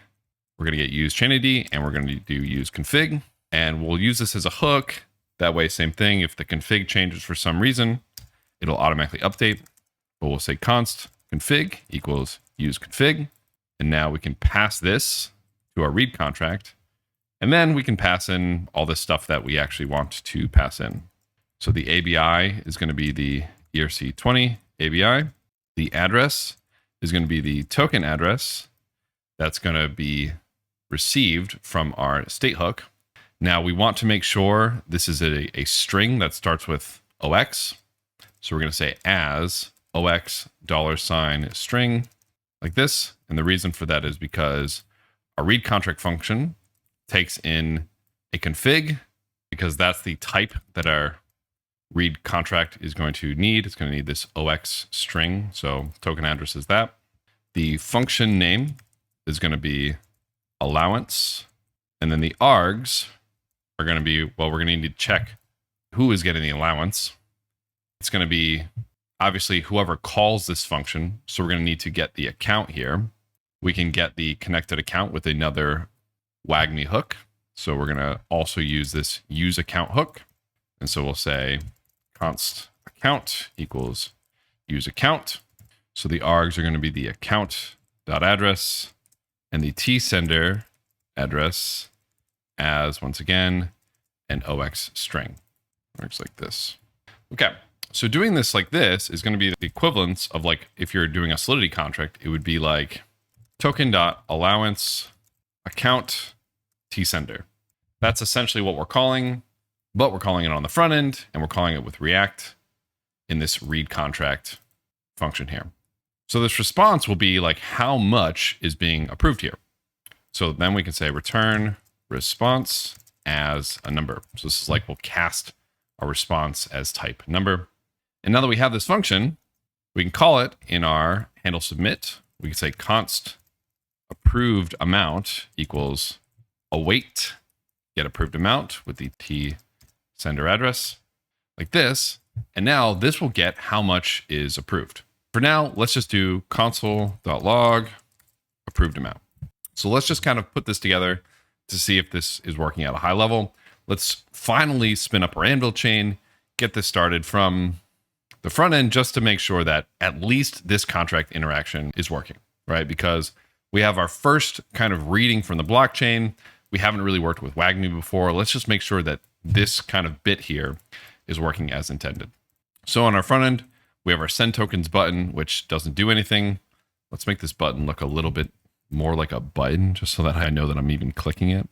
we're going to get use chain ID and we're going to do use config, and we'll use this as a hook. That way, same thing. If the config changes for some reason, it'll automatically update. But we'll say const config equals use config. And now we can pass this to our read contract. And then we can pass in all this stuff that we actually want to pass in. So the ABI is going to be the ERC20 ABI. The address is going to be the token address that's going to be received from our state hook. Now we want to make sure this is a string that starts with OX. So we're going to say as OX $string like this. And the reason for that is because our read contract function takes in a config, because that's the type that our read contract is going to need. It's going to need this OX string. So token address is that. The function name is going to be allowance. And then the args are going to be, well, we're going to need to check who is getting the allowance. It's going to be obviously whoever calls this function. So we're going to need to get the account here. We can get the connected account with another WagMi hook. So we're going to also use this use account hook. And so we'll say const account equals use account. So the args are going to be the account.address and the tsender address as, once again, an OX string. Works like this. Okay, so doing this like this is going to be the equivalence of, like, if you're doing a Solidity contract, it would be like token.allowance account tsender. That's essentially what we're calling, but we're calling it on the front end, and we're calling it with React in this read contract function here. So this response will be like how much is being approved here. So then we can say return response as a number. So this is like, we'll cast our response as type number. And now that we have this function, we can call it in our handle submit. We can say const approved amount equals await get approved amount with the t sender address like this. And now this will get how much is approved. For now, let's just do console.log approved amount. So let's just kind of put this together to see if this is working at a high level. Let's finally spin up our Anvil chain, get this started from the front end, just to make sure that at least this contract interaction is working, right? Because we have our first kind of reading from the blockchain. We haven't really worked with WagMi before. Let's just make sure that this kind of bit here is working as intended. So on our front end, we have our send tokens button, which doesn't do anything. Let's make this button look a little bit more like a button, just so that I know that I'm even clicking it.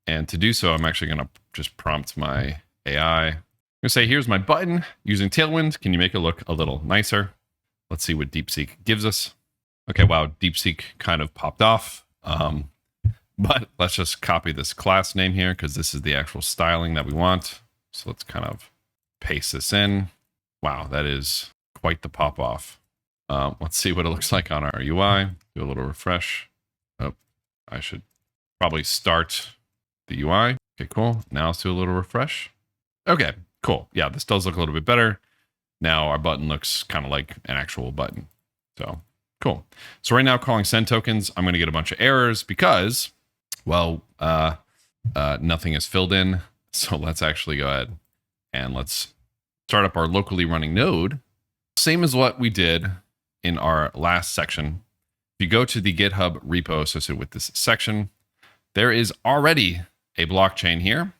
And to do so, I'm actually going to just prompt my AI. I'm going to say, here's my button using Tailwind. Can you make it look a little nicer? Let's see what DeepSeek gives us. Okay, wow, DeepSeek kind of popped off. But let's just copy this class name here, because this is the actual styling that we want. So let's kind of paste this in. Wow, that is quite the pop off. Let's see what it looks like on our UI. Do a little refresh. Oh, I should probably start the UI. Okay, cool. Now let's do a little refresh. Okay, cool. Yeah, this does look a little bit better. Now our button looks kind of like an actual button. So cool. So right now, calling send tokens, I'm going to get a bunch of errors because, well, nothing is filled in. So let's actually go ahead and let's start up our locally running node. Same as what we did in our last section. If you go to the GitHub repo associated with this section, there is already a blockchain here,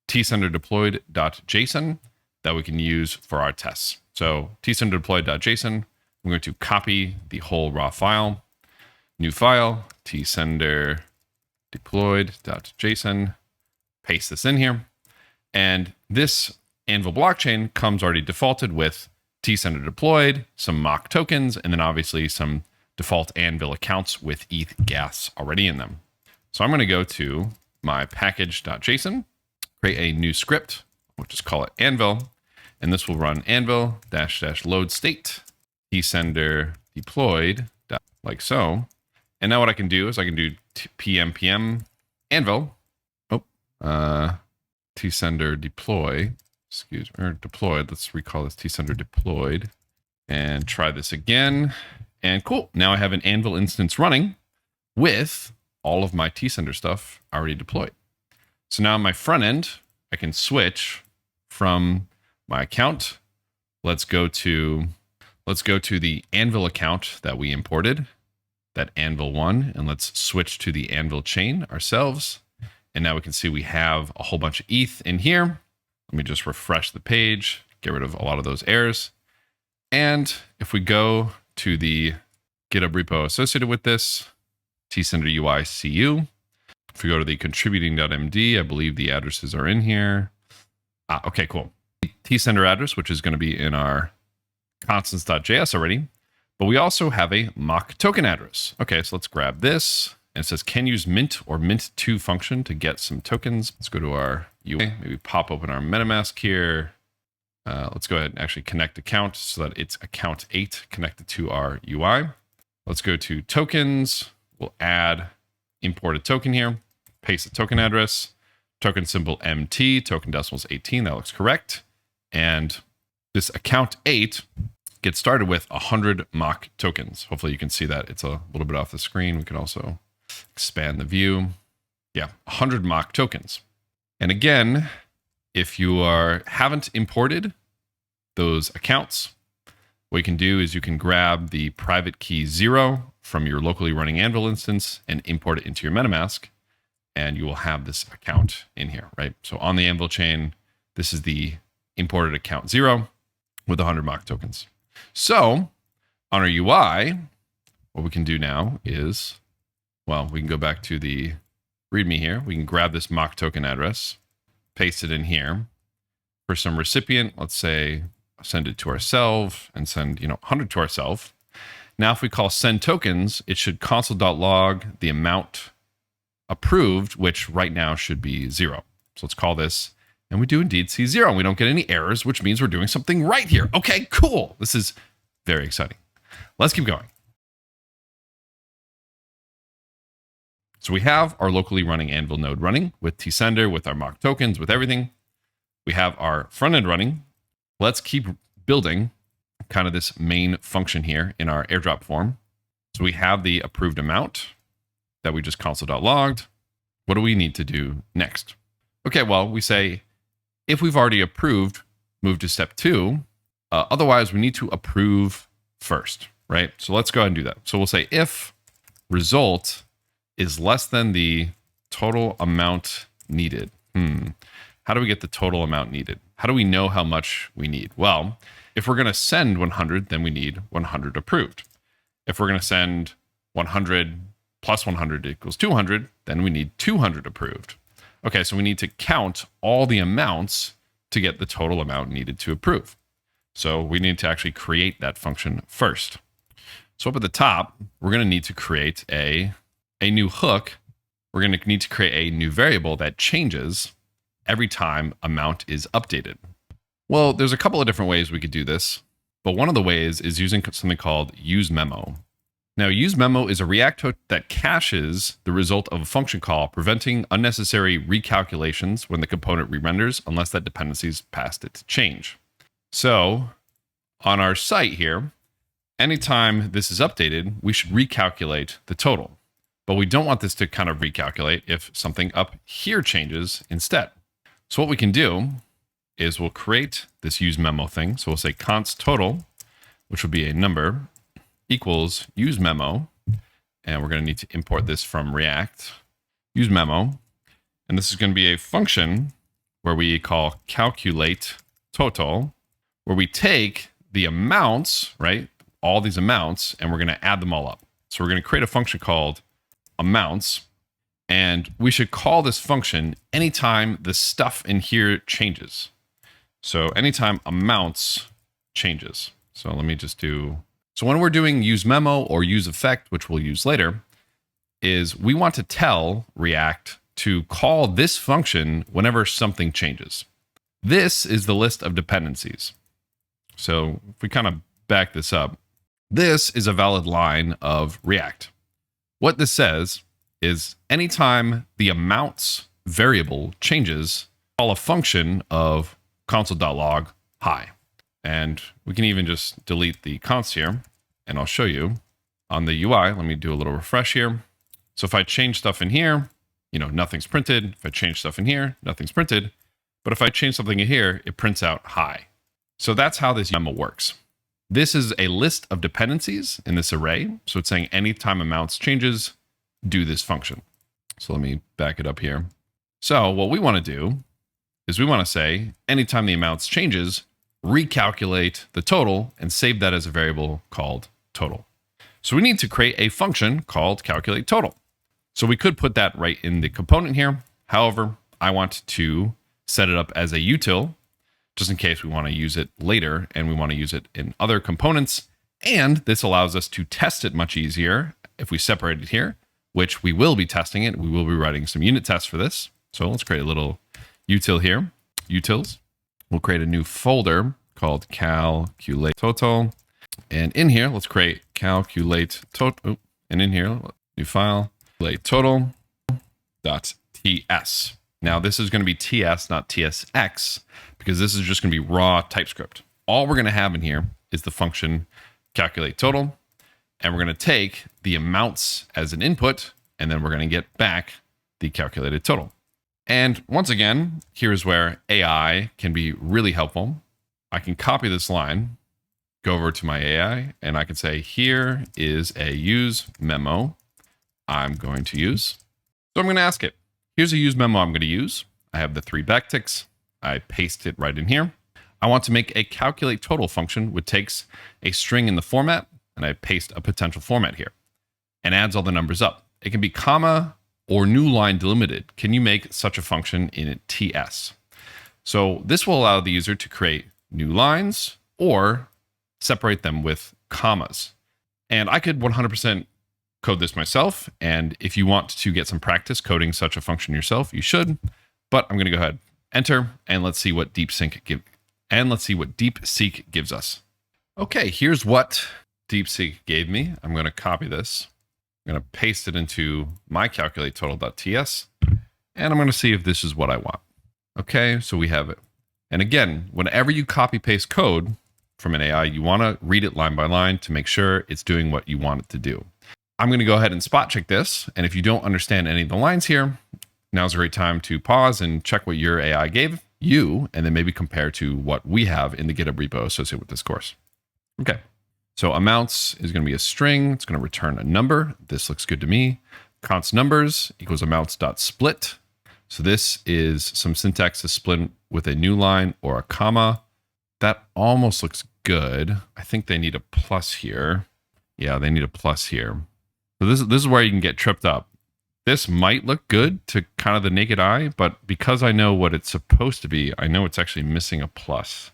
tsenderDeployed.json, that we can use for our tests. So tsenderDeployed.json, I'm going to copy the whole raw file, new file, tsenderDeployed.json, paste this in here. And this Anvil blockchain comes already defaulted with tsender deployed, some mock tokens, and then obviously some default Anvil accounts with ETH gas already in them. So I'm going to go to my package.json, create a new script, we'll just call it Anvil. And this will run Anvil -- load state tsender deployed like so. And now what I can do is I can do pm Anvil. Tsender deploy, or deployed. Let's recall this tsender deployed and try this again. And cool. Now I have an Anvil instance running with all of my tsender stuff already deployed. So now on my front end, I can switch from my account. Let's go to the Anvil account that we imported, that Anvil one, and let's switch to the Anvil chain ourselves. And now we can see we have a whole bunch of ETH in here. Let me just refresh the page, get rid of a lot of those errors. And if we go to the GitHub repo associated with this, tsender UI CU, if we go to the contributing.md, I believe the addresses are in here. Okay, cool. Tsender address, which is going to be in our constants.js already, but we also have a mock token address. Okay, so let's grab this. And it says, can use mint or mint2 function to get some tokens. Let's go to our UI, maybe pop open our MetaMask here. Let's go ahead and actually connect account so that it's account 8 connected to our UI. Let's go to tokens. We'll add imported token here, paste the token address, token symbol MT, token decimals 18. That looks correct. And this account 8 gets started with 100 mock tokens. Hopefully you can see that. It's a little bit off the screen. We can also expand the view. Yeah, 100 mock tokens. And again, if you haven't imported those accounts, what you can do is you can grab the private key 0 from your locally running Anvil instance and import it into your MetaMask, and you will have this account in here, right? So on the Anvil chain, this is the imported account 0 with 100 mock tokens. So on our UI, what we can do now is, well, we can go back to the README here. We can grab this mock token address, paste it in here. For some recipient, let's say send it to ourselves and send 100 to ourselves. Now, if we call send tokens, it should console.log the amount approved, which right now should be 0. So let's call this, and we do indeed see 0. We don't get any errors, which means we're doing something right here. Okay, cool. This is very exciting. Let's keep going. So we have our locally running Anvil node running with tsender, with our mock tokens, with everything. We have our front end running. Let's keep building kind of this main function here in our airdrop form. So we have the approved amount that we just console.logged. What do we need to do next? Okay, well, we say if we've already approved, move to step 2. Otherwise, we need to approve first, right? So let's go ahead and do that. So we'll say if result is less than the total amount needed. How do we get the total amount needed? How do we know how much we need? Well, if we're going to send 100, then we need 100 approved. If we're going to send 100 plus 100 equals 200, then we need 200 approved. Okay, so we need to count all the amounts to get the total amount needed to approve. So we need to actually create that function first. So up at the top, we're going to need to create a new hook. We're going to need to create a new variable that changes every time amount is updated. Well, there's a couple of different ways we could do this, but one of the ways is using something called useMemo. Now, useMemo is a React hook that caches the result of a function call, preventing unnecessary recalculations when the component re-renders unless that dependency is passed it to change. So on our site here, anytime this is updated, we should recalculate the total. But we don't want this to kind of recalculate if something up here changes instead. So what we can do is we'll create this useMemo thing. So we'll say const total, which will be a number, equals useMemo. And we're going to need to import this from React, useMemo. And this is going to be a function where we call calculate total, where we take the amounts, right? All these amounts, and we're going to add them all up. So we're going to create a function called amounts, and we should call this function anytime the stuff in here changes. So anytime amounts changes. So let me just do, so when we're doing useMemo or useEffect, which we'll use later, is we want to tell React to call this function whenever something changes. This is the list of dependencies. So if we kind of back this up, this is a valid line of React. What this says is anytime the amounts variable changes, call a function of console.log hi. And we can even just delete the const here, and I'll show you on the UI. Let me do a little refresh here. So if I change stuff in here, nothing's printed. If I change stuff in here, nothing's printed. But if I change something in here, it prints out hi. So that's how this YAML works. This is a list of dependencies in this array. So it's saying anytime amounts changes, do this function. So let me back it up here. So what we want to do is we want to say anytime the amounts changes, recalculate the total and save that as a variable called total. So we need to create a function called calculate total. So we could put that right in the component here. However, I want to set it up as a util just in case we want to use it later and we want to use it in other components. And this allows us to test it much easier if we separate it here, which we will be testing it. We will be writing some unit tests for this. So let's create a little util here, utils. We'll create a new folder called calculate total. And in here, let's create calculate total. And in here, new file, calculate total.ts. Now this is going to be TS, not TSX, because this is just going to be raw TypeScript. All we're going to have in here is the function calculate total. And we're going to take the amounts as an input, and then we're going to get back the calculated total. And once again, here's where AI can be really helpful. I can copy this line, go over to my AI, and I can say, here is a use memo I'm going to use. So I'm going to ask it, here's a use memo I'm going to use. I have the 3 backticks. I paste it right in here. I want to make a calculate total function, which takes a string in the format, and I paste a potential format here and adds all the numbers up. It can be comma or new line delimited. Can you make such a function in TS? So this will allow the user to create new lines or separate them with commas. And I could 100% code this myself. And if you want to get some practice coding such a function yourself, you should. But I'm going to go ahead, enter, and let's see what DeepSeek gives us. Okay, here's what DeepSeek gave me. I'm going to copy this. I'm going to paste it into my calculate total.ts, and I'm going to see if this is what I want. Okay, so we have it. And again, whenever you copy paste code from an AI, you want to read it line by line to make sure it's doing what you want it to do. I'm going to go ahead and spot check this. And if you don't understand any of the lines here, now's a great time to pause and check what your AI gave you, and then maybe compare to what we have in the GitHub repo associated with this course. Okay. So amounts is going to be a string. It's going to return a number. This looks good to me. Const numbers equals amounts.split. So this is some syntax to split with a new line or a comma. That almost looks good. I think they need a plus here. Yeah, they need a plus here. So this is where you can get tripped up. This might look good to kind of the naked eye, but because I know what it's supposed to be, I know it's actually missing a plus.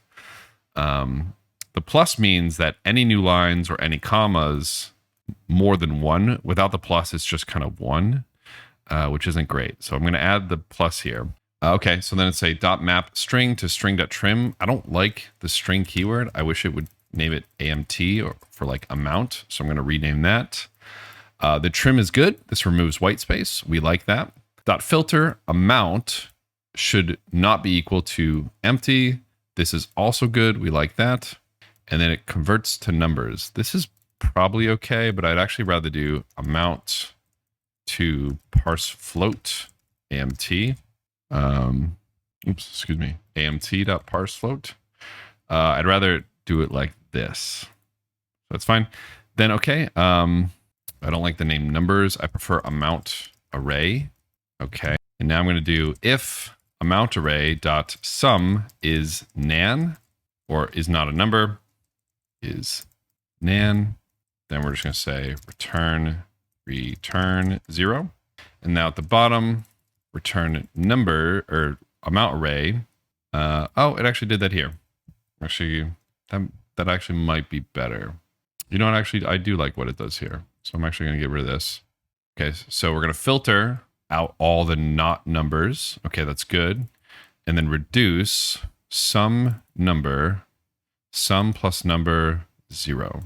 The plus means that any new lines or any commas, more than one. Without the plus, it's just kind of one, which isn't great. So I'm going to add the plus here. Okay, so then it's a .map string to string.trim. I don't like the string keyword. I wish it would name it AMT or for like amount. So I'm going to rename that. The trim is good. This removes white space. We like that. .filter amount should not be equal to empty. This is also good. We like that. And then it converts to numbers. This is probably okay, but I'd actually rather do amount to parse float AMT. AMT.parseFloat. I'd rather do it like this. That's fine. Then, okay. I don't like the name numbers. I prefer amount array. Okay. And now I'm going to do if amount array dot sum is nan, or is not a number, is nan. Then we're just going to say return 0. And now at the bottom, return number or amount array. Oh, it actually did that here. Actually, that actually might be better. You know what? Actually, I do like what it does here. So I'm actually going to get rid of this. Okay, so we're going to filter out all the not numbers. Okay, that's good. And then reduce. sum plus number 0.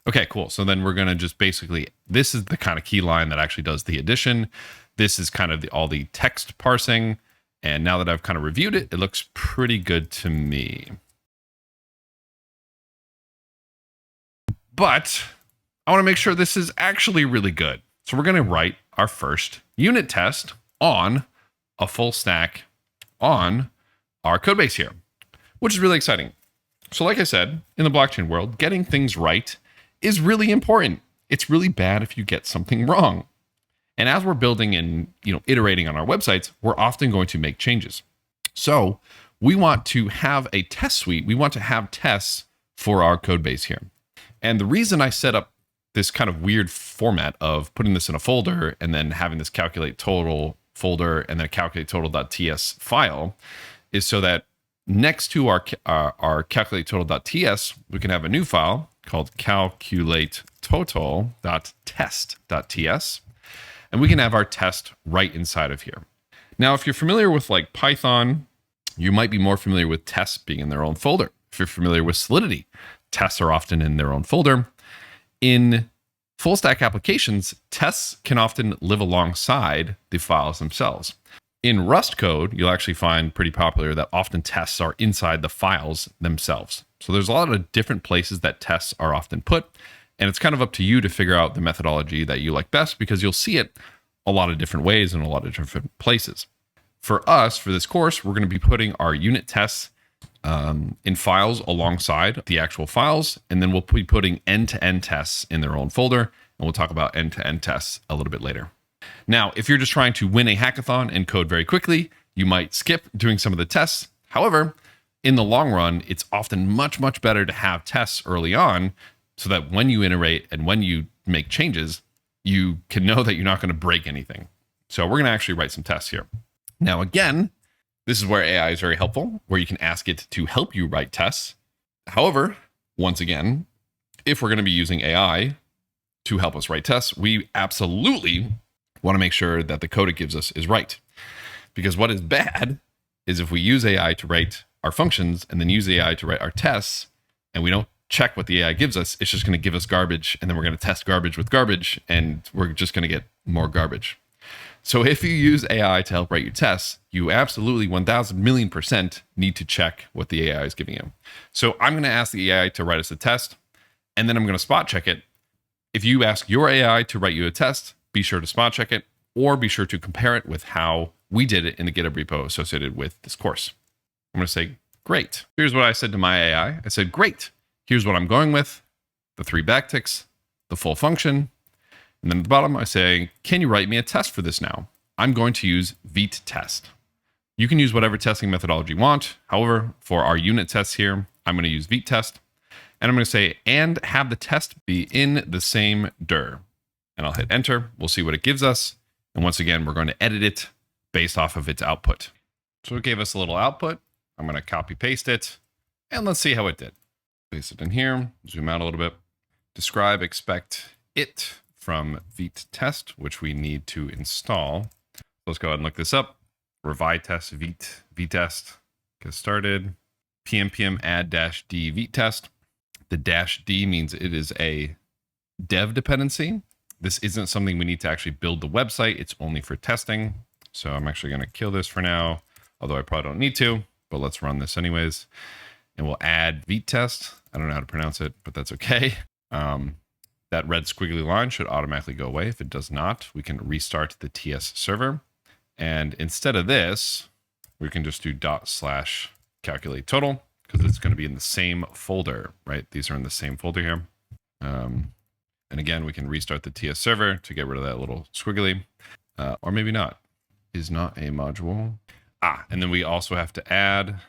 Okay, cool. So then we're going to just basically, this is the kind of key line that actually does the addition. This is kind of all the text parsing. And now that I've kind of reviewed it, it looks pretty good to me. But I want to make sure this is actually really good. So we're going to write our first unit test on a full stack on our code base here, which is really exciting. So like I said, in the blockchain world, getting things right is really important. It's really bad if you get something wrong. And as we're building and iterating on our websites, we're often going to make changes. So we want to have a test suite. We want to have tests for our code base here. And the reason I set up this kind of weird format of putting this in a folder and then having this calculate total folder and then a calculate total.ts file is so that next to our calculate total.ts, we can have a new file called calculate total.test.ts. And we can have our test right inside of here. Now, if you're familiar with like Python, you might be more familiar with tests being in their own folder. If you're familiar with Solidity, tests are often in their own folder. In full stack applications, tests can often live alongside the files themselves. In Rust code, you'll actually find pretty popular that often tests are inside the files themselves. So there's a lot of different places that tests are often put. And it's kind of up to you to figure out the methodology that you like best, because you'll see it a lot of different ways in a lot of different places. For us, for this course, we're going to be putting our unit tests in files alongside the actual files. And then we'll be putting end-to-end tests in their own folder. And we'll talk about end-to-end tests a little bit later. Now, if you're just trying to win a hackathon and code very quickly, you might skip doing some of the tests. However, in the long run, it's often much, much better to have tests early on, so that when you iterate and when you make changes, you can know that you're not going to break anything. So we're going to actually write some tests here. Now, again, this is where AI is very helpful, where you can ask it to help you write tests. However, once again, if we're going to be using AI to help us write tests, we absolutely want to make sure that the code it gives us is right. Because what is bad is if we use AI to write our functions and then use AI to write our tests, and we don't check what the AI gives us, it's just going to give us garbage, and then we're going to test garbage with garbage, and we're just going to get more garbage. So if you use AI to help write your tests, you absolutely 1000,000,000% need to check what the AI is giving you. So I'm going to ask the AI to write us a test, and then I'm going to spot check it. If you ask your AI to write you a test, be sure to spot check it, or be sure to compare it with how we did it in the GitHub repo associated with this course. I'm going to say, great. Here's what I said to my AI. I said, great. Here's what I'm going with, the 3 backticks, the full function. And then at the bottom, I say, can you write me a test for this now? I'm going to use Vite test. You can use whatever testing methodology you want. However, for our unit tests here, I'm going to use Vite test. And I'm going to say, and have the test be in the same dir. And I'll hit enter. We'll see what it gives us. And once again, we're going to edit it based off of its output. So it gave us a little output. I'm going to copy paste it. And let's see how it did. Paste it in here, zoom out a little bit. Describe, expect it from Vite test, which we need to install. Let's go ahead and look this up. Vite test, Vite test, get started. pm add -d Vite test. The -d means it is a dev dependency. This isn't something we need to actually build the website. It's only for testing. So I'm actually going to kill this for now, although I probably don't need to, but let's run this anyways. And we'll add Vite test. I don't know how to pronounce it, but that's okay. That red squiggly line should automatically go away. If it does not, we can restart the TS server. And instead of this, we can just do /calculate total, because it's going to be in the same folder, right? These are in the same folder here. And again, we can restart the TS server to get rid of that little squiggly, or maybe not. Is not a module. And then we also have to add,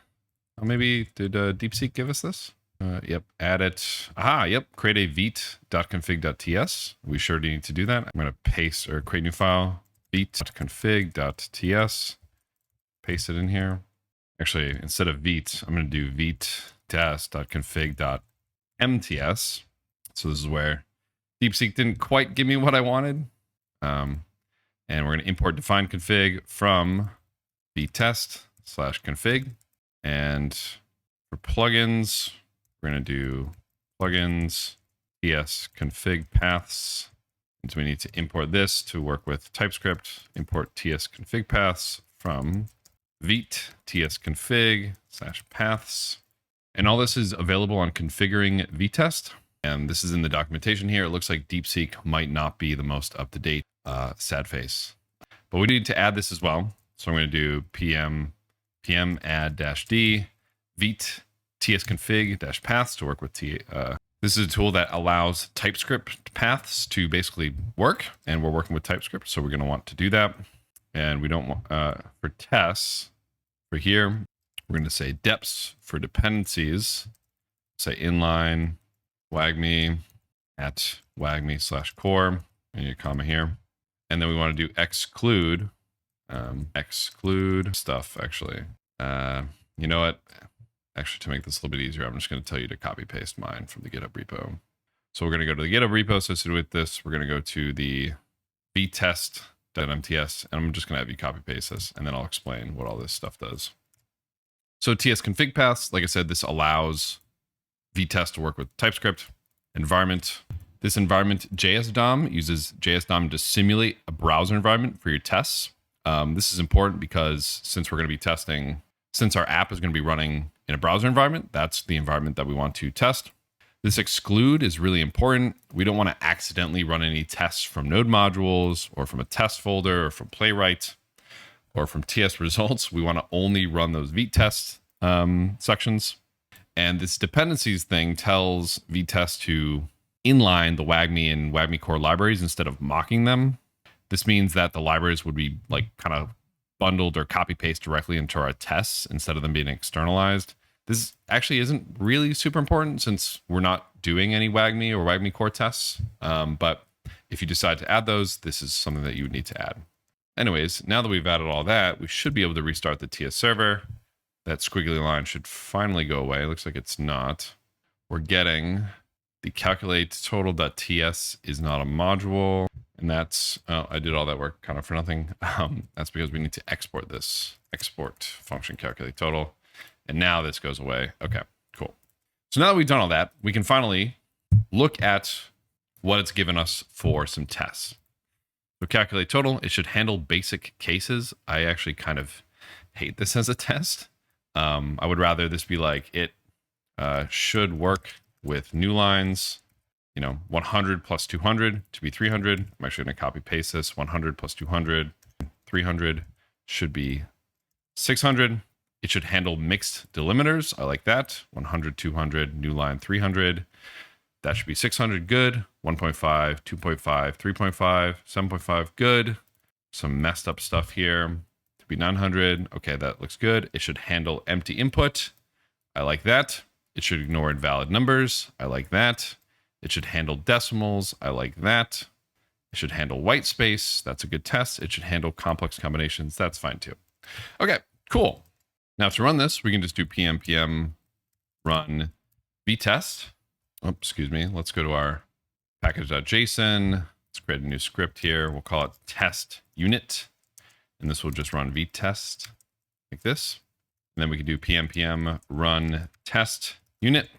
maybe did DeepSeek give us this? Yep, add it. Yep, create a vite.config.ts. We sure do need to do that. I'm going to paste or create a new file, vite.config.ts. Paste it in here. Actually, instead of Vite, I'm going to do vite.config.mts. So this is where DeepSeek didn't quite give me what I wanted. And we're going to import define config from vite test/config. And for plugins, we're going to do plugins, ts config paths. And so we need to import this to work with TypeScript. Import ts config paths from Vite ts config /paths. And all this is available on configuring vtest. And this is in the documentation here. It looks like DeepSeek might not be the most up-to-date, sad face. But we need to add this as well. So I'm going to do pm add-d Vite ts config paths to work with this is a tool that allows TypeScript paths to basically work, and we're working with TypeScript, so we're going to want to do that. And we don't want for tests for here, we're going to say deps for dependencies, say inline WagMi at WagMi/core, and your comma here. And then we want to do exclude stuff, actually. You know what? Actually, to make this a little bit easier, I'm just going to tell you to copy paste mine from the GitHub repo. So we're going to go to the GitHub repo associated with this. We're going to go to the vtest.mts, and I'm just going to have you copy paste this, and then I'll explain what all this stuff does. So ts config paths, like I said, this allows vtest to work with TypeScript environment. This environment, JS DOM, uses JS DOM to simulate a browser environment for your tests. This is important because since we're going to be testing, since our app is going to be running in a browser environment, that's the environment that we want to test. This exclude is really important. We don't want to accidentally run any tests from node modules or from a test folder or from Playwright or from TS results. We want to only run those vtest sections. And this dependencies thing tells vtest to inline the WagMi and WagMi core libraries instead of mocking them. This means that the libraries would be like kind of bundled or copy paste directly into our tests instead of them being externalized. This actually isn't really super important since we're not doing any WagMi or WagMi core tests. But if you decide to add those, this is something that you would need to add. Anyways, now that we've added all that, we should be able to restart the TS server. That squiggly line should finally go away. It looks like it's not. We're getting the calculate total.ts is not a module. And that's, I did all that work kind of for nothing. That's because we need to export this. Export function calculate total. And now this goes away. Okay, cool. So now that we've done all that, we can finally look at what it's given us for some tests. So calculate total, it should handle basic cases. I actually kind of hate this as a test. I would rather this be like, it should work with new lines, 100 plus 200 to be 300. I'm actually going to copy paste this. 100 plus 200, 300 should be 600. It should handle mixed delimiters. I like that. 100, 200, new line 300. That should be 600. Good. 1.5, 2.5, 3.5, 7.5. Good. Some messed up stuff here. To be 900. Okay, that looks good. It should handle empty input. I like that. It should ignore invalid numbers. I like that. It should handle decimals. I like that. It should handle white space. That's a good test. It should handle complex combinations. That's fine too. Okay, cool. Now to run this, we can just do pm run vtest. Oh, excuse me. Let's go to our package.json. Let's create a new script here. We'll call it test unit. And this will just run vtest like this. And then we can do pm run test unit,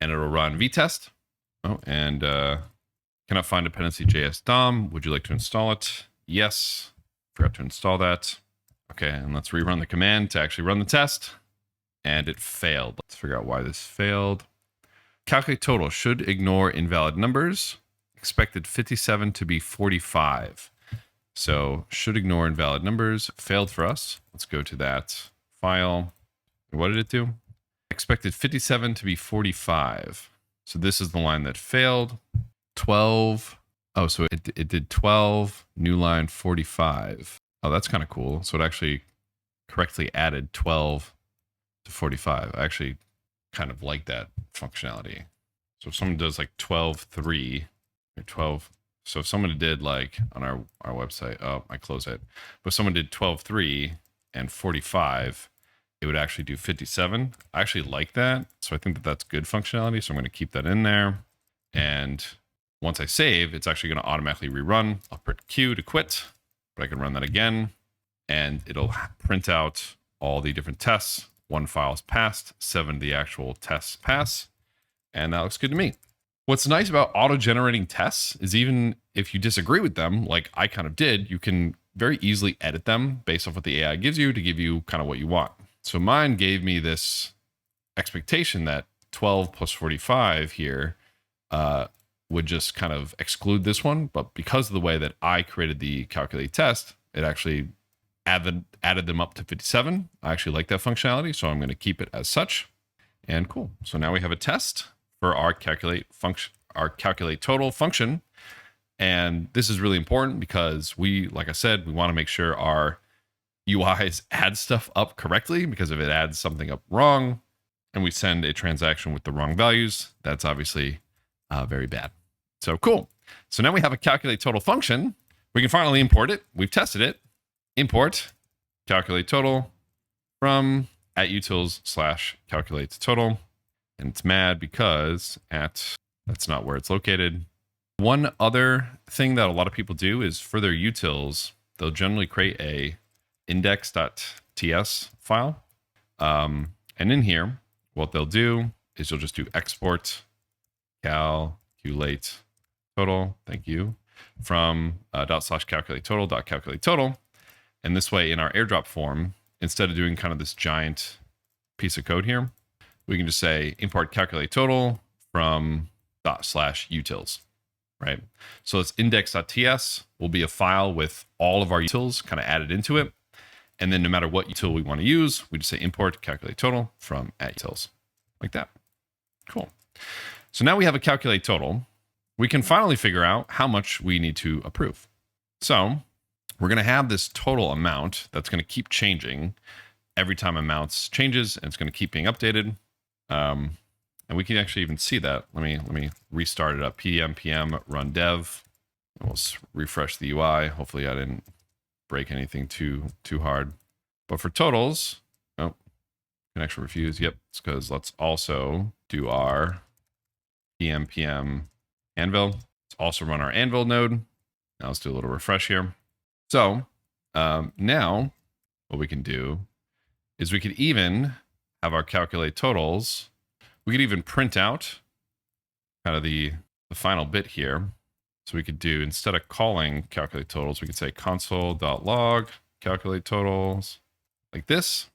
and it'll run vtest. Oh, and cannot find dependency JS DOM. Would you like to install it? Yes. Forgot to install that. Okay, and let's rerun the command to actually run the test. And it failed. Let's figure out why this failed. Calculate total should ignore invalid numbers. Expected 57 to be 45. So should ignore invalid numbers. Failed for us. Let's go to that file. What did it do? Expected 57 to be 45. So this is the line that failed. 12. Oh, so it did 12, new line 45. Oh, that's kind of cool. So it actually correctly added 12 to 45. I actually kind of like that functionality. So if someone does like 12.3 or 12. So if someone did like on our website, oh, I close it. But if someone did 12.3 and 45, it would actually do 57. I actually like that. So I think that that's good functionality. So I'm going to keep that in there. And once I save, it's actually going to automatically rerun. I'll print Q to quit, but I can run that again. And it'll print out all the different tests 1 file is passed, 7 the actual tests pass, and that looks good to me. What's nice about auto-generating tests is even if you disagree with them, like I kind of did, you can very easily edit them based off what the AI gives you to give you kind of what you want. So mine gave me this expectation that 12 plus 45 here would just kind of exclude this one. But because of the way that I created the calculate test, it actually added them up to 57. I actually like that functionality, so I'm going to keep it as such. And cool. So now we have a test for our calculate total function. And this is really important because like I said, we want to make sure our UIs add stuff up correctly, because if it adds something up wrong and we send a transaction with the wrong values, that's obviously very bad. So cool. So now we have a calculate total function. We can finally import it. We've tested it. Import calculate total from @utils/calculate total. And it's mad because that's not where it's located. One other thing that a lot of people do is for their utils, they'll generally create a index.ts file. And in here, what they'll do is you'll just do export calculate total, thank you, from /calculate total. And this way in our airdrop form, instead of doing kind of this giant piece of code here, we can just say import calculate total from /utils, right? So this index.ts will be a file with all of our utils kind of added into it. And then no matter what util we want to use, we just say import calculate total from @utils, like that. Cool. So now we have a calculate total. We can finally figure out how much we need to approve. So we're going to have this total amount that's going to keep changing every time amounts changes, and it's going to keep being updated. And we can actually even see that. Let me restart it up. pm run dev. And we'll refresh the UI. Hopefully I didn't break anything too hard. But for totals, oh, connection refused. Yep, it's because let's also do our pm Anvil. Let's also run our Anvil node. Now let's do a little refresh here. So now what we can do is we could even have our calculate totals. We could even print out kind of the final bit here. So we could do, instead of calling calculate totals, we could say console.log calculate totals like this.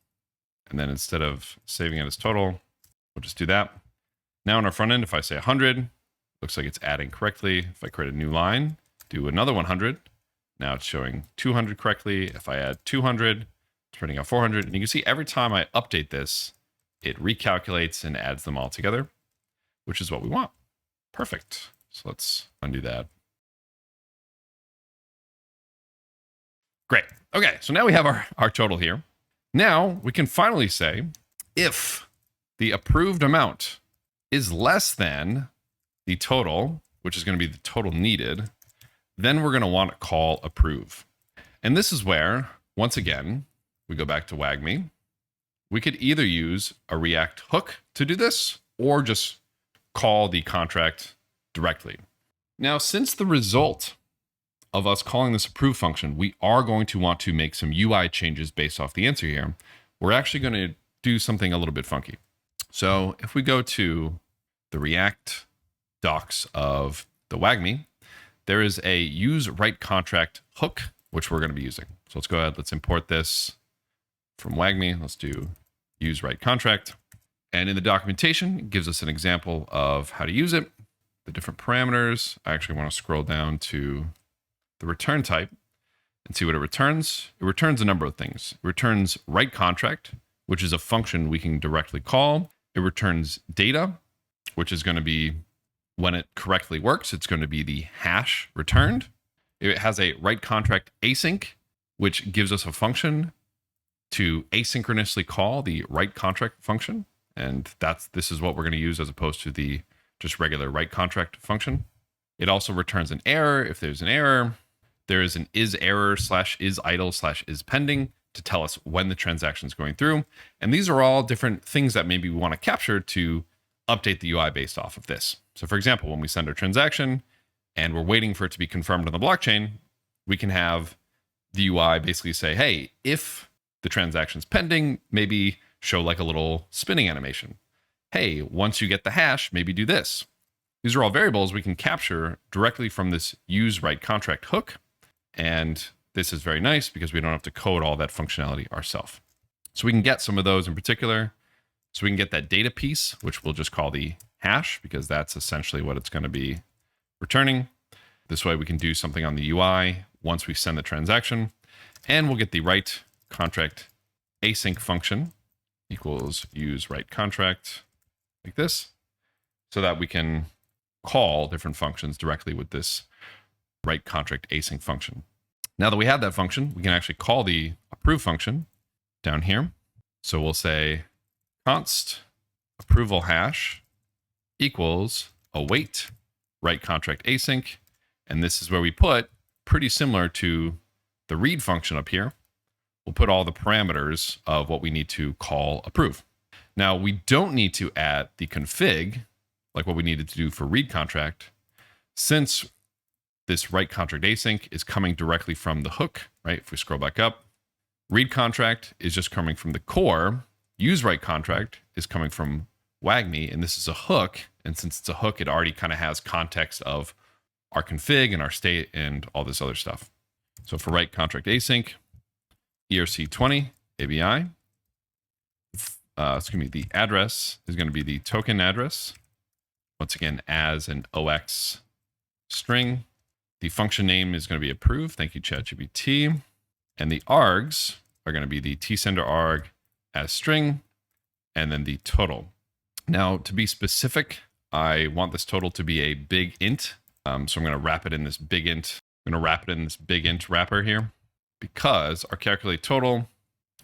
And then instead of saving it as total, we'll just do that. Now in our front end, if I say 100, looks like it's adding correctly. If I create a new line, do another 100. Now it's showing 200 correctly. If I add 200, it's printing out 400. And you can see every time I update this, it recalculates and adds them all together, which is what we want. Perfect. So let's undo that. Great. Okay, so now we have our total here. Now we can finally say if the approved amount is less than the total, which is going to be the total needed, then we're going to want to call approve. And this is where, once again, we go back to WagMi. We could either use a React hook to do this, or just call the contract directly. Now, since the result of us calling this approve function, we are going to want to make some UI changes based off the answer here. We're actually going to do something a little bit funky. So if we go to the React docs of the WagMi, there is a use write contract hook, which we're going to be using. So let's go ahead, let's import this from WagMi. Let's do use write contract. And in the documentation, it gives us an example of how to use it, the different parameters. I actually want to scroll down to the return type and see what it returns. It returns a number of things. It returns write contract, which is a function we can directly call. It returns data, which is going to be, when it correctly works, it's going to be the hash returned. It has a write contract async, which gives us a function to asynchronously call the write contract function. And this is what we're going to use as opposed to the just regular write contract function. It also returns an error if there's an error. There is an is error / is idle / is pending to tell us when the transaction is going through. And these are all different things that maybe we want to capture to update the UI based off of this. So for example, when we send our transaction and we're waiting for it to be confirmed on the blockchain, we can have the UI basically say, hey, if the transaction's pending, maybe show like a little spinning animation. Hey, once you get the hash, maybe do this. These are all variables we can capture directly from this use write contract hook. And this is very nice because we don't have to code all that functionality ourselves. So we can get some of those in particular. So we can get that data piece, which we'll just call the hash, because that's essentially what it's going to be returning. This way we can do something on the UI once we send the transaction. And we'll get the write contract async function equals use write contract like this, so that we can call different functions directly with this write contract async function. Now that we have that function, we can actually call the approve function down here. So we'll say const approval hash equals await write contract async. And this is where we put, pretty similar to the read function up here, we'll put all the parameters of what we need to call approve. Now we don't need to add the config like what we needed to do for read contract, since this write contract async is coming directly from the hook, right? If we scroll back up, read contract is just coming from the core. Use write contract is coming from WagMi, and this is a hook. And since it's a hook, it already kind of has context of our config and our state and all this other stuff. So for write contract async, ERC20 ABI, the address is going to be the token address. Once again, as an OX string. The function name is going to be approved. Thank you, ChatGPT. And the args are going to be the tsender arg as string, and then the total. Now, to be specific, I want this total to be a big int. So I'm going to wrap it in this big int. I'm going to wrap it in this big int wrapper here, because our calculate total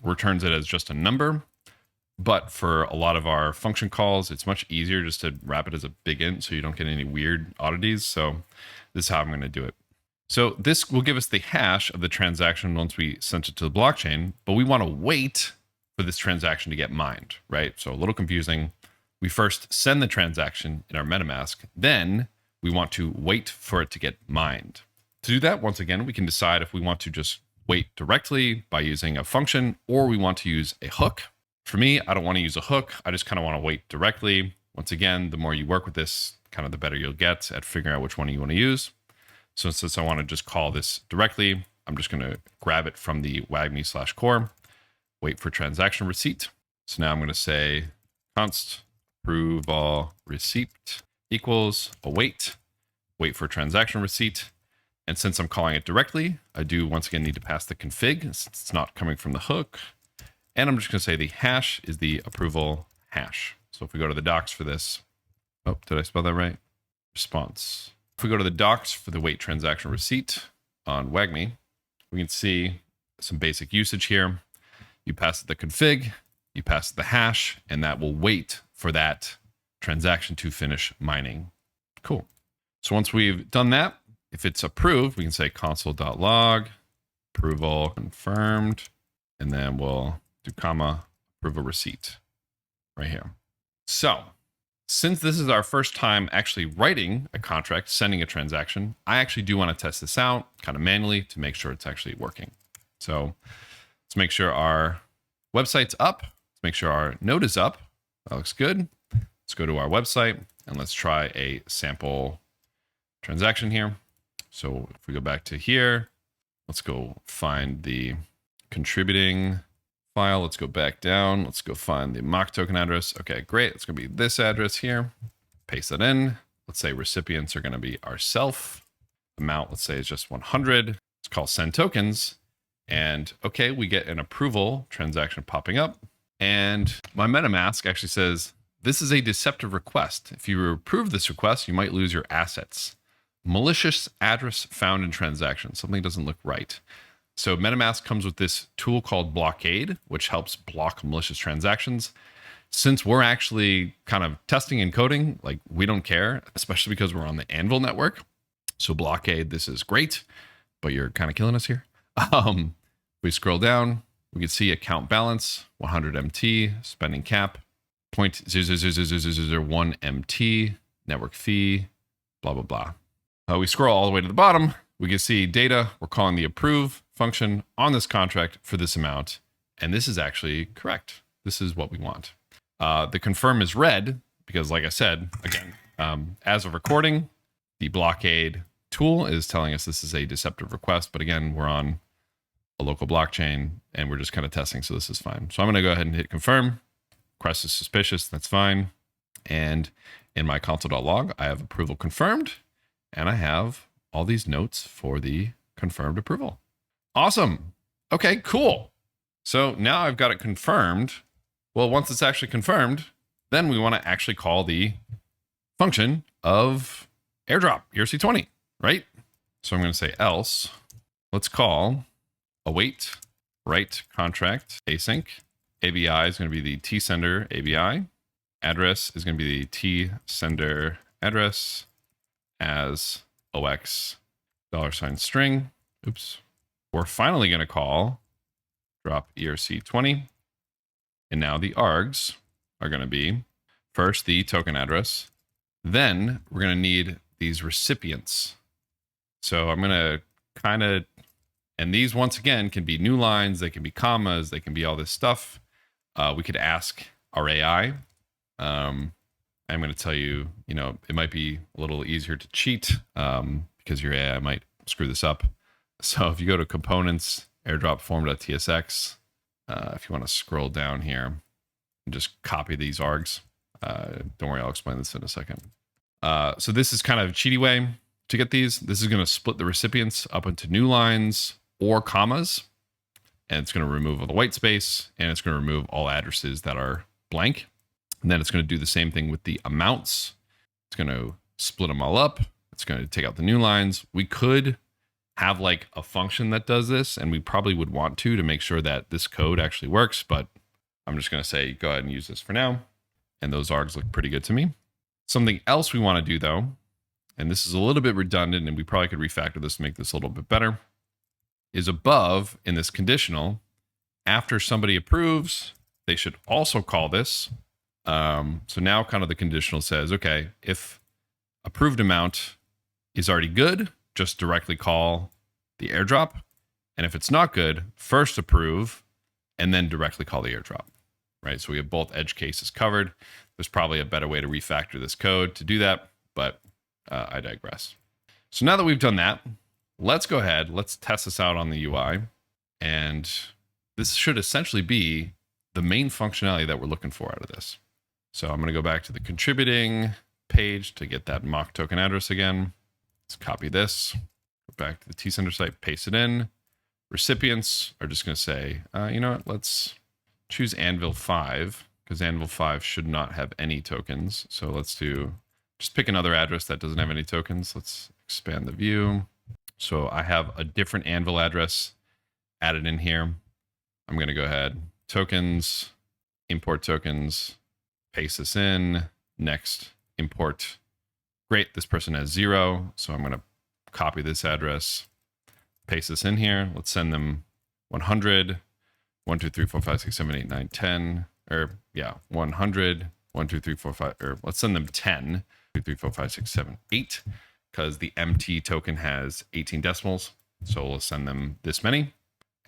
returns it as just a number. But for a lot of our function calls, it's much easier just to wrap it as a big int so you don't get any weird oddities. So this is how I'm going to do it. So this will give us the hash of the transaction once we send it to the blockchain, but we want to wait for this transaction to get mined, right? So a little confusing. We first send the transaction in our MetaMask, then we want to wait for it to get mined. To do that, once again, we can decide if we want to just wait directly by using a function, or we want to use a hook. For me, I don't want to use a hook. I just kind of want to wait directly. Once again, the more you work with this, kind of the better you'll get at figuring out which one you want to use. So since I want to just call this directly, I'm just going to grab it from the WagMi/core, wait for transaction receipt. So now I'm going to say const approval receipt equals await, wait for transaction receipt. And since I'm calling it directly, I do once again need to pass the config since it's not coming from the hook. And I'm just going to say the hash is the approval hash. So if we go to the docs for this, oh, did I spell that right? Response. If we go to the docs for the wait transaction receipt on WagMi, we can see some basic usage here. You pass it the config, you pass it the hash, and that will wait for that transaction to finish mining. Cool. So once we've done that, if it's approved, we can say console.log, approval confirmed, and then we'll do comma, approval receipt right here. So since this is our first time actually writing a contract, sending a transaction, I actually do want to test this out kind of manually to make sure it's actually working. So let's make sure our website's up. Let's make sure our node is up. That looks good. Let's go to our website and let's try a sample transaction here. So if we go back to here, let's go find the contributing file. Let's go back down. Let's go find the mock token address. Okay, great. It's going to be this address here. Paste that in. Let's say recipients are going to be ourself. Amount, let's say, is just 100. Let's call send tokens. And okay, we get an approval transaction popping up. And my MetaMask actually says, this is a deceptive request. If you approve this request, you might lose your assets. Malicious address found in transaction. Something doesn't look right. So MetaMask comes with this tool called Blockade, which helps block malicious transactions. Since we're actually kind of testing and coding, like we don't care, especially because we're on the Anvil network. So Blockade, this is great, but you're kind of killing us here. We scroll down, we can see account balance, 100 MT, spending cap, 0.00001 MT, network fee, blah, blah, blah. We scroll all the way to the bottom. We can see data. We're calling the approve function on this contract for this amount. And this is actually correct. This is what we want. The confirm is red because, like I said, again, as of recording, the blockade tool is telling us this is a deceptive request. But again, we're on a local blockchain and we're just kind of testing. So this is fine. So I'm going to go ahead and hit confirm. Request is suspicious. That's fine. And in my console.log, I have approval confirmed. And I have all these notes for the confirmed approval. Awesome. Okay, cool. So now I've got it confirmed. Well, once it's actually confirmed, then we want to actually call the function of airdrop ERC20, right? So I'm going to say else. Let's call await write contract async. ABI is going to be the tsender ABI. Address is going to be the tsender address as OX $string. Oops. We're finally going to call drop ERC20. And now the args are going to be first the token address. Then we're going to need these recipients. So I'm going to kind of, and these once again can be new lines, they can be commas, they can be all this stuff. We could ask our AI. I'm going to tell you, it might be a little easier to cheat because your AI might screw this up. So if you go to components, airdrop form.tsx, if you want to scroll down here and just copy these args. Don't worry, I'll explain this in a second. So this is kind of a cheaty way to get these. This is going to split the recipients up into new lines or commas, and it's going to remove all the white space, and it's going to remove all addresses that are blank. And then it's going to do the same thing with the amounts. It's going to split them all up. It's going to take out the new lines. We could have like a function that does this, and we probably would want to make sure that this code actually works, but I'm just going to say, go ahead and use this for now. And those args look pretty good to me. Something else we want to do though, and this is a little bit redundant and we probably could refactor this to make this a little bit better, is above in this conditional, after somebody approves, they should also call this. So now kind of the conditional says, okay, if approved amount is already good, just directly call the airdrop. And if it's not good, first approve and then directly call the airdrop, right? So we have both edge cases covered. There's probably a better way to refactor this code to do that, but I digress. So now that we've done that, let's go ahead, let's test this out on the UI. And this should essentially be the main functionality that we're looking for out of this. So I'm going to go back to the contributing page to get that mock token address again. Let's copy this, go back to the tsender site, paste it in. Recipients are just going to say, you know what, let's choose Anvil 5 because Anvil 5 should not have any tokens. So let's just pick another address that doesn't have any tokens. Let's expand the view. So I have a different Anvil address added in here. I'm going to go ahead, tokens, import tokens, paste this in, next, import. Great, this person has 0. So I'm going to copy this address, paste this in here. Let's send them 100, 1, 2, 3, 4, 5, 6, 7, 8, 9, 10. Or yeah, 100, 1, 2, 3, 4, 5, or let's send them 10, 2, 3, 4, 5, 6, 7, 8, because the MT token has 18 decimals. So we'll send them this many.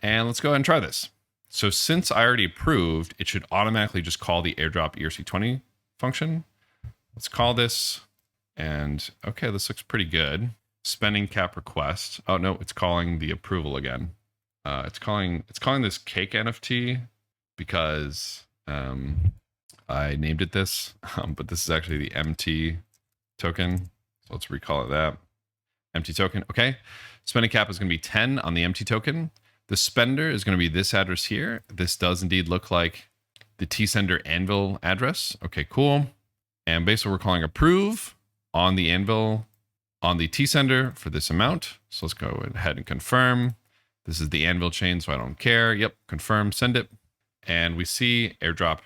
And let's go ahead and try this. So since I already approved, it should automatically just call the airdrop ERC20 function. Let's call this. And okay, this looks pretty good. Spending cap request. Oh no, it's calling the approval again. It's calling this cake NFT because I named it this, but this is actually the MT token. So let's recall it that. MT token. Okay. Spending cap is going to be 10 on the MT token. The spender is going to be this address here. This does indeed look like the tsender Anvil address. Okay, cool. And basically we're calling approve on the Anvil, on the tsender for this amount. So let's go ahead and confirm. This is the Anvil chain, so I don't care. Yep, confirm, send it. And we see airdrop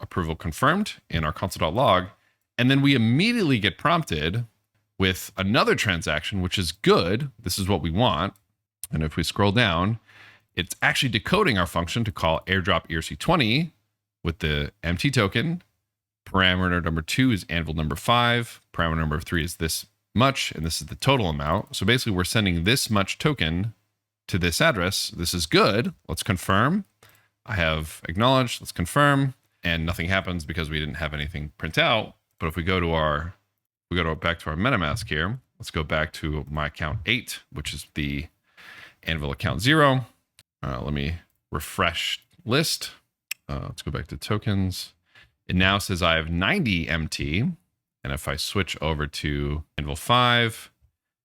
approval confirmed in our console.log. And then we immediately get prompted with another transaction, which is good. This is what we want. And if we scroll down, it's actually decoding our function to call airdrop ERC20 with the MT token. Parameter number 2 is Anvil number 5. Parameter number 3 is this much, and this is the total amount. So basically we're sending this much token to this address. This is good. Let's confirm. I have acknowledged, let's confirm, and nothing happens because we didn't have anything print out. But if we go to back to our MetaMask here, let's go back to my account 8, which is the Anvil account 0. Let me refresh list. Let's go back to tokens. It now says I have 90 MT. And if I switch over to Anvil 5,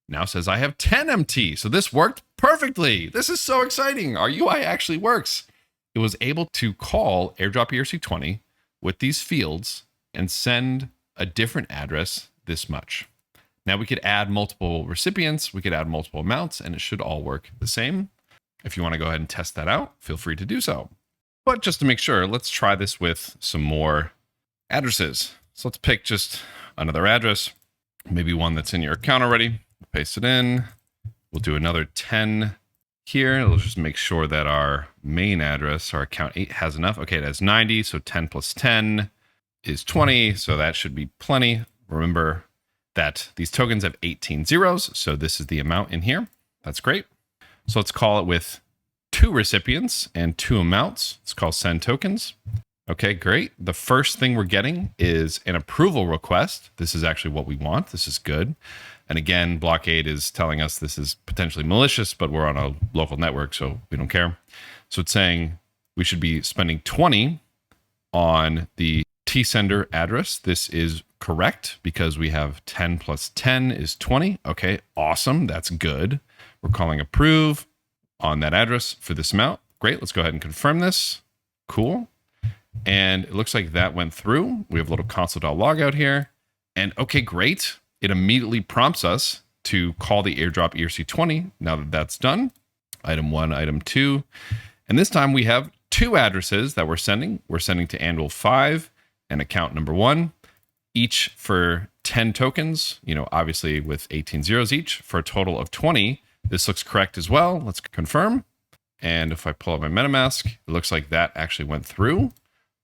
now says I have 10 MT. So this worked perfectly. This is so exciting. Our UI actually works. It was able to call airdrop ERC20 with these fields and send a different address this much. Now we could add multiple recipients, we could add multiple amounts, and it should all work the same. If you want to go ahead and test that out, feel free to do so. But just to make sure, let's try this with some more addresses. So let's pick just another address, maybe one that's in your account already. Paste it in. We'll do another 10 here. It'll just make sure that our main address, our account 8, has enough. Okay, it has 90, so 10 plus 10 is 20, so that should be plenty. Remember that these tokens have 18 zeros, so this is the amount in here. That's great. So let's call it with 2 recipients and 2 amounts. Let's call send tokens. Okay, great. The first thing we're getting is an approval request. This is actually what we want. This is good. And again, blockade is telling us this is potentially malicious, but we're on a local network, so we don't care. So it's saying we should be spending 20 on the tsender address. This is correct because we have 10 plus 10 is 20. Okay, awesome. That's good. We're calling approve on that address for this amount. Great. Let's go ahead and confirm this. Cool. And it looks like that went through. We have a little console.log out here. And okay, great. It immediately prompts us to call the airdrop ERC20 now that that's done. Item 1, item 2. And this time we have 2 addresses that we're sending. We're sending to Anvil 5 and account number 1, each for 10 tokens, obviously with 18 zeros each, for a total of 20. This looks correct as well. Let's confirm. And if I pull up my MetaMask, it looks like that actually went through.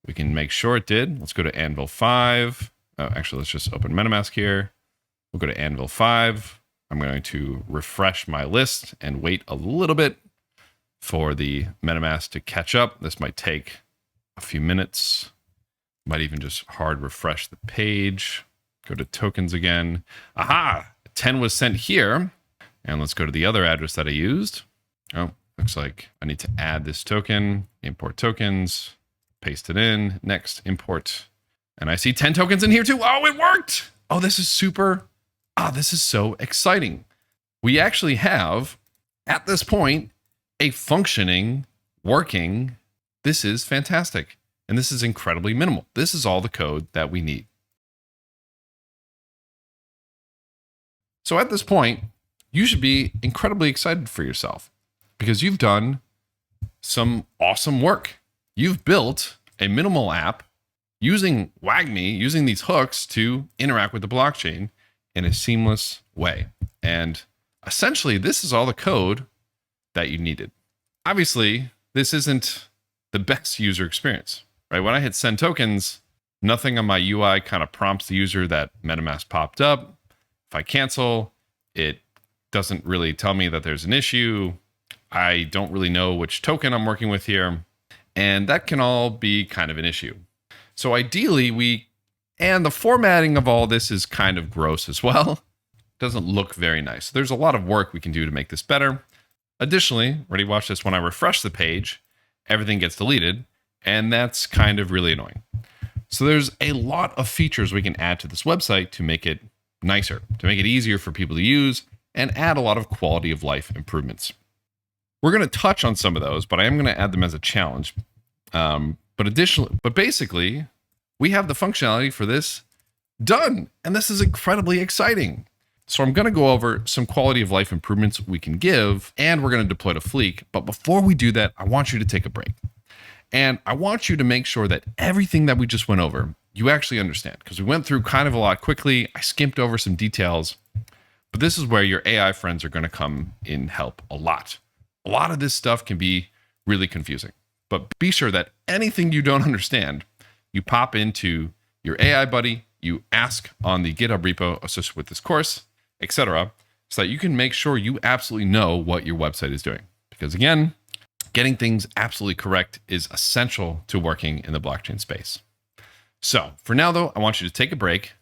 We can make sure it did. Let's go to Anvil 5. Oh, actually, let's just open MetaMask here. We'll go to Anvil 5. I'm going to refresh my list and wait a little bit for the MetaMask to catch up. This might take a few minutes. Might even just hard refresh the page. Go to tokens again. Aha! 10 was sent here. And let's go to the other address that I used. Oh, looks like I need to add this token. Import tokens. Paste it in. Next, import. And I see 10 tokens in here too. Oh, it worked! Oh, this is super. This is so exciting. We actually have, at this point, a functioning, working. This is fantastic. And this is incredibly minimal. This is all the code that we need. So at this point, you should be incredibly excited for yourself because you've done some awesome work. You've built a minimal app using WagMi, using these hooks to interact with the blockchain in a seamless way. And essentially, this is all the code that you needed. Obviously, this isn't the best user experience, right? When I hit send tokens, nothing on my UI kind of prompts the user that MetaMask popped up. If I cancel, it doesn't really tell me that there's an issue. I don't really know which token I'm working with here. And that can all be kind of an issue. So ideally, and the formatting of all this is kind of gross as well. Doesn't look very nice. There's a lot of work we can do to make this better. Additionally, ready, watch this, when I refresh the page, everything gets deleted, and that's kind of really annoying. So there's a lot of features we can add to this website to make it nicer, to make it easier for people to use, and add a lot of quality of life improvements. We're going to touch on some of those, but I am going to add them as a challenge. But basically, we have the functionality for this done, and this is incredibly exciting. So I'm going to go over some quality of life improvements we can give, and we're going to deploy to Fleek. But before we do that, I want you to take a break. And I want you to make sure that everything that we just went over, you actually understand, because we went through kind of a lot quickly. I skimped over some details, but this is where your AI friends are going to come in help a lot. A lot of this stuff can be really confusing, but be sure that anything you don't understand, you pop into your AI buddy, you ask on the GitHub repo associated with this course, etc., so that you can make sure you absolutely know what your website is doing. Because again, Getting things absolutely correct is essential to working in the blockchain space. So for now, though, I want you to take a break,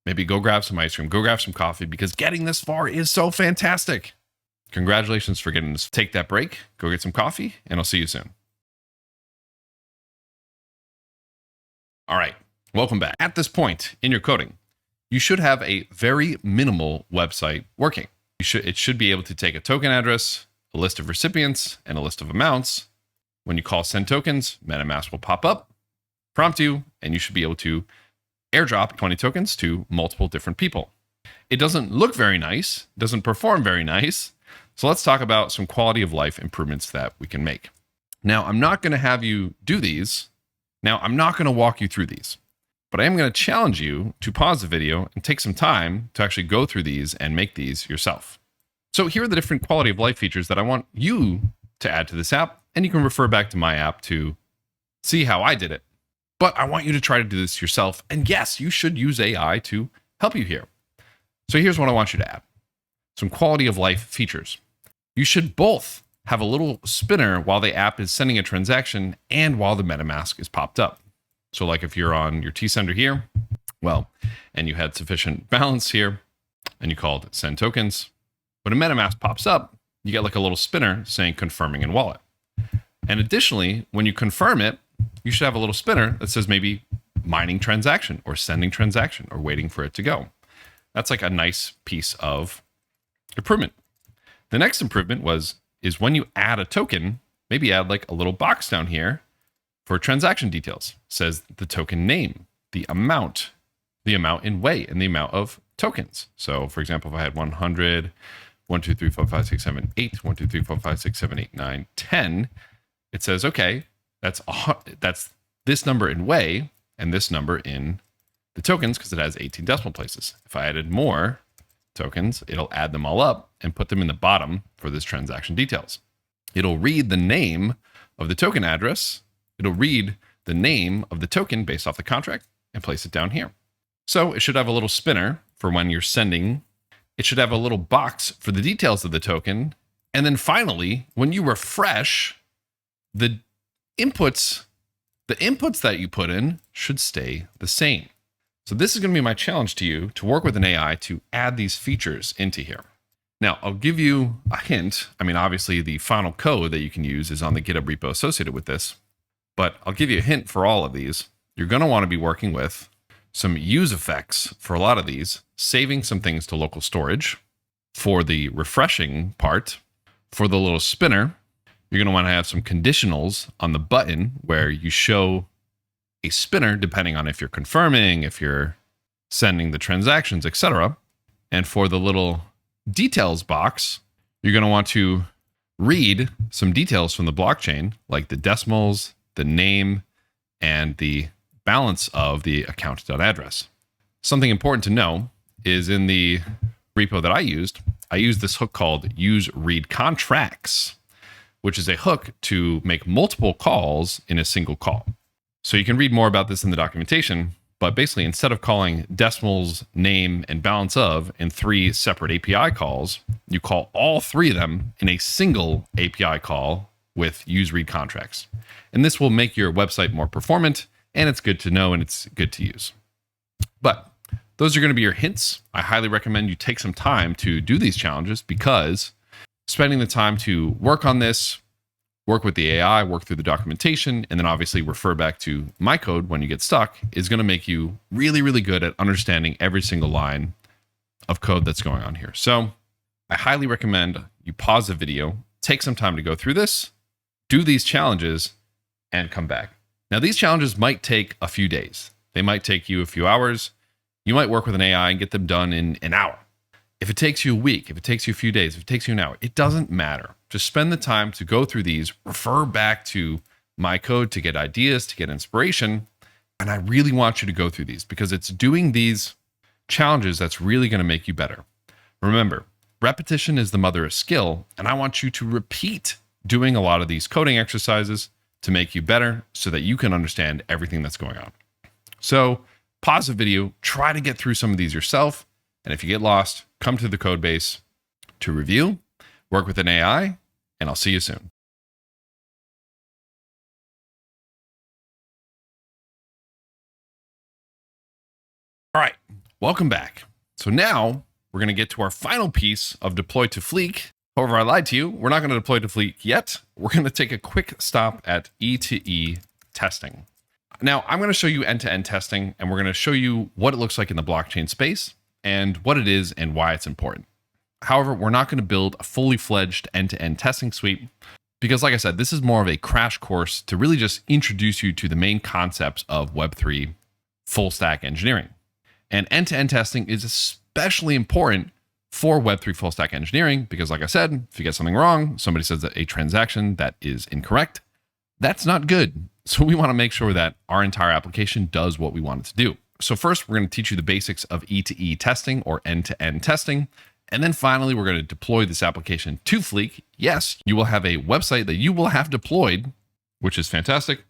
maybe go grab some ice cream, go grab some coffee, because getting this far is so fantastic. Congratulations for getting this. Take that break, go get some coffee, and I'll see you soon. All right, welcome back. At this point in your coding, you should have a very minimal website working. It should be able to take a token address, a list of recipients, and a list of amounts. When you call send tokens, MetaMask will pop up, prompt you, and you should be able to airdrop 20 tokens to multiple different people. It doesn't look very nice, doesn't perform very nice. So let's talk about some quality of life improvements that we can make. Now, I'm not going to have you do these. Now, I'm not going to walk you through these, but I am going to challenge you to pause the video and take some time to actually go through these and make these yourself. So here are the different quality of life features that I want you to add to this app, and you can refer back to my app to see how I did it. But I want you to try to do this yourself. And yes, you should use AI to help you here. So here's what I want you to add. Some quality of life features. You should both have a little spinner while the app is sending a transaction and while the MetaMask is popped up. So like if you're on your T-Sender here, well, and you had sufficient balance here and you called send tokens, when a MetaMask pops up, you get like a little spinner saying confirming in wallet. And additionally, when you confirm it, you should have a little spinner that says maybe mining transaction or sending transaction or waiting for it to go. That's like a nice piece of improvement. The next improvement is when you add a token, maybe add like a little box down here for transaction details. It says the token name, the amount in weight, and the amount of tokens. So for example, if I had 100, 1, 2, 3, 4, 5, 6, 7, 8, 1, 2, 3, 4, 5, 6, 7, 8, 9, 10, it says, okay, that's this number in way and this number in the tokens because it has 18 decimal places. If I added more tokens, it'll add them all up and put them in the bottom for this transaction details. It'll read the name of the token address. It'll read the name of the token based off the contract and place it down here. So it should have a little spinner for when you're sending. It should have a little box for the details of the token. And then finally, when you refresh, the inputs that you put in should stay the same. So this is going to be my challenge to you to work with an AI to add these features into here. Now, I'll give you a hint. I mean, obviously the final code that you can use is on the GitHub repo associated with this, but I'll give you a hint for all of these. You're going to want to be working with some use effects for a lot of these, saving some things to local storage for the refreshing part. For the little spinner, you're going to want to have some conditionals on the button where you show a spinner depending on if you're confirming, if you're sending the transactions, etc. And for the little details box, you're going to want to read some details from the blockchain, like the decimals, the name, and the balance of the account.address. Something important to know is in the repo that I used this hook called use read contracts, which is a hook to make multiple calls in a single call. So you can read more about this in the documentation, but basically instead of calling decimals, name, and balance of in 3 separate API calls, you call all 3 of them in a single API call with use read contracts. And this will make your website more performant, and it's good to know and it's good to use. But those are going to be your hints. I highly recommend you take some time to do these challenges because spending the time to work on this, work with the AI, work through the documentation, and then obviously refer back to my code when you get stuck is going to make you really, really good at understanding every single line of code that's going on here. So I highly recommend you pause the video, take some time to go through this, do these challenges, and come back. Now, these challenges might take a few days. They might take you a few hours. You might work with an AI and get them done in an hour. If it takes you a week, if it takes you a few days, if it takes you an hour, it doesn't matter. Just spend the time to go through these, refer back to my code to get ideas, to get inspiration. And I really want you to go through these because it's doing these challenges that's really going to make you better. Remember, repetition is the mother of skill, and I want you to repeat doing a lot of these coding exercises to make you better so that you can understand everything that's going on. So pause the video, try to get through some of these yourself. And if you get lost, come to the code base to review, work with an AI, and I'll see you soon. All right, welcome back. So now we're going to get to our final piece of deploy to Fleek. However, I lied to you. We're not going to deploy to Fleek yet. We're going to take a quick stop at E2E testing. Now, I'm going to show you end-to-end testing, and we're going to show you what it looks like in the blockchain space and what it is and why it's important. However, we're not going to build a fully fledged end-to-end testing suite because, like I said, this is more of a crash course to really just introduce you to the main concepts of Web3 full stack engineering. And end-to-end testing is especially important for Web3 full stack engineering because, like I said, if you get something wrong, somebody says that a transaction that is incorrect, that's not good. So we want to make sure that our entire application does what we want it to do. So first, we're going to teach you the basics of E2E testing or end-to-end testing. And then finally, we're going to deploy this application to Fleek. Yes, you will have a website that you will have deployed, which is fantastic.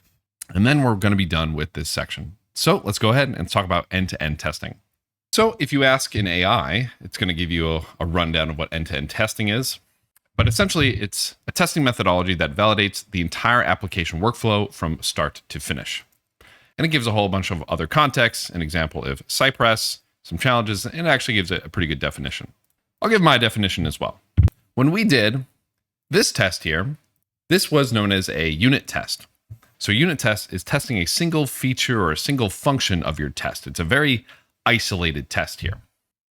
And then we're going to be done with this section. So let's go ahead and talk about end-to-end testing. So if you ask in AI, it's going to give you a rundown of what end-to-end testing is. But essentially, it's a testing methodology that validates the entire application workflow from start to finish. And it gives a whole bunch of other contexts, an example of Cypress, some challenges, and it actually gives a pretty good definition. I'll give my definition as well. When we did this test here, this was known as a unit test. So unit test is testing a single feature or a single function of your test. It's a very isolated test here.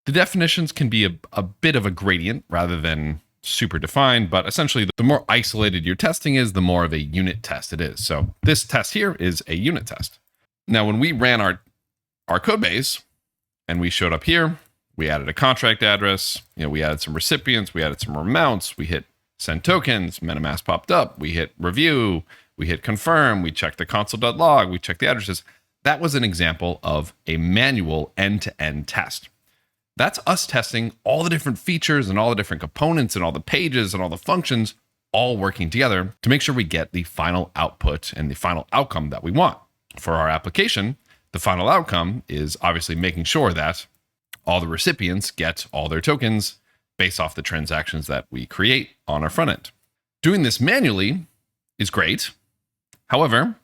The definitions can be a bit of a gradient rather than super defined, but essentially the more isolated your testing is, the more of a unit test it is. So this test here is a unit test. Now, when we ran our code base and we showed up here, we added a contract address, we added some recipients, we added some amounts, we hit send tokens, MetaMask popped up, we hit review, we hit confirm, we checked the console.log, we checked the addresses. That was an example of a manual end-to-end test. That's us testing all the different features and all the different components and all the pages and all the functions all working together to make sure we get the final output and the final outcome that we want. For our application, the final outcome is obviously making sure that all the recipients get all their tokens based off the transactions that we create on our front end. Doing this manually is great. However,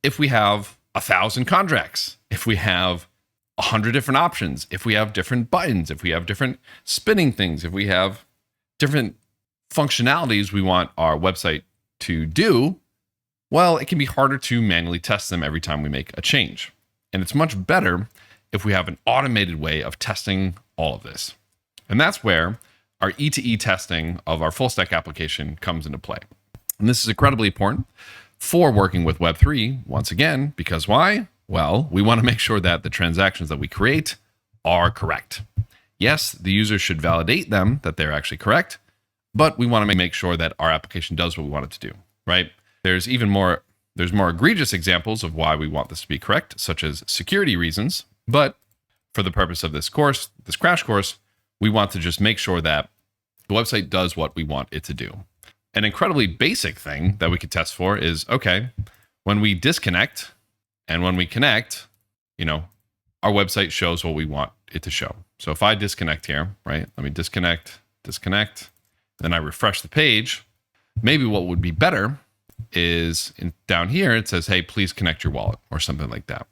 if we have 1,000 contracts, if we have 100 different options, if we have different buttons, if we have different spinning things, if we have different functionalities we want our website to do, well, it can be harder to manually test them every time we make a change. And it's much better if we have an automated way of testing all of this. And that's where our E2E testing of our full stack application comes into play. And this is incredibly important for working with Web3, once again, because why? Well, we want to make sure that the transactions that we create are correct. Yes, the user should validate them that they're actually correct, but we want to make sure that our application does what we want it to do, right? There's more egregious examples of why we want this to be correct, such as security reasons. But for the purpose of this course, this crash course, we want to just make sure that the website does what we want it to do. An incredibly basic thing that we could test for is, okay, when we disconnect and when we connect, our website shows what we want it to show. So if I disconnect here, right, let me disconnect, then I refresh the page, maybe what would be better is down here, it says, hey, please connect your wallet or something like that.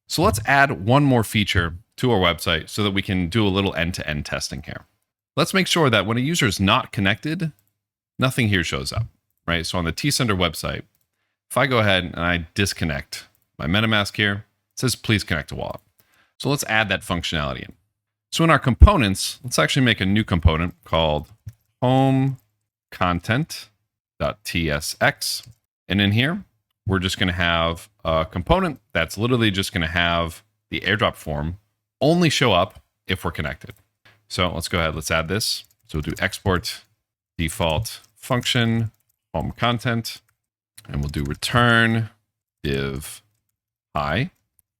So let's add one more feature to our website so that we can do a little end-to-end testing here. Let's make sure that when a user is not connected, nothing here shows up, right? So on the tsender website, if I go ahead and I disconnect my MetaMask here, it says, please connect to wallet. So let's add that functionality in. So in our components, let's actually make a new component called home content.tsx. And in here, we're just going to have a component that's literally just going to have the airdrop form only show up if we're connected. So let's go ahead, let's add this. So we'll do export default function home content, and we'll do return div hi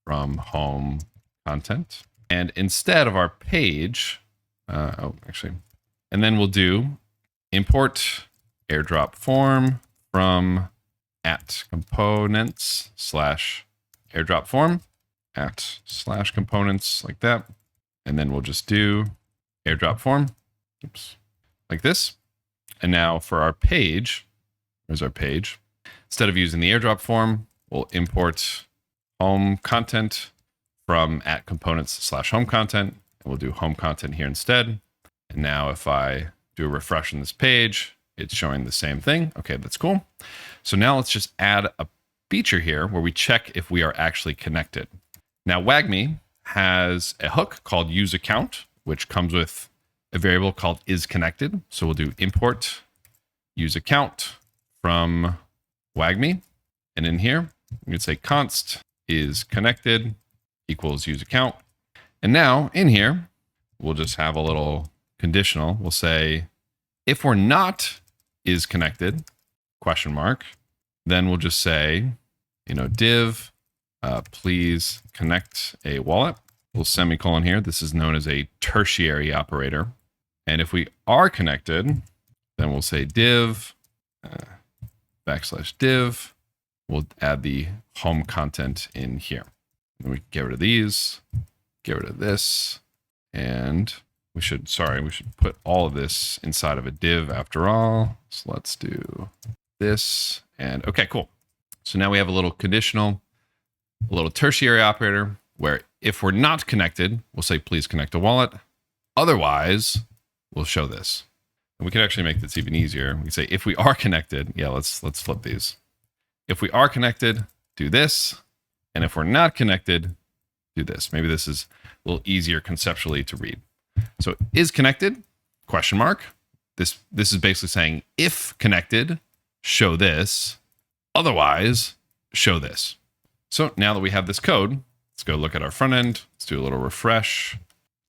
from home content. And instead of our page, and then we'll do import airdrop form from @components / airdrop form / components like that. And then we'll just do airdrop form, like this. And now for our page, there's our page. Instead of using the airdrop form, we'll import home content from @components/home content. And we'll do home content here instead. And now if I do a refresh on this page, it's showing the same thing. Okay, that's cool. So now let's just add a feature here where we check if we are actually connected. Now WagMi has a hook called useAccount, which comes with a variable called isConnected. So we'll do import useAccount from WagMi. And in here, we can say const isConnected equals useAccount. And now in here, we'll just have a little conditional. We'll say, if we're not isConnected, question mark, then we'll just say, div, please connect a wallet. We'll semicolon here. This is known as a tertiary operator. And if we are connected, then we'll say div, /div. We'll add the home content in here. And we can get rid of these, get rid of this, and we should put all of this inside of a div after all. So let's do this, and okay, cool. So now we have a little conditional, a little tertiary operator where if we're not connected, we'll say, please connect a wallet. Otherwise, we'll show this. And we can actually make this even easier. We can say, if we are connected, yeah, let's flip these. If we are connected, do this. And if we're not connected, do this. Maybe this is a little easier conceptually to read. So is connected, question mark. This is basically saying, if connected, show this. Otherwise, show this. So now that we have this code, let's go look at our front end. Let's do a little refresh.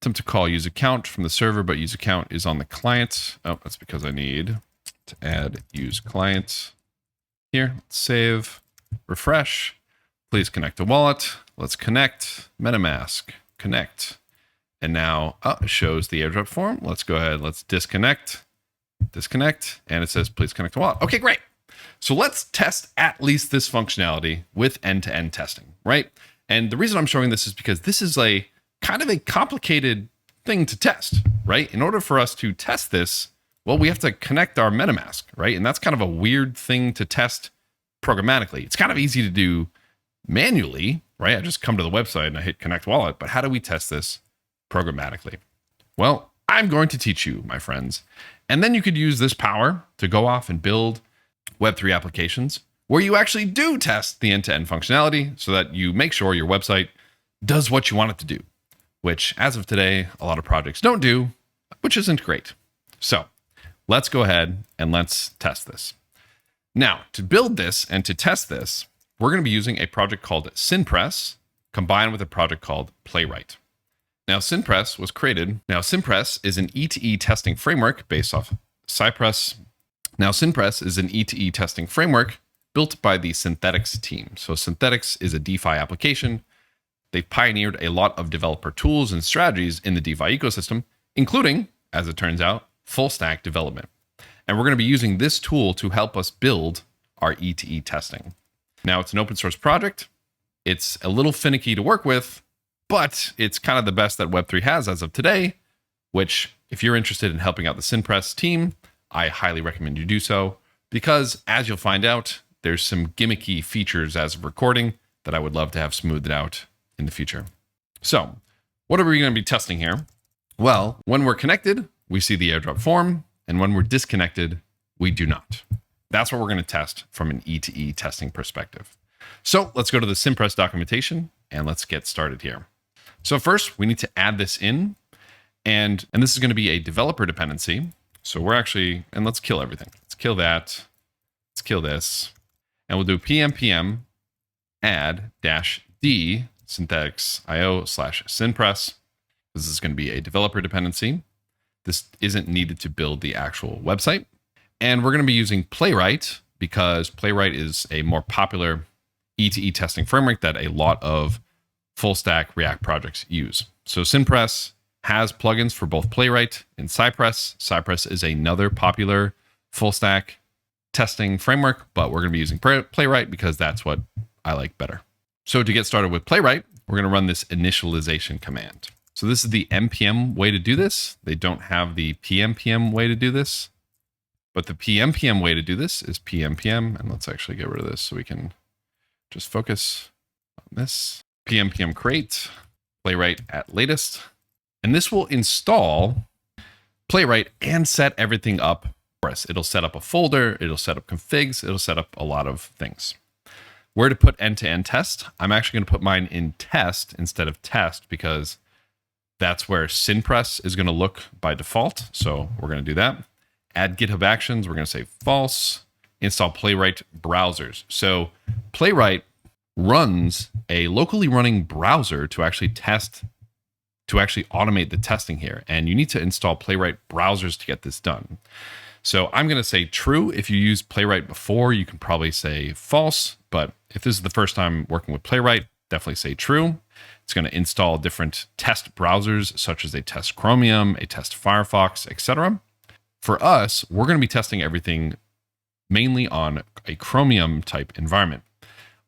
Attempt to call useAccount from the server, but useAccount is on the client. Oh, that's because I need to add useClient. Here, let's save, refresh. Please connect a wallet. Let's connect, MetaMask, connect. And now it shows the airdrop form. Let's go ahead, let's disconnect, and it says, please connect a wallet. Okay, great. So let's test at least this functionality with end-to-end testing, right? And the reason I'm showing this is because this is a kind of a complicated thing to test, right? In order for us to test this, well, we have to connect our MetaMask, right? And that's kind of a weird thing to test programmatically. It's kind of easy to do manually, right? I just come to the website and I hit connect wallet, but how do we test this programmatically? Well, I'm going to teach you, my friends. And then you could use this power to go off and build Web3 applications where you actually do test the end-to-end functionality so that you make sure your website does what you want it to do, which as of today, a lot of projects don't do, which isn't great. So let's go ahead and let's test this. Now, to build this and to test this, we're going to be using a project called Synpress combined with a project called Playwright. Now, Synpress was created. Now, Synpress is an E2E testing framework based off Cypress. Now, Synpress is an E2E testing framework built by the Synthetics team. So Synthetics is a DeFi application. They've pioneered a lot of developer tools and strategies in the DeFi ecosystem, including, as it turns out, full stack development. And we're going to be using this tool to help us build our E2E testing. Now, it's an open source project. It's a little finicky to work with, but it's kind of the best that Web3 has as of today, which if you're interested in helping out the Synpress team, I highly recommend you do so, because as you'll find out, there's some gimmicky features as of recording that I would love to have smoothed out in the future. So what are we going to be testing here? Well, when we're connected, we see the airdrop form, and when we're disconnected, we do not. That's what we're going to test from an E2E testing perspective. So let's go to the Synpress documentation and let's get started here. So first, we need to add this in, and this is going to be a developer dependency. So we're actually, and let's kill everything. Let's kill that. Let's kill this. And we'll do pm add -d synthetics.io/synpress. This is going to be a developer dependency. This isn't needed to build the actual website. And we're going to be using Playwright because Playwright is a more popular E2E testing framework that a lot of full stack React projects use. So Synpress has plugins for both Playwright and Cypress. Cypress is another popular full stack testing framework, but we're going to be using Playwright because that's what I like better. So to get started with Playwright, we're going to run this initialization command. So this is the npm way to do this. They don't have the pnpm way to do this, but the pnpm way to do this is pnpm. And let's actually get rid of this so we can just focus on this. pm create playwright at latest. And this will install Playwright and set everything up for us. It'll set up a folder, it'll set up configs, it'll set up a lot of things. Where to put end-to-end test? I'm actually going to put mine in test instead of test because that's where SynPress is going to look by default. So we're going to do that. Add GitHub Actions. We're going to say false. Install Playwright browsers. So Playwright runs a locally running browser to actually test, to actually automate the testing here. And you need to install Playwright browsers to get this done. So I'm going to say true. If you used Playwright before, you can probably say false. But if this is the first time working with Playwright, definitely say true. It's going to install different test browsers, such as a test Chromium, a test Firefox, etc. For us, we're going to be testing everything mainly on a Chromium type environment.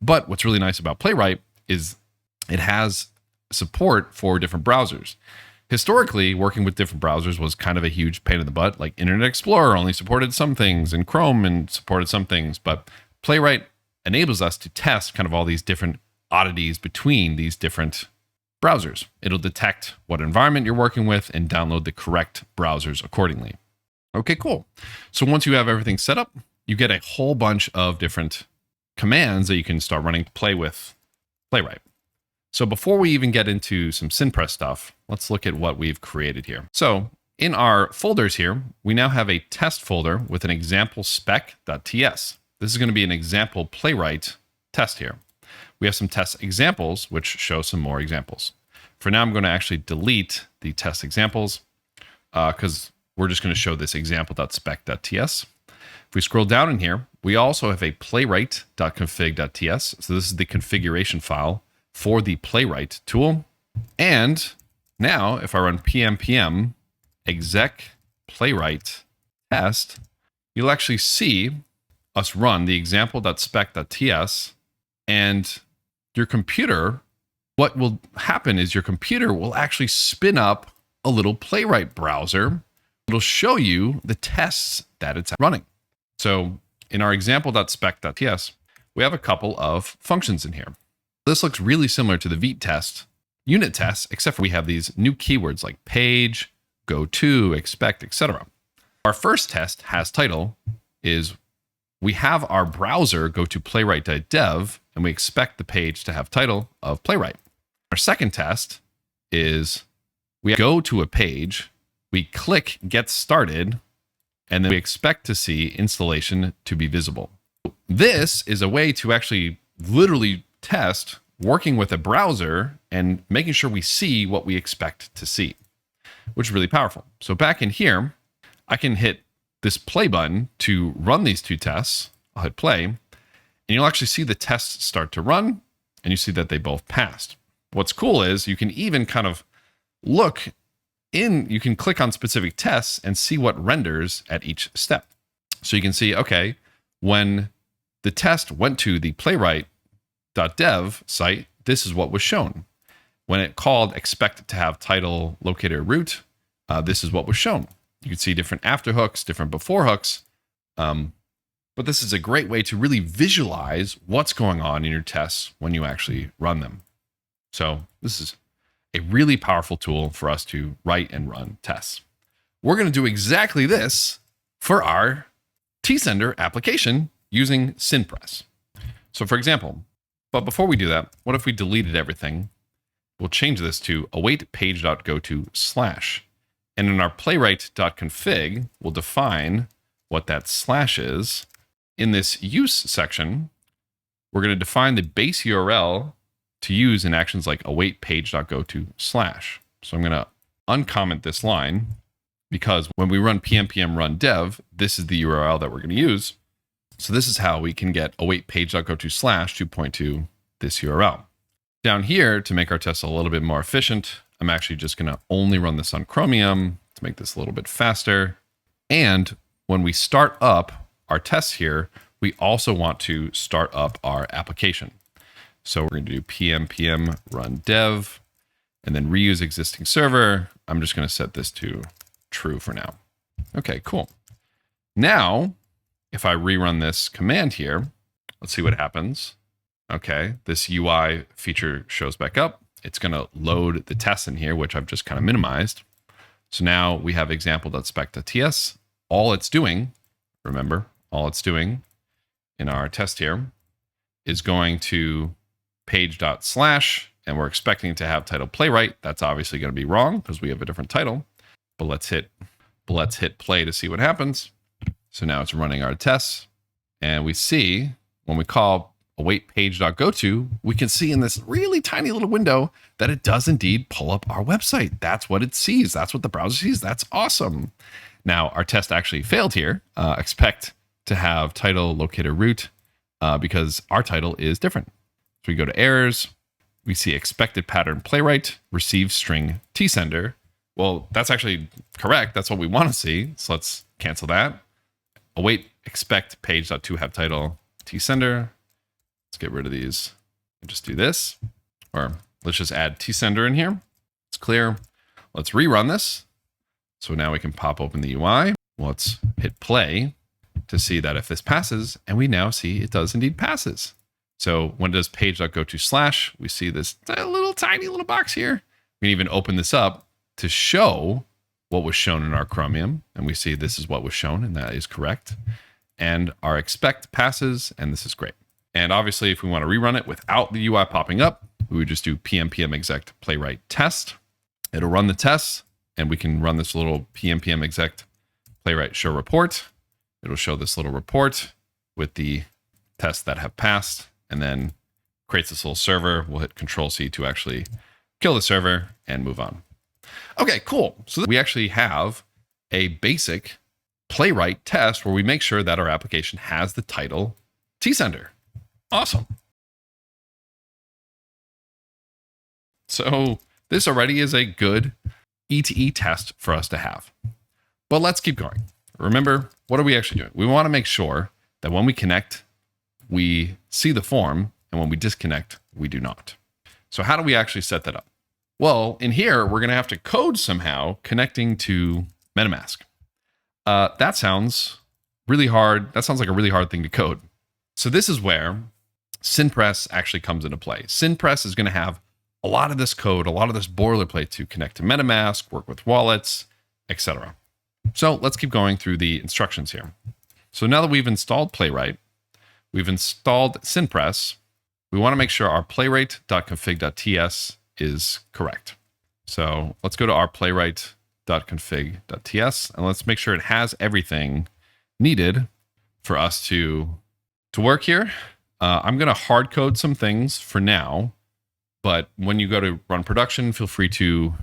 But what's really nice about Playwright is it has support for different browsers. Historically, working with different browsers was kind of a huge pain in the butt. Like Internet Explorer only supported some things and Chrome and supported some things, but Playwright enables us to test kind of all these different oddities between these different browsers. It'll detect what environment you're working with and download the correct browsers accordingly. Okay, cool. So once you have everything set up, you get a whole bunch of different commands that you can start running to play with Playwright. So before we even get into some SynPress stuff, let's look at what we've created here. So in our folders here, we now have a test folder with an example spec.ts. This is going to be an example Playwright test here. We have some test examples, which show some more examples. For now, I'm going to actually delete the test examples because we're just going to show this example.spec.ts. If we scroll down in here, we also have a playwright.config.ts. So this is the configuration file for the Playwright tool. And now if I run pm exec playwright test, you'll actually see us run the example.spec.ts, and your computer, what will happen is your computer will actually spin up a little Playwright browser. It'll show you the tests that it's running. So in our example.spec.ts, we have a couple of functions in here. This looks really similar to the Vite test, unit tests, except for we have these new keywords like page, go to, expect, etc. Our first test has title is we have our browser go to playwright.dev and we expect the page to have title of Playwright. Our second test is we go to a page, we click get started, and then we expect to see installation to be visible. This is a way to actually literally test working with a browser and making sure we see what we expect to see, which is really powerful. So back in here, I can hit this play button to run these two tests. I'll hit play, and you'll actually see the tests start to run, and you see that they both passed. What's cool is you can even kind of look in, you can click on specific tests and see what renders at each step. So you can see, okay, when the test went to the playwright.dev site, this is what was shown. When it called expect to have title locator root, this is what was shown. You can see different after hooks, different before hooks. But this is a great way to really visualize what's going on in your tests when you actually run them. So this is a really powerful tool for us to write and run tests. We're going to do exactly this for our tsender application using SynPress. So for example, but before we do that, what if we deleted everything? We'll change this to await page.goto/. And in our playwright.config, we'll define what that slash is. In this use section, we're going to define the base URL to use in actions like await page.goto/. So I'm going to uncomment this line because when we run pm run dev, this is the URL that we're going to use. So this is how we can get await page.goto/2.2 this URL. Down here, to make our tests a little bit more efficient, I'm actually just going to only run this on Chromium to make this a little bit faster. And when we start up our tests here, we also want to start up our application. So we're going to do pm run dev and then reuse existing server. I'm just going to set this to true for now. Okay, cool. Now, if I rerun this command here, let's see what happens. Okay, this UI feature shows back up. It's going to load the tests in here, which I've just kind of minimized. So now we have example.spec.ts. All it's doing, remember, all it's doing in our test here is going to page.slash, and we're expecting to have title playwright. That's obviously going to be wrong because we have a different title. But let's hit play to see what happens. So now it's running our tests, and we see when we call await page.goto, we can see in this really tiny little window that it does indeed pull up our website. That's what it sees. That's what the browser sees. That's awesome. Now our test actually failed here. Expect to have title locator root because our title is different. So we go to errors. We see expected pattern playwright receive string tsender. Well, that's actually correct. That's what we want to see. So let's cancel that. Await expect page.to have title tsender. Let's get rid of these and just do this. Or let's just add tsender in here. It's clear. Let's rerun this. So now we can pop open the UI. Let's hit play to see that if this passes, and we now see it does indeed passes. So when it does page.goto/, we see this little tiny little box here. We can even open this up to show what was shown in our Chromium. And we see this is what was shown, and that is correct. And our expect passes, and this is great. And obviously, if we want to rerun it without the UI popping up, we would just do pm exec playwright test. It'll run the tests, and we can run this little pm exec playwright show report. It'll show this little report with the tests that have passed, and then creates this little server. We'll hit Control-C to actually kill the server and move on. Okay, cool. So we actually have a basic playwright test where we make sure that our application has the title tsender. Awesome. So this already is a good E2E test for us to have. But let's keep going. Remember, what are we actually doing? We want to make sure that when we connect, we see the form, and when we disconnect, we do not. So how do we actually set that up? Well, in here, we're going to have to code somehow connecting to MetaMask. That sounds really hard. That sounds like a really hard thing to code. So this is where Synpress actually comes into play. Synpress is going to have a lot of this code, a lot of this boilerplate to connect to MetaMask, work with wallets, etc. So let's keep going through the instructions here. So now that we've installed Playwright, we've installed Synpress, we want to make sure our playwright.config.ts is correct. So let's go to our playwright.config.ts and let's make sure it has everything needed for us to work here. I'm going to hard code some things for now, but when you go to run production, feel free to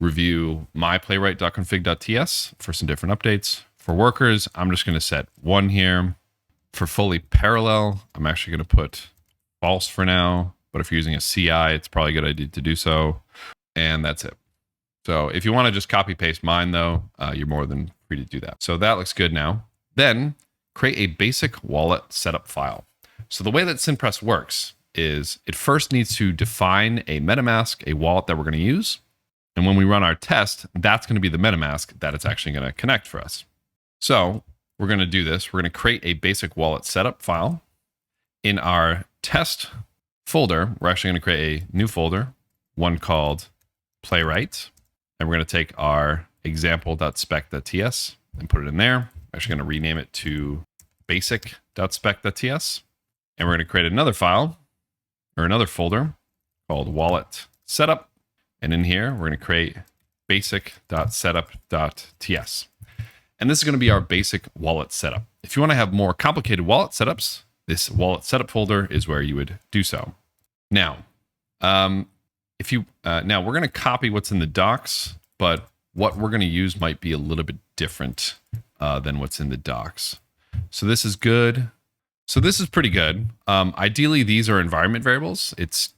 review my playwright.config.ts for some different updates. For workers, I'm just going to set 1 here. For fully parallel, I'm actually going to put false for now, but if you're using a CI, it's probably a good idea to do so. And that's it. So if you want to just copy paste mine though, you're more than free to do that. So that looks good now. Then create a basic wallet setup file. So the way that Synpress works is it first needs to define a MetaMask, a wallet that we're going to use. And when we run our test, that's going to be the MetaMask that it's actually going to connect for us. So we're going to do this. We're going to create a basic wallet setup file. In our test folder, we're actually going to create a new folder, one called Playwright. And we're going to take our example.spec.ts and put it in there. I'm actually going to rename it to basic.spec.ts. And we're going to create another file or another folder called wallet setup. And in here, we're going to create basic.setup.ts. And this is going to be our basic wallet setup. If you want to have more complicated wallet setups, this wallet setup folder is where you would do so. Now, now we're going to copy what's in the docs, but what we're going to use might be a little bit different than what's in the docs. So this is good. So this is pretty good. Ideally, these are environment variables. It's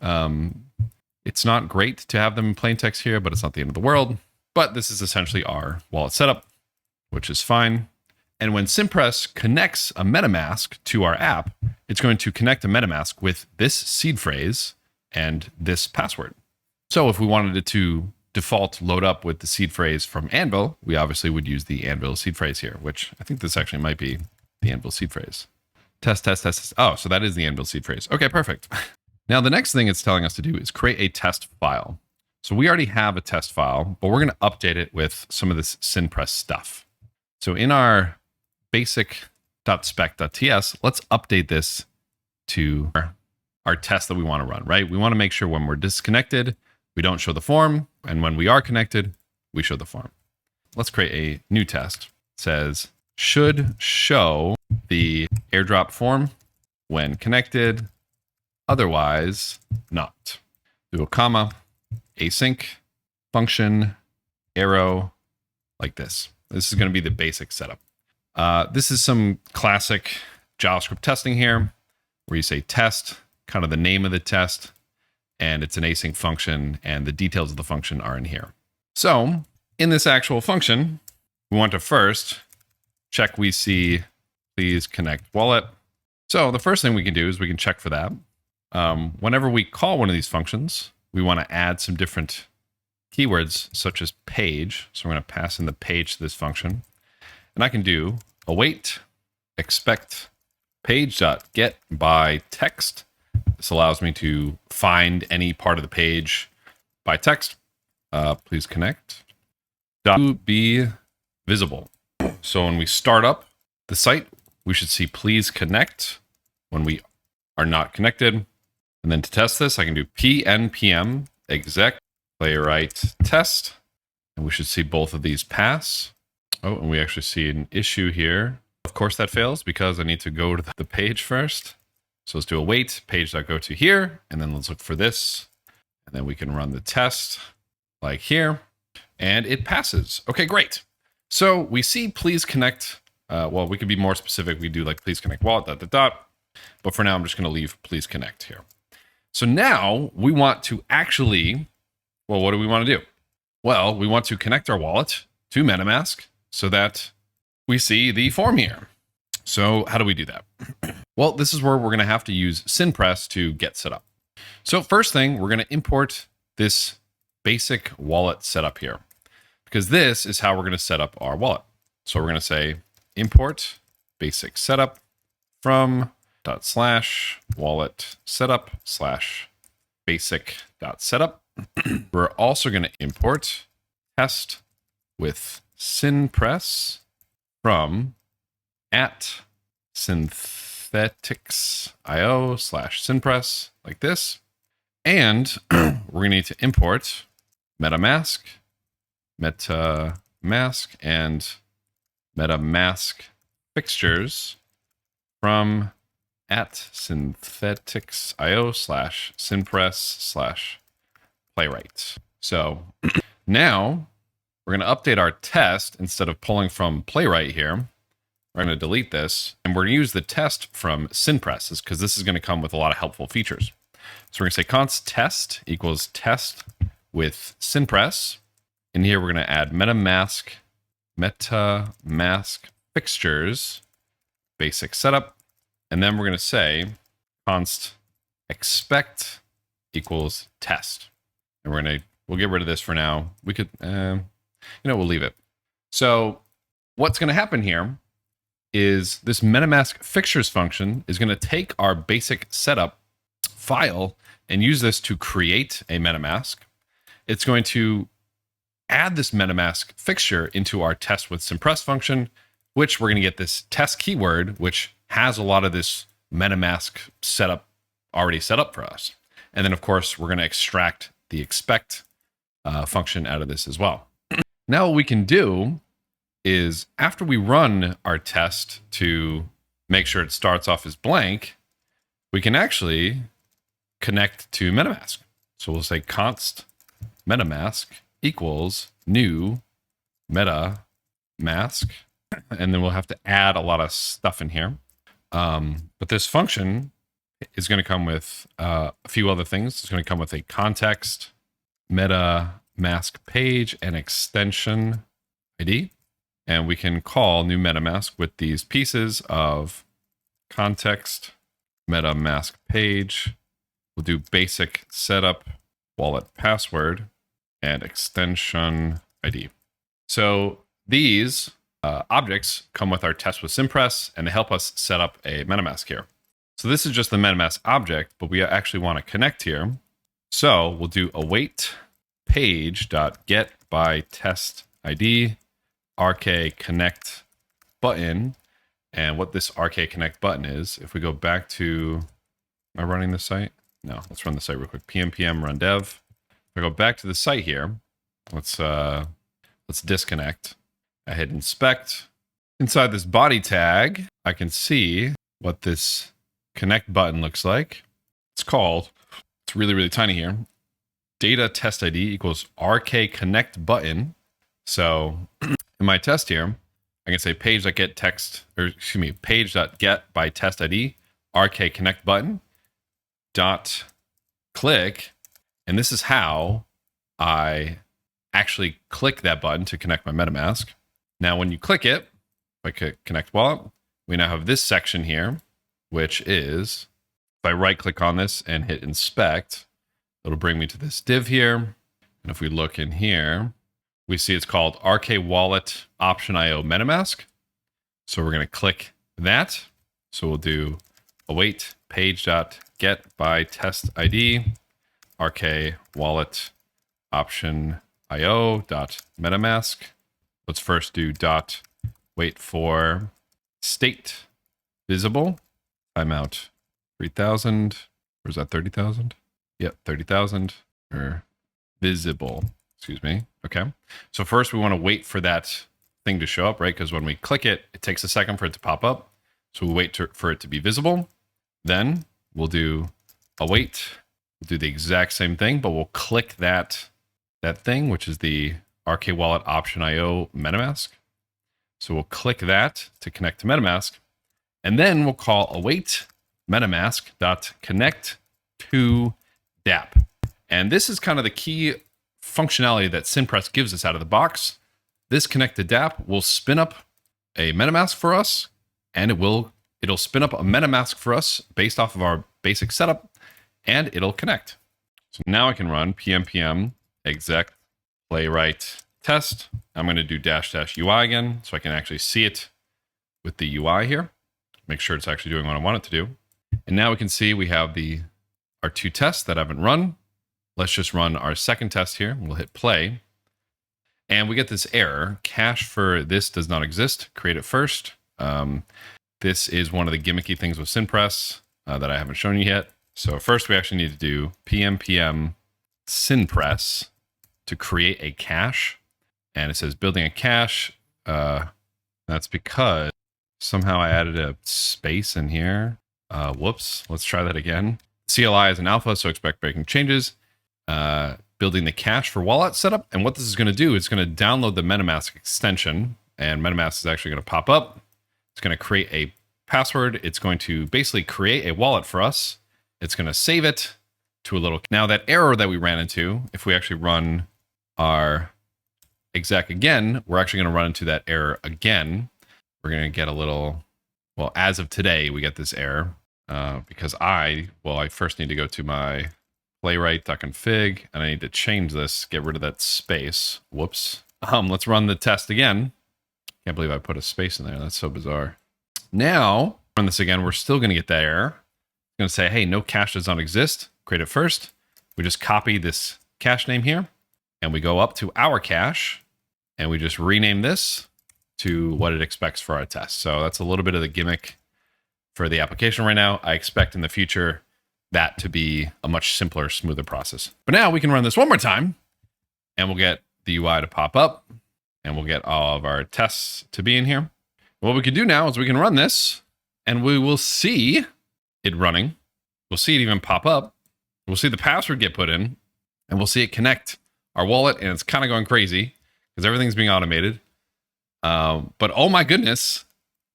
not great to have them in plain text here, but it's not the end of the world. But this is essentially our wallet setup, which is fine. And when Synpress connects a MetaMask to our app, it's going to connect a MetaMask with this seed phrase and this password. So if we wanted it to default load up with the seed phrase from Anvil, we obviously would use the Anvil seed phrase here, which I think this actually might be the Anvil seed phrase. Test, test, test, test. Oh, so that is the Anvil seed phrase. Okay, perfect. Now, the next thing it's telling us to do is create a test file. So we already have a test file, but we're going to update it with some of this synpress stuff. So in our basic.spec.ts, let's update this to our test that we want to run, right? We want to make sure when we're disconnected, we don't show the form. And when we are connected, we show the form. Let's create a new test. It says, should show the airdrop form when connected, otherwise not. Do a comma, async function, arrow, like this. This is going to be the basic setup. This is some classic JavaScript testing here, where you say test, kind of the name of the test, and it's an async function, and the details of the function are in here. So in this actual function, we want to first check we see please connect wallet. So the first thing we can do is we can check for that. Whenever we call one of these functions, we want to add some different keywords such as page. So we're going to pass in the page to this function. And I can do await expect page.get by text. This allows me to find any part of the page by text. Please connect. To be visible. So when we start up the site, we should see please connect when we are not connected. And then to test this, I can do pnpm exec playwright test. And we should see both of these pass. Oh, and we actually see an issue here. Of course that fails because I need to go to the page first. So let's do await page.go to here. And then let's look for this. And then we can run the test like here. And it passes. Okay, great. So we see please connect. Well, we could be more specific. We do like please connect wallet, ... But for now, I'm just going to leave please connect here. So now we want to actually, well, what do we want to do? Well, we want to connect our wallet to MetaMask so that we see the form here. So how do we do that? Well, this is where we're going to have to use synpress to get set up. So first thing, we're going to import this basic wallet setup here, because this is how we're going to set up our wallet. So we're going to say import basic setup from /wallet setup /basic.setup. We're also going to import test with synpress from @synthetics.io/synpress, like this. And we're going to need to import MetaMask, and MetaMask fixtures from @synthetics.io/synpress/playwright. So now we're going to update our test. Instead of pulling from Playwright here, we're going to delete this, and we're going to use the test from synpress, because this is going to come with a lot of helpful features. So we're going to say const test equals test with synpress. In here, we're going to add MetaMask fixtures basic setup. And then we're going to say const expect equals test. And we'll get rid of this for now. We could, we'll leave it. So what's going to happen here is this MetaMask fixtures function is going to take our basic setup file and use this to create a MetaMask. It's going to add this MetaMask fixture into our test with synpress function, which we're going to get this test keyword, which has a lot of this MetaMask setup already set up for us. And then, of course, we're going to extract the expect function out of this as well. Now what we can do is, after we run our test to make sure it starts off as blank, we can actually connect to MetaMask. So we'll say const MetaMask equals new MetaMask, and then we'll have to add a lot of stuff in here. But this function is going to come with a few other things. It's going to come with a context, MetaMask page, and extension ID. And we can call new MetaMask with these pieces of context, MetaMask page. We'll do basic setup, wallet password, and extension ID. So these objects come with our test with Cympress, and they help us set up a MetaMask here. So this is just the MetaMask object, but we actually want to connect here. So we'll do await page.get by test ID RK connect button. And what this RK connect button is, if we go back to, am I running the site? No, let's run the site real quick. pm run dev. If I go back to the site here, let's disconnect. I hit inspect. Inside this body tag, I can see what this connect button looks like. It's really, really tiny here. Data test ID equals RK connect button. So in my test here, I can say page.get text, or excuse me, page.get by test ID, RK connect button, dot click. And this is how I actually click that button to connect my MetaMask. Now, when you click it, if I click connect wallet, we now have this section here, which is, if I right click on this and hit inspect, it'll bring me to this div here. And if we look in here, we see it's called RK Wallet Option IO MetaMask. So we're going to click that. So we'll do await page.get by test ID RK Wallet Option IO .metamask. Let's first do dot wait for state visible timeout 3000. Or is that 30,000? Yep, 30,000 or visible. Excuse me. Okay. So first we want to wait for that thing to show up, right? Because when we click it, it takes a second for it to pop up. So we wait for it to be visible. Then we'll do await. We'll do the exact same thing, but we'll click that thing, which is the RK Wallet Option IO MetaMask. So we'll click that to connect to MetaMask. And then we'll call await MetaMask.connect to DApp. And this is kind of the key functionality that Cympress gives us out of the box. This connect to DApp will spin up a MetaMask for us, and it'll spin up a MetaMask for us based off of our basic setup, and it'll connect. So now I can run pm exec playwright test. I'm going to do --UI again, so I can actually see it with the UI here. Make sure it's actually doing what I want it to do. And now we can see we have our two tests that I haven't run. Let's just run our second test here. We'll hit play. And we get this error. Cache for this does not exist. Create it first. This is one of the gimmicky things with Cympress that I haven't shown you yet. So first we actually need to do pm Cympress to create a cache. And it says building a cache. That's because somehow I added a space in here. Whoops. Let's try that again. CLI is an alpha, so expect breaking changes. Building the cache for wallet setup. And what this is going to do, it's going to download the MetaMask extension, and MetaMask is actually going to pop up. It's going to create a password. It's going to basically create a wallet for us. It's going to save it to a little. Now that error that we ran into, if we actually run our exec again, we're actually going to run into that error again. We're going to get a little, well, as of today, we get this error because I first need to go to my playwright.config, and I need to change this, get rid of that space. Whoops. Let's run the test again. Can't believe I put a space in there. That's so bizarre. Now, run this again. We're still going to get that error. It's going to say, hey, no cache does not exist. Create it first. We just copy this cache name here, and we go up to our cache, and we just rename this to what it expects for our test. So that's a little bit of the gimmick for the application right now. I expect in the future that to be a much simpler, smoother process. But now we can run this one more time, and we'll get the UI to pop up, and we'll get all of our tests to be in here. What we can do now is we can run this, and we will see it running. We'll see it even pop up. We'll see the password get put in, and we'll see it connect our wallet, and it's kind of going crazy because everything's being automated. But oh my goodness,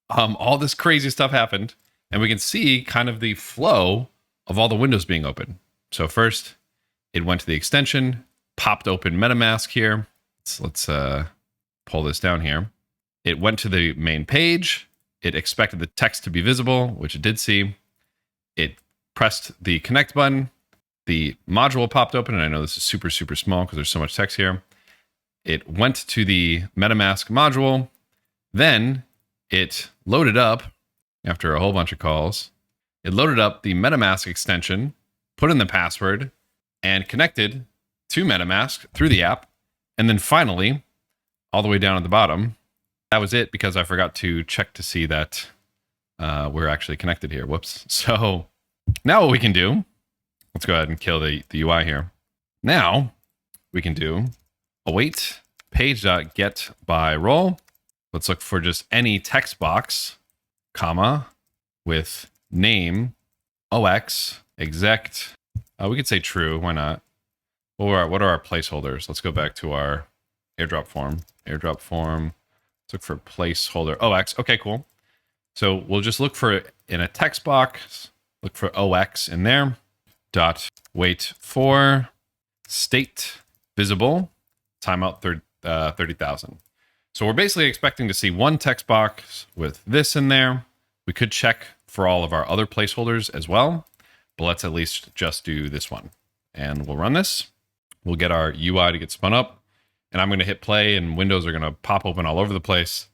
all this crazy stuff happened, and we can see kind of the flow of all the windows being open. So first, it went to the extension, popped open MetaMask here. Let's pull this down here. It went to the main page. It expected the text to be visible, which it did see. It pressed the connect button. The module popped open, and I know this is super, super small because there's so much text here. It went to the MetaMask module. Then it loaded up after a whole bunch of calls. It loaded up the MetaMask extension, put in the password, and connected to MetaMask through the app. And then finally, all the way down at the bottom, that was it because I forgot to check to see that we're actually connected here. Whoops. So now what we can do, let's go ahead and kill the UI here. Now we can do await page.get by role. Let's look for just any text box, comma, with name, OX, exec. We could say true. Why not? What are our placeholders? Let's go back to our airdrop form. Airdrop form. Let's look for placeholder OX. Okay, cool. So we'll just look for it in a text box. Look for OX in there. Dot wait for state visible timeout 30,000. So we're basically expecting to see one text box with this in there. We could check for all of our other placeholders as well, but let's at least just do this one. And we'll run this. We'll get our UI to get spun up, and I'm going to hit play, and windows are going to pop open all over the place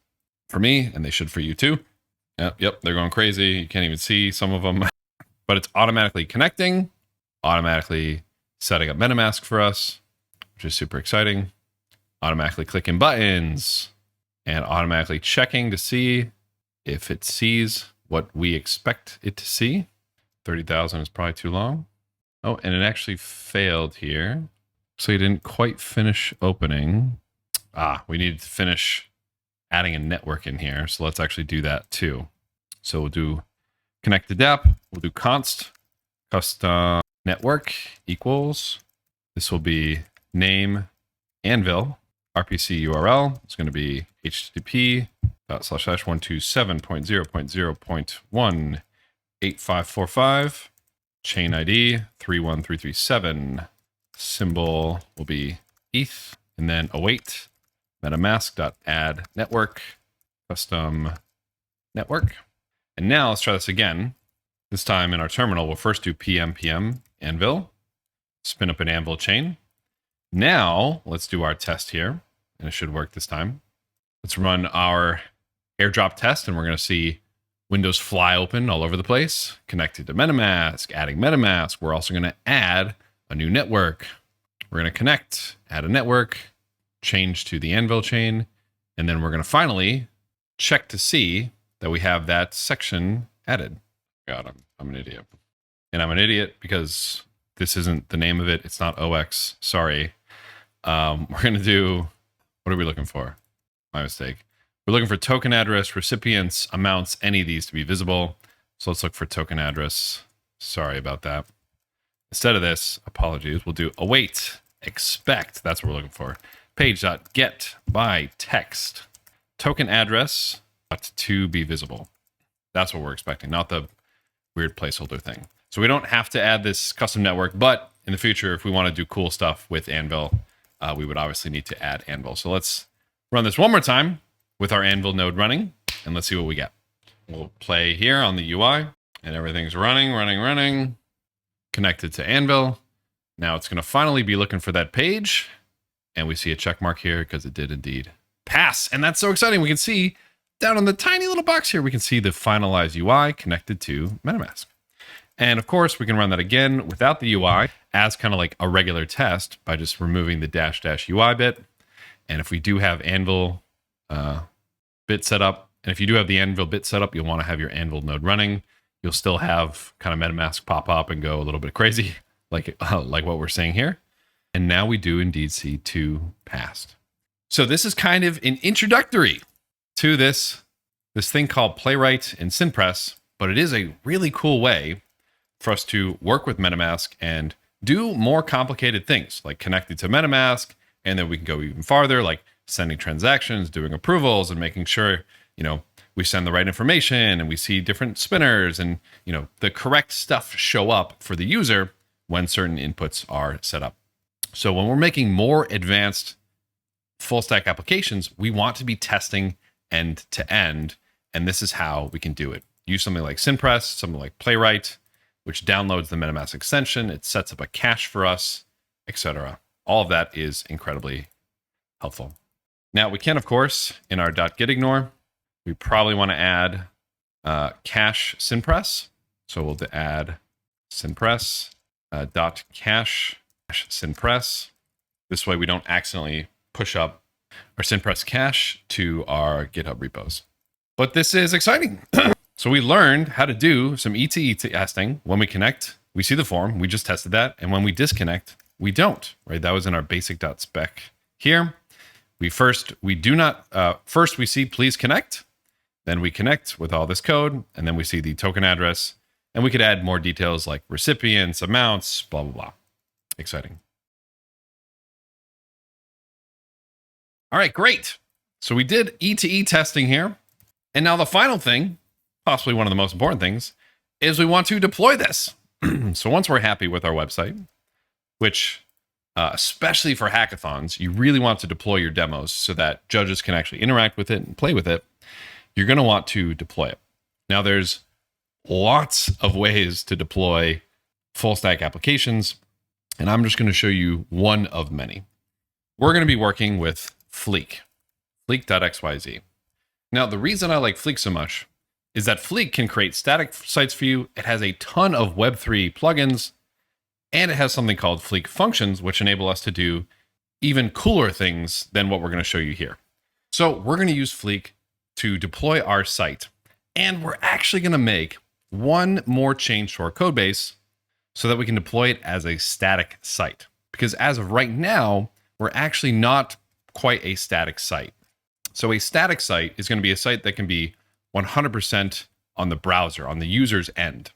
for me, and they should for you too. Yep, they're going crazy. You can't even see some of them, but it's automatically connecting, automatically setting up MetaMask for us, which is super exciting. Automatically clicking buttons and automatically checking to see if it sees what we expect it to see. 30,000 is probably too long. Oh, and it actually failed here. So you didn't quite finish opening. We need to finish adding a network in here. So let's actually do that too. So we'll do connect to DApp. We'll do const custom network equals. This will be name Anvil. RPC URL is going to be http://127.0.0.18545. Chain ID 31337. Symbol will be ETH. And then await metamask.add network custom network. And now let's try this again. This time in our terminal, we'll first do pm Anvil. Spin up an Anvil chain. Now let's do our test here, and it should work this time. Let's run our airdrop test, and we're going to see windows fly open all over the place, connected to MetaMask, adding MetaMask. We're also going to add a new network. We're going to connect, add a network, change to the Anvil chain, and then we're going to finally check to see that we have that section added. God, I'm an idiot. And I'm an idiot because this isn't the name of it. It's not OX. Sorry. We're going to do, what are we looking for? My mistake. We're looking for token address, recipients, amounts, any of these to be visible. So let's look for token address. Sorry about that. Instead of this, apologies, we'll do await, expect. That's what we're looking for. Page.get by text. Token address to be visible. That's what we're expecting, not the weird placeholder thing. So we don't have to add this custom network, but in the future, if we want to do cool stuff with Anvil, we would obviously need to add Anvil. So let's run this one more time with our Anvil node running, and let's see what we get. We'll play here on the UI, and everything's running, connected to Anvil. Now it's going to finally be looking for that page, and we see a check mark here because it did indeed pass. And that's so exciting. We can see down in the tiny little box here, we can see the finalized UI connected to MetaMask. And of course, we can run that again without the UI as kind of like a regular test by just removing the -- UI bit. And if we do have Anvil bit set up, and if you do have the Anvil bit set up, you'll want to have your Anvil node running. You'll still have kind of MetaMask pop up and go a little bit crazy, like what we're saying here. And now we do indeed see 2 passed. So this is kind of an introductory to this thing called Playwright and SynPress, but it is a really cool way for us to work with MetaMask and do more complicated things like connecting to MetaMask. And then we can go even farther, like sending transactions, doing approvals, and making sure, we send the right information and we see different spinners and, the correct stuff show up for the user when certain inputs are set up. So when we're making more advanced full stack applications, we want to be testing end to end. And this is how we can do it. Use something like SynPress, something like Playwright, which downloads the MetaMask extension. It sets up a cache for us, etc. All of that is incredibly helpful. Now we can, of course, in our .gitignore, we probably want to add cache synpress. So we'll add synpress dot cache synpress. This way we don't accidentally push up our synpress cache to our GitHub repos. But this is exciting. So we learned how to do some E2E testing. When we connect, we see the form. We just tested that. And when we disconnect, we don't, right? That was in our basic.spec here. First we see please connect. Then we connect with all this code. And then we see the token address. And we could add more details like recipients, amounts, blah, blah, blah. Exciting. All right, great. So we did E2E testing here. And now the final thing, possibly one of the most important things, is we want to deploy this. So once we're happy with our website, which especially for hackathons, you really want to deploy your demos so that judges can actually interact with it and play with it, you're going to want to deploy it. Now there's lots of ways to deploy full stack applications, and I'm just going to show you one of many. We're going to be working with Fleek, Fleek.xyz. Now, the reason I like Fleek so much is that Fleek can create static sites for you. It has a ton of Web3 plugins, and it has something called Fleek functions, which enable us to do even cooler things than what we're going to show you here. So we're going to use Fleek to deploy our site, and we're actually going to make one more change to our code base so that we can deploy it as a static site. Because as of right now, we're actually not quite a static site. So a static site is going to be a site that can be 100% on the browser, on the user's end.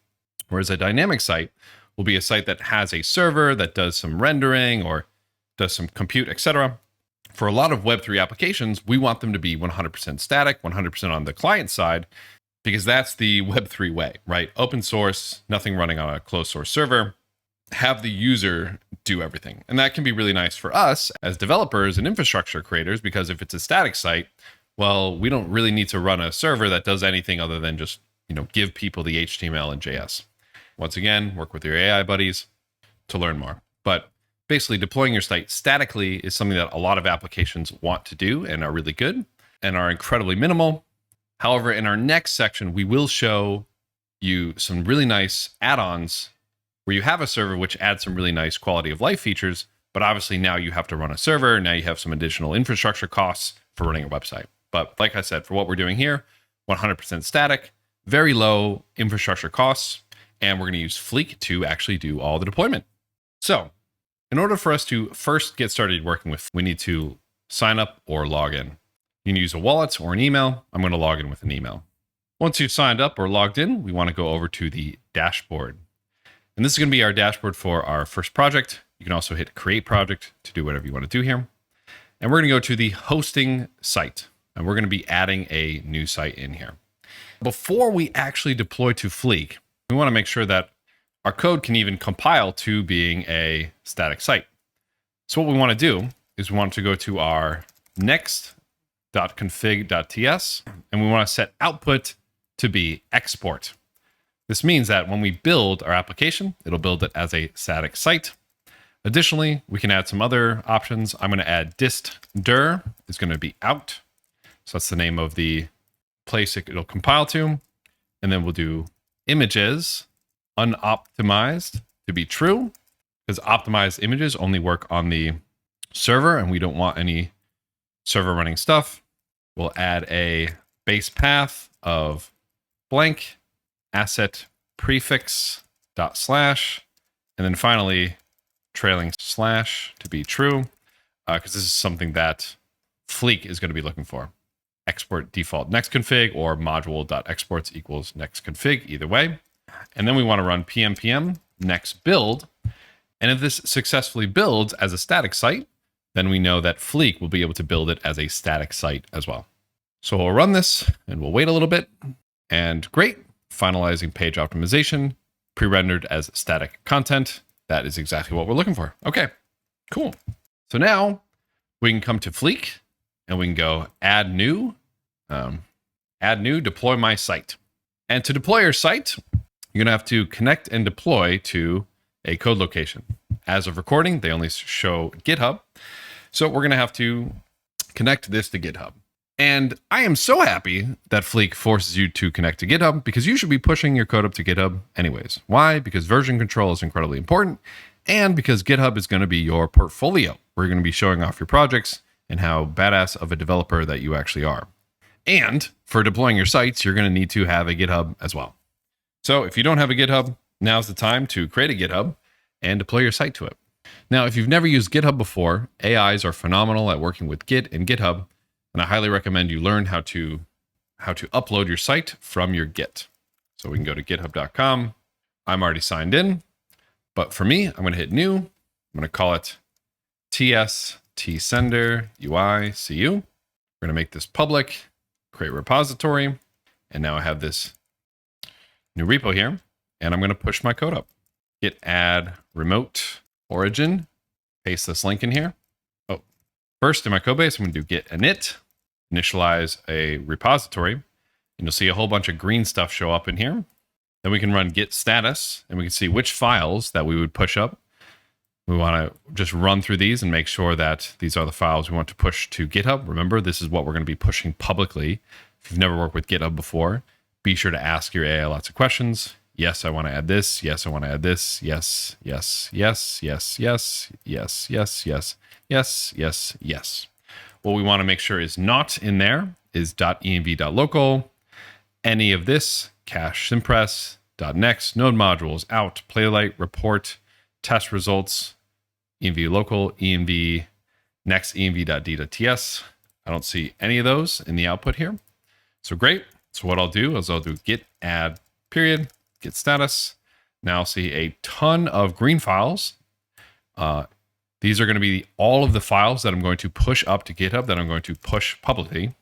Whereas a dynamic site will be a site that has a server that does some rendering or does some compute, etc. For a lot of Web3 applications, we want them to be 100% static, 100% on the client side, because that's the Web3 way, right? Open source, nothing running on a closed source server, have the user do everything. And that can be really nice for us as developers and infrastructure creators, because if it's a static site, well, we don't really need to run a server that does anything other than just, give people the HTML and JS. Once again, work with your AI buddies to learn more. But basically deploying your site statically is something that a lot of applications want to do and are really good and are incredibly minimal. However, in our next section, we will show you some really nice add-ons where you have a server which adds some really nice quality of life features, but obviously now you have to run a server. Now you have some additional infrastructure costs for running a website. But like I said, for what we're doing here, 100% static, very low infrastructure costs, and we're going to use Fleek to actually do all the deployment. So in order for us to first get started working with, we need to sign up or log in. You can use a wallet or an email. I'm going to log in with an email. Once you've signed up or logged in, we want to go over to the dashboard. And this is going to be our dashboard for our first project. You can also hit create project to do whatever you want to do here. And we're going to go to the hosting site, and we're going to be adding a new site in here. Before we actually deploy to Fleek, we want to make sure that our code can even compile to being a static site. So what we want to do is we want to go to our next.config.ts, and we want to set output to be export. This means that when we build our application, it'll build it as a static site. Additionally, we can add some other options. I'm going to add dist-dir is going to be out. So that's the name of the place it'll compile to. And then we'll do images unoptimized to be true, because optimized images only work on the server and we don't want any server running stuff. We'll add a base path of blank asset prefix dot slash, and then finally trailing slash to be true, because this is something that Fleek is going to be looking for. Export default next config or module.exports equals next config, either way. And then we want to run pm next build. And if this successfully builds as a static site, then we know that Fleek will be able to build it as a static site as well. So we'll run this and we'll wait a little bit. And great, finalizing page optimization, pre-rendered as static content. That is exactly what we're looking for. Okay, cool. So now we can come to Fleek and we can go add new, deploy my site. And to deploy your site, you're gonna have to connect and deploy to a code location. As of recording, they only show GitHub. So we're gonna have to connect this to GitHub. And I am so happy that Fleek forces you to connect to GitHub, because you should be pushing your code up to GitHub anyways. Why? Because version control is incredibly important, and because GitHub is going to be your portfolio. We're going to be showing off your projects and how badass of a developer that you actually are. And for deploying your sites, you're going to need to have a GitHub as well. So if you don't have a GitHub, now's the time to create a GitHub and deploy your site to it. Now, if you've never used GitHub before, AIs are phenomenal at working with Git and GitHub, and I highly recommend you learn how to upload your site from your Git. So we can go to github.com. I'm already signed in, but for me, I'm going to hit new. I'm going to call it tstsender UI cu. We're going to make this public, create repository, and now I have this new repo here, and I'm going to push my code up. Git add remote origin, paste this link in here. Oh, first in my code base, I'm going to do git init, initialize a repository, and you'll see a whole bunch of green stuff show up in here. Then we can run git status, and we can see which files that we would push up. We want to just run through these and make sure that these are the files we want to push to GitHub. Remember, this is what we're going to be pushing publicly. If you've never worked with GitHub before, be sure to ask your AI lots of questions. Yes, I want to add this. Yes, I want to add this. Yes, yes, yes, yes, yes, yes, yes, yes, yes, yes, yes. What we want to make sure is not in there is .env.local, any of this, cache simpress, .next, node modules, out, playwright, report, test results, env local, env, next env.d.ts. I don't see any of those in the output here. So great. So what I'll do is I'll do git add period, git status. Now I'll see a ton of green files. These are going to be all of the files that I'm going to push up to GitHub that I'm going to push publicly.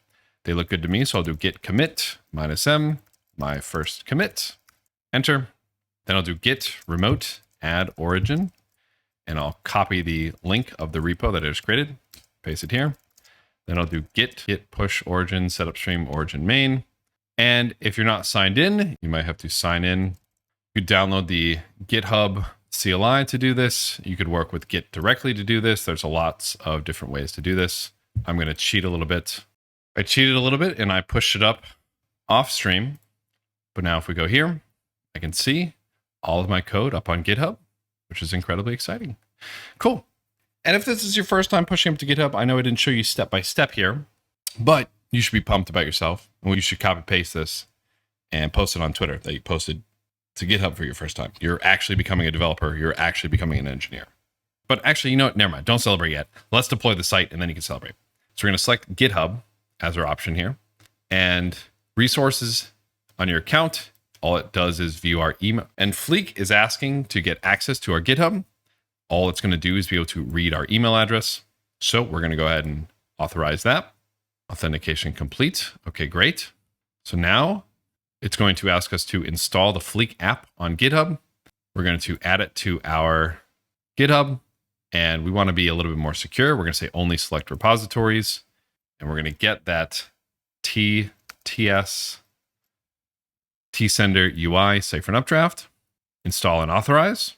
They look good to me. So I'll do git commit -m, my first commit, enter. Then I'll do git remote add origin, and I'll copy the link of the repo that I just created, paste it here. Then I'll do git push origin, setup stream origin main. And if you're not signed in, you might have to sign in. You download the GitHub CLI to do this. You could work with Git directly to do this. There's lots of different ways to do this. I'm going to cheat a little bit. I cheated a little bit and I pushed it up off stream. But now if we go here, I can see all of my code up on GitHub, which is incredibly exciting. Cool. And if this is your first time pushing up to GitHub, I know I didn't show you step by step here, but you should be pumped about yourself. And you should copy paste this and post it on Twitter that you posted to GitHub for your first time. You're actually becoming a developer. You're actually becoming an engineer. But actually, you know what? Never mind. Don't celebrate yet. Let's deploy the site and then you can celebrate. So we're going to select GitHub as our option here, and resources on your account. All it does is view our email, and Fleek is asking to get access to our GitHub. All it's going to do is be able to read our email address. So we're going to go ahead and authorize that. Authentication complete. Okay, great. So now it's going to ask us to install the Fleek app on GitHub. We're going to add it to our GitHub, and we want to be a little bit more secure. We're going to say only select repositories, and we're going to get that tsender UI Cyfrin Updraft, install and authorize,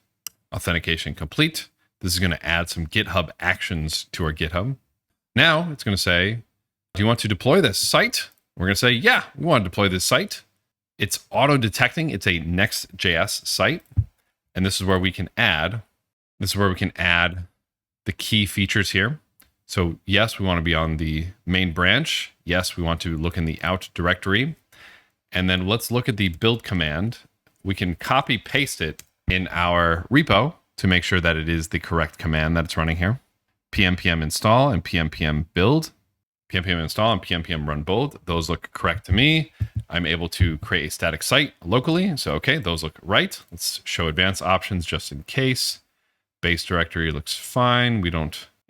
authentication complete. This is going to add some GitHub actions to our GitHub. Now it's going to say, do you want to deploy this site? We're going to say, yeah, we want to deploy this site. It's auto detecting. It's a Next.js site. And this is where we can add, the key features here. So yes, we want to be on the main branch. Yes, we want to look in the out directory. And then let's look at the build command. We can copy paste it in our repo to make sure that it is the correct command that it's running here. pm install and pm build. pm install and pm run build. Those look correct to me. I'm able to create a static site locally. So, okay, those look right. Let's show advanced options just in case. Base directory looks fine.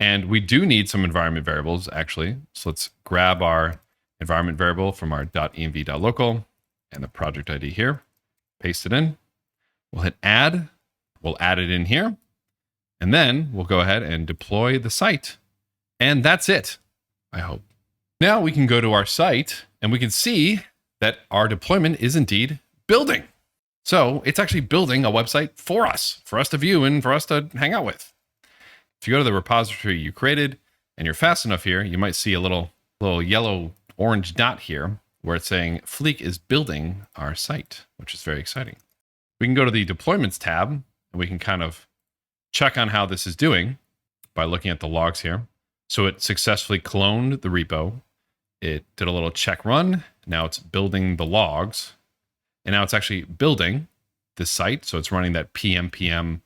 And we do need some environment variables actually. So let's grab our environment variable from our .env.local and the project ID here, paste it in. We'll hit add. We'll add it in here. And then we'll go ahead and deploy the site. And that's it, I hope. Now we can go to our site and we can see that our deployment is indeed building. So it's actually building a website for us to view and for us to hang out with. If you go to the repository you created and you're fast enough here, you might see a little yellow orange dot here where it's saying Fleek is building our site, which is very exciting. We can go to the deployments tab and we can kind of check on how this is doing by looking at the logs here. So it successfully cloned the repo. It did a little check run. Now it's building the logs. And now it's actually building this site. So it's running that pm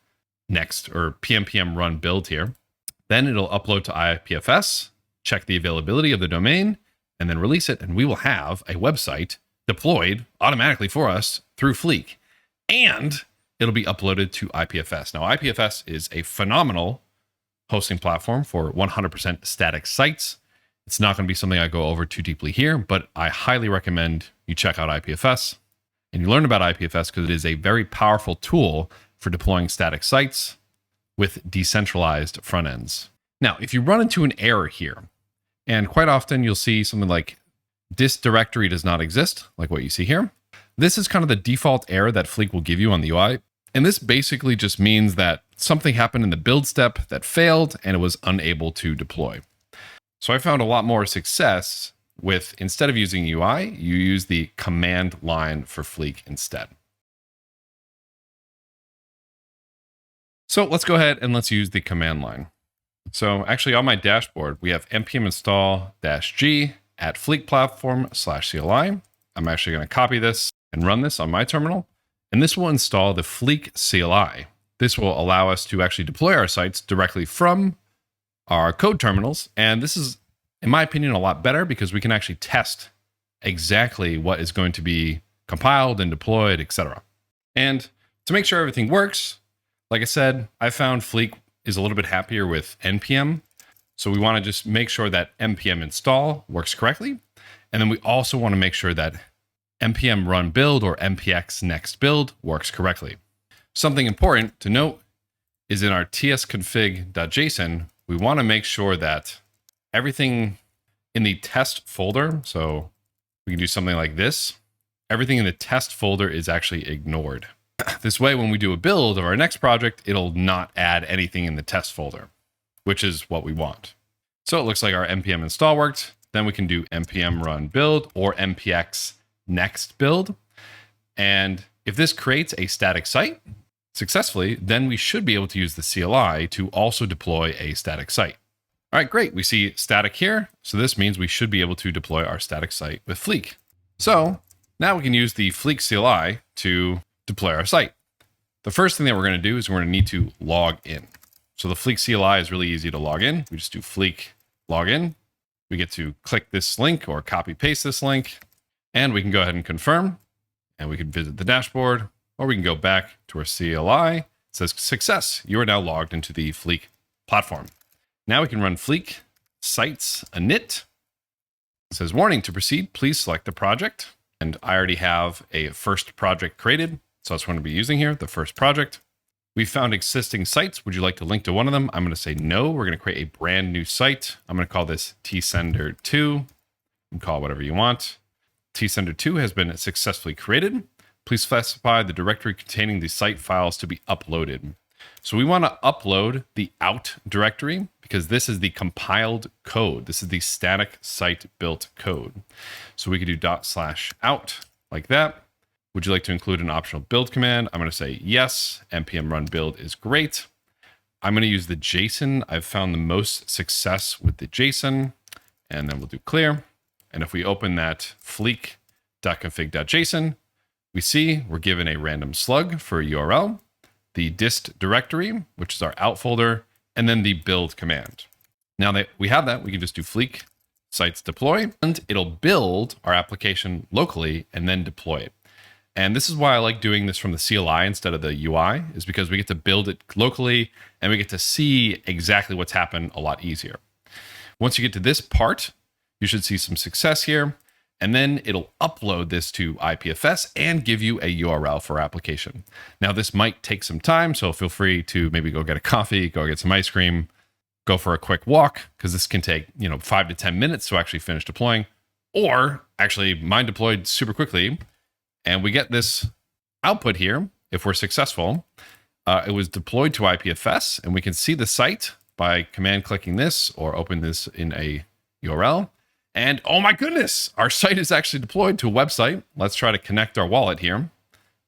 next or pm run build here. Then it'll upload to IPFS, check the availability of the domain, and then release it. And we will have a website deployed automatically for us through Fleek. And it'll be uploaded to IPFS. Now, IPFS is a phenomenal hosting platform for 100% static sites. It's not going to be something I go over too deeply here, but I highly recommend you check out IPFS and you learn about IPFS because it is a very powerful tool for deploying static sites with decentralized front ends. Now, if you run into an error here, and quite often you'll see something like this directory does not exist, like what you see here. This is kind of the default error that Fleek will give you on the UI. And this basically just means that something happened in the build step that failed and it was unable to deploy. So I found a lot more success with, instead of using UI, you use the command line for Fleek instead. So let's go ahead and let's use the command line. So actually on my dashboard, we have npm install -g at Fleek platform/CLI. I'm actually going to copy this and run this on my terminal. And this will install the Fleek CLI. This will allow us to actually deploy our sites directly from our code terminals. And this is, in my opinion, a lot better because we can actually test exactly what is going to be compiled and deployed, etc. And to make sure everything works, like I said, I found Fleek is a little bit happier with npm. So we want to just make sure that npm install works correctly. And then we also want to make sure that npm run build or npx next build works correctly. Something important to note is in our tsconfig.json, we want to make sure that everything in the test folder, so we can do something like this, everything in the test folder is actually ignored. This way, when we do a build of our next project, it'll not add anything in the test folder, which is what we want. So it looks like our npm install worked. Then we can do npm run build or npx next build. And if this creates a static site successfully, then we should be able to use the CLI to also deploy a static site. All right, great. We see static here. So this means we should be able to deploy our static site with Fleek. So now we can use the Fleek CLI to deploy our site. The first thing that we're going to do is we're going to need to log in. So the Fleek CLI is really easy to log in. We just do Fleek login. We get to click this link or copy paste this link, and we can go ahead and confirm, and we can visit the dashboard, or we can go back to our CLI. It says success. You are now logged into the Fleek platform. Now we can run Fleek sites init. It says warning, to proceed, please select the project. And I already have a first project created. So that's what I'm going to be using here, the first project. We found existing sites. Would you like to link to one of them? I'm going to say no. We're going to create a brand new site. I'm going to call this tsender2. You can call it whatever you want. tsender2 has been successfully created. Please specify the directory containing the site files to be uploaded. So we want to upload the out directory because this is the compiled code. This is the static site built code. So we could do /out like that. Would you like to include an optional build command? I'm going to say yes. npm run build is great. I'm going to use the JSON. I've found the most success with the JSON, and then we'll do clear. And if we open that fleek.config.json, we see we're given a random slug for a URL, the dist directory, which is our out folder, and then the build command. Now that we have that, we can just do Fleek sites deploy, and it'll build our application locally and then deploy it. And this is why I like doing this from the CLI instead of the UI, is because we get to build it locally and we get to see exactly what's happened a lot easier. Once you get to this part, you should see some success here, and then it'll upload this to IPFS and give you a URL for our application. Now, this might take some time, so feel free to maybe go get a coffee, go get some ice cream, go for a quick walk, because this can take 5 to 10 minutes to actually finish deploying. Or actually, mine deployed super quickly, and we get this output here if we're successful. It was deployed to IPFS, and we can see the site by command clicking this or open this in a URL. And oh my goodness, our site is actually deployed to a website. Let's try to connect our wallet here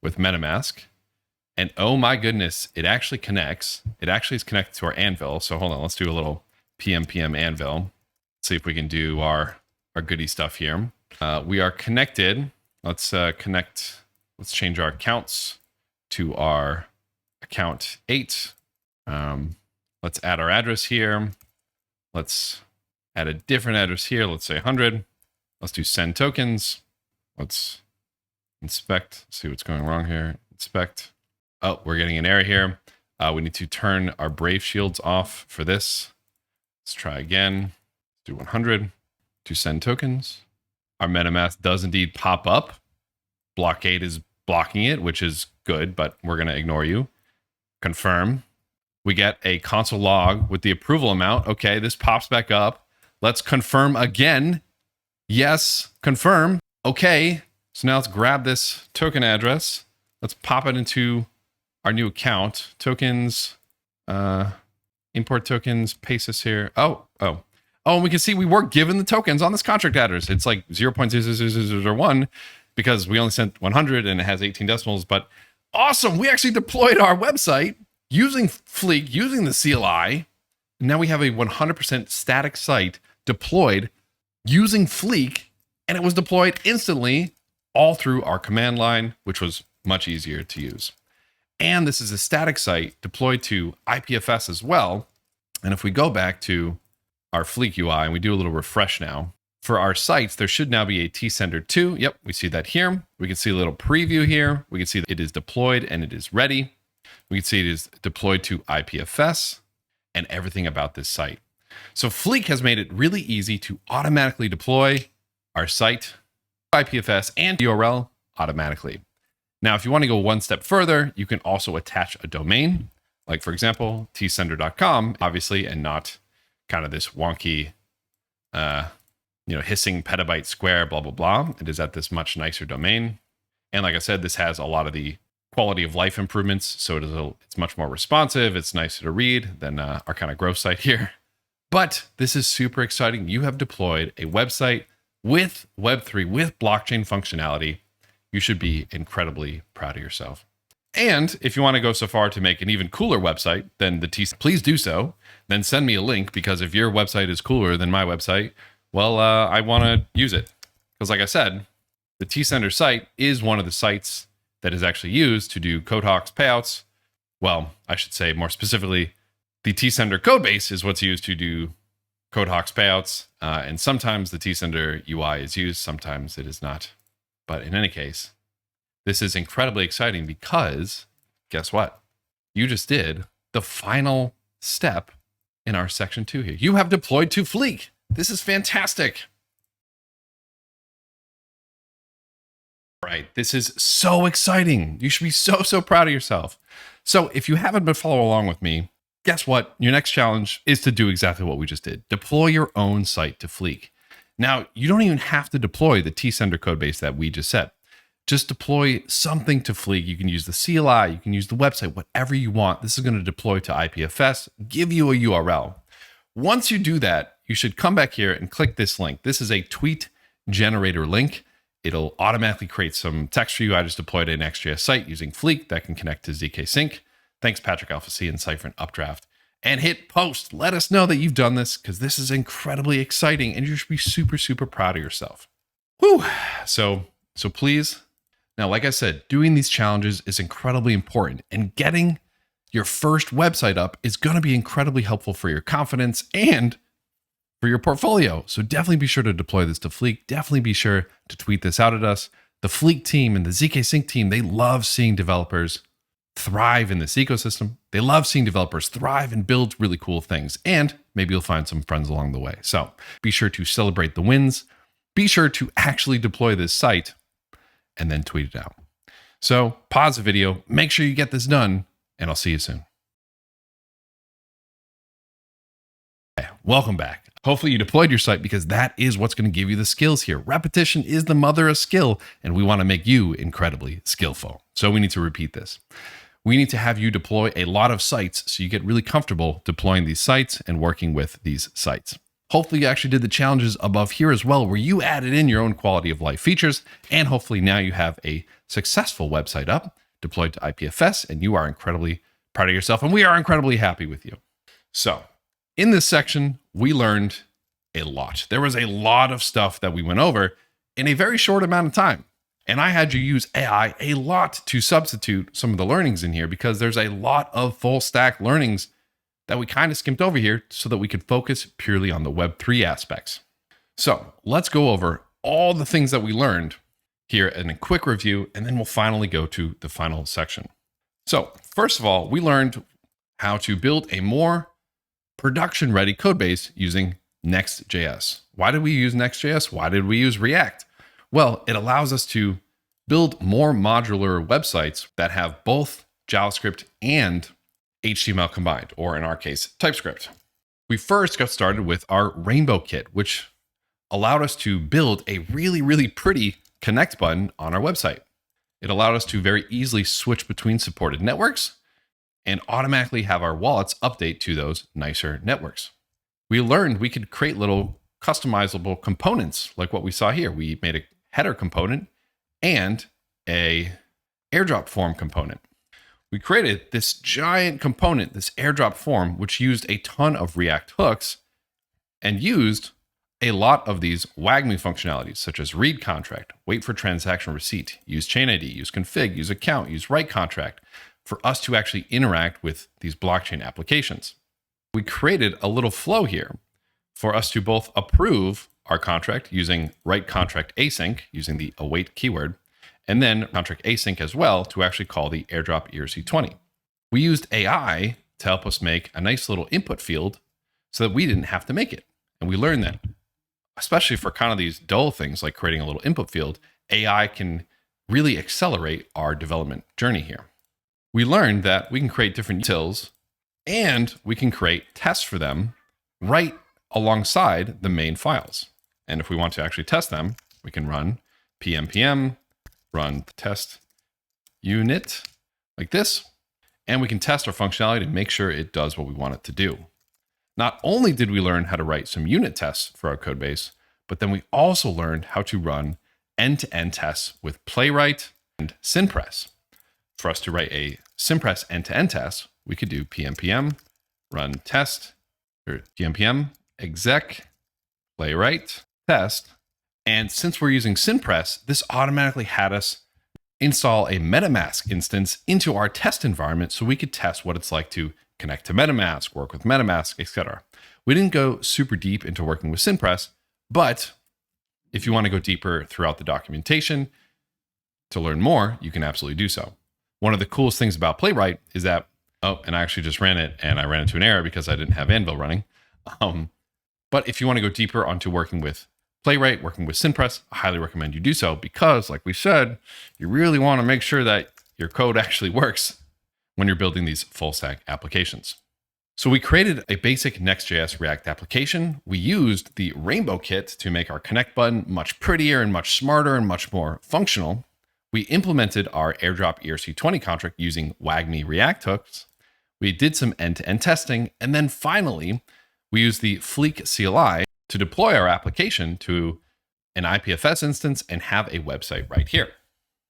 with MetaMask. And oh my goodness, it actually connects. It actually is connected to our Anvil. So hold on, let's do a little PM Anvil. See if we can do our goodie stuff here. We are connected. Let's connect. Let's change our accounts to our account 8. Let's add our address here. Let's add a different address here. Let's say 100. Let's do send tokens. Let's inspect, see what's going wrong here. Inspect. Oh, we're getting an error here. We need to turn our Brave shields off for this. Let's try again. Do 100 to send tokens. Our MetaMask does indeed pop up. Blockade is blocking it, which is good, but we're going to ignore you. Confirm. We get a console log with the approval amount. Okay, this pops back up. Let's confirm again. Yes, confirm. Okay, so now let's grab this token address. Let's pop it into our new account. Tokens, import tokens, paste this here. Oh, and we can see we were given the tokens on this contract address. It's like 0.00001 because we only sent 100 and it has 18 decimals, but awesome. We actually deployed our website using Fleek, using the CLI. And now we have a 100% static site deployed using Fleek, and it was deployed instantly all through our command line, which was much easier to use. And this is a static site deployed to IPFS as well. And if we go back to our Fleek UI and we do a little refresh now, for our sites, there should now be a tsender 2. Yep, we see that here. We can see a little preview here. We can see that it is deployed and it is ready. We can see it is deployed to IPFS and everything about this site. So Fleek has made it really easy to automatically deploy our site, IPFS, and URL automatically. Now, if you want to go one step further, you can also attach a domain, like for example, tsender.com, obviously, and not kind of this wonky, hissing petabyte square, blah, blah, blah. It is at this much nicer domain. And like I said, this has a lot of the quality of life improvements. So it's much more responsive. It's nicer to read than our kind of gross site here. But this is super exciting. You have deployed a website with Web3, with blockchain functionality. You should be incredibly proud of yourself. And if you want to go so far to make an even cooler website than the T, please do so. Then send me a link, because if your website is cooler than my website, well, I want to use it. Because like I said, the tsender site is one of the sites that is actually used to do CodeHawks payouts. Well, I should say more specifically, the tsender code base is what's used to do CodeHawks payouts. And sometimes the tsender UI is used, sometimes it is not. But in any case, this is incredibly exciting because guess what? You just did the final step in our section 2 here. You have deployed to Fleek. This is fantastic. Right. This is so exciting. You should be so proud of yourself. So if you haven't been following along with me, guess what? Your next challenge is to do exactly what we just did. Deploy your own site to Fleek. Now, you don't even have to deploy the tsender codebase that we just set. Just deploy something to Fleek. You can use the CLI, you can use the website, whatever you want. This is going to deploy to IPFS, give you a URL. Once you do that, you should come back here and click this link. This is a tweet generator link. It'll automatically create some text for you. I just deployed a Next.js site using Fleek that can connect to ZKsync. Thanks, Patrick Alpha C and Cyfrin Updraft. And hit post. Let us know that you've done this, because this is incredibly exciting and you should be super proud of yourself. Whew. So please. Now, like I said, doing these challenges is incredibly important, and getting your first website up is going to be incredibly helpful for your confidence and for your portfolio. So definitely be sure to deploy this to Fleek. Definitely be sure to tweet this out at us. The Fleek team and the ZKsync team, they love seeing developers thrive in this ecosystem. They love seeing developers thrive and build really cool things. And maybe you'll find some friends along the way. So be sure to celebrate the wins. Be sure to actually deploy this site and then tweet it out. So pause the video, make sure you get this done, and I'll see you soon. Okay, welcome back. Hopefully you deployed your site, because that is what's going to give you the skills here. Repetition is the mother of skill, and we want to make you incredibly skillful. So we need to repeat this. We need to have you deploy a lot of sites so you get really comfortable deploying these sites and working with these sites. Hopefully you actually did the challenges above here as well, where you added in your own quality of life features. And hopefully now you have a successful website up, deployed to IPFS, and you are incredibly proud of yourself. And we are incredibly happy with you. So in this section, we learned a lot. There was a lot of stuff that we went over in a very short amount of time. And I had you use AI a lot to substitute some of the learnings in here, because there's a lot of full stack learnings that we kind of skimped over here so that we could focus purely on the Web3 aspects. So let's go over all the things that we learned here in a quick review, and then we'll finally go to the final section. So first of all, we learned how to build a more production-ready code base using Next.js. Why did we use Next.js? Why did we use React? Well, it allows us to build more modular websites that have both JavaScript and HTML combined, or in our case, TypeScript. We first got started with our Rainbow Kit, which allowed us to build a really, really pretty connect button on our website. It allowed us to very easily switch between supported networks and automatically have our wallets update to those nicer networks. We learned we could create little customizable components like what we saw here. We made a header component and a airdrop form component. We created this giant component, this airdrop form, which used a ton of React hooks and used a lot of these WagMi functionalities, such as read contract, wait for transaction receipt, use chain ID, use config, use account, use write contract, for us to actually interact with these blockchain applications. We created a little flow here for us to both approve our contract using write contract async, using the await keyword, and then contract async as well to actually call the airdrop ERC20. We used AI to help us make a nice little input field so that we didn't have to make it. And we learned that, especially for kind of these dull things like creating a little input field, AI can really accelerate our development journey here. We learned that we can create different utils and we can create tests for them right alongside the main files. And if we want to actually test them, we can run pm run test unit like this, and we can test our functionality to make sure it does what we want it to do. Not only did we learn how to write some unit tests for our code base, but then we also learned how to run end-to-end tests with Playwright and Synpress. For us to write a Synpress end-to-end test, we could do pm run test, or pm exec Playwright test. And since we're using Synpress, this automatically had us install a MetaMask instance into our test environment so we could test what it's like to connect to MetaMask, work with MetaMask, etc. We didn't go super deep into working with Synpress, but if you want to go deeper throughout the documentation to learn more, you can absolutely do so. One of the coolest things about Playwright is that, and I actually just ran it and I ran into an error because I didn't have Anvil running. But if you want to go deeper onto working with Playwright, working with Synpress, I highly recommend you do so because, like we said, you really want to make sure that your code actually works when you're building these full stack applications. So we created a basic Next.js React application. We used the Rainbow Kit to make our connect button much prettier and much smarter and much more functional. We implemented our airdrop ERC20 contract using WagMi React hooks. We did some end-to-end testing. And then finally, we used the Fleek CLI to deploy our application to an IPFS instance and have a website right here.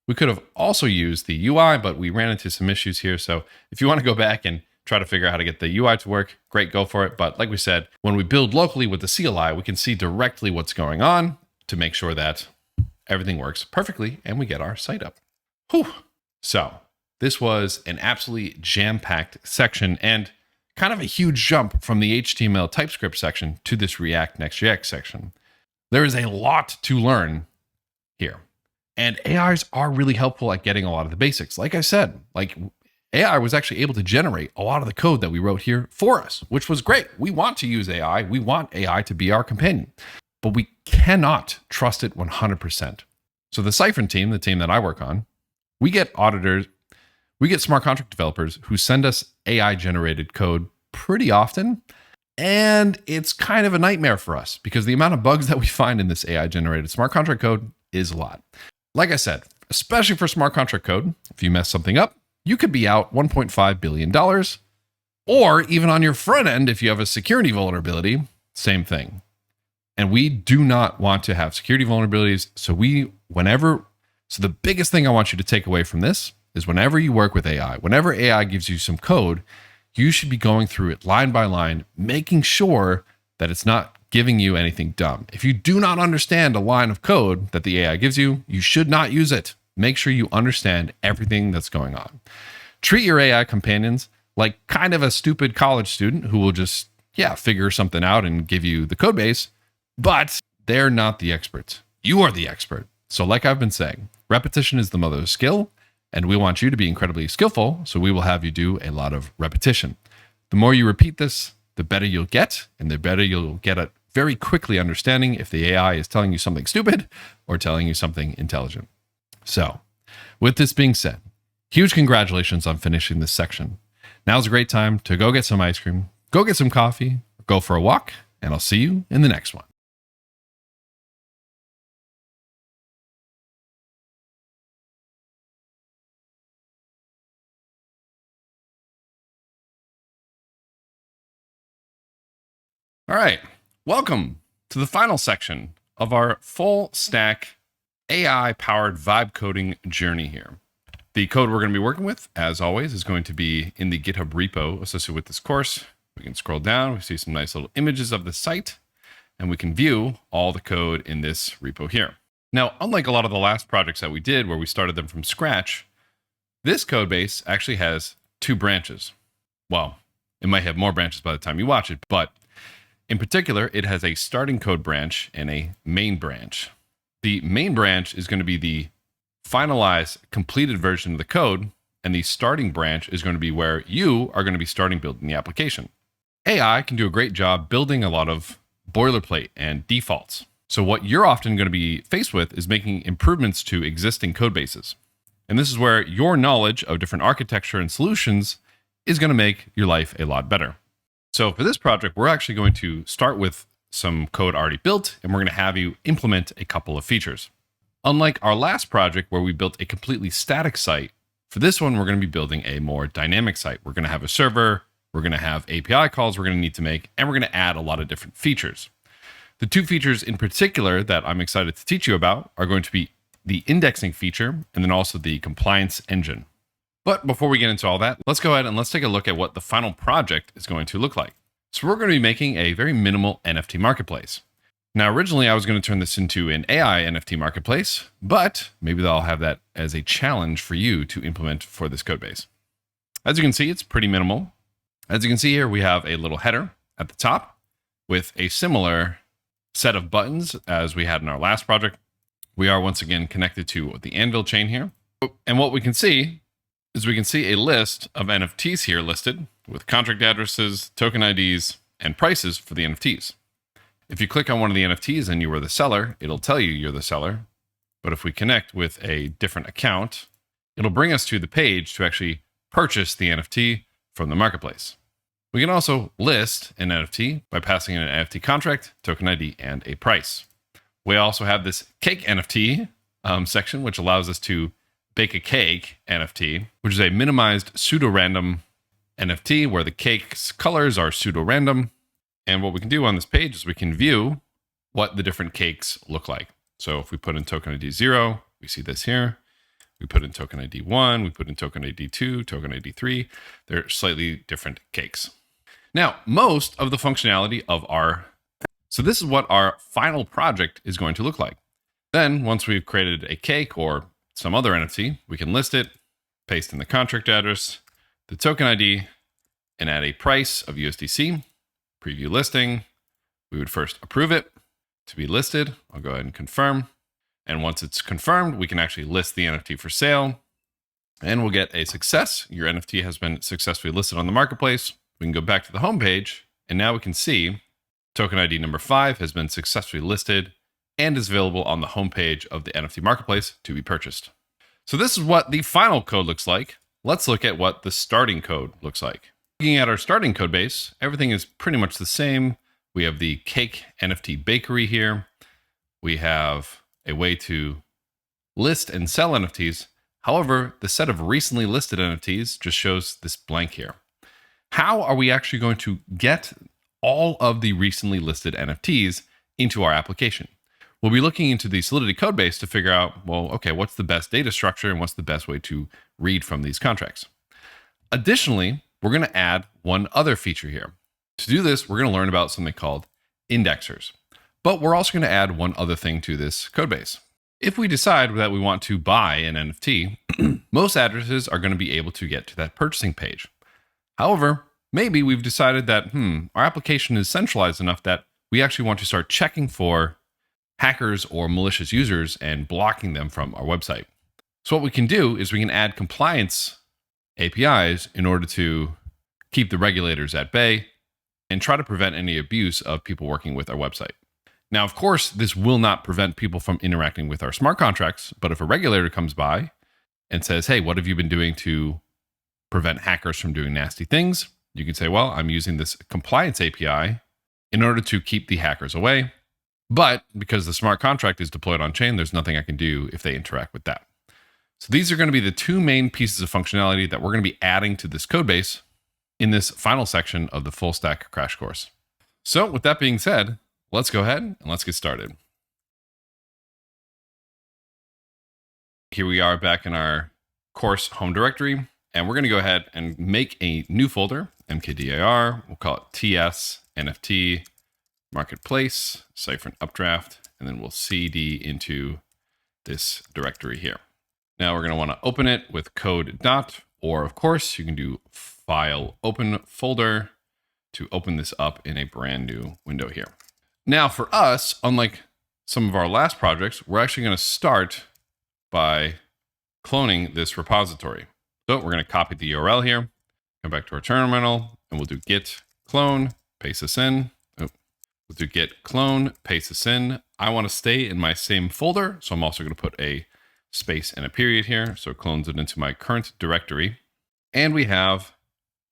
We could have also used the UI, but we ran into some issues here. So if you want to go back and try to figure out how to get the UI to work, great, go for it. But like we said, when we build locally with the CLI, we can see directly what's going on to make sure that everything works perfectly and we get our site up. Whew. So this was an absolutely jam-packed section and kind of a huge jump from the HTML TypeScript section to this React Next.js section. There is a lot to learn here. And AIs are really helpful at getting a lot of the basics. Like I said, AI was actually able to generate a lot of the code that we wrote here for us, which was great. We want to use AI. We want AI to be our companion, but we cannot trust it 100%. So the Cyfrin team, the team that I work on, we get auditors, we get smart contract developers who send us AI generated code pretty often. And it's kind of a nightmare for us because the amount of bugs that we find in this AI generated smart contract code is a lot. Like I said, especially for smart contract code, if you mess something up, you could be out $1.5 billion. Or even on your front end, if you have a security vulnerability, same thing. And we do not want to have security vulnerabilities. So the biggest thing I want you to take away from this is whenever you work with AI, whenever AI gives you some code, you should be going through it line by line, making sure that it's not giving you anything dumb. If you do not understand a line of code that the AI gives you, you should not use it. Make sure you understand everything that's going on. Treat your AI companions like kind of a stupid college student who will just, figure something out and give you the code base, but they're not the experts. You are the expert. So like I've been saying, repetition is the mother of skill, and we want you to be incredibly skillful, so we will have you do a lot of repetition. The more you repeat this, the better you'll get, and the better you'll get at very quickly understanding if the AI is telling you something stupid or telling you something intelligent. So, with this being said, huge congratulations on finishing this section. Now's a great time to go get some ice cream, go get some coffee, go for a walk, and I'll see you in the next one. All right, welcome to the final section of our full stack AI-powered vibe coding journey here. The code we're going to be working with, as always, is going to be in the GitHub repo associated with this course. We can scroll down, we see some nice little images of the site, and we can view all the code in this repo here. Now, unlike a lot of the last projects that we did where we started them from scratch, this code base actually has 2 branches. Well, it might have more branches by the time you watch it, but in particular, it has a starting code branch and a main branch. The main branch is going to be the finalized, completed version of the code, and the starting branch is going to be where you are going to be starting building the application. AI can do a great job building a lot of boilerplate and defaults. So what you're often going to be faced with is making improvements to existing code bases. And this is where your knowledge of different architecture and solutions is going to make your life a lot better. So for this project, we're actually going to start with some code already built, and we're going to have you implement a couple of features. Unlike our last project where we built a completely static site, for this one, we're going to be building a more dynamic site. We're going to have a server, we're going to have API calls we're going to need to make, and we're going to add a lot of different features. The 2 features in particular that I'm excited to teach you about are going to be the indexing feature and then also the compliance engine. But before we get into all that, let's go ahead and let's take a look at what the final project is going to look like. So we're going to be making a very minimal NFT marketplace. Now, originally I was going to turn this into an AI NFT marketplace, but maybe I'll have that as a challenge for you to implement for this code base. As you can see, it's pretty minimal. As you can see here, we have a little header at the top with a similar set of buttons as we had in our last project. We are once again connected to the Anvil chain here. And what we can see is we can see a list of NFTs here listed with contract addresses, token IDs, and prices for the NFTs. If you click on one of the NFTs and you are the seller, it'll tell you you're the seller. But if we connect with a different account, it'll bring us to the page to actually purchase the NFT from the marketplace. We can also list an NFT by passing in an NFT contract, token ID, and a price. We also have this cake NFT section, which allows us to bake a cake NFT, which is a minimized pseudo-random NFT where the cake's colors are pseudo-random. And what we can do on this page is we can view what the different cakes look like. So if we put in token ID 0, we see this here. We put in token ID 1, we put in token ID 2, token ID 3. They're slightly different cakes. Now, most of the functionality of so this is what our final project is going to look like. Then once we've created a cake or some other NFT, we can list it, paste in the contract address, the token ID, and add a price of USDC, preview listing. We would first approve it to be listed. I'll go ahead and confirm. And once it's confirmed, we can actually list the NFT for sale and we'll get a success. Your NFT has been successfully listed on the marketplace. We can go back to the home page and now we can see token ID number 5 has been successfully listed and is available on the homepage of the NFT marketplace to be purchased. So this is what the final code looks like. Let's look at what the starting code looks like. Looking at our starting code base, everything is pretty much the same. We have the cake NFT bakery here. We have a way to list and sell NFTs. However, the set of recently listed NFTs just shows this blank here. How are we actually going to get all of the recently listed NFTs into our application. We'll be looking into the Solidity code base to figure out, well, okay, what's the best data structure and what's the best way to read from these contracts. Additionally, we're going to add one other feature here. To do this, we're going to learn about something called indexers. But we're also going to add one other thing to this code base. If we decide that we want to buy an NFT, most addresses are going to be able to get to that purchasing page. However, maybe we've decided that, our application is centralized enough that we actually want to start checking for hackers or malicious users and blocking them from our website. So what we can do is we can add compliance APIs in order to keep the regulators at bay and try to prevent any abuse of people working with our website. Now, of course, this will not prevent people from interacting with our smart contracts, but if a regulator comes by and says, hey, what have you been doing to prevent hackers from doing nasty things? You can say, well, I'm using this compliance API in order to keep the hackers away. But because the smart contract is deployed on chain, there's nothing I can do if they interact with that. So these are going to be the two main pieces of functionality that we're going to be adding to this code base in this final section of the full stack crash course. So with that being said, let's go ahead and let's get started. Here we are back in our course home directory, and we're going to go ahead and make a new folder, mkdir. We'll call it TS NFT Marketplace, Cyfrin Updraft, and then we'll cd into this directory here. Now we're going to want to open it with code dot, or of course you can do file open folder to open this up in a brand new window here. Now for us, unlike some of our last projects, we're actually going to start by cloning this repository. So we're going to copy the URL here, come back to our terminal, and we'll do git clone, paste this in. We'll do git clone, paste this in. I want to stay in my same folder, so I'm also going to put a space and a period here. So it clones it into my current directory. And we have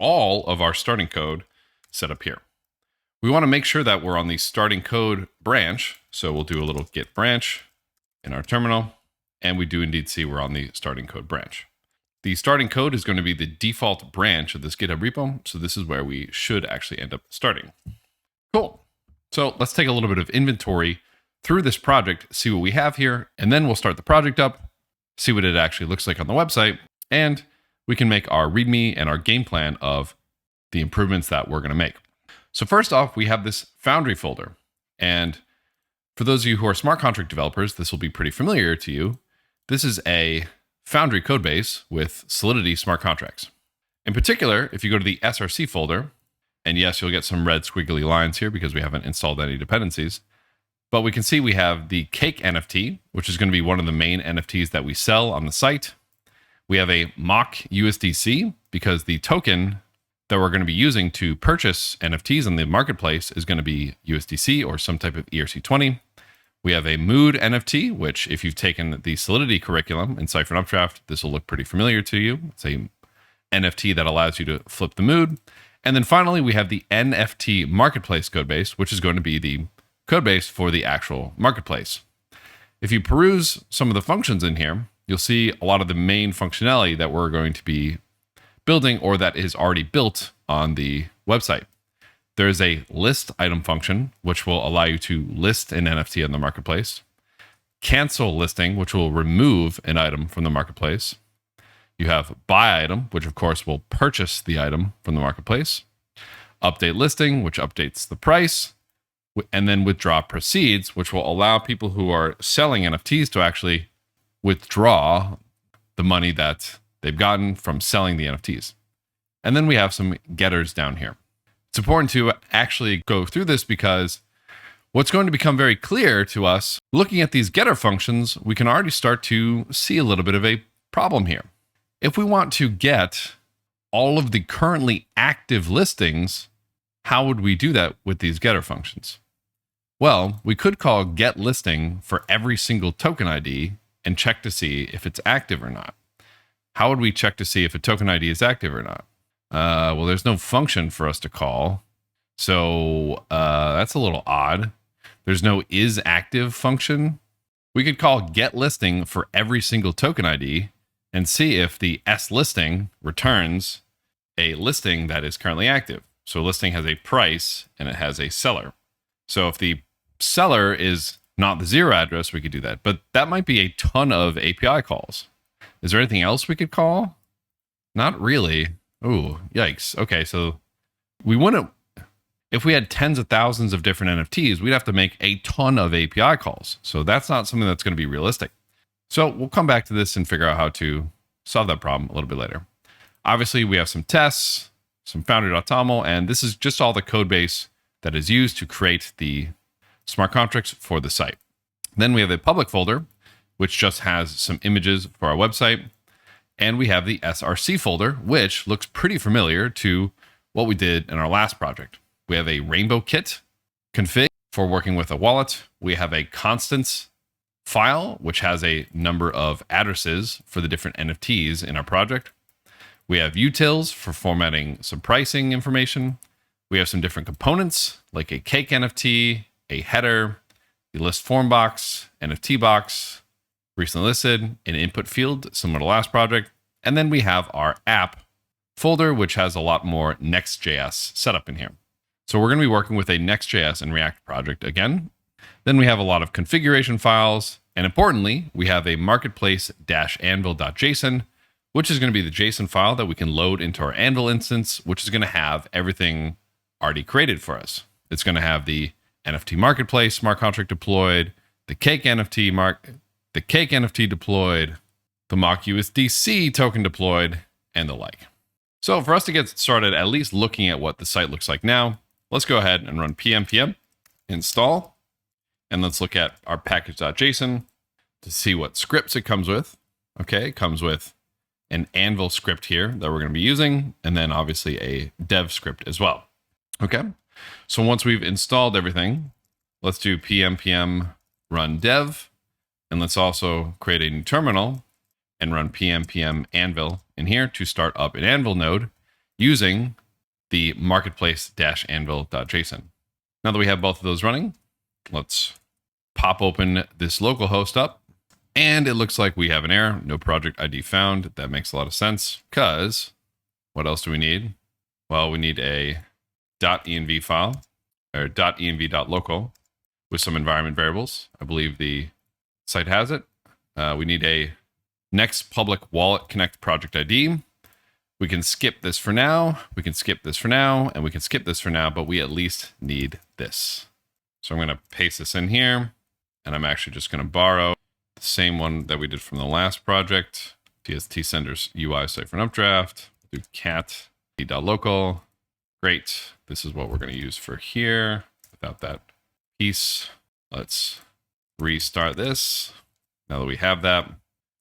all of our starting code set up here. We want to make sure that we're on the starting code branch. So we'll do a little git branch in our terminal. And we do indeed see we're on the starting code branch. The starting code is going to be the default branch of this GitHub repo. So this is where we should actually end up starting. Cool. So let's take a little bit of inventory through this project, see what we have here, and then we'll start the project up, see what it actually looks like on the website, and we can make our README and our game plan of the improvements that we're going to make. So first off, we have this Foundry folder. And for those of you who are smart contract developers, this will be pretty familiar to you. This is a Foundry code base with Solidity smart contracts. In particular, if you go to the SRC folder, and yes, you'll get some red squiggly lines here because we haven't installed any dependencies. But we can see we have the Cake NFT, which is going to be one of the main NFTs that we sell on the site. We have a mock USDC because the token that we're going to be using to purchase NFTs in the marketplace is going to be USDC or some type of ERC20. We have a mood NFT, which if you've taken the Solidity curriculum in Cyfrin Updraft, this will look pretty familiar to you. It's a NFT that allows you to flip the mood. And then finally, we have the NFT marketplace codebase, which is going to be the codebase for the actual marketplace. If you peruse some of the functions in here, you'll see a lot of the main functionality that we're going to be building or that is already built on the website. There is a list item function, which will allow you to list an NFT on the marketplace. Cancel listing, which will remove an item from the marketplace. You have buy item, which of course will purchase the item from the marketplace. Update listing, which updates the price. And then withdraw proceeds, which will allow people who are selling NFTs to actually withdraw the money that they've gotten from selling the NFTs. And then we have some getters down here. It's important to actually go through this because what's going to become very clear to us, looking at these getter functions, we can already start to see a little bit of a problem here. If we want to get all of the currently active listings, how would we do that with these getter functions? Well, we could call getListing for every single token ID and check to see if it's active or not. How would we check to see if a token ID is active or not? Well, there's no function for us to call. So that's a little odd. There's no isActive function. We could call getListing for every single token ID and see if the sListing returns a listing that is currently active. So a listing has a price and it has a seller. So if the seller is not the 0 address, we could do that. But that might be a ton of API calls. Is there anything else we could call? Not really. Ooh, yikes. Okay, so we wouldn't, if we had tens of thousands of different NFTs, we'd have to make a ton of API calls. So that's not something that's going to be realistic. So we'll come back to this and figure out how to solve that problem a little bit later. Obviously, we have some tests, some foundry.toml, and this is just all the code base that is used to create the smart contracts for the site. Then we have a public folder, which just has some images for our website. And we have the SRC folder, which looks pretty familiar to what we did in our last project. We have a rainbow kit config for working with a wallet. We have a constants file, which has a number of addresses for the different NFTs in our project. We have utils for formatting some pricing information. We have some different components like a cake NFT, a header, the list form box, NFT box, recently listed, an input field similar to last project. And then we have our app folder, which has a lot more Next.js setup in here. So we're going to be working with a Next.js and React project again. Then we have a lot of configuration files. And importantly, we have a marketplace-anvil.json, which is going to be the JSON file that we can load into our Anvil instance, which is going to have everything already created for us. It's going to have the NFT marketplace smart contract deployed, the cake NFT deployed, the mock USDC token deployed, and the like. So for us to get started, at least looking at what the site looks like now, let's go ahead and run pm install, and let's look at our package.json to see what scripts it comes with. Okay, it comes with an Anvil script here that we're going to be using, and then obviously a dev script as well. Okay, so once we've installed everything, let's do pm run dev, and let's also create a new terminal and run pm anvil in here to start up an Anvil node using the marketplace-anvil.json. Now that we have both of those running, let's pop open this localhost up, and it looks like we have an error, no project ID found. That makes a lot of sense because what else do we need? Well, we need a .env file or .env.local with some environment variables. I believe the site has it. We need a next public wallet connect project ID. We can skip this for now. We can skip this for now, and we can skip this for now, but we at least need this. So I'm going to paste this in here, and I'm actually just going to borrow the same one that we did from the last project. TST senders UI Cyfrin Updraft. Do cat .local. Great. This is what we're going to use for here without that piece. Let's restart this. Now that we have that,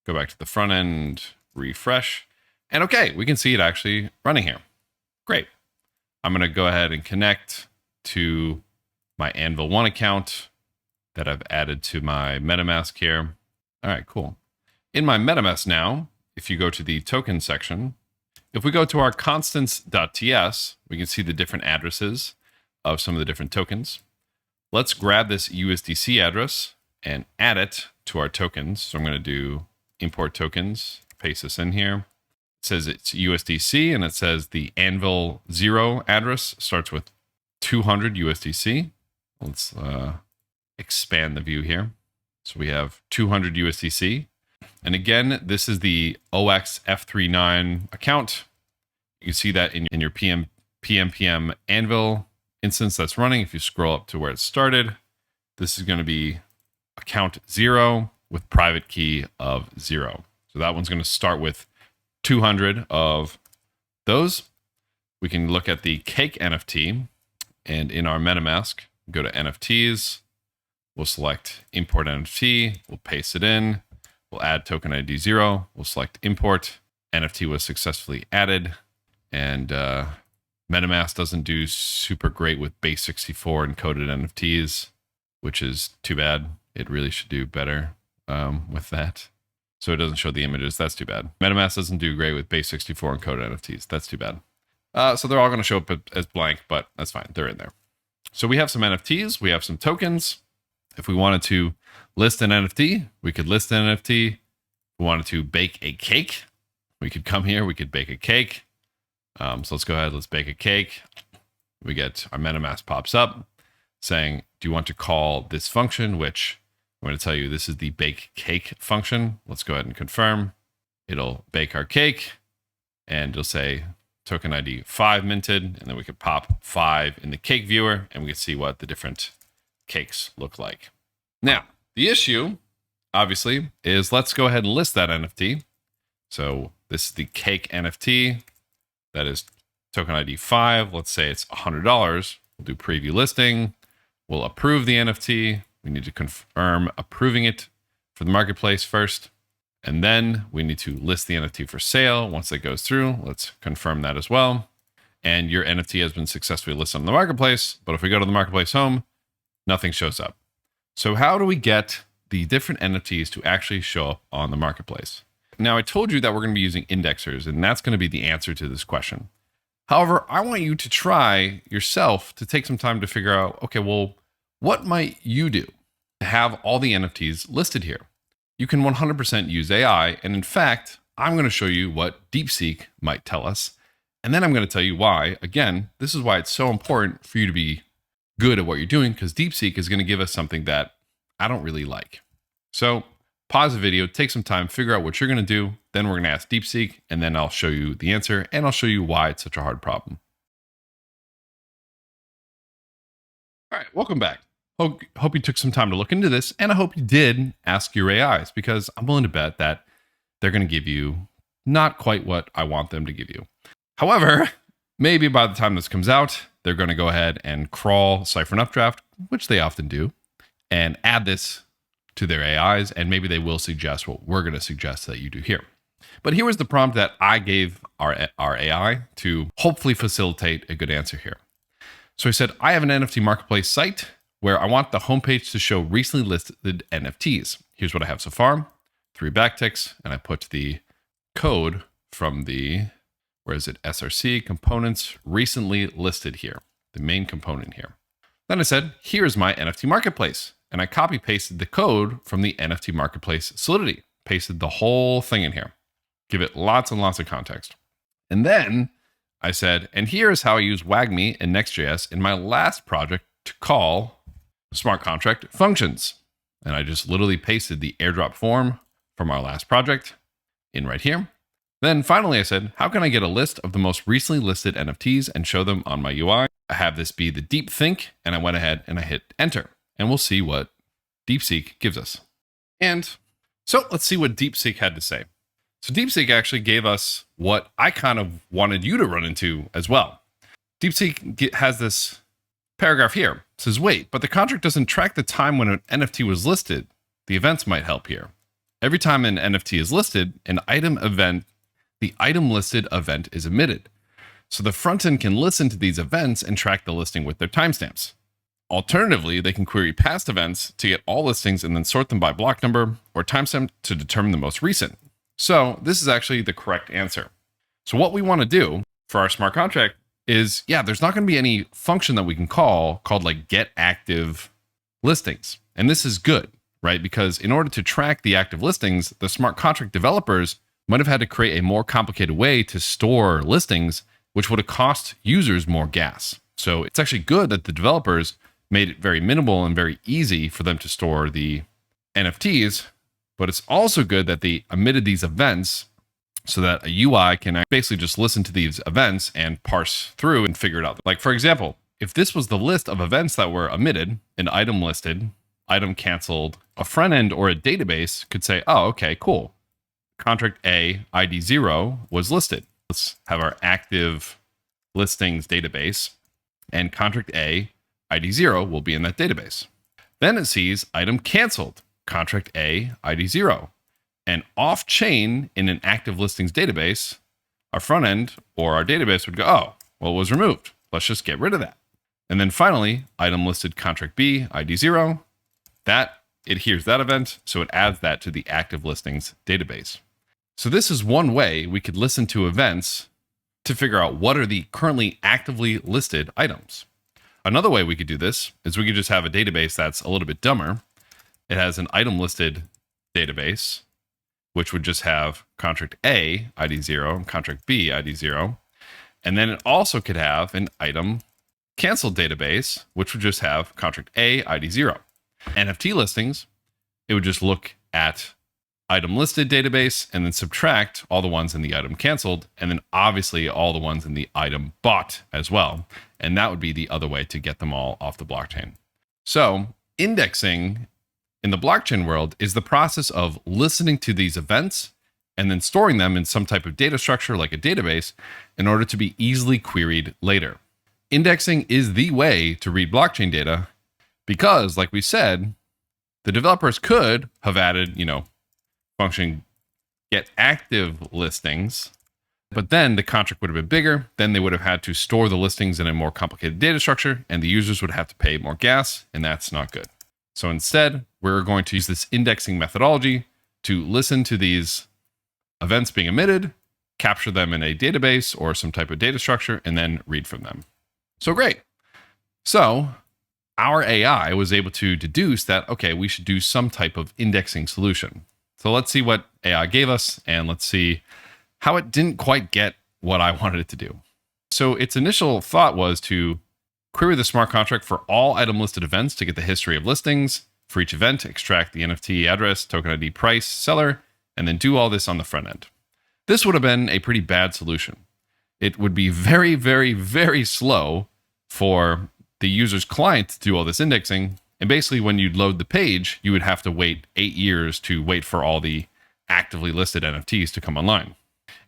go back to the front end, refresh. And okay, we can see it actually running here. Great. I'm going to go ahead and connect to my Anvil 1 account that I've added to my MetaMask here. All right, cool. In my MetaMask now, if you go to the token section, if we go to our constants.ts, we can see the different addresses of some of the different tokens. Let's grab this USDC address and add it to our tokens. So I'm going to do import tokens, paste this in here. It says it's USDC, and it says the Anvil 0 address starts with 200 USDC. Let's expand the view here. So we have 200 USDC. And again, this is the OXF39 account. You can see that in your PM Anvil instance that's running. If you scroll up to where it started, this is going to be account 0 with private key of 0. So that one's going to start with 200 of those. We can look at the cake NFT, and in our MetaMask, go to NFTs. We'll select import NFT. We'll paste it in. We'll add token ID 0. We'll select import. NFT was successfully added. And MetaMask doesn't do super great with base64 encoded NFTs, which is too bad. It really should do better with that. So it doesn't show the images. That's too bad. MetaMask doesn't do great with base64 encoded NFTs. That's too bad. So they're all going to show up as blank, but that's fine. They're in there. So we have some NFTs. We have some tokens. If we wanted to list an NFT, we could list an NFT. If we wanted to bake a cake, we could come here. We could bake a cake. So let's go ahead. Let's bake a cake. We get our MetaMask pops up. saying, do you want to call this function, which I'm going to tell you this is the bake cake function. Let's go ahead and confirm. It'll bake our cake and it'll say token ID 5 minted. And then we could pop 5 in the cake viewer and we can see what the different cakes look like. Now, the issue, obviously, is let's go ahead and list that NFT. So this is the cake NFT. That is token ID 5. Let's say it's $100. We'll do preview listing. We'll approve the NFT. We need to confirm approving it for the marketplace first. And then we need to list the NFT for sale. Once that goes through, let's confirm that as well. And your NFT has been successfully listed on the marketplace. But if we go to the marketplace home, nothing shows up. So how do we get the different NFTs to actually show up on the marketplace? Now, I told you that we're going to be using indexers, and that's going to be the answer to this question. However, I want you to try yourself to take some time to figure out, okay, well, what might you do to have all the NFTs listed here? You can 100% use AI. And in fact, I'm going to show you what DeepSeek might tell us. And then I'm going to tell you why. Again, this is why it's so important for you to be good at what you're doing, because DeepSeek is going to give us something that I don't really like. So pause the video, take some time, figure out what you're going to do. Then we're going to ask DeepSeek, and then I'll show you the answer, and I'll show you why it's such a hard problem. All right, welcome back. Hope you took some time to look into this, and I hope you did ask your AIs, because I'm willing to bet that they're going to give you not quite what I want them to give you. However, maybe by the time this comes out, they're going to go ahead and crawl Cyfrin Updraft, which they often do, and add this to their AIs, and maybe they will suggest what we're going to suggest that you do here. But here was the prompt that I gave our AI to hopefully facilitate a good answer here. So I said, I have an NFT marketplace site where I want the homepage to show recently listed NFTs. Here's what I have so far, 3 backticks, and I put the code from the, where is it, SRC components recently listed here, the main component here. Then I said, here's my NFT marketplace. And I copy pasted the code from the NFT marketplace Solidity, pasted the whole thing in here, give it lots and lots of context. And then I said, and here's how I use WagMi and Next.js in my last project to call smart contract functions. And I just literally pasted the airdrop form from our last project in right here. Then finally I said, how can I get a list of the most recently listed NFTs and show them on my UI? I have this be the deep think, and I went ahead and I hit enter, and we'll see what DeepSeek gives us. And so let's see what DeepSeek had to say. So DeepSeek actually gave us what I kind of wanted you to run into as well. DeepSeek has this paragraph here. It says, wait, but the contract doesn't track the time when an NFT was listed. The events might help here. Every time an NFT is listed, the item listed event is emitted. So the front end can listen to these events and track the listing with their timestamps. Alternatively, they can query past events to get all listings and then sort them by block number or timestamp to determine the most recent. So this is actually the correct answer. So what we want to do for our smart contract is, there's not going to be any function that we can call called like get active listings. And this is good, right? Because in order to track the active listings, the smart contract developers might have had to create a more complicated way to store listings, which would have cost users more gas. So it's actually good that the developers made it very minimal and very easy for them to store the NFTs, but it's also good that they emitted these events so that a UI can basically just listen to these events and parse through and figure it out. Like, for example, if this was the list of events that were emitted, an item listed, item canceled, a front end or a database could say, oh, okay, cool. Contract A, ID 0 was listed. Let's have our active listings database, and contract A, ID 0 will be in that database. Then it sees item canceled, contract A, ID 0. And off-chain in an active listings database, our front end or our database would go, oh, well, it was removed. Let's just get rid of that. And then finally, item listed contract B, ID 0, it hears that event, so it adds that to the active listings database. So this is one way we could listen to events to figure out what are the currently actively listed items. Another way we could do this is we could just have a database that's a little bit dumber. It has an item listed database, which would just have contract A, ID 0, and contract B, ID 0. And then it also could have an item canceled database, which would just have contract A, ID 0. NFT listings, it would just look at item listed database and then subtract all the ones in the item canceled, and then obviously all the ones in the item bought as well. And that would be the other way to get them all off the blockchain. So indexing in the blockchain world is the process of listening to these events and then storing them in some type of data structure like a database in order to be easily queried later. Indexing is the way to read blockchain data because, like we said, the developers could have added, function get active listings, but then the contract would have been bigger. Then they would have had to store the listings in a more complicated data structure, and the users would have to pay more gas, and that's not good. So instead, we're going to use this indexing methodology to listen to these events being emitted, capture them in a database or some type of data structure, and then read from them. So great. So our AI was able to deduce that, okay, we should do some type of indexing solution. So let's see what AI gave us, and let's see how it didn't quite get what I wanted it to do. So its initial thought was to query the smart contract for all item listed events to get the history of listings. For each event, extract the NFT address, token ID, price, seller, and then do all this on the front end. This would have been a pretty bad solution. It would be very, very, very slow for the user's client to do all this indexing. And basically, when you'd load the page, you would have to wait 8 years to wait for all the actively listed NFTs to come online.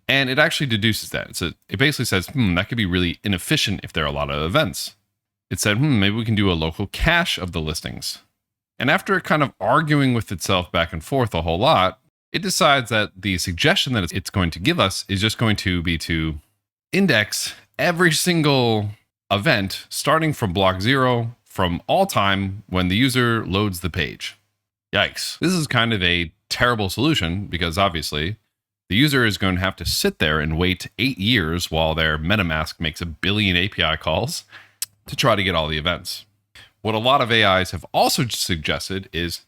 And it actually deduces that. So it basically says, that could be really inefficient if there are a lot of events. It said, maybe we can do a local cache of the listings. And after kind of arguing with itself back and forth a whole lot, it decides that the suggestion that it's going to give us is just going to be to index every single event starting from block 0 from all time when the user loads the page. Yikes. This is kind of a terrible solution because obviously the user is going to have to sit there and wait 8 years while their MetaMask makes 1 billion API calls to try to get all the events. What a lot of AIs have also suggested is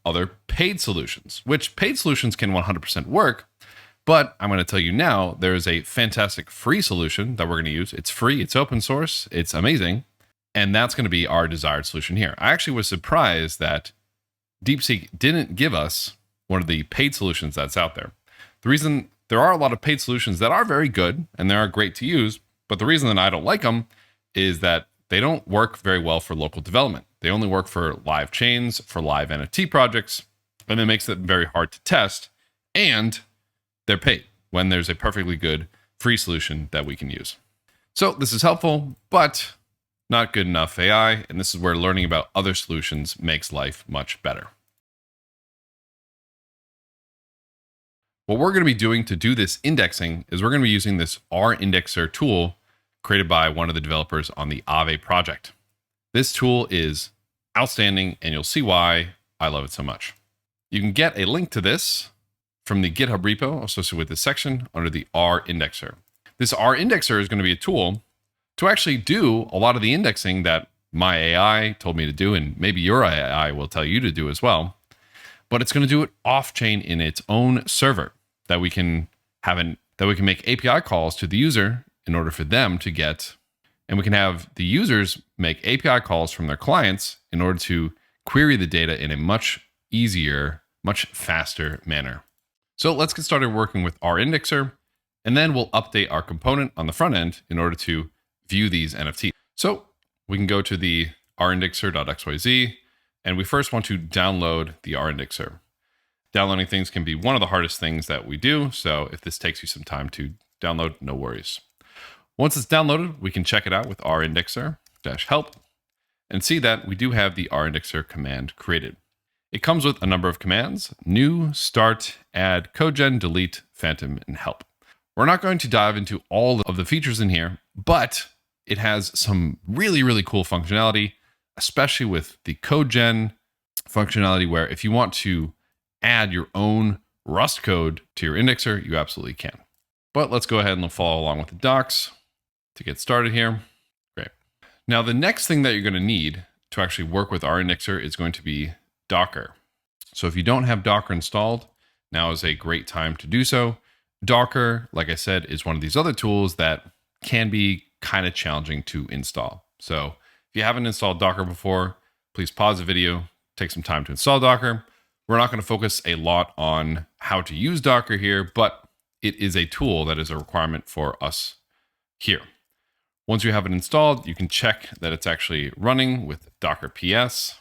other paid solutions, which paid solutions can 100% work. But I'm going to tell you now, there's a fantastic free solution that we're going to use. It's free, it's open source, it's amazing. And that's going to be our desired solution here. I actually was surprised that DeepSeek didn't give us one of the paid solutions that's out there. The reason there are a lot of paid solutions that are very good and they are great to use, but the reason that I don't like them is that they don't work very well for local development. They only work for live chains, for live NFT projects, and it makes it very hard to test. And they're paid when there's a perfectly good free solution that we can use. So this is helpful, but not good enough AI. And this is where learning about other solutions makes life much better. What we're going to be doing to do this indexing is we're going to be using this RIndexer tool created by one of the developers on the Aave project. This tool is outstanding, and you'll see why I love it so much. You can get a link to this from the GitHub repo associated with this section under the RIndexer. This RIndexer is going to be a tool to actually do a lot of the indexing that my AI told me to do, and maybe your AI will tell you to do as well. But it's going to do it off-chain in its own server that we can make API calls to the user in order for them to get, and we can have the users make API calls from their clients in order to query the data in a much easier, much faster manner. So let's get started working with RIndexer, and then we'll update our component on the front end in order to view these NFTs. So we can go to the rindexer.xyz, and we first want to download the RIndexer. Downloading things can be one of the hardest things that we do, so if this takes you some time to download, no worries. Once it's downloaded, we can check it out with rindexer-help and see that we do have the RIndexer command created. It comes with a number of commands: new, start, add, codegen, delete, phantom, and help. We're not going to dive into all of the features in here, but it has some really, really cool functionality, especially with the codegen functionality, where if you want to add your own Rust code to your indexer, you absolutely can. But let's go ahead and follow along with the docs to get started here. Great. Now, the next thing that you're going to need to actually work with RIndexer is going to be Docker. So if you don't have Docker installed, now is a great time to do so. Docker, like I said, is one of these other tools that can be kind of challenging to install. So if you haven't installed Docker before, please pause the video, take some time to install Docker. We're not going to focus a lot on how to use Docker here, but it is a tool that is a requirement for us here. Once you have it installed, you can check that it's actually running with Docker PS,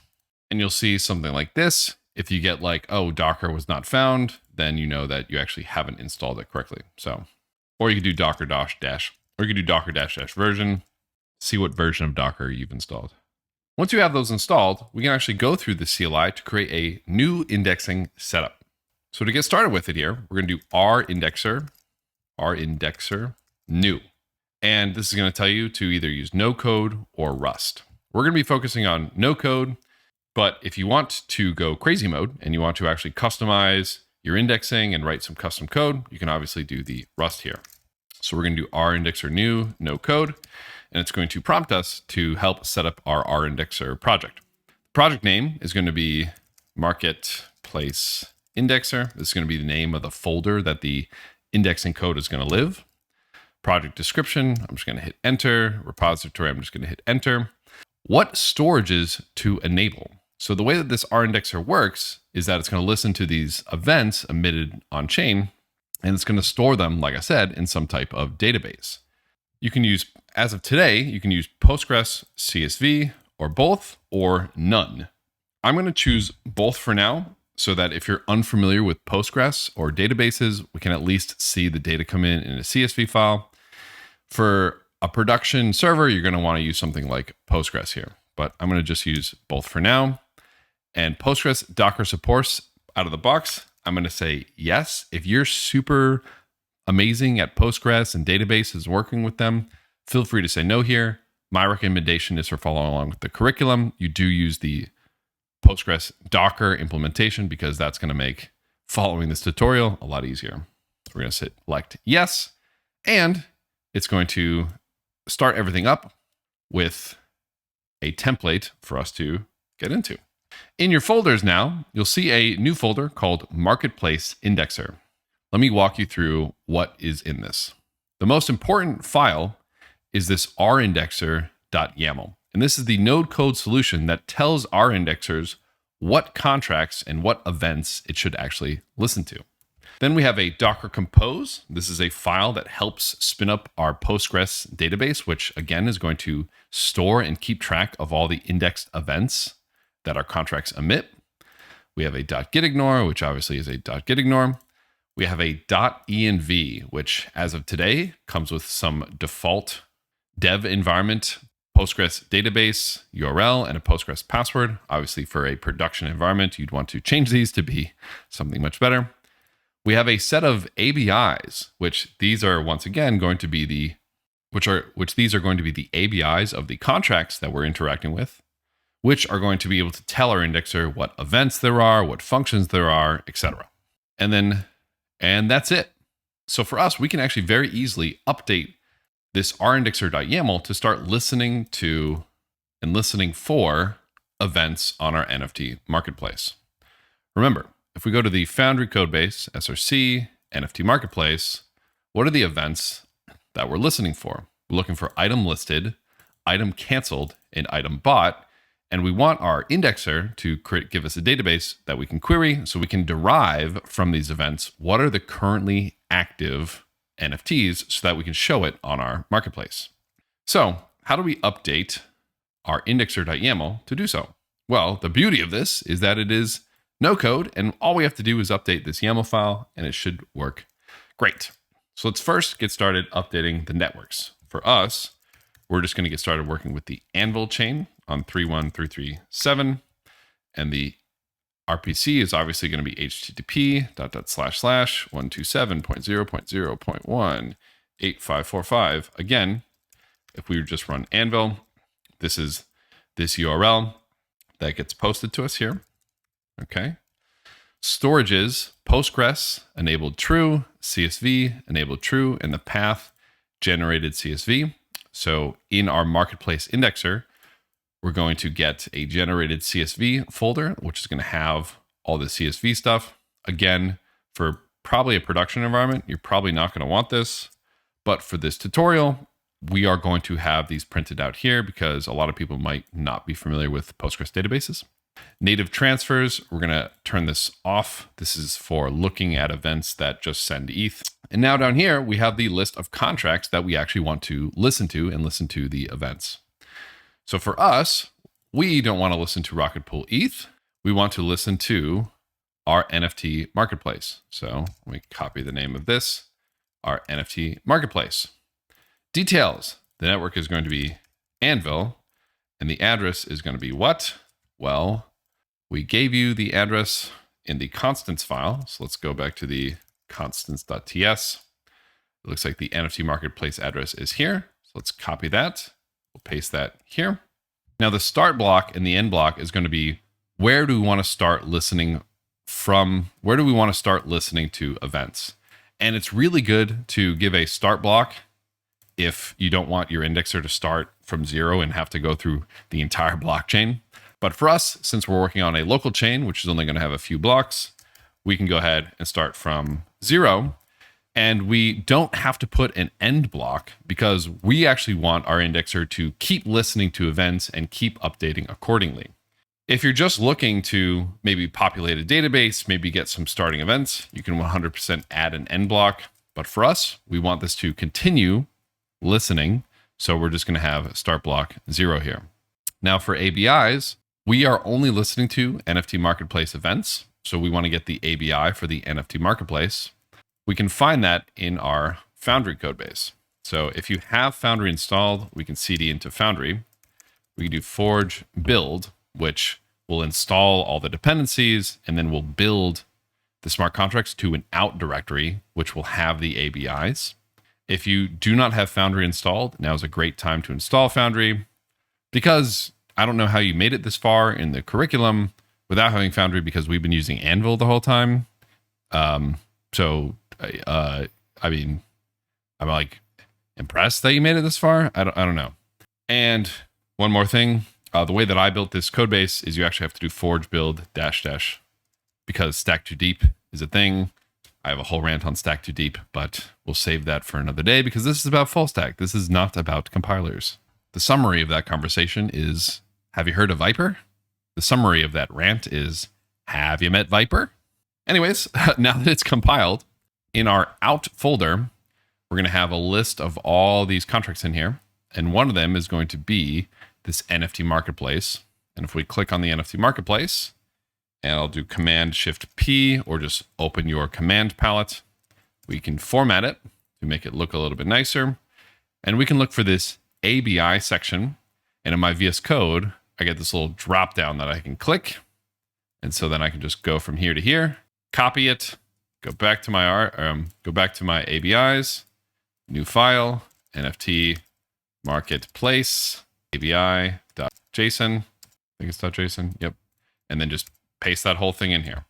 and you'll see something like this. If you get like, oh, Docker was not found, then you know that you actually haven't installed it correctly. So, or you could do Docker dash, or you could do Docker dash version, see what version of Docker you've installed. Once you have those installed, we can actually go through the CLI to create a new indexing setup. So to get started with it here, we're going to do R indexer new. And this is going to tell you to either use no code or Rust. We're going to be focusing on no code, but if you want to go crazy mode and you want to actually customize your indexing and write some custom code, you can obviously do the Rust here. So we're going to do R indexer new, no code, and it's going to prompt us to help set up our R indexer project. The project name is going to be Marketplace Indexer. This is going to be the name of the folder that the indexing code is going to live. Project description, I'm just going to hit enter. Repository, I'm just going to hit enter. What storages to enable? So the way that this R indexer works is that it's going to listen to these events emitted on chain, and it's going to store them, like I said, in some type of database. You can use, as of today, you can use Postgres, CSV, or both, or none. I'm going to choose both for now, so that if you're unfamiliar with Postgres or databases, we can at least see the data come in a CSV file. For a production server, you're going to want to use something like Postgres here, but I'm going to just use both for now. And Postgres Docker supports out of the box, I'm going to say yes. If you're super amazing at Postgres and databases, working with them, feel free to say no here. My recommendation is for following along with the curriculum. You do use the Postgres Docker implementation because that's going to make following this tutorial a lot easier. So we're going to select yes, and it's going to start everything up with a template for us to get into. In your folders now, you'll see a new folder called Marketplace Indexer. Let me walk you through what is in this. The most important file is this rindexer.yaml. And this is the node code solution that tells our indexers what contracts and what events it should actually listen to. Then we have a Docker Compose. This is a file that helps spin up our Postgres database, which again is going to store and keep track of all the indexed events that our contracts emit. We have a .gitignore, which obviously is a .gitignore. We have a .env, which as of today comes with some default dev environment Postgres database URL and a Postgres password. Obviously, for a production environment, you'd want to change these to be something much better. We have a set of ABIs, which these are once again going to be the ABIs of the contracts that we're interacting with, which are going to be able to tell our indexer what events there are, what functions there are, etc. And that's it. So for us, we can actually very easily update this rindexer.yaml to start listening to and listening for events on our NFT marketplace. Remember, if we go to the Foundry codebase, SRC, NFT marketplace, what are the events that we're listening for? We're looking for item listed, item canceled, and item bought. And we want our indexer to give us a database that we can query so we can derive from these events what are the currently active NFTs so that we can show it on our marketplace. So how do we update our indexer.yaml to do so? Well, the beauty of this is that it is no code, and all we have to do is update this YAML file, and it should work great. So let's first get started updating the networks. For us, we're just going to get started working with the Anvil chain on 31337, and the RPC is obviously going to be http://127.0.0.18545. Again, if we just run Anvil, this is this URL that gets posted to us here. Okay. Storages, Postgres enabled true, CSV enabled true, and the path generated CSV. So in our marketplace indexer, we're going to get a generated CSV folder, which is going to have all the CSV stuff. Again, for probably a production environment, you're probably not going to want this. But for this tutorial, we are going to have these printed out here because a lot of people might not be familiar with Postgres databases. Native transfers, we're going to turn this off. This is for looking at events that just send ETH. And now down here, we have the list of contracts that we actually want to listen to and listen to the events. So for us, we don't want to listen to Rocket Pool ETH. We want to listen to our NFT marketplace. So let me copy the name of this, our NFT marketplace. Details, the network is going to be Anvil, and the address is going to be what? Well, we gave you the address in the constants file. So let's go back to the constants.ts. It looks like the NFT marketplace address is here. So let's copy that. We'll paste that here. Now the start block and the end block is going to be where do we want to start listening from? Where do we want to start listening to events? And it's really good to give a start block if you don't want your indexer to start from zero and have to go through the entire blockchain. But for us, since we're working on a local chain, which is only going to have a few blocks, we can go ahead and start from zero. And we don't have to put an end block because we actually want our indexer to keep listening to events and keep updating accordingly. If you're just looking to maybe populate a database, maybe get some starting events, you can 100% add an end block. But for us, we want this to continue listening. So we're just going to have start block 0 here. Now for ABIs, we are only listening to NFT marketplace events. So we want to get the ABI for the NFT marketplace. We can find that in our Foundry codebase. So if you have Foundry installed, we can cd into Foundry. We can do forge build, which will install all the dependencies, and then we'll build the smart contracts to an out directory, which will have the ABIs. If you do not have Foundry installed, now is a great time to install Foundry, because I don't know how you made it this far in the curriculum without having Foundry, because we've been using Anvil the whole time. I mean, I'm like impressed that you made it this far. I don't know. And one more thing, the way that I built this code base is you actually have to do forge build -- because stack too deep is a thing. I have a whole rant on stack too deep, but we'll save that for another day because this is about full stack. This is not about compilers. The summary of that conversation is, have you heard of Viper? The summary of that rant is, have you met Viper? Anyways, now that it's compiled, in our out folder, we're going to have a list of all these contracts in here. And one of them is going to be this NFT marketplace. And if we click on the NFT marketplace, and I'll do Command-Shift-P or just open your command palette, we can format it to make it look a little bit nicer. And we can look for this ABI section. And in my VS Code, I get this little drop down that I can click. And so then I can just go from here to here, copy it, go back to my ABIs, new file, NFT marketplace, ABI.json. I think it's .json. Yep. And then just paste that whole thing in here.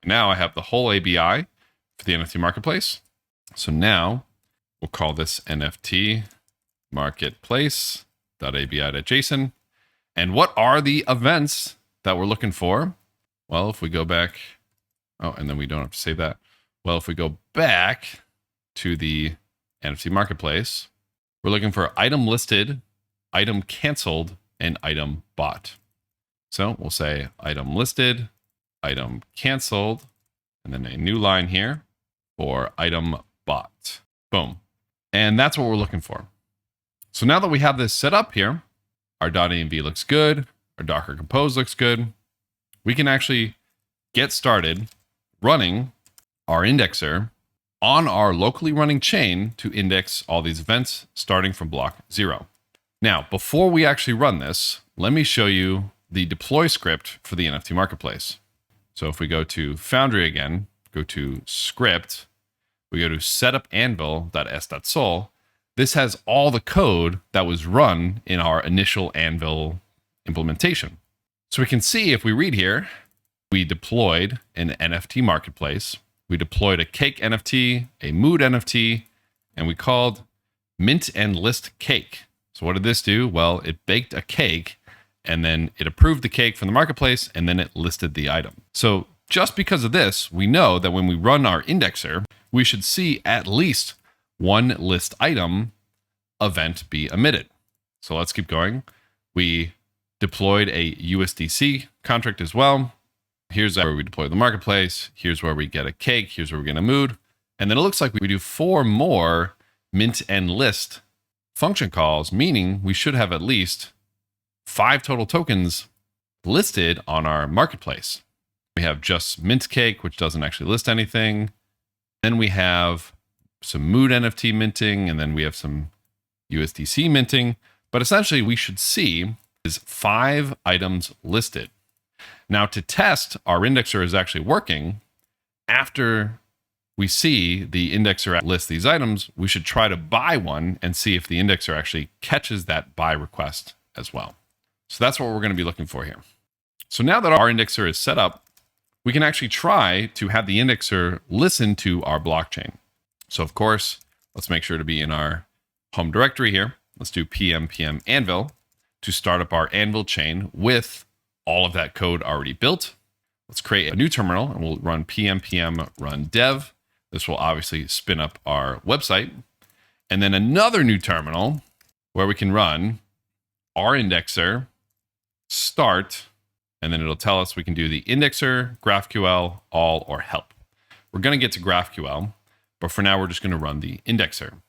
Now I have the whole ABI for the NFT marketplace. So now we'll call this NFT marketplace.abi.json. And what are the events that we're looking for? Well, if we go back, and then we don't have to save that. Well, if we go back to the NFT marketplace, we're looking for item listed, item canceled, and item bought. So we'll say item listed, item canceled, and then a new line here for item bought. Boom. And that's what we're looking for. So now that we have this set up here, our .env looks good, our Docker Compose looks good, we can actually get started running our indexer on our locally running chain to index all these events starting from block 0. Now, before we actually run this, let me show you the deploy script for the NFT marketplace. So if we go to Foundry again, go to script, we go to setup anvil.s.sol, this has all the code that was run in our initial Anvil implementation. So we can see if we read here, we deployed an NFT marketplace. We deployed a cake NFT, a mood NFT, and we called mint and list cake. So what did this do? Well, it baked a cake and then it approved the cake from the marketplace and then it listed the item. So just because of this, we know that when we run our indexer, we should see at least one list item event be emitted. So let's keep going. We deployed a USDC contract as well. Here's where we deploy the marketplace. Here's where we get a cake. Here's where we get a mood. And then it looks like we do 4 more mint and list function calls, meaning we should have at least 5 total tokens listed on our marketplace. We have just mint cake, which doesn't actually list anything. Then we have some mood NFT minting, and then we have some USDC minting. But essentially, we should see is 5 items listed. Now, to test our indexer is actually working, after we see the indexer list these items, we should try to buy one and see if the indexer actually catches that buy request as well. So that's what we're going to be looking for here. So now that our indexer is set up, we can actually try to have the indexer listen to our blockchain. So of course, let's make sure to be in our home directory here. Let's do pm Anvil to start up our Anvil chain with all of that code already built. Let's create a new terminal and we'll run pm run dev. This will obviously spin up our website. And then another new terminal where we can run our indexer start, and then it'll tell us we can do the indexer, GraphQL, all, or help. We're going to get to GraphQL, but for now we're just going to run the indexer.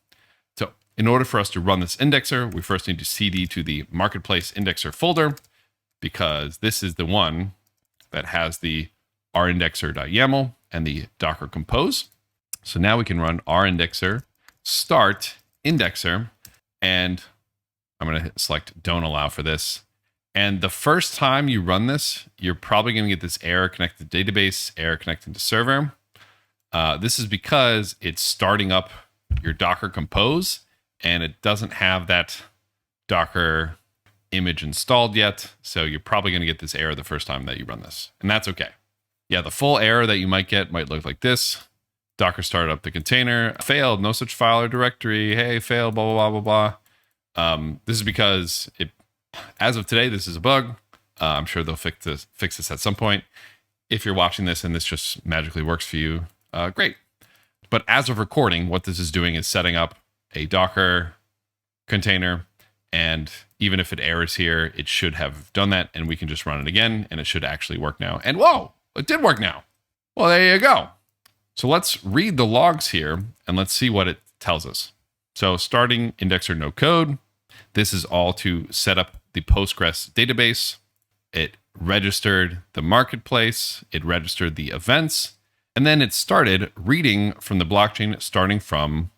So in order for us to run this indexer, we first need to cd to the marketplace indexer folder, because this is the one that has the rindexer.yaml and the Docker compose. So now we can run rindexer start indexer, and I'm going to select don't allow for this. And the first time you run this, you're probably going to get this error connected to database, error connecting to server. This is because it's starting up your Docker compose and it doesn't have that Docker image installed yet. So you're probably going to get this error the first time that you run this. And that's okay. Yeah, the full error that you might get might look like this. Docker started up the container, failed, no such file or directory. Hey, failed, blah, blah, blah, blah, blah. This is because as of today, this is a bug. I'm sure they'll fix this at some point. If you're watching this and this just magically works for you, great. But as of recording, what this is doing is setting up a Docker container. And even if it errors here, it should have done that. And we can just run it again and it should actually work now. And whoa, it did work now. Well, there you go. So let's read the logs here and let's see what it tells us. So starting indexer no code. This is all to set up the Postgres database. It registered the marketplace. It registered the events. And then it started reading from the blockchain starting from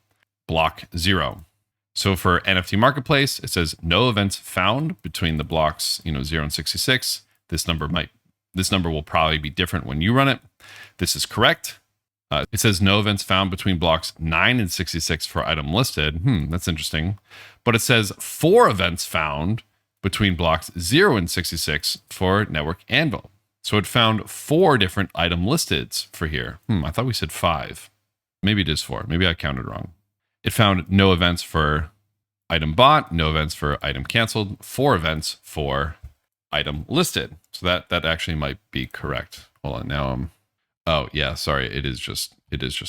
block 0. So for NFT marketplace, it says no events found between the blocks 0 and 66. This number will probably be different when you run it. This is correct. It says no events found between blocks 9 and 66 for item listed. That's interesting. But it says 4 events found between blocks 0 and 66 for network Anvil. So it found 4 different item listeds for here. I thought we said 5. Maybe it is 4. Maybe I counted wrong. It found no events for item bought, no events for item canceled, 4 events for item listed. So that actually might be correct. Hold on, now oh yeah, sorry, it is just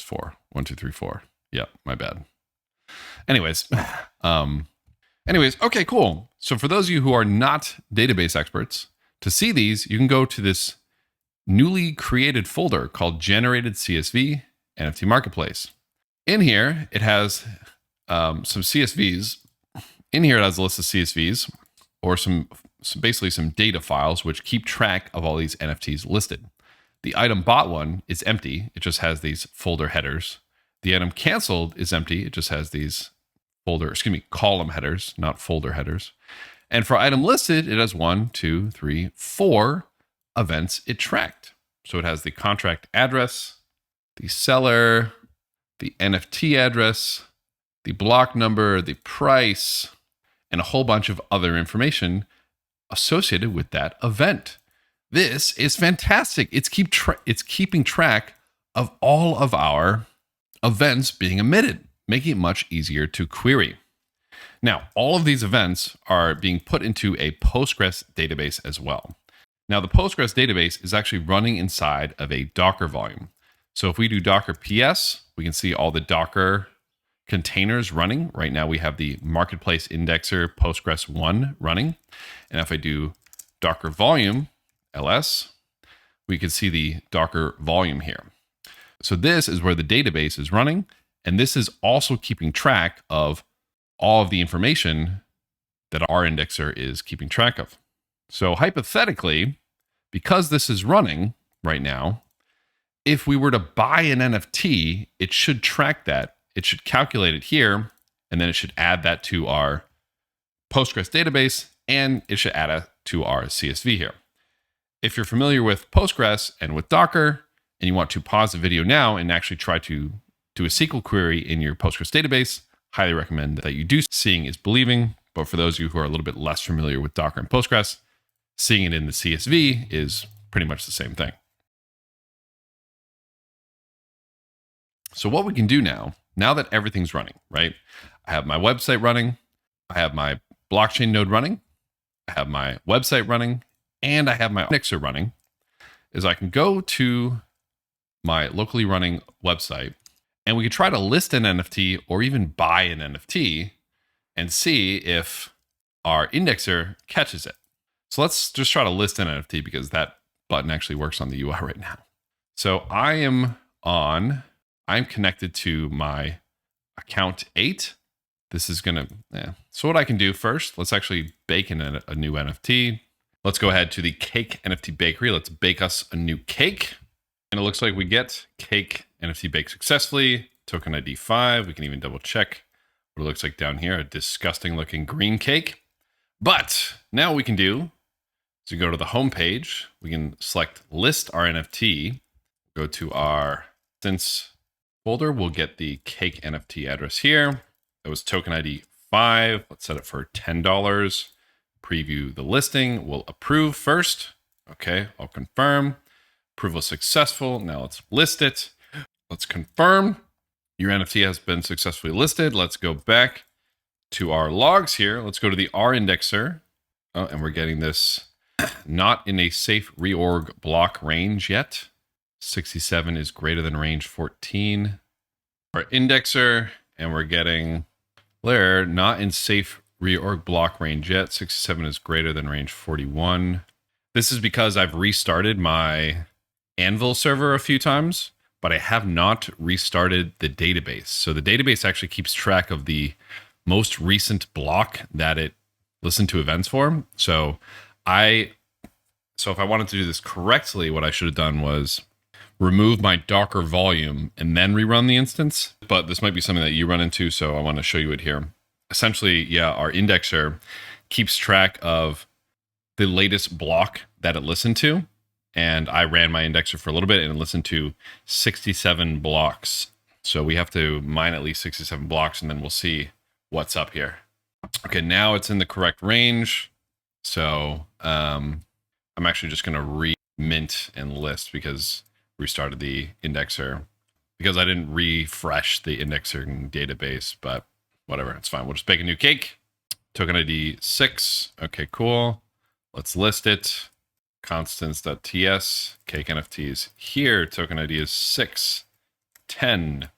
4. 1, 2, 3, 4. Yeah, my bad. Anyways, okay, cool. So for those of you who are not database experts, to see these, you can go to this newly created folder called Generated CSV NFT Marketplace. In here, it has some CSVs. In here, it has a list of CSVs or basically some data files which keep track of all these NFTs listed. The item bought one is empty. It just has these folder headers. The item canceled is empty. It just has these column headers, not folder headers. And for item listed, it has 1, 2, 3, 4 events it tracked. So it has the contract address, the seller, the NFT address, the block number, the price, and a whole bunch of other information associated with that event. This is fantastic. It's keeping track of all of our events being emitted, making it much easier to query. Now, all of these events are being put into a Postgres database as well. Now, the Postgres database is actually running inside of a Docker volume. So if we do Docker PS, we can see all the Docker containers running. Right now we have the marketplace indexer Postgres 1 running. And if I do Docker volume ls, we can see the Docker volume here. So this is where the database is running. And this is also keeping track of all of the information that our indexer is keeping track of. So hypothetically, because this is running right now, if we were to buy an NFT, it should track that. It should calculate it here, and then it should add that to our Postgres database, and it should add it to our CSV here. If you're familiar with Postgres and with Docker, and you want to pause the video now and actually try to do a SQL query in your Postgres database, highly recommend that you do. Seeing is believing, but for those of you who are a little bit less familiar with Docker and Postgres, seeing it in the CSV is pretty much the same thing. So what we can do now that everything's running, right? I have my website running, I have my blockchain node running, I have my website running, and I have my indexer running, is I can go to my locally running website, and we can try to list an NFT or even buy an NFT and see if our indexer catches it. So let's just try to list an NFT because that button actually works on the UI right now. So I'm connected to my account 8. This is gonna, So what I can do first, let's actually bake in a new NFT. Let's go ahead to the cake NFT bakery. Let's bake us a new cake. And it looks like we get cake NFT baked successfully, token ID 5. We can even double check what it looks like down here, a disgusting looking green cake. But now what we can do is we go to the home page. We can select list our NFT, go to our instance folder. We'll get the cake NFT address here. That was token ID 5. Let's set it for $10. Preview the listing. We'll approve first. Okay, I'll confirm. Approval successful. Now let's list it. Let's confirm. Your NFT has been successfully listed. Let's go back to our logs here. Let's go to the R indexer. Oh, and we're getting this not in a safe reorg block range yet. 67 is greater than range 14. Our indexer, and we're getting there, not in safe reorg block range yet. 67 is greater than range 41. This is because I've restarted my Anvil server a few times, but I have not restarted the database. So the database actually keeps track of the most recent block that it listened to events for. So if I wanted to do this correctly, what I should have done was remove my Docker volume and then rerun the instance. But this might be something that you run into, so I want to show you it here. Essentially, yeah, our indexer keeps track of the latest block that it listened to. And I ran my indexer for a little bit and it listened to 67 blocks. So we have to mine at least 67 blocks and then we'll see what's up here. Okay, now it's in the correct range. So I'm actually just going to re-mint and list because restarted the indexer because I didn't refresh the indexer database, but whatever, it's fine. We'll just bake a new cake. Token ID 6. Okay, cool. Let's list it. Constants.ts, cake NFTs here. Token ID is 6. 10.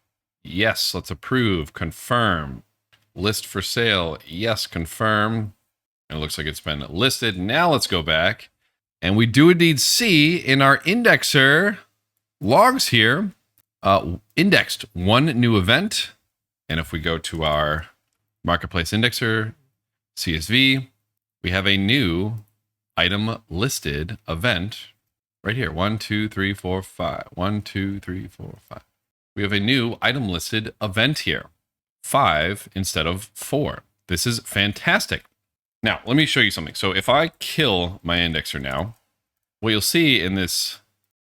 Yes, let's approve. Confirm. List for sale. Yes, confirm. And it looks like it's been listed. Now let's go back and we do indeed see in our indexer logs here, indexed one new event. And if we go to our marketplace indexer CSV, we have a new item listed event right here. 1, 2, 3, 4, 5. 1, 2, 3, 4, 5. We have a new item listed event here. 5 instead of 4. This is fantastic. Now, let me show you something. So if I kill my indexer now, what you'll see in this,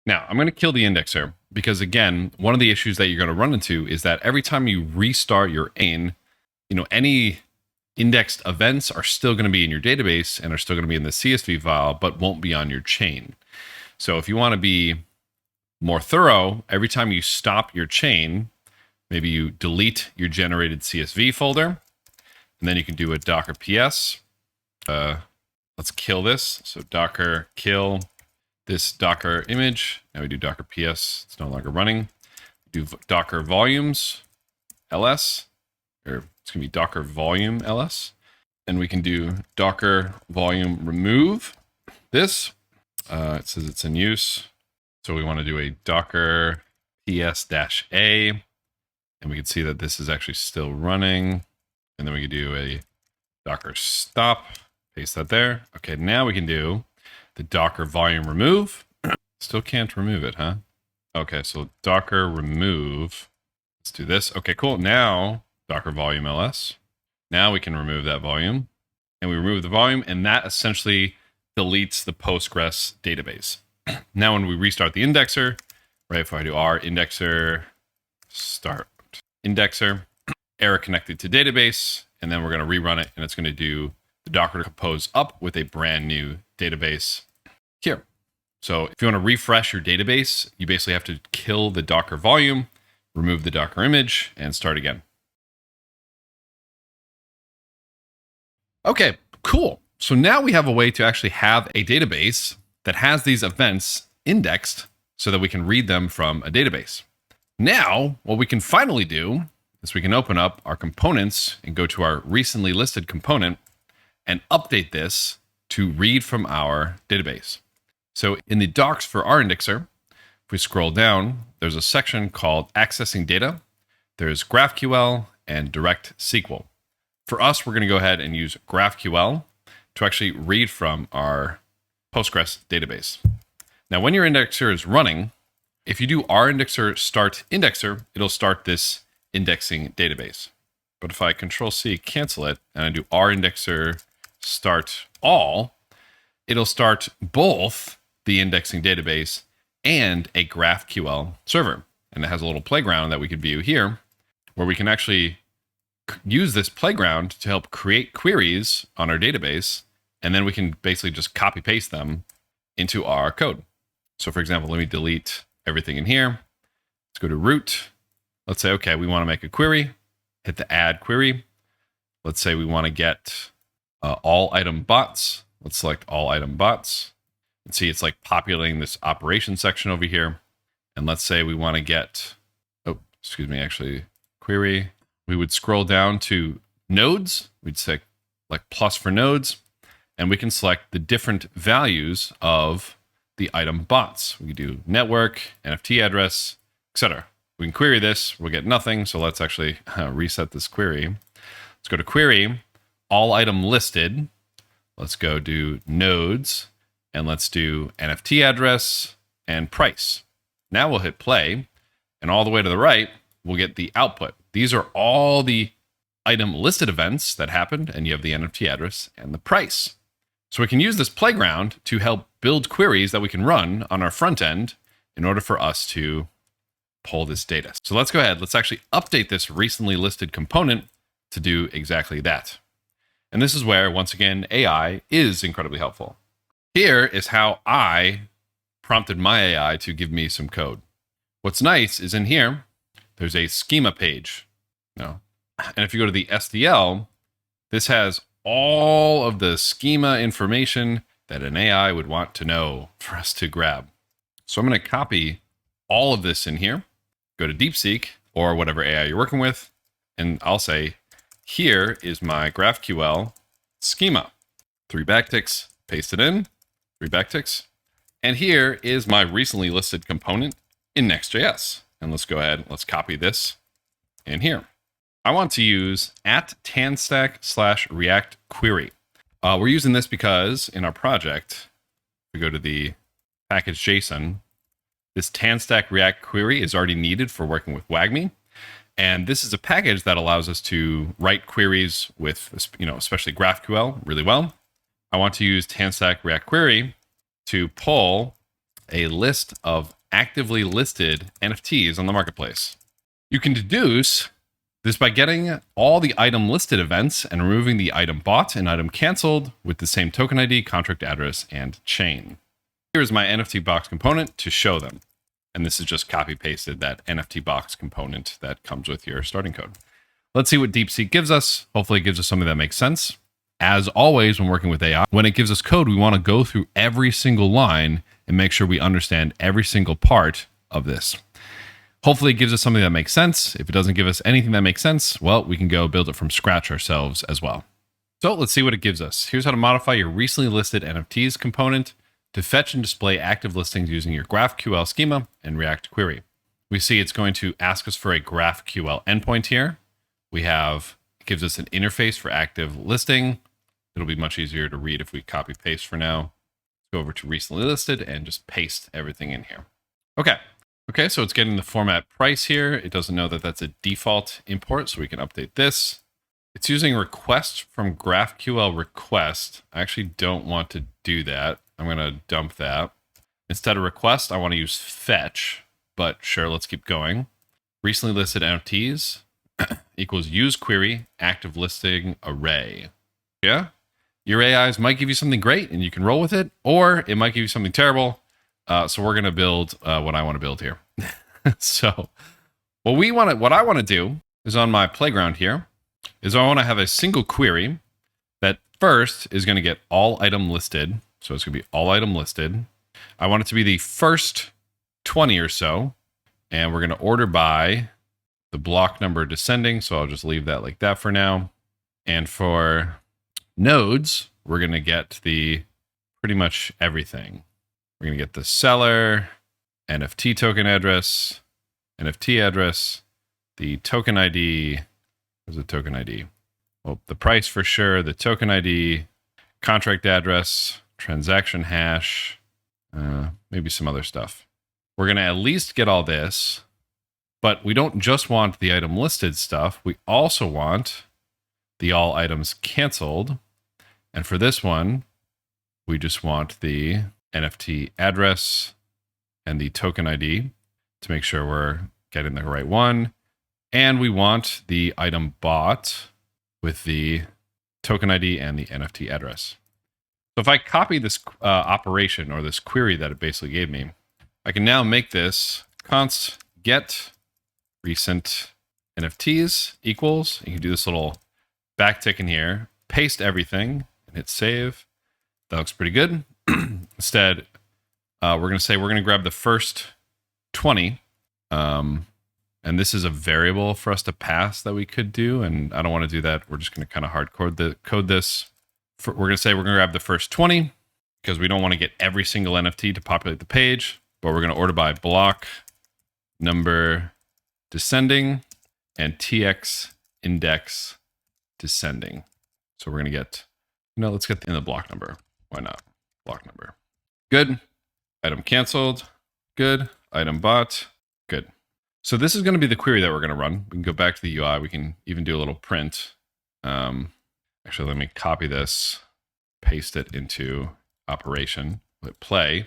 now I'm going to kill the indexer because again, one of the issues that you're going to run into is that every time you restart your any indexed events are still going to be in your database and are still going to be in the CSV file, but won't be on your chain. So if you want to be more thorough, every time you stop your chain, maybe you delete your generated CSV folder, and then you can do a docker ps. Let's kill this. So docker kill this Docker image. Now we do docker ps. It's no longer running. Do docker volumes ls. or it's going to be docker volume ls. And we can do docker volume remove this. It says it's in use. So we want to do a docker ps-a. And we can see that this is actually still running. And then we can do a docker stop, paste that there. Okay, now we can do the docker volume remove. Still can't remove it, huh? Okay, so docker remove. Let's do this. Okay, cool. Now docker volume ls. Now we can remove that volume. And we remove the volume, and that essentially deletes the Postgres database. Now when we restart the indexer, right, if I do our indexer, start indexer, error connected to database, and then we're going to rerun it, and it's going to do the Docker compose up with a brand new database here. So if you want to refresh your database, you basically have to kill the Docker volume, remove the Docker image, and start again. Okay, cool. So now we have a way to actually have a database that has these events indexed so that we can read them from a database. Now, what we can finally do is we can open up our components and go to our recently listed component and update this to read from our database. So in the docs for our indexer, if we scroll down, there's a section called accessing data. There's GraphQL and direct SQL. For us, we're going to go ahead and use GraphQL to actually read from our Postgres database. Now, when your indexer is running, if you do our indexer start indexer, it'll start this indexing database. But if I Control-C, cancel it, and I do our indexer start all, it'll start both the indexing database and a GraphQL server. And it has a little playground that we could view here, where we can actually use this playground to help create queries on our database, and then we can basically just copy paste them into our code. So for example, let me delete everything in here. Let's go to root. Let's say, okay, we want to make a query, hit the add query. Let's say we want to get all item bots. Let's select all item bots and see it's like populating this operation section over here. And let's say we want to get, actually query. We would scroll down to nodes. We'd say like plus for nodes, and we can select the different values of the item bots. We can do network, NFT address, etc. We can query this. We'll get nothing. So let's actually reset this query. Let's go to query, all item listed. Let's go do nodes, and let's do NFT address and price. Now we'll hit play, and all the way to the right, we'll get the output. These are all the item listed events that happened, and you have the NFT address and the price. So we can use this playground to help build queries that we can run on our front end in order for us to pull this data. So let's go ahead. Let's actually update this recently listed component to do exactly that. And this is where, once again, AI is incredibly helpful. Here is how I prompted my AI to give me some code. What's nice is in here, there's a schema page. And if you go to the SDL, this has all of the schema information that an AI would want to know for us to grab. So I'm going to copy all of this in here, go to DeepSeek or whatever AI you're working with, and I'll say, here is my GraphQL schema. 3 backticks, paste it in, 3 backticks. And here is my recently listed component in Next.js. And let's go ahead, let's copy this in here. I want to use @tanstack/react query. We're using this because in our project, we go to the package JSON, this tanstack react query is already needed for working with WagMi. And this is a package that allows us to write queries with, especially GraphQL really well. I want to use tanstack react query to pull a list of actively listed NFTs on the marketplace. You can deduce this by getting all the item listed events and removing the item bought and item canceled with the same token ID, contract address, and chain. Here's my NFT box component to show them. And this is just copy pasted that NFT box component that comes with your starting code. Let's see what DeepSeek gives us. Hopefully it gives us something that makes sense. As always, when working with AI, when it gives us code, we want to go through every single line and make sure we understand every single part of this. Hopefully it gives us something that makes sense. If it doesn't give us anything that makes sense, well, we can go build it from scratch ourselves as well. So let's see what it gives us. Here's how to modify your recently listed NFTs component to fetch and display active listings using your GraphQL schema and React query. We see it's going to ask us for a GraphQL endpoint here. It gives us an interface for active listing. It'll be much easier to read if we copy paste for now. Let's go over to recently listed and just paste everything in here. Okay, so it's getting the format price here. It doesn't know that that's a default import, so we can update this. It's using request from GraphQL request. I actually don't want to do that. I'm going to dump that. Instead of request, I want to use fetch, but sure, let's keep going. Recently listed NFTs equals use query active listing array. Yeah, your AIs might give you something great and you can roll with it, or it might give you something terrible. So we're going to build what I want to build here. So what I want to do is on my playground here is I want to have a single query that first is going to get all item listed. So it's going to be all item listed. I want it to be the first 20 or so, and we're going to order by the block number descending. So I'll just leave that like that for now. And for nodes, we're going to get the pretty much everything. We're going to get the seller, NFT token address, NFT address, the token ID. Where's the token ID? Well, the price for sure, the token ID, contract address, transaction hash, maybe some other stuff. We're going to at least get all this, but we don't just want the item listed stuff. We also want the all items canceled. And for this one, we just want the NFT address and the token ID to make sure we're getting the right one. And we want the item bought with the token ID and the NFT address. So if I copy this operation or this query that it basically gave me, I can now make this const get recent NFTs equals. You can do this little backtick in here, paste everything and hit save. That looks pretty good. Instead, we're going to say we're going to grab the first 20. And this is a variable for us to pass that we could do. And I don't want to do that. We're just going to kind of hard code this. We're going to say we're going to grab the first 20 because we don't want to get every single NFT to populate the page. But we're going to order by block number descending and TX index descending. So we're going to get, let's get in the block number. Why not? Block number. Good. Item canceled. Good. Item bought. Good. So this is going to be the query that we're going to run. We can go back to the UI. We can even do a little print. Actually, let me copy this, paste it into operation, hit play.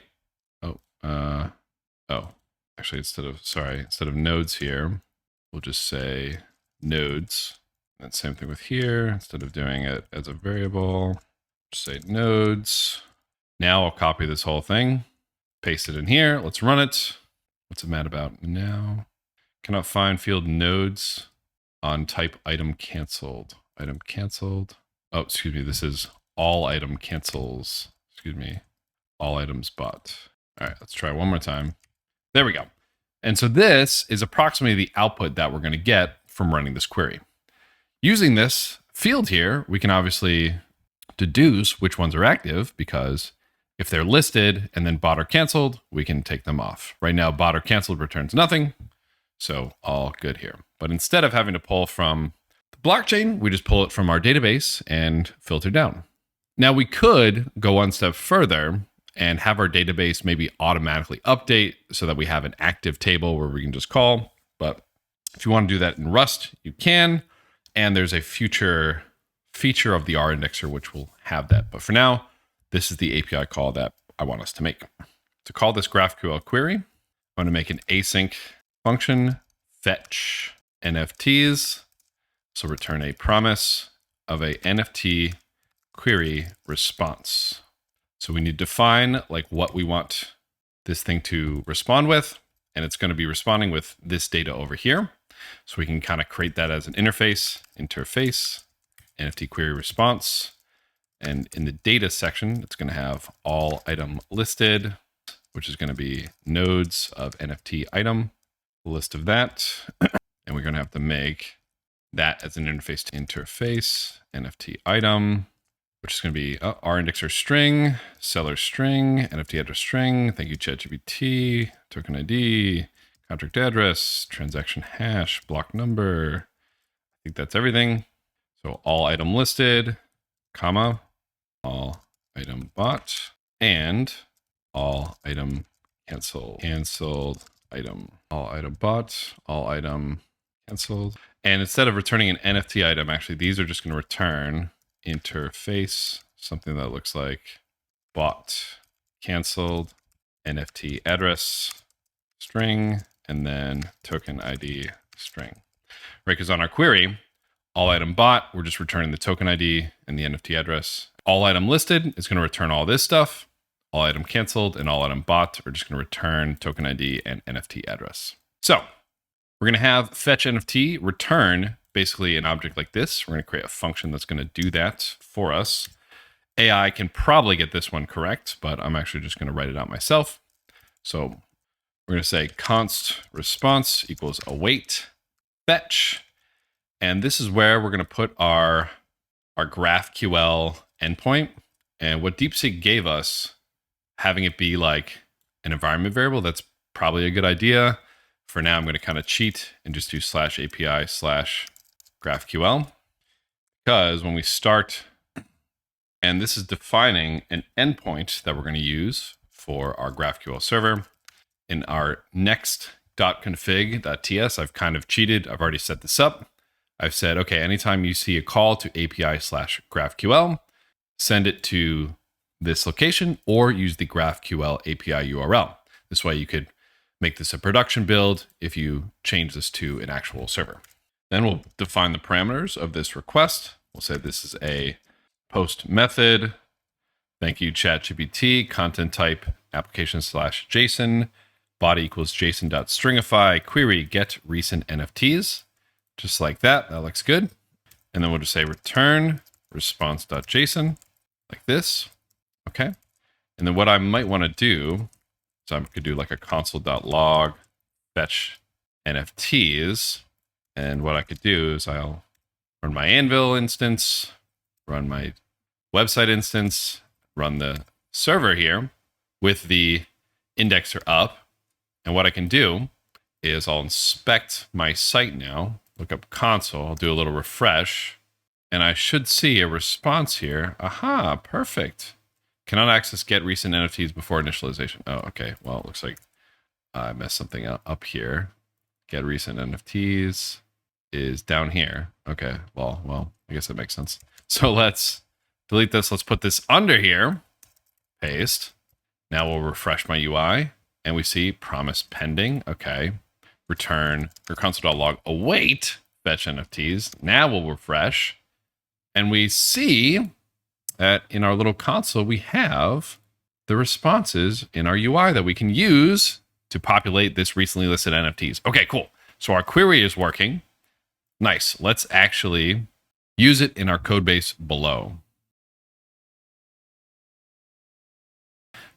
Actually, instead of nodes here, we'll just say nodes. And same thing with here. Instead of doing it as a variable, just say nodes. Now I'll copy this whole thing, paste it in here. Let's run it. What's it mad about now? Cannot find field nodes on type item canceled. Item canceled. Oh, excuse me. This is all item cancels. Excuse me. All items bought. All right, let's try one more time. There we go. And so this is approximately the output that we're going to get from running this query. Using this field here, we can obviously deduce which ones are active, because if they're listed and then bought or canceled, we can take them off. Right now, bought or canceled returns nothing. So all good here. But instead of having to pull from the blockchain, we just pull it from our database and filter down. Now we could go one step further and have our database maybe automatically update so that we have an active table where we can just call. But if you want to do that in Rust, you can. And there's a future feature of the R indexer which will have that. But for now, this is the API call that I want us to make. To call this GraphQL query, I'm going to make an async function fetch NFTs. So return a promise of a NFT query response. So we need to define like what we want this thing to respond with. And it's going to be responding with this data over here. So we can kind of create that as an interface, NFT query response. And in the data section, it's going to have all item listed, which is going to be nodes of NFT item. a list of that. And we're going to have to make that as an interface to interface, NFT item, which is going to be our indexer string, seller string, NFT address string. Thank you, ChatGPT, token ID, contract address, transaction hash, block number. I think that's everything. So all item listed, comma, all item bought, and all item canceled item, all item bought, all item canceled. And instead of returning an NFT item, actually, these are just going to return interface, something that looks like bought, canceled, NFT address, string, and then token ID string. Right, because on our query, all item bought, we're just returning the token ID and the NFT address. All item listed is going to return all this stuff. All item canceled and all item bought are just going to return token ID and NFT address. So we're going to have fetch NFT return basically an object like this. We're going to create a function that's going to do that for us. AI can probably get this one correct, but I'm actually just going to write it out myself. So we're going to say const response equals await fetch. And this is where we're going to put our GraphQL endpoint. And what DeepSeek gave us, having it be like an environment variable, that's probably a good idea. For now, I'm going to kind of cheat and just do /API/GraphQL. Because when we start, and this is defining an endpoint that we're going to use for our GraphQL server. In our next.config.ts, I've kind of cheated. I've already set this up. I've said, okay, anytime you see a call to API/GraphQL, send it to this location or use the GraphQL API URL. This way you could make this a production build if you change this to an actual server. Then we'll define the parameters of this request. We'll say this is a post method. Thank you, ChatGPT, content type application/JSON, body equals JSON.stringify, query get recent NFTs. Just like that. That looks good. And then we'll just say return response.json like this. Okay. And then what I might want to do is I could do like a console.log fetch NFTs. And what I could do is I'll run my Anvil instance, run my website instance, run the server here with the indexer up. And what I can do is I'll inspect my site now. Look up console, I'll do a little refresh, and I should see a response here. Aha, perfect. Cannot access get recent NFTs before initialization. Oh, okay. Well, it looks like I messed something up here. Get recent NFTs is down here. Okay, well, I guess that makes sense. So let's delete this. Let's put this under here. Paste. Now we'll refresh my UI, and we see promise pending. Okay. Return or console.log await fetch NFTs. Now we'll refresh and we see that in our little console, we have the responses in our UI that we can use to populate this recently listed NFTs. Okay, cool. So our query is working. Nice. Let's actually use it in our code base below.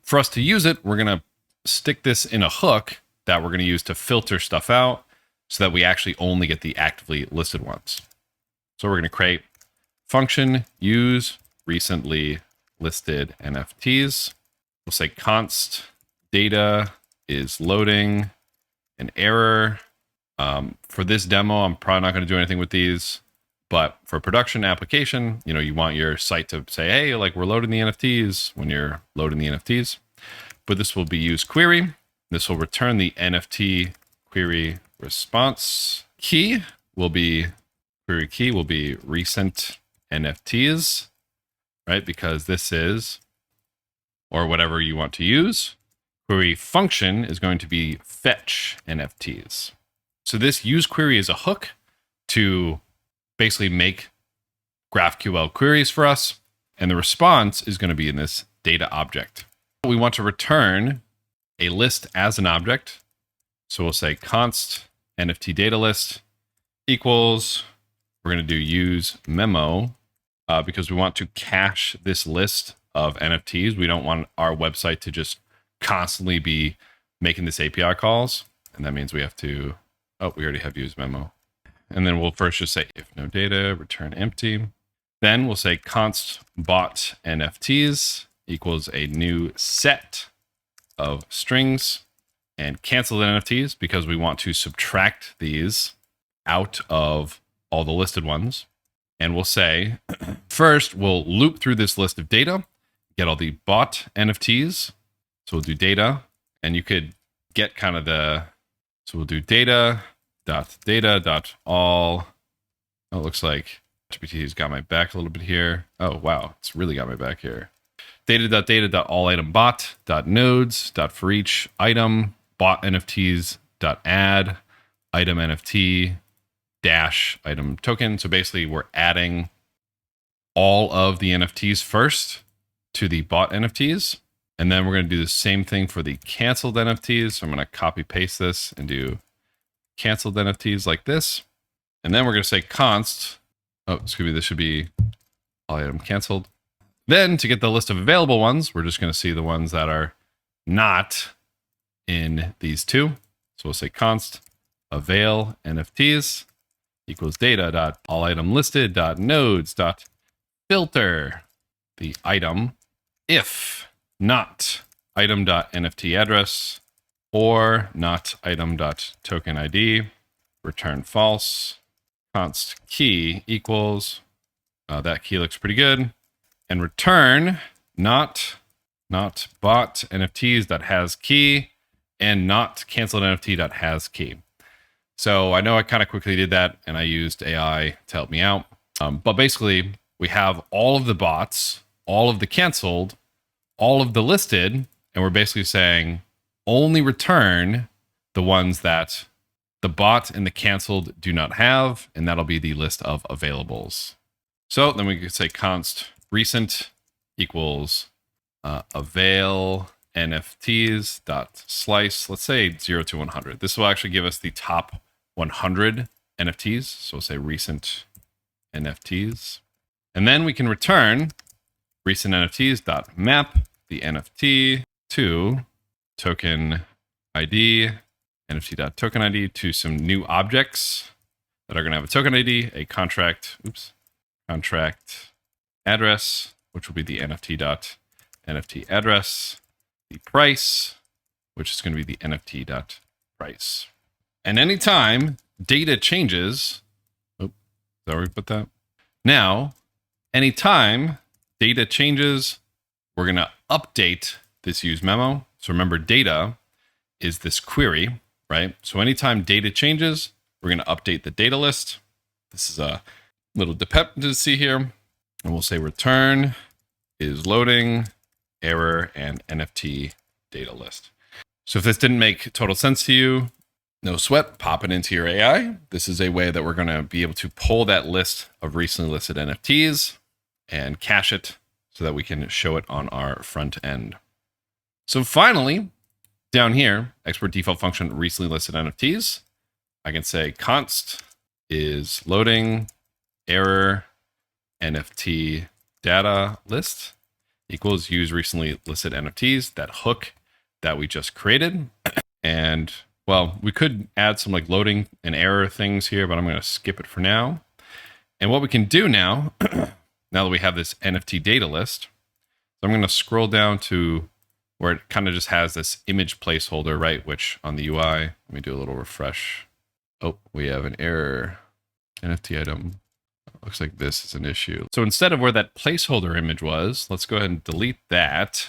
For us to use it, we're going to stick this in a hook that we're going to use to filter stuff out so that we actually only get the actively listed ones. So we're going to create function use recently listed NFTs. We'll say const data is loading an error. For this demo, I'm probably not going to do anything with these, but for production application, you want your site to say, hey, like we're loading the NFTs when you're loading the NFTs. But this will be use query. This will return the NFT query response key will be recent NFTs, right? Because this is, or whatever you want to use. Query function is going to be fetch NFTs. So this use query is a hook to basically make GraphQL queries for us. And the response is going to be in this data object. We want to return a list as an object. So we'll say const NFT data list equals, we're going to do use memo because we want to cache this list of NFTs. We don't want our website to just constantly be making this API calls. And that means we have to, oh, we already have use memo. And then we'll first just say if no data, return empty. Then we'll say const bot NFTs equals a new set of strings and cancel the NFTs because we want to subtract these out of all the listed ones. And we'll say, first, we'll loop through this list of data, get all the bot NFTs. So we'll do data, and you could get kind of so we'll do data.all. Oh, it looks like GPT's got my back a little bit here. Oh, wow. It's really got my back here. Data.all item bot.nodes for each item bot NFTs add item NFT dash item token. So basically we're adding all of the NFTs first to the bot NFTs. And then we're going to do the same thing for the canceled NFTs. So I'm going to copy paste this and do canceled NFTs like this. And then we're going to say const. Oh, excuse me. This should be all item canceled. Then to get the list of available ones, we're just going to see the ones that are not in these two. So we'll say const avail NFTs equals data.allitemlisted.nodes.filter the item if not item.nft address or not item.token ID, return false, const key equals, that key looks pretty good, and return not bot NFTs that has key and not canceled NFT that has key. So I know I kind of quickly did that and I used AI to help me out. But basically we have all of the bots, all of the canceled, all of the listed, and we're basically saying only return the ones that the bot and the canceled do not have, and that'll be the list of availables. So then we could say const recent equals avail NFTs dot slice, let's say 0 to 100. This will actually give us the top 100 NFTs. So we'll say recent NFTs. And then we can return recent NFTs dot map the NFT to token ID, NFT dot token ID to some new objects that are going to have a token ID, a contract address, which will be the NFT dot NFT address, the price, which is going to be the NFT dot price. And anytime data changes, is that where we put that? Now, anytime data changes, we're going to update this use memo. So remember, data is this query, right? So anytime data changes, we're going to update the data list. This is a little dependency here. And we'll say return is loading error and NFT data list. So if this didn't make total sense to you, no sweat, pop it into your AI. This is a way that we're going to be able to pull that list of recently listed NFTs and cache it so that we can show it on our front end. So finally, down here, export default function recently listed NFTs. I can say const is loading error NFT data list equals use recently listed NFTs, that hook that we just created. And well, we could add some like loading and error things here, but I'm going to skip it for now. And what we can do now, now that we have this NFT data list, I'm going to scroll down to where it kind of just has this image placeholder, right? Which on the UI, let me do a little refresh. Oh, we have an error. NFT item. Looks like this is an issue. So instead of where that placeholder image was, let's go ahead and delete that.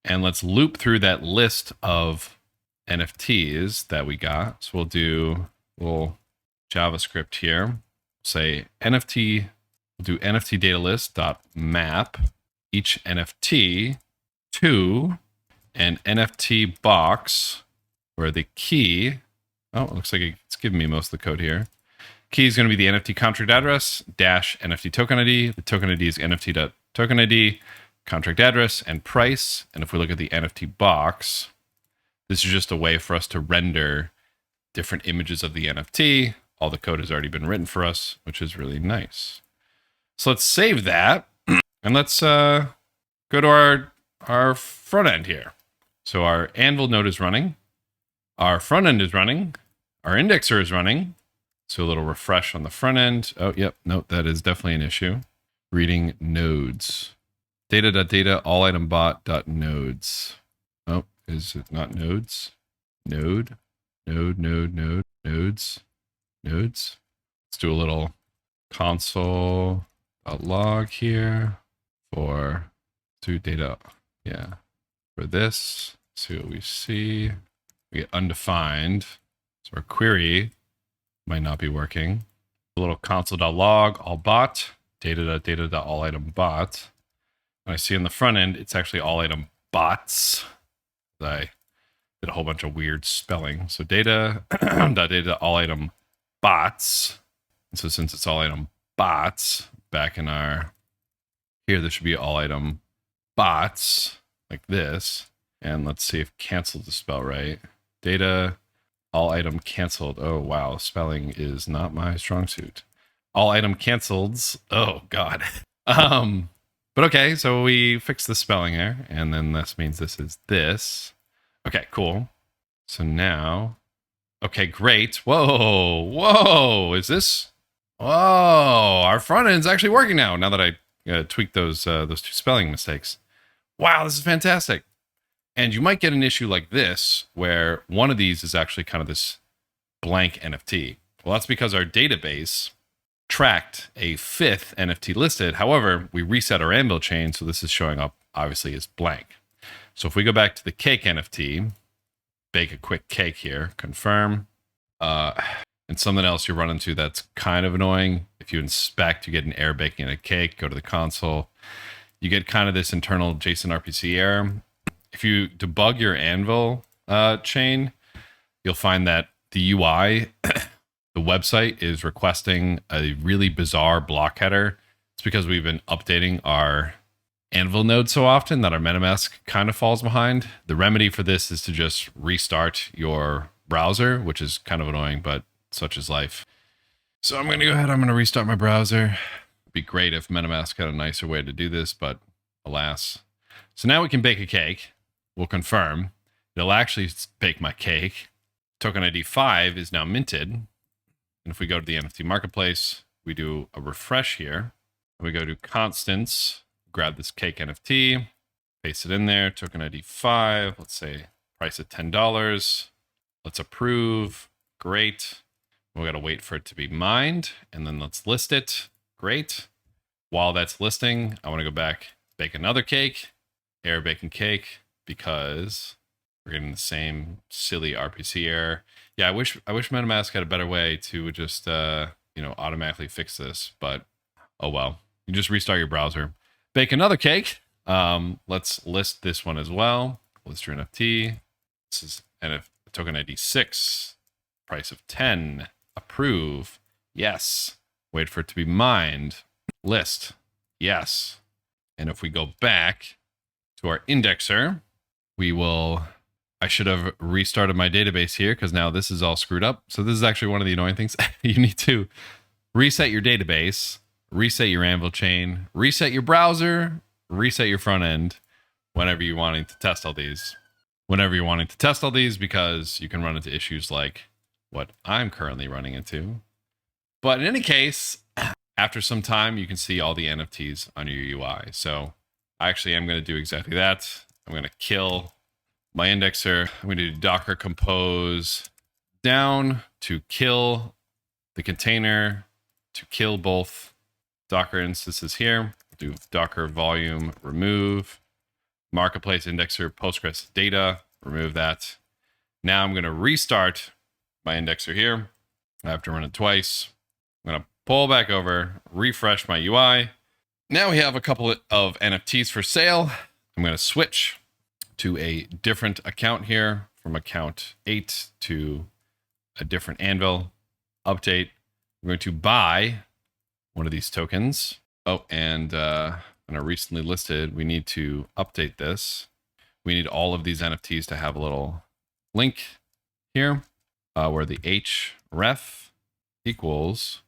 And let's loop through that list of NFTs that we got. So we'll do a little JavaScript here. Say NFT, we'll do NFT data list dot map each NFT to an NFT box where the key, oh, it looks like it's giving me most of the code here. Key is going to be the NFT contract address dash NFT token ID. The token ID is NFT.token ID, contract address, and price. And if we look at the NFT box, this is just a way for us to render different images of the NFT. All the code has already been written for us, which is really nice. So let's save that and let's go to our front end here. So our Anvil node is running. Our front end is running. Our indexer is running. So a little refresh on the front end. Oh, yep. No, that is definitely an issue. Reading nodes. Data.data all item bot.nodes. Oh, is it not nodes? Nodes. Nodes. Let's do a little console.log here for to data. Yeah. For this, see what we see. We get undefined. So our query might not be working. A little console.log all bot. Data.data all item bot. And I see on the front end, it's actually all item bots. I did a whole bunch of weird spelling. So data.data all item bots. And so since it's all item bots, back in our here, there should be all item bots like this. And let's see if canceled is spelled right. Data all item canceled. Oh wow, spelling is not my strong suit. All item canceleds. Oh god. But okay, so we fixed the spelling error, and then this means this is this. Okay, cool. So now, okay, great. Whoa, is this? Whoa, our front end's actually working now. Now that I tweaked those two spelling mistakes. Wow, this is fantastic. And you might get an issue like this, where one of these is actually kind of this blank NFT. Well, that's because our database tracked a fifth NFT listed. However, we reset our Anvil chain, so this is showing up obviously as blank. So if we go back to the cake NFT, bake a quick cake here, confirm, and something else you run into that's kind of annoying. If you inspect, you get an error baking a cake, go to the console, you get kind of this internal JSON RPC error. If you debug your Anvil chain, you'll find that the UI, the website is requesting a really bizarre block header. It's because we've been updating our Anvil node so often that our MetaMask kind of falls behind. The remedy for this is to just restart your browser, which is kind of annoying, but such is life. So I'm going to go ahead. I'm going to restart my browser. It'd be great if MetaMask had a nicer way to do this, but alas. So now we can bake a cake. We'll confirm. It'll actually bake my cake. Token ID 5 is now minted. And if we go to the NFT marketplace, we do a refresh here. We go to constants, grab this cake NFT, paste it in there, token ID 5, let's say price at $10. Let's approve. Great. We got to wait for it to be mined, and then let's list it. Great. While that's listing, I want to go back, bake another cake, error baking cake, because we're getting the same silly RPC error. Yeah, I wish MetaMask had a better way to just automatically fix this, but oh well. You just restart your browser. Bake another cake. Let's list this one as well. List your NFT. This is token ID 6. Price of 10. Approve. Yes. Wait for it to be mined. List. Yes. And if we go back to our indexer, I should have restarted my database here because now this is all screwed up. So this is actually one of the annoying things. You need to reset your database, reset your Anvil chain, reset your browser, reset your front end whenever you're wanting to test all these. Because you can run into issues like what I'm currently running into. But in any case, after some time, you can see all the NFTs on your UI. So I actually am going to do exactly that. I'm going to kill my indexer. I'm going to do docker compose down to kill the container, to kill both Docker instances here. Do docker volume remove, marketplace indexer Postgres data, remove that. Now I'm going to restart my indexer here. I have to run it twice. I'm going to pull back over, refresh my UI. Now we have a couple of NFTs for sale. I'm going to switch to a different account here from account 8 to a different Anvil. Update. I'm going to buy one of these tokens. Oh, and on a recently listed, we need to update this. We need all of these NFTs to have a little link here where the href equals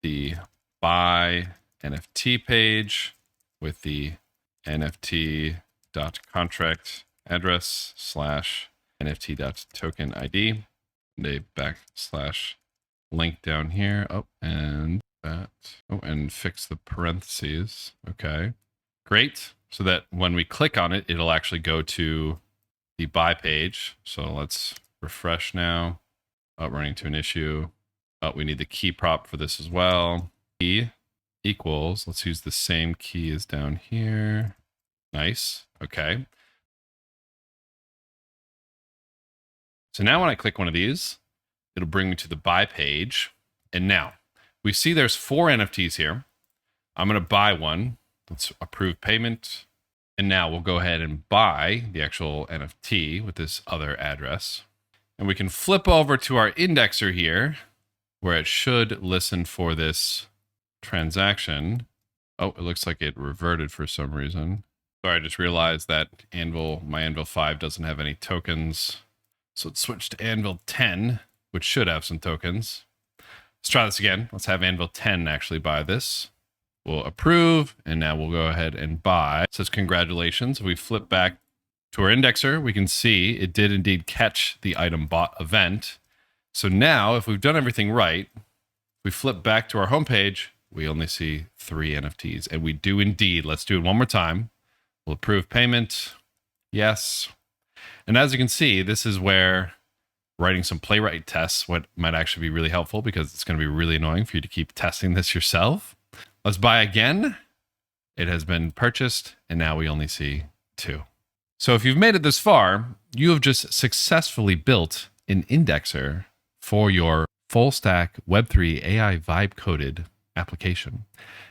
the buy NFT page with the NFT.contract address / nft.token ID, and a backslash link down here. Oh, and that. Oh, and fix the parentheses. Okay, great. So that when we click on it, it'll actually go to the buy page. So let's refresh now. Oh, running into an issue. Oh, we need the key prop for this as well. Key equals, let's use the same key as down here. Nice. Okay. So now when I click one of these, it'll bring me to the buy page. And now we see there's 4 NFTs here. I'm going to buy one. Let's approve payment. And now we'll go ahead and buy the actual NFT with this other address. And we can flip over to our indexer here, where it should listen for this transaction. Oh, it looks like it reverted for some reason. Sorry, I just realized that my Anvil 5 doesn't have any tokens. So let's switch to Anvil 10, which should have some tokens. Let's try this again. Let's have Anvil 10 actually buy this. We'll approve, and now we'll go ahead and buy. It says congratulations. If we flip back to our indexer, we can see it did indeed catch the item bought event. So now, if we've done everything right, we flip back to our homepage, we only see 3 NFTs. And we do indeed. Let's do it one more time. We'll approve payment. Yes. And as you can see, this is where writing some Playwright tests might actually be really helpful, because it's going to be really annoying for you to keep testing this yourself. Let's buy again. It has been purchased, and now we only see 2. So if you've made it this far, you have just successfully built an indexer for your full stack Web3 AI vibe coded application.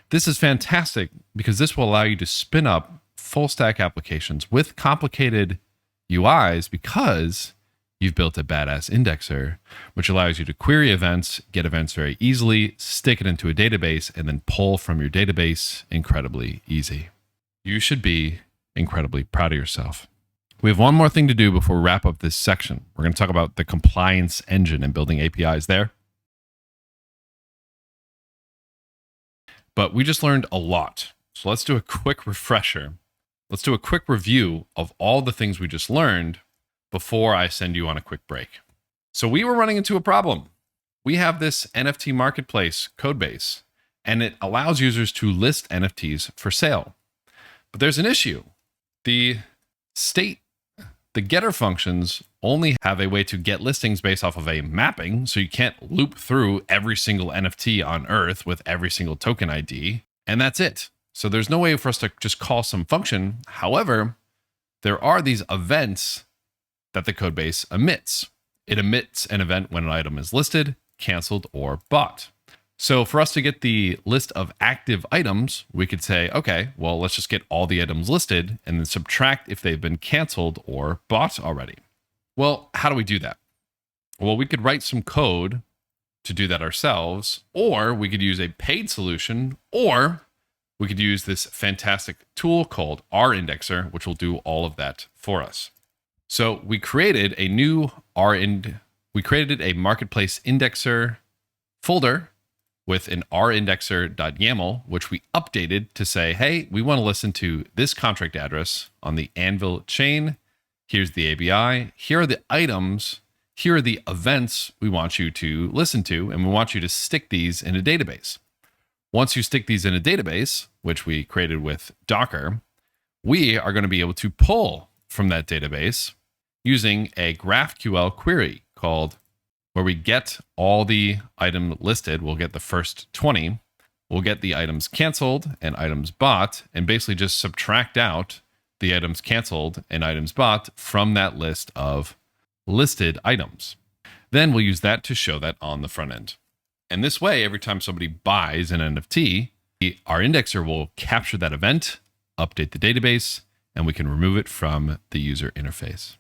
This is fantastic because this will allow you to spin up full stack applications with complicated UIs, because you've built a badass indexer, which allows you to query events, get events very easily, stick it into a database, and then pull from your database incredibly easy. You should be incredibly proud of yourself. We have one more thing to do before we wrap up this section. We're going to talk about the compliance engine and building APIs there. But we just learned a lot. So let's do a quick refresher. Let's do a quick review of all the things we just learned before I send you on a quick break. So we were running into a problem. We have this NFT marketplace code base, and it allows users to list NFTs for sale. But there's an issue. The getter functions only have a way to get listings based off of a mapping, so you can't loop through every single NFT on Earth with every single token ID, and that's it. So there's no way for us to just call some function. However, there are these events that the code base emits. It emits an event when an item is listed, canceled, or bought. So for us to get the list of active items, we could say, okay, well, let's just get all the items listed and then subtract if they've been canceled or bought already. Well, how do we do that? Well, we could write some code to do that ourselves, or we could use a paid solution, or we could use this fantastic tool called RIndexer, which will do all of that for us. So we created a new we created a marketplace indexer folder with an rindexer.yaml, which we updated to say, hey, we want to listen to this contract address on the Anvil chain. Here's the ABI. Here are the items. Here are the events we want you to listen to, and we want you to stick these in a database. Once you stick these in a database, which we created with Docker, we are going to be able to pull from that database using a GraphQL query called where we get all the item listed. We'll get the first 20. We'll get the items canceled and items bought, and basically just subtract out the items canceled and items bought from that list of listed items. Then we'll use that to show that on the front end. And this way, every time somebody buys an NFT, our indexer will capture that event, update the database, and we can remove it from the user interface.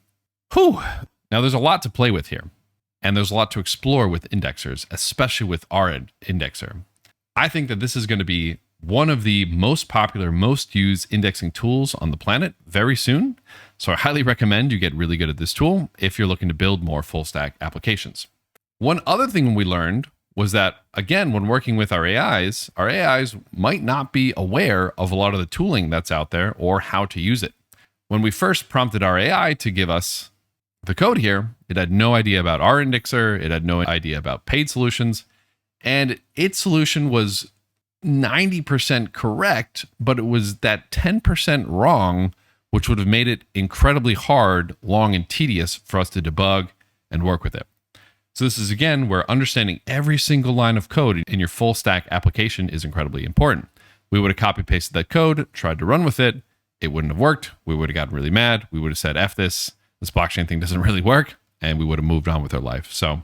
Whew. Now there's a lot to play with here, and there's a lot to explore with indexers, especially with RIndexer. I think that this is going to be one of the most popular, most used indexing tools on the planet very soon. So I highly recommend you get really good at this tool if you're looking to build more full stack applications. One other thing we learned was that, again, when working with our AIs might not be aware of a lot of the tooling that's out there or how to use it. When we first prompted our AI to give us the code here, it had no idea about our indexer. It had no idea about paid solutions. And its solution was 90% correct, but it was that 10% wrong, which would have made it incredibly hard, long, and tedious for us to debug and work with it. So this is, again, where understanding every single line of code in your full stack application is incredibly important. We would have copy pasted that code, tried to run with it. It wouldn't have worked. We would have gotten really mad. We would have said, F this blockchain thing doesn't really work. And we would have moved on with our life. So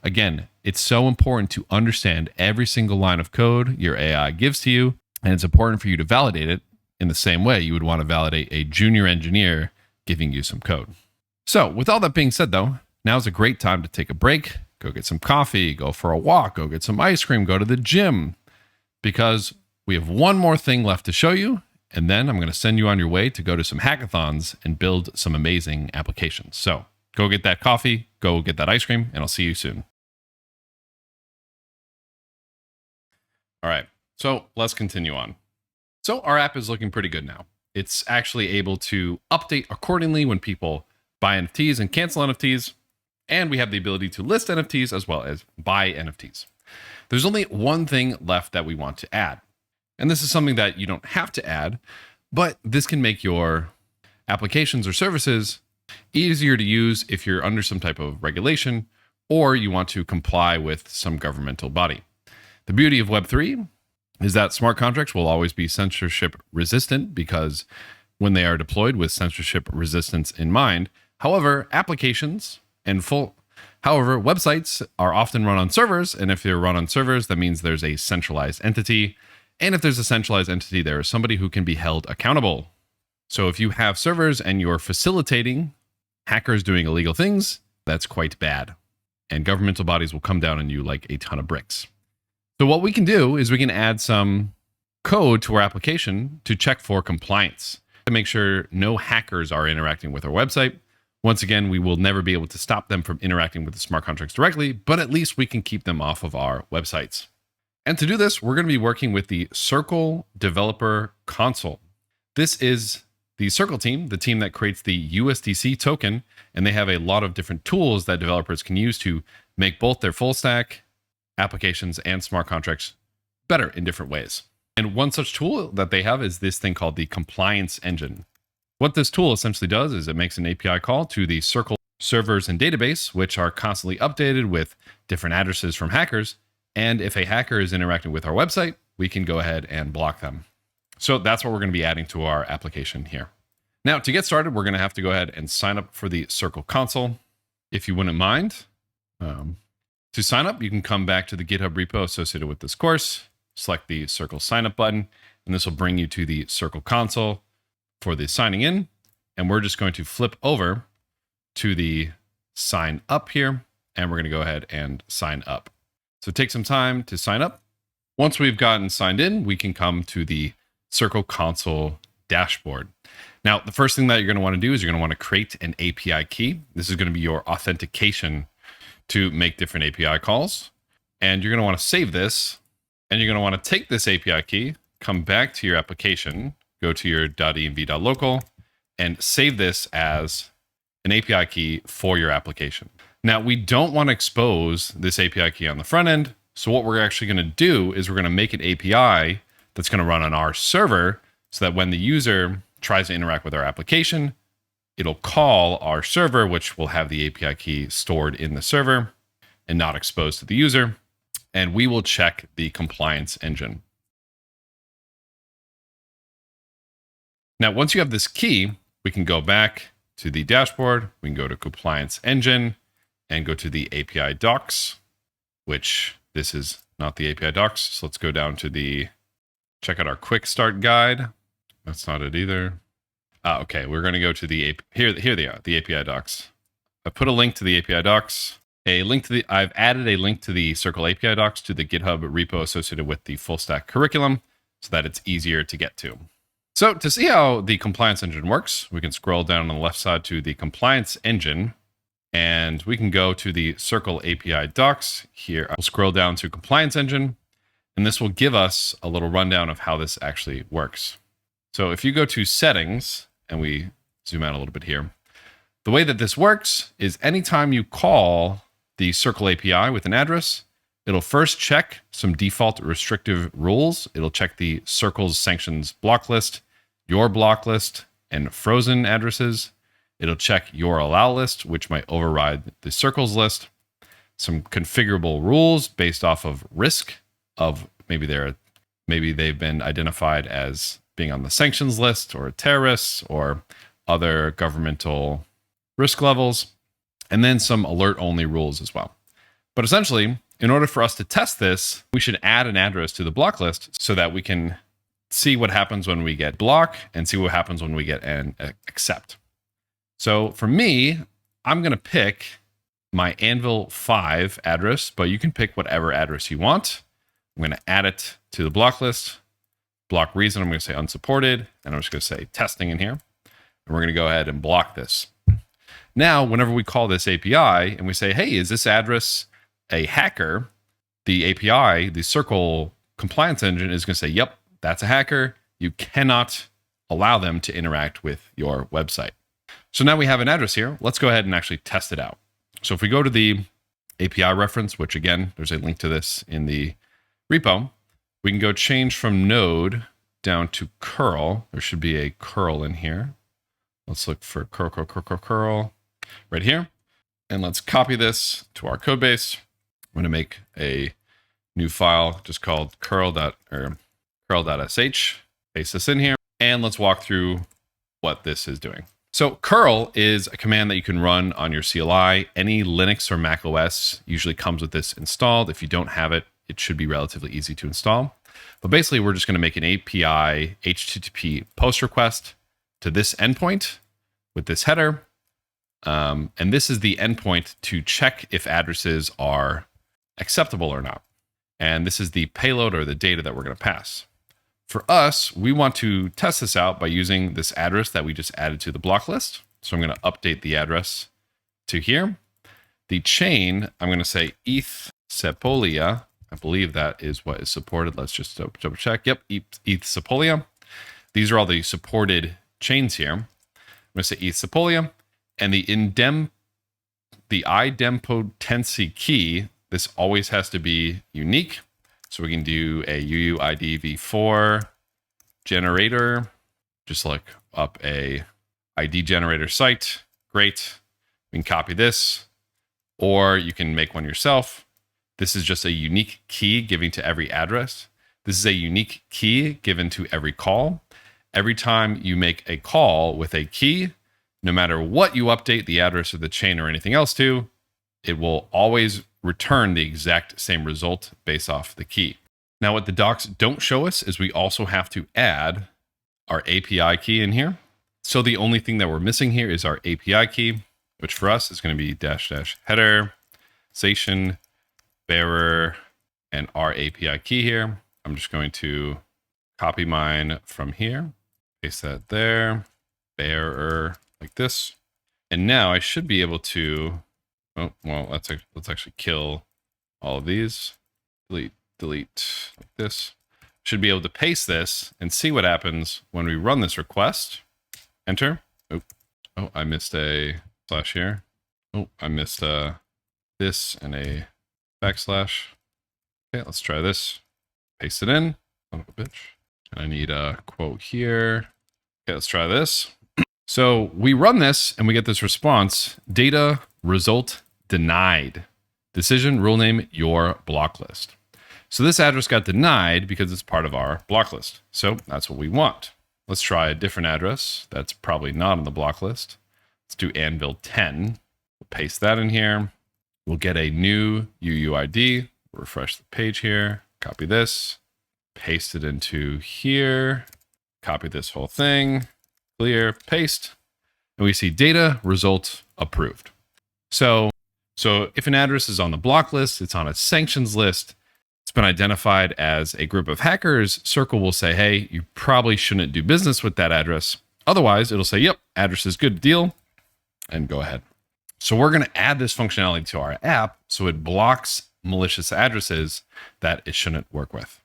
again, it's so important to understand every single line of code your AI gives to you. And it's important for you to validate it in the same way you would want to validate a junior engineer giving you some code. So with all that being said, though, now's a great time to take a break, go get some coffee, go for a walk, go get some ice cream, go to the gym, because we have one more thing left to show you. And then I'm going to send you on your way to go to some hackathons and build some amazing applications. So go get that coffee, go get that ice cream, and I'll see you soon. All right, so let's continue on. So our app is looking pretty good now. It's actually able to update accordingly when people buy NFTs and cancel NFTs. And we have the ability to list NFTs as well as buy NFTs. There's only one thing left that we want to add. And this is something that you don't have to add, but this can make your applications or services easier to use if you're under some type of regulation or you want to comply with some governmental body. The beauty of Web3 is that smart contracts will always be censorship resistant because when they are deployed with censorship resistance in mind. However, applications and websites are often run on servers. And if they're run on servers, that means there's a centralized entity. And if there's a centralized entity, there is somebody who can be held accountable. So if you have servers and you're facilitating hackers doing illegal things, that's quite bad. And governmental bodies will come down on you like a ton of bricks. So what we can do is we can add some code to our application to check for compliance, to make sure no hackers are interacting with our website. Once again, we will never be able to stop them from interacting with the smart contracts directly, but at least we can keep them off of our websites. And to do this, we're going to be working with the Circle Developer Console. This is the Circle team, the team that creates the USDC token, and they have a lot of different tools that developers can use to make both their full stack applications and smart contracts better in different ways. And one such tool that they have is this thing called the Compliance Engine. What this tool essentially does is it makes an API call to the Circle servers and database, which are constantly updated with different addresses from hackers. And if a hacker is interacting with our website, we can go ahead and block them. So that's what we're going to be adding to our application here. Now, to get started, we're going to have to go ahead and sign up for the Circle console. If you wouldn't mind, to sign up, you can come back to the GitHub repo associated with this course, select the Circle sign up button, and this will bring you to the Circle console for the signing in. And we're just going to flip over to the sign up here, and we're going to go ahead and sign up. So take some time to sign up. Once we've gotten signed in, we can come to the Circle console dashboard. Now, the first thing that you're going to want to do is you're going to want to create an API key. This is going to be your authentication to make different API calls. And you're going to want to save this. And you're going to want to take this API key, come back to your application, go to your .env.local, and save this as an API key for your application. Now, we don't want to expose this API key on the front end. So what we're actually going to do is we're going to make an API that's going to run on our server so that when the user tries to interact with our application, it'll call our server, which will have the API key stored in the server and not exposed to the user. And we will check the compliance engine. Now, once you have this key, we can go back to the dashboard. We can go to compliance engine and go to the API docs, which this is not the API docs. So let's go down to check out our quick start guide. That's not it either. Okay, we're going to go to here they are, the API docs. I put a link to the API docs, I've added a link to the Circle API docs to the GitHub repo associated with the full stack curriculum so that it's easier to get to. So to see how the compliance engine works, we can scroll down on the left side to the compliance engine, and we can go to the Circle API docs here. I'll scroll down to compliance engine, and this will give us a little rundown of how this actually works. So if you go to settings, and we zoom out a little bit here, The way that this works is anytime you call the Circle API with an address, it'll first check some default restrictive rules. It'll check the Circle's sanctions block list, your block list, and frozen addresses. It'll check your allow list, which might override the Circle's list. Some configurable rules based off of risk of maybe they've been identified as being on the sanctions list or terrorists or other governmental risk levels, and then some alert only rules as well. But essentially, in order for us to test this, we should add an address to the block list so that we can see what happens when we get block and see what happens when we get an accept. So for me, I'm going to pick my Anvil 5 address, but you can pick whatever address you want. I'm going to add it to the block list. Block reason, I'm going to say unsupported, and I'm just going to say testing in here. And we're going to go ahead and block this. Now, whenever we call this API and we say, hey, is this address a hacker? The API, the Circle compliance engine, is going to say, yep, that's a hacker. You cannot allow them to interact with your website. So now we have an address here. Let's go ahead and actually test it out. So if we go to the API reference, which again, there's a link to this in the repo, we can go change from node down to curl. There should be a curl in here. Let's look for curl right here. And let's copy this to our code base. I'm going to make a new file just called curl.sh. Paste this in here. And let's walk through what this is doing. So curl is a command that you can run on your CLI. Any Linux or Mac OS usually comes with this installed. If you don't have it, it should be relatively easy to install. But basically, we're just going to make an API HTTP post request to this endpoint with this header. And this is the endpoint to check if addresses are acceptable or not. And this is the payload or the data that we're going to pass. For us, we want to test this out by using this address that we just added to the block list. So I'm going to update the address to here. The chain, I'm going to say ETH Sepolia. I believe that is what is supported. Let's just double check. Yep, ETH Sepolia. These are all the supported chains here. I'm going to say ETH Sepolia. And the idempotency key, this always has to be unique. So we can do a UUID v4 generator, just look up a ID generator site. Great. We can copy this, or you can make one yourself. This is just a unique key given to every address. This is a unique key given to every call. Every time you make a call with a key, no matter what you update the address of the chain or anything else to, it will always return the exact same result based off the key. Now, what the docs don't show us is we also have to add our API key in here. So the only thing that we're missing here is our API key, which for us is going to be -- header, station, bearer, and our API key here. I'm just going to copy mine from here, paste that there, bearer, like this. And now I should be able to, oh, well, let's actually kill all of these. Delete like this. Should be able to paste this and see what happens when we run this request. Enter. Oh, I missed a slash here. Oh, I missed this and a backslash. Okay, let's try this. Paste it in. Son of a bitch. And I need a quote here. Okay, let's try this. So we run this and we get this response: data result denied. Decision rule name your block list. So this address got denied because it's part of our block list. So that's what we want. Let's try a different address that's probably not on the block list. Let's do Anvil 10. We'll paste that in here. We'll get a new UUID. Refresh the page here. Copy this. Paste it into here. Copy this whole thing. Clear. Paste. And we see data result approved. So if an address is on the block list, it's on a sanctions list, it's been identified as a group of hackers, Circle will say, hey, you probably shouldn't do business with that address. Otherwise, it'll say, yep, address is good deal, and go ahead. So we're going to add this functionality to our app so it blocks malicious addresses that it shouldn't work with.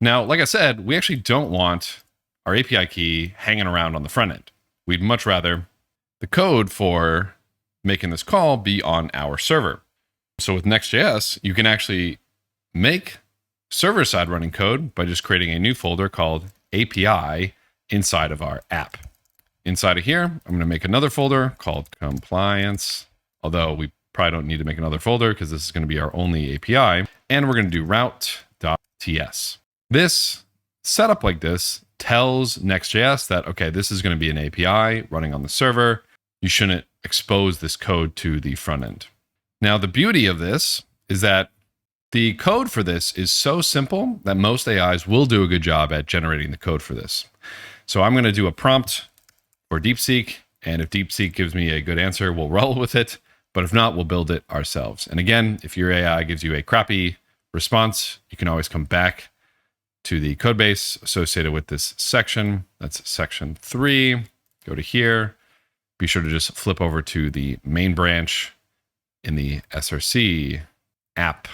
Now, like I said, we actually don't want our API key hanging around on the front end. We'd much rather the code for making this call be on our server. So with Next.js, you can actually make server-side running code by just creating a new folder called API inside of our app. Inside of here, I'm going to make another folder called compliance, although we probably don't need to make another folder because this is going to be our only API. And we're going to do route.ts. This setup like this tells Next.js that, okay, this is going to be an API running on the server. You shouldn't expose this code to the front end. Now, the beauty of this is that the code for this is so simple that most AIs will do a good job at generating the code for this. So I'm going to do a prompt for DeepSeek, and if DeepSeek gives me a good answer, we'll roll with it. But if not, we'll build it ourselves. And again, if your AI gives you a crappy response, you can always come back to the code base associated with this section. That's section 3. Go to here. Be sure to just flip over to the main branch in the SRC app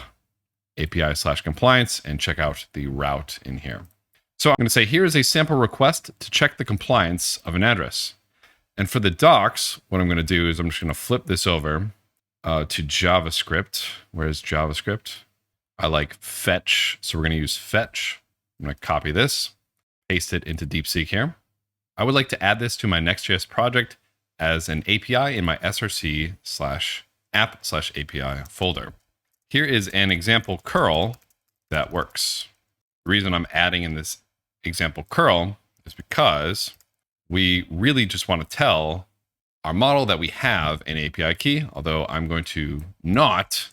API/compliance and check out the route in here. So I'm going to say, here's a sample request to check the compliance of an address. And for the docs, what I'm going to do is I'm just going to flip this over to JavaScript. Where's JavaScript? I like fetch. So we're going to use fetch. I'm going to copy this, paste it into DeepSeek here. I would like to add this to my Next.js project as an API in my src/app/API folder. Here is an example curl that works. The reason I'm adding in this example curl is because we really just want to tell our model that we have an API key, although I'm going to not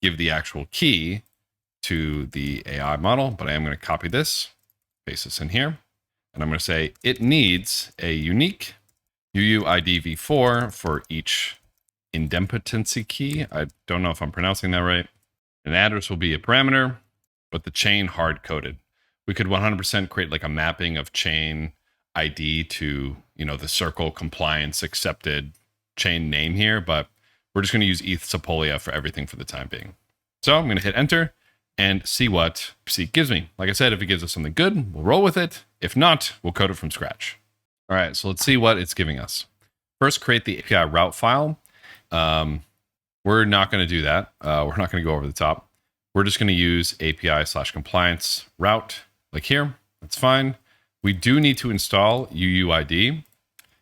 give the actual key to the AI model, but I am going to copy this, paste this in here, and I'm going to say it needs a unique UUID v4 for each idempotency key. I don't know if I'm pronouncing that right. An address will be a parameter, but the chain hard-coded. We could 100% create like a mapping of chain ID to, the circle compliance accepted chain name here, but we're just going to use ETH Sepolia for everything for the time being. So I'm going to hit enter and see what DeepSeek gives me. Like I said, if it gives us something good, we'll roll with it. If not, we'll code it from scratch. All right, so let's see what it's giving us. First, create the API route file. We're not going to do that. We're not going to go over the top. We're just going to use API/compliance route like here. That's fine. We do need to install UUID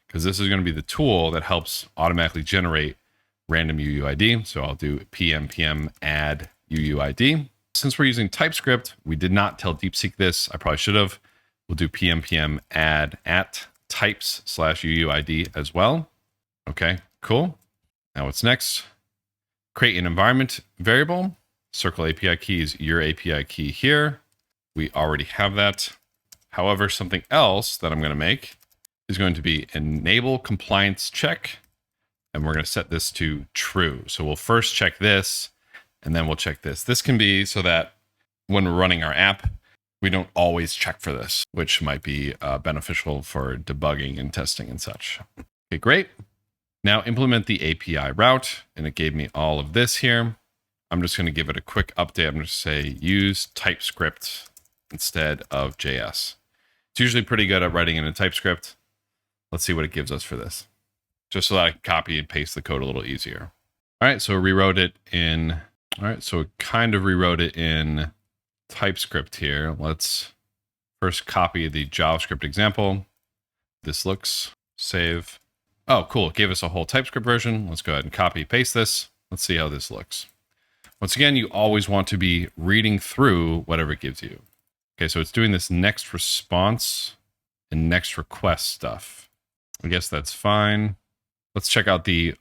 because this is going to be the tool that helps automatically generate random UUID. So I'll do pm add UUID. Since we're using TypeScript, we did not tell DeepSeek this. I probably should have. We'll do pm add at types/UUID as well. Okay, cool. Now what's next? Create an environment variable. Circle API key is your API key here. We already have that. However, something else that I'm going to make is going to be enable compliance check. And we're going to set this to true. So we'll first check this, and then we'll check this. This can be so that when we're running our app, we don't always check for this, which might be beneficial for debugging and testing and such. Okay, great. Now implement the API route, and it gave me all of this here. I'm just going to give it a quick update. I'm going to say use TypeScript instead of JS. It's usually pretty good at writing it in TypeScript. Let's see what it gives us for this, just so that I can copy and paste the code a little easier. All right, so rewrote it in. All right, so it kind of rewrote it in TypeScript here. Let's first copy the JavaScript example. This looks, save. Oh, cool. It gave us a whole TypeScript version. Let's go ahead and copy paste this. Let's see how this looks. Once again, you always want to be reading through whatever it gives you. Okay, so it's doing this next response and next request stuff. I guess that's fine. Let's check out the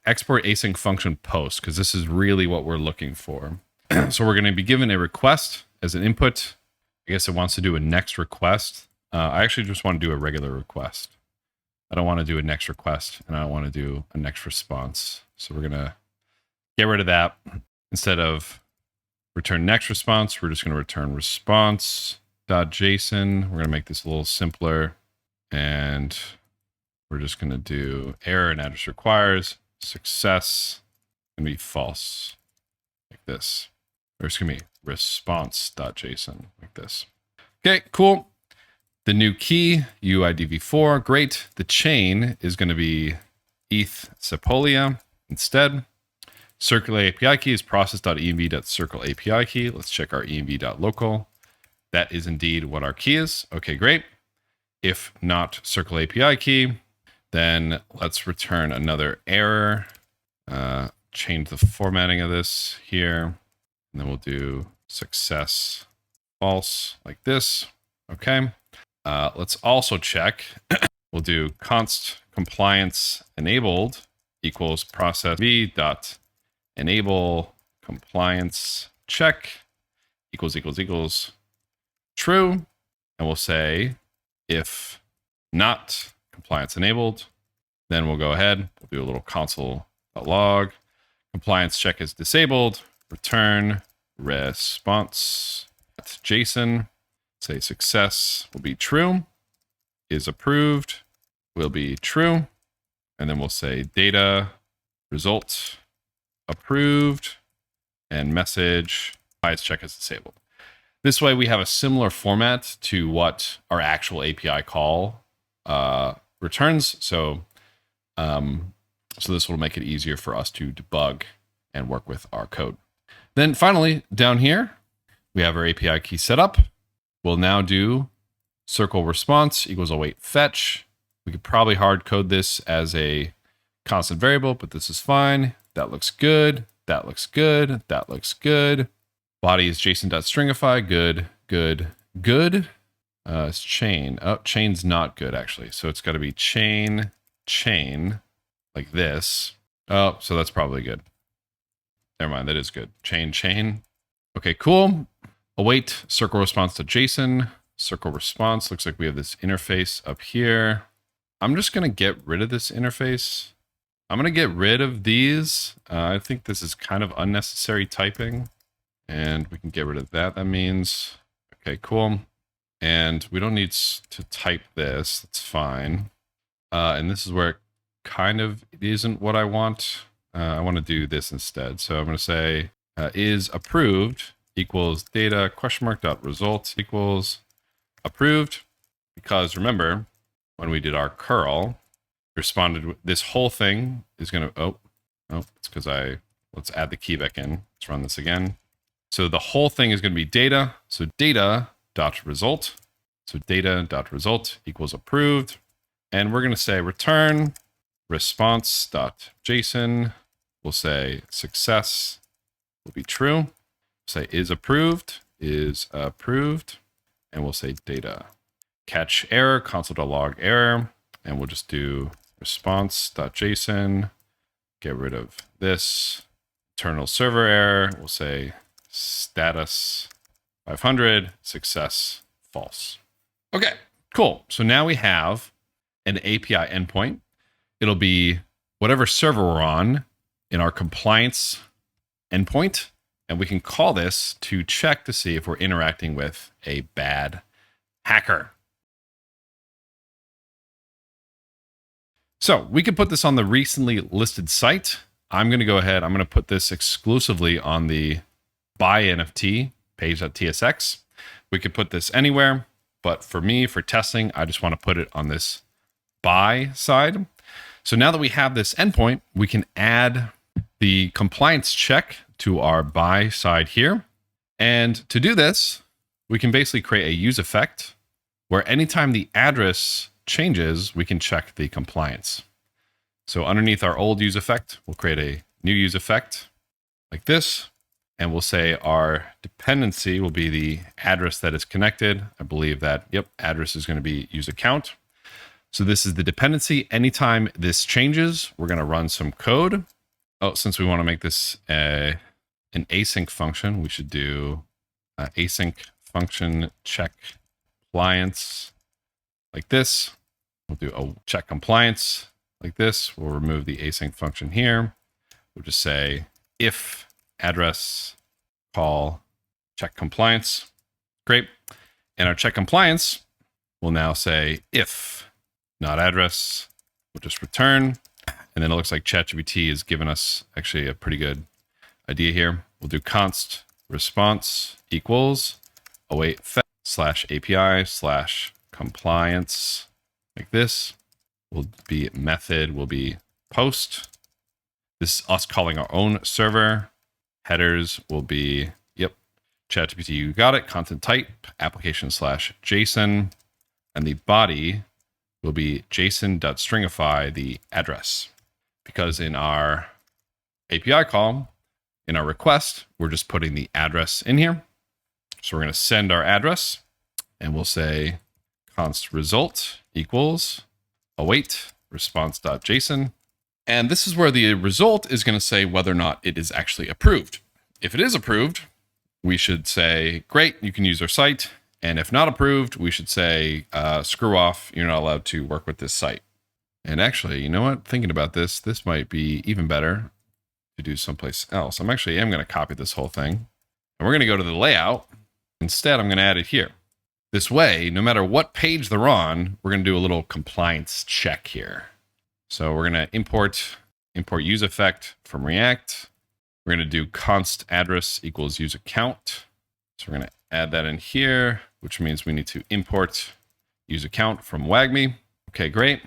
export async function post, because this is really what we're looking for. So we're going to be given a request as an input. I guess it wants to do a next request. I actually just want to do a regular request. I don't want to do a next request, and I don't want to do a next response. So we're going to get rid of that. Instead of return next response, we're just going to return response.json. We're going to make this a little simpler. And we're just going to do error and address requires. Success going to be false, like this. Or it's going to be response.json, like this. Okay, cool. The new key, UIDv4, great. The chain is going to be ETH Sepolia instead. Circle API key is process.env.circle API key. Let's check our env.local. That is indeed what our key is. Okay, great. If not circle API key, then let's return another error. Change the formatting of this here. And then we'll do success false like this. Okay. Let's also check. We'll do const compliance enabled equals process v dot enable compliance check equals true. And we'll say if not compliance enabled, then we'll go ahead. We'll do a little console.log. Compliance check is disabled. Return response. That's JSON. Say success will be true. Is approved will be true. And then we'll say data result approved and message compliance check is disabled. This way we have a similar format to what our actual API call returns. So this will make it easier for us to debug and work with our code. Then finally, down here, we have our API key setup. We'll now do circle response equals await fetch. We could probably hard code this as a constant variable, but this is fine. That looks good. That looks good. That looks good. Body is JSON.stringify. Good. It's chain. Oh, chain's not good actually. So it's got to be chain like this. Oh, so that's probably good. Never mind. That is good. Chain. Okay, cool. Await circle response to JSON. Circle response. Looks like we have this interface up here. I'm just going to get rid of this interface. I'm going to get rid of these. I think this is kind of unnecessary typing. And we can get rid of that. That means, okay, cool. And we don't need to type this. That's fine. And this is where it kind of isn't what I want. I want to do this instead. So I'm going to say is approved equals data (result) equals approved. Because remember, when we did our curl, responded, this whole thing is going to, it's because let's add the key back in. Let's run this again. So the whole thing is going to be data. So data.result. So data.result equals approved. And we're going to say return response.json. We'll say success will be true. Say is approved. And we'll say data. Catch error, console.log error. And we'll just do response.json. Get rid of this. Internal server error. We'll say status 500, success false. Okay, cool. So now we have an API endpoint. It'll be whatever server we're on in our compliance endpoint. And we can call this to check to see if we're interacting with a bad hacker. So we can put this on the recently listed site. I'm going to go ahead. I'm going to put this exclusively on the buy NFT page.tsx. We could put this anywhere, but for me, for testing, I just want to put it on this buy side. So now that we have this endpoint, we can add the compliance check to our buy side here. And to do this, we can basically create a use effect where anytime the address changes, we can check the compliance. So underneath our old use effect, we'll create a new use effect like this. And we'll say our dependency will be the address that is connected. I believe that, address is going to be use account. So this is the dependency. Anytime this changes, we're going to run some code. Oh, since we want to make this an async function, we should do async function check compliance like this. We'll do a check compliance like this. We'll remove the async function here. We'll just say if address call check compliance. Great. And our check compliance will now say if not address, we'll just return. And then it looks like ChatGPT has given us actually a pretty good idea here. We'll do const response equals await fetch /API compliance like this. Will be method will be post. This is us calling our own server. Headers will be, yep, ChatGPT, you got it. Content type, application/JSON. And the body will be JSON.stringify the address. Because in our API call, in our request, we're just putting the address in here. So we're going to send our address and we'll say const result equals await response.json. And this is where the result is going to say whether or not it is actually approved. If it is approved, we should say, great, you can use our site. And if not approved, we should say, screw off, you're not allowed to work with this site. And actually, you know what? Thinking about this, this might be even better to do someplace else. I'm going to copy this whole thing. And we're going to go to the layout. Instead, I'm going to add it here. This way, no matter what page they're on, we're going to do a little compliance check here. So we're going to import use effect from React. We're going to do const address equals use account. So we're going to add that in here, which means we need to import use account from WagMi. Okay, great.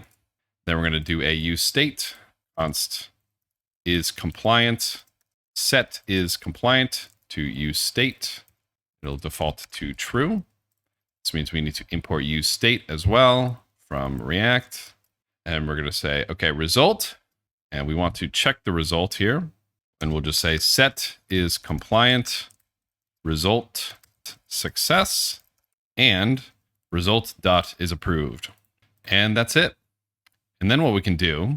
Then we're going to do a use state. Const is compliant. Set is compliant to use state. It'll default to true. This means we need to import use state as well from React. And we're going to say, okay, result. And we want to check the result here. And we'll just say set is compliant, result success, and result dot is approved. And that's it. And then what we can do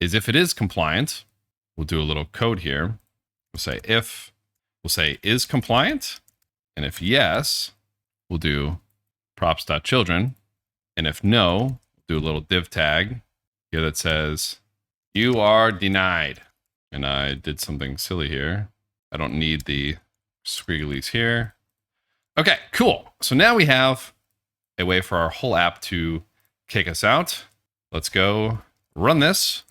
is if it is compliant, we'll do a little code here. We'll say if, we'll say is compliant. And if yes, we'll do props.children. And if no, do a little div tag here that says, you are denied. And I did something silly here. I don't need the squigglies here. Okay, cool. So now we have a way for our whole app to kick us out. Let's go run this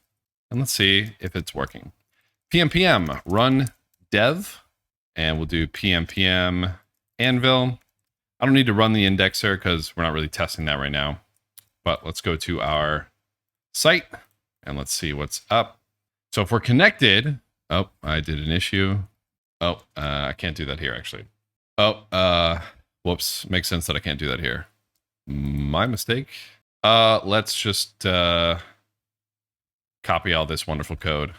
and let's see if it's working. pm run dev, and we'll do pm Anvil. I don't need to run the indexer because we're not really testing that right now. But let's go to our site and let's see what's up. So if we're connected, oh, I did an issue. Oh, I can't do that here actually. Oh, whoops, makes sense that I can't do that here. My mistake. Let's just copy all this wonderful code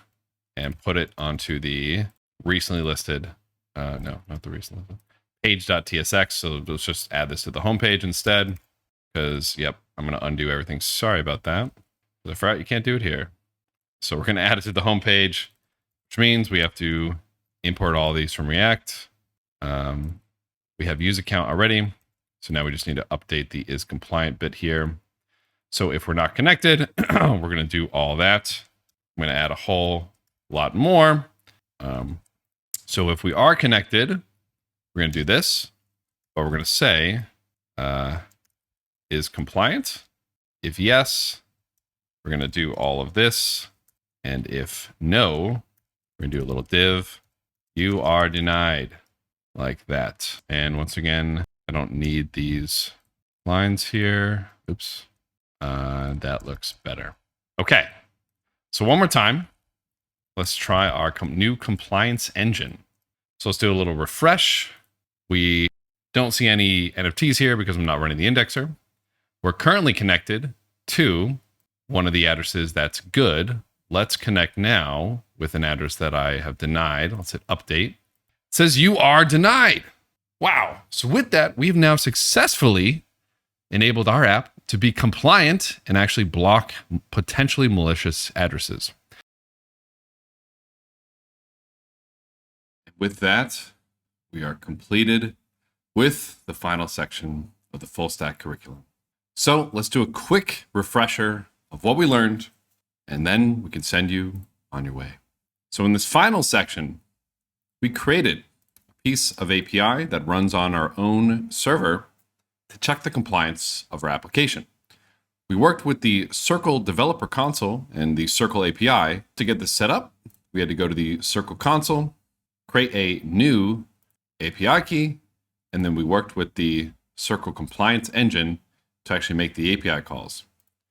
and put it onto the recently listed, no, not the recently listed, page.tsx. So let's just add this to the homepage instead because, yep, I'm going to undo everything. Sorry about that. I forgot you can't do it here. So we're going to add it to the homepage, which means we have to import all these from React. We have use account already. So now we just need to update the is compliant bit here. So if we're not connected, we're going to do all that. I'm going to add a whole lot more. So if we are connected, we're going to do this, but we're going to say is compliant. If yes, we're going to do all of this. And if no, we're going to do a little div. You are denied, like that. And once again, I don't need these lines here. Oops. That looks better. Okay. So one more time, let's try our new compliance engine. So let's do a little refresh. We don't see any NFTs here because I'm not running the indexer. We're currently connected to one of the addresses that's good. Let's connect now with an address that I have denied. Let's hit update. It says you are denied. Wow. So with that, we've now successfully enabled our app to be compliant and actually block potentially malicious addresses. With that, we are completed with the final section of the full stack curriculum. So let's do a quick refresher of what we learned, and then we can send you on your way. So in this final section, we created a piece of API that runs on our own server to check the compliance of our application. We worked with the Circle developer console and the Circle API to get this set up. We had to go to the Circle console, create a new API key, and then we worked with the Circle compliance engine to actually make the API calls.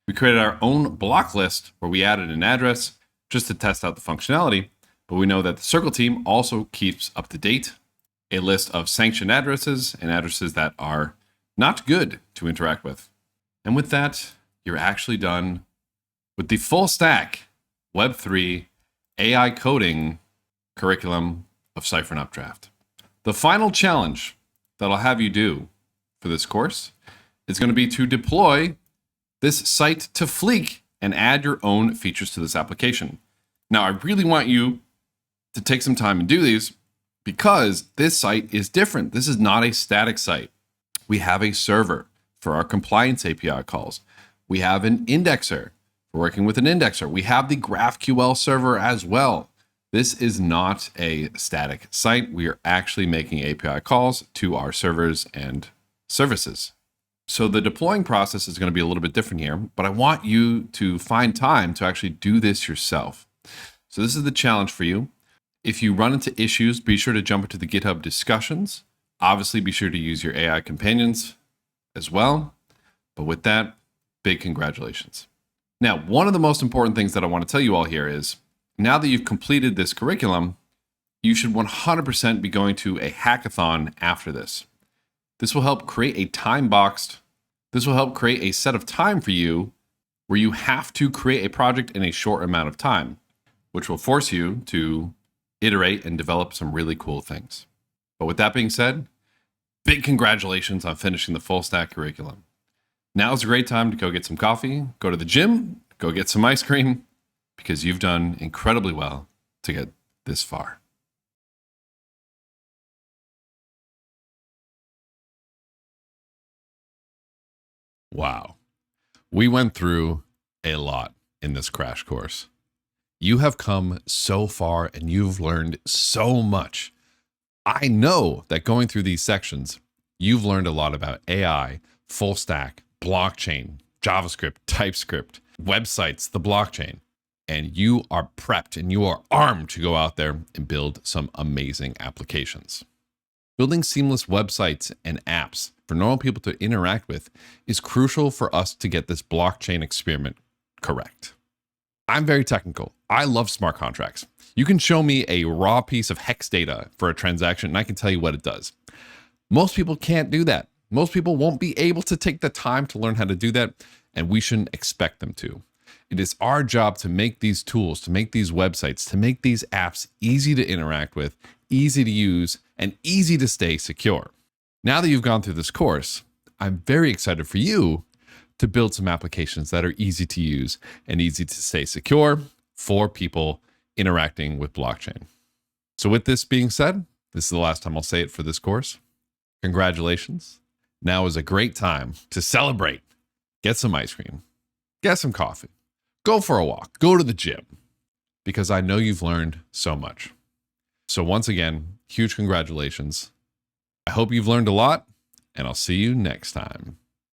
We created our own block list where we added an address just to test out the functionality, but we know that the Circle team also keeps up to date a list of sanctioned addresses and addresses that are not good to interact with. And with that, you're actually done with the full stack Web3 AI coding curriculum of Cyfrin Updraft. The final challenge that I'll have you do for this course is going to be to deploy this site to Fleek and add your own features to this application. Now, I really want you to take some time and do these because this site is different. This is not a static site. We have a server for our compliance API calls. We have an indexer. We're working with an indexer. We have the GraphQL server as well. This is not a static site. We are actually making API calls to our servers and services. So the deploying process is going to be a little bit different here, but I want you to find time to actually do this yourself. So this is the challenge for you. If you run into issues, be sure to jump into the GitHub discussions. Obviously, be sure to use your AI companions as well. But with that, big congratulations. Now, one of the most important things that I want to tell you all here is, now that you've completed this curriculum, you should 100% be going to a hackathon after this. This will help create a set of time for you where you have to create a project in a short amount of time, which will force you to iterate and develop some really cool things. But with that being said, big congratulations on finishing the full stack curriculum. Now is a great time to go get some coffee, go to the gym, go get some ice cream, because you've done incredibly well to get this far. Wow. We went through a lot in this crash course. You have come so far and you've learned so much. I know that going through these sections, you've learned a lot about AI, full stack, blockchain, JavaScript, TypeScript, websites, the blockchain, and you are prepped and you are armed to go out there and build some amazing applications. Building seamless websites and apps for normal people to interact with is crucial for us to get this blockchain experiment correct. I'm very technical. I love smart contracts. You can show me a raw piece of hex data for a transaction and I can tell you what it does. Most people can't do that. Most people won't be able to take the time to learn how to do that, and we shouldn't expect them to. It is our job to make these tools, to make these websites, to make these apps easy to interact with, easy to use, and easy to stay secure. Now that you've gone through this course, I'm very excited for you to build some applications that are easy to use and easy to stay secure for people interacting with blockchain. So with this being said, this is the last time I'll say it for this course. Congratulations. Now is a great time to celebrate. Get some ice cream, get some coffee, go for a walk, go to the gym, because I know you've learned so much. So once again, huge congratulations. I hope you've learned a lot, and I'll see you next time.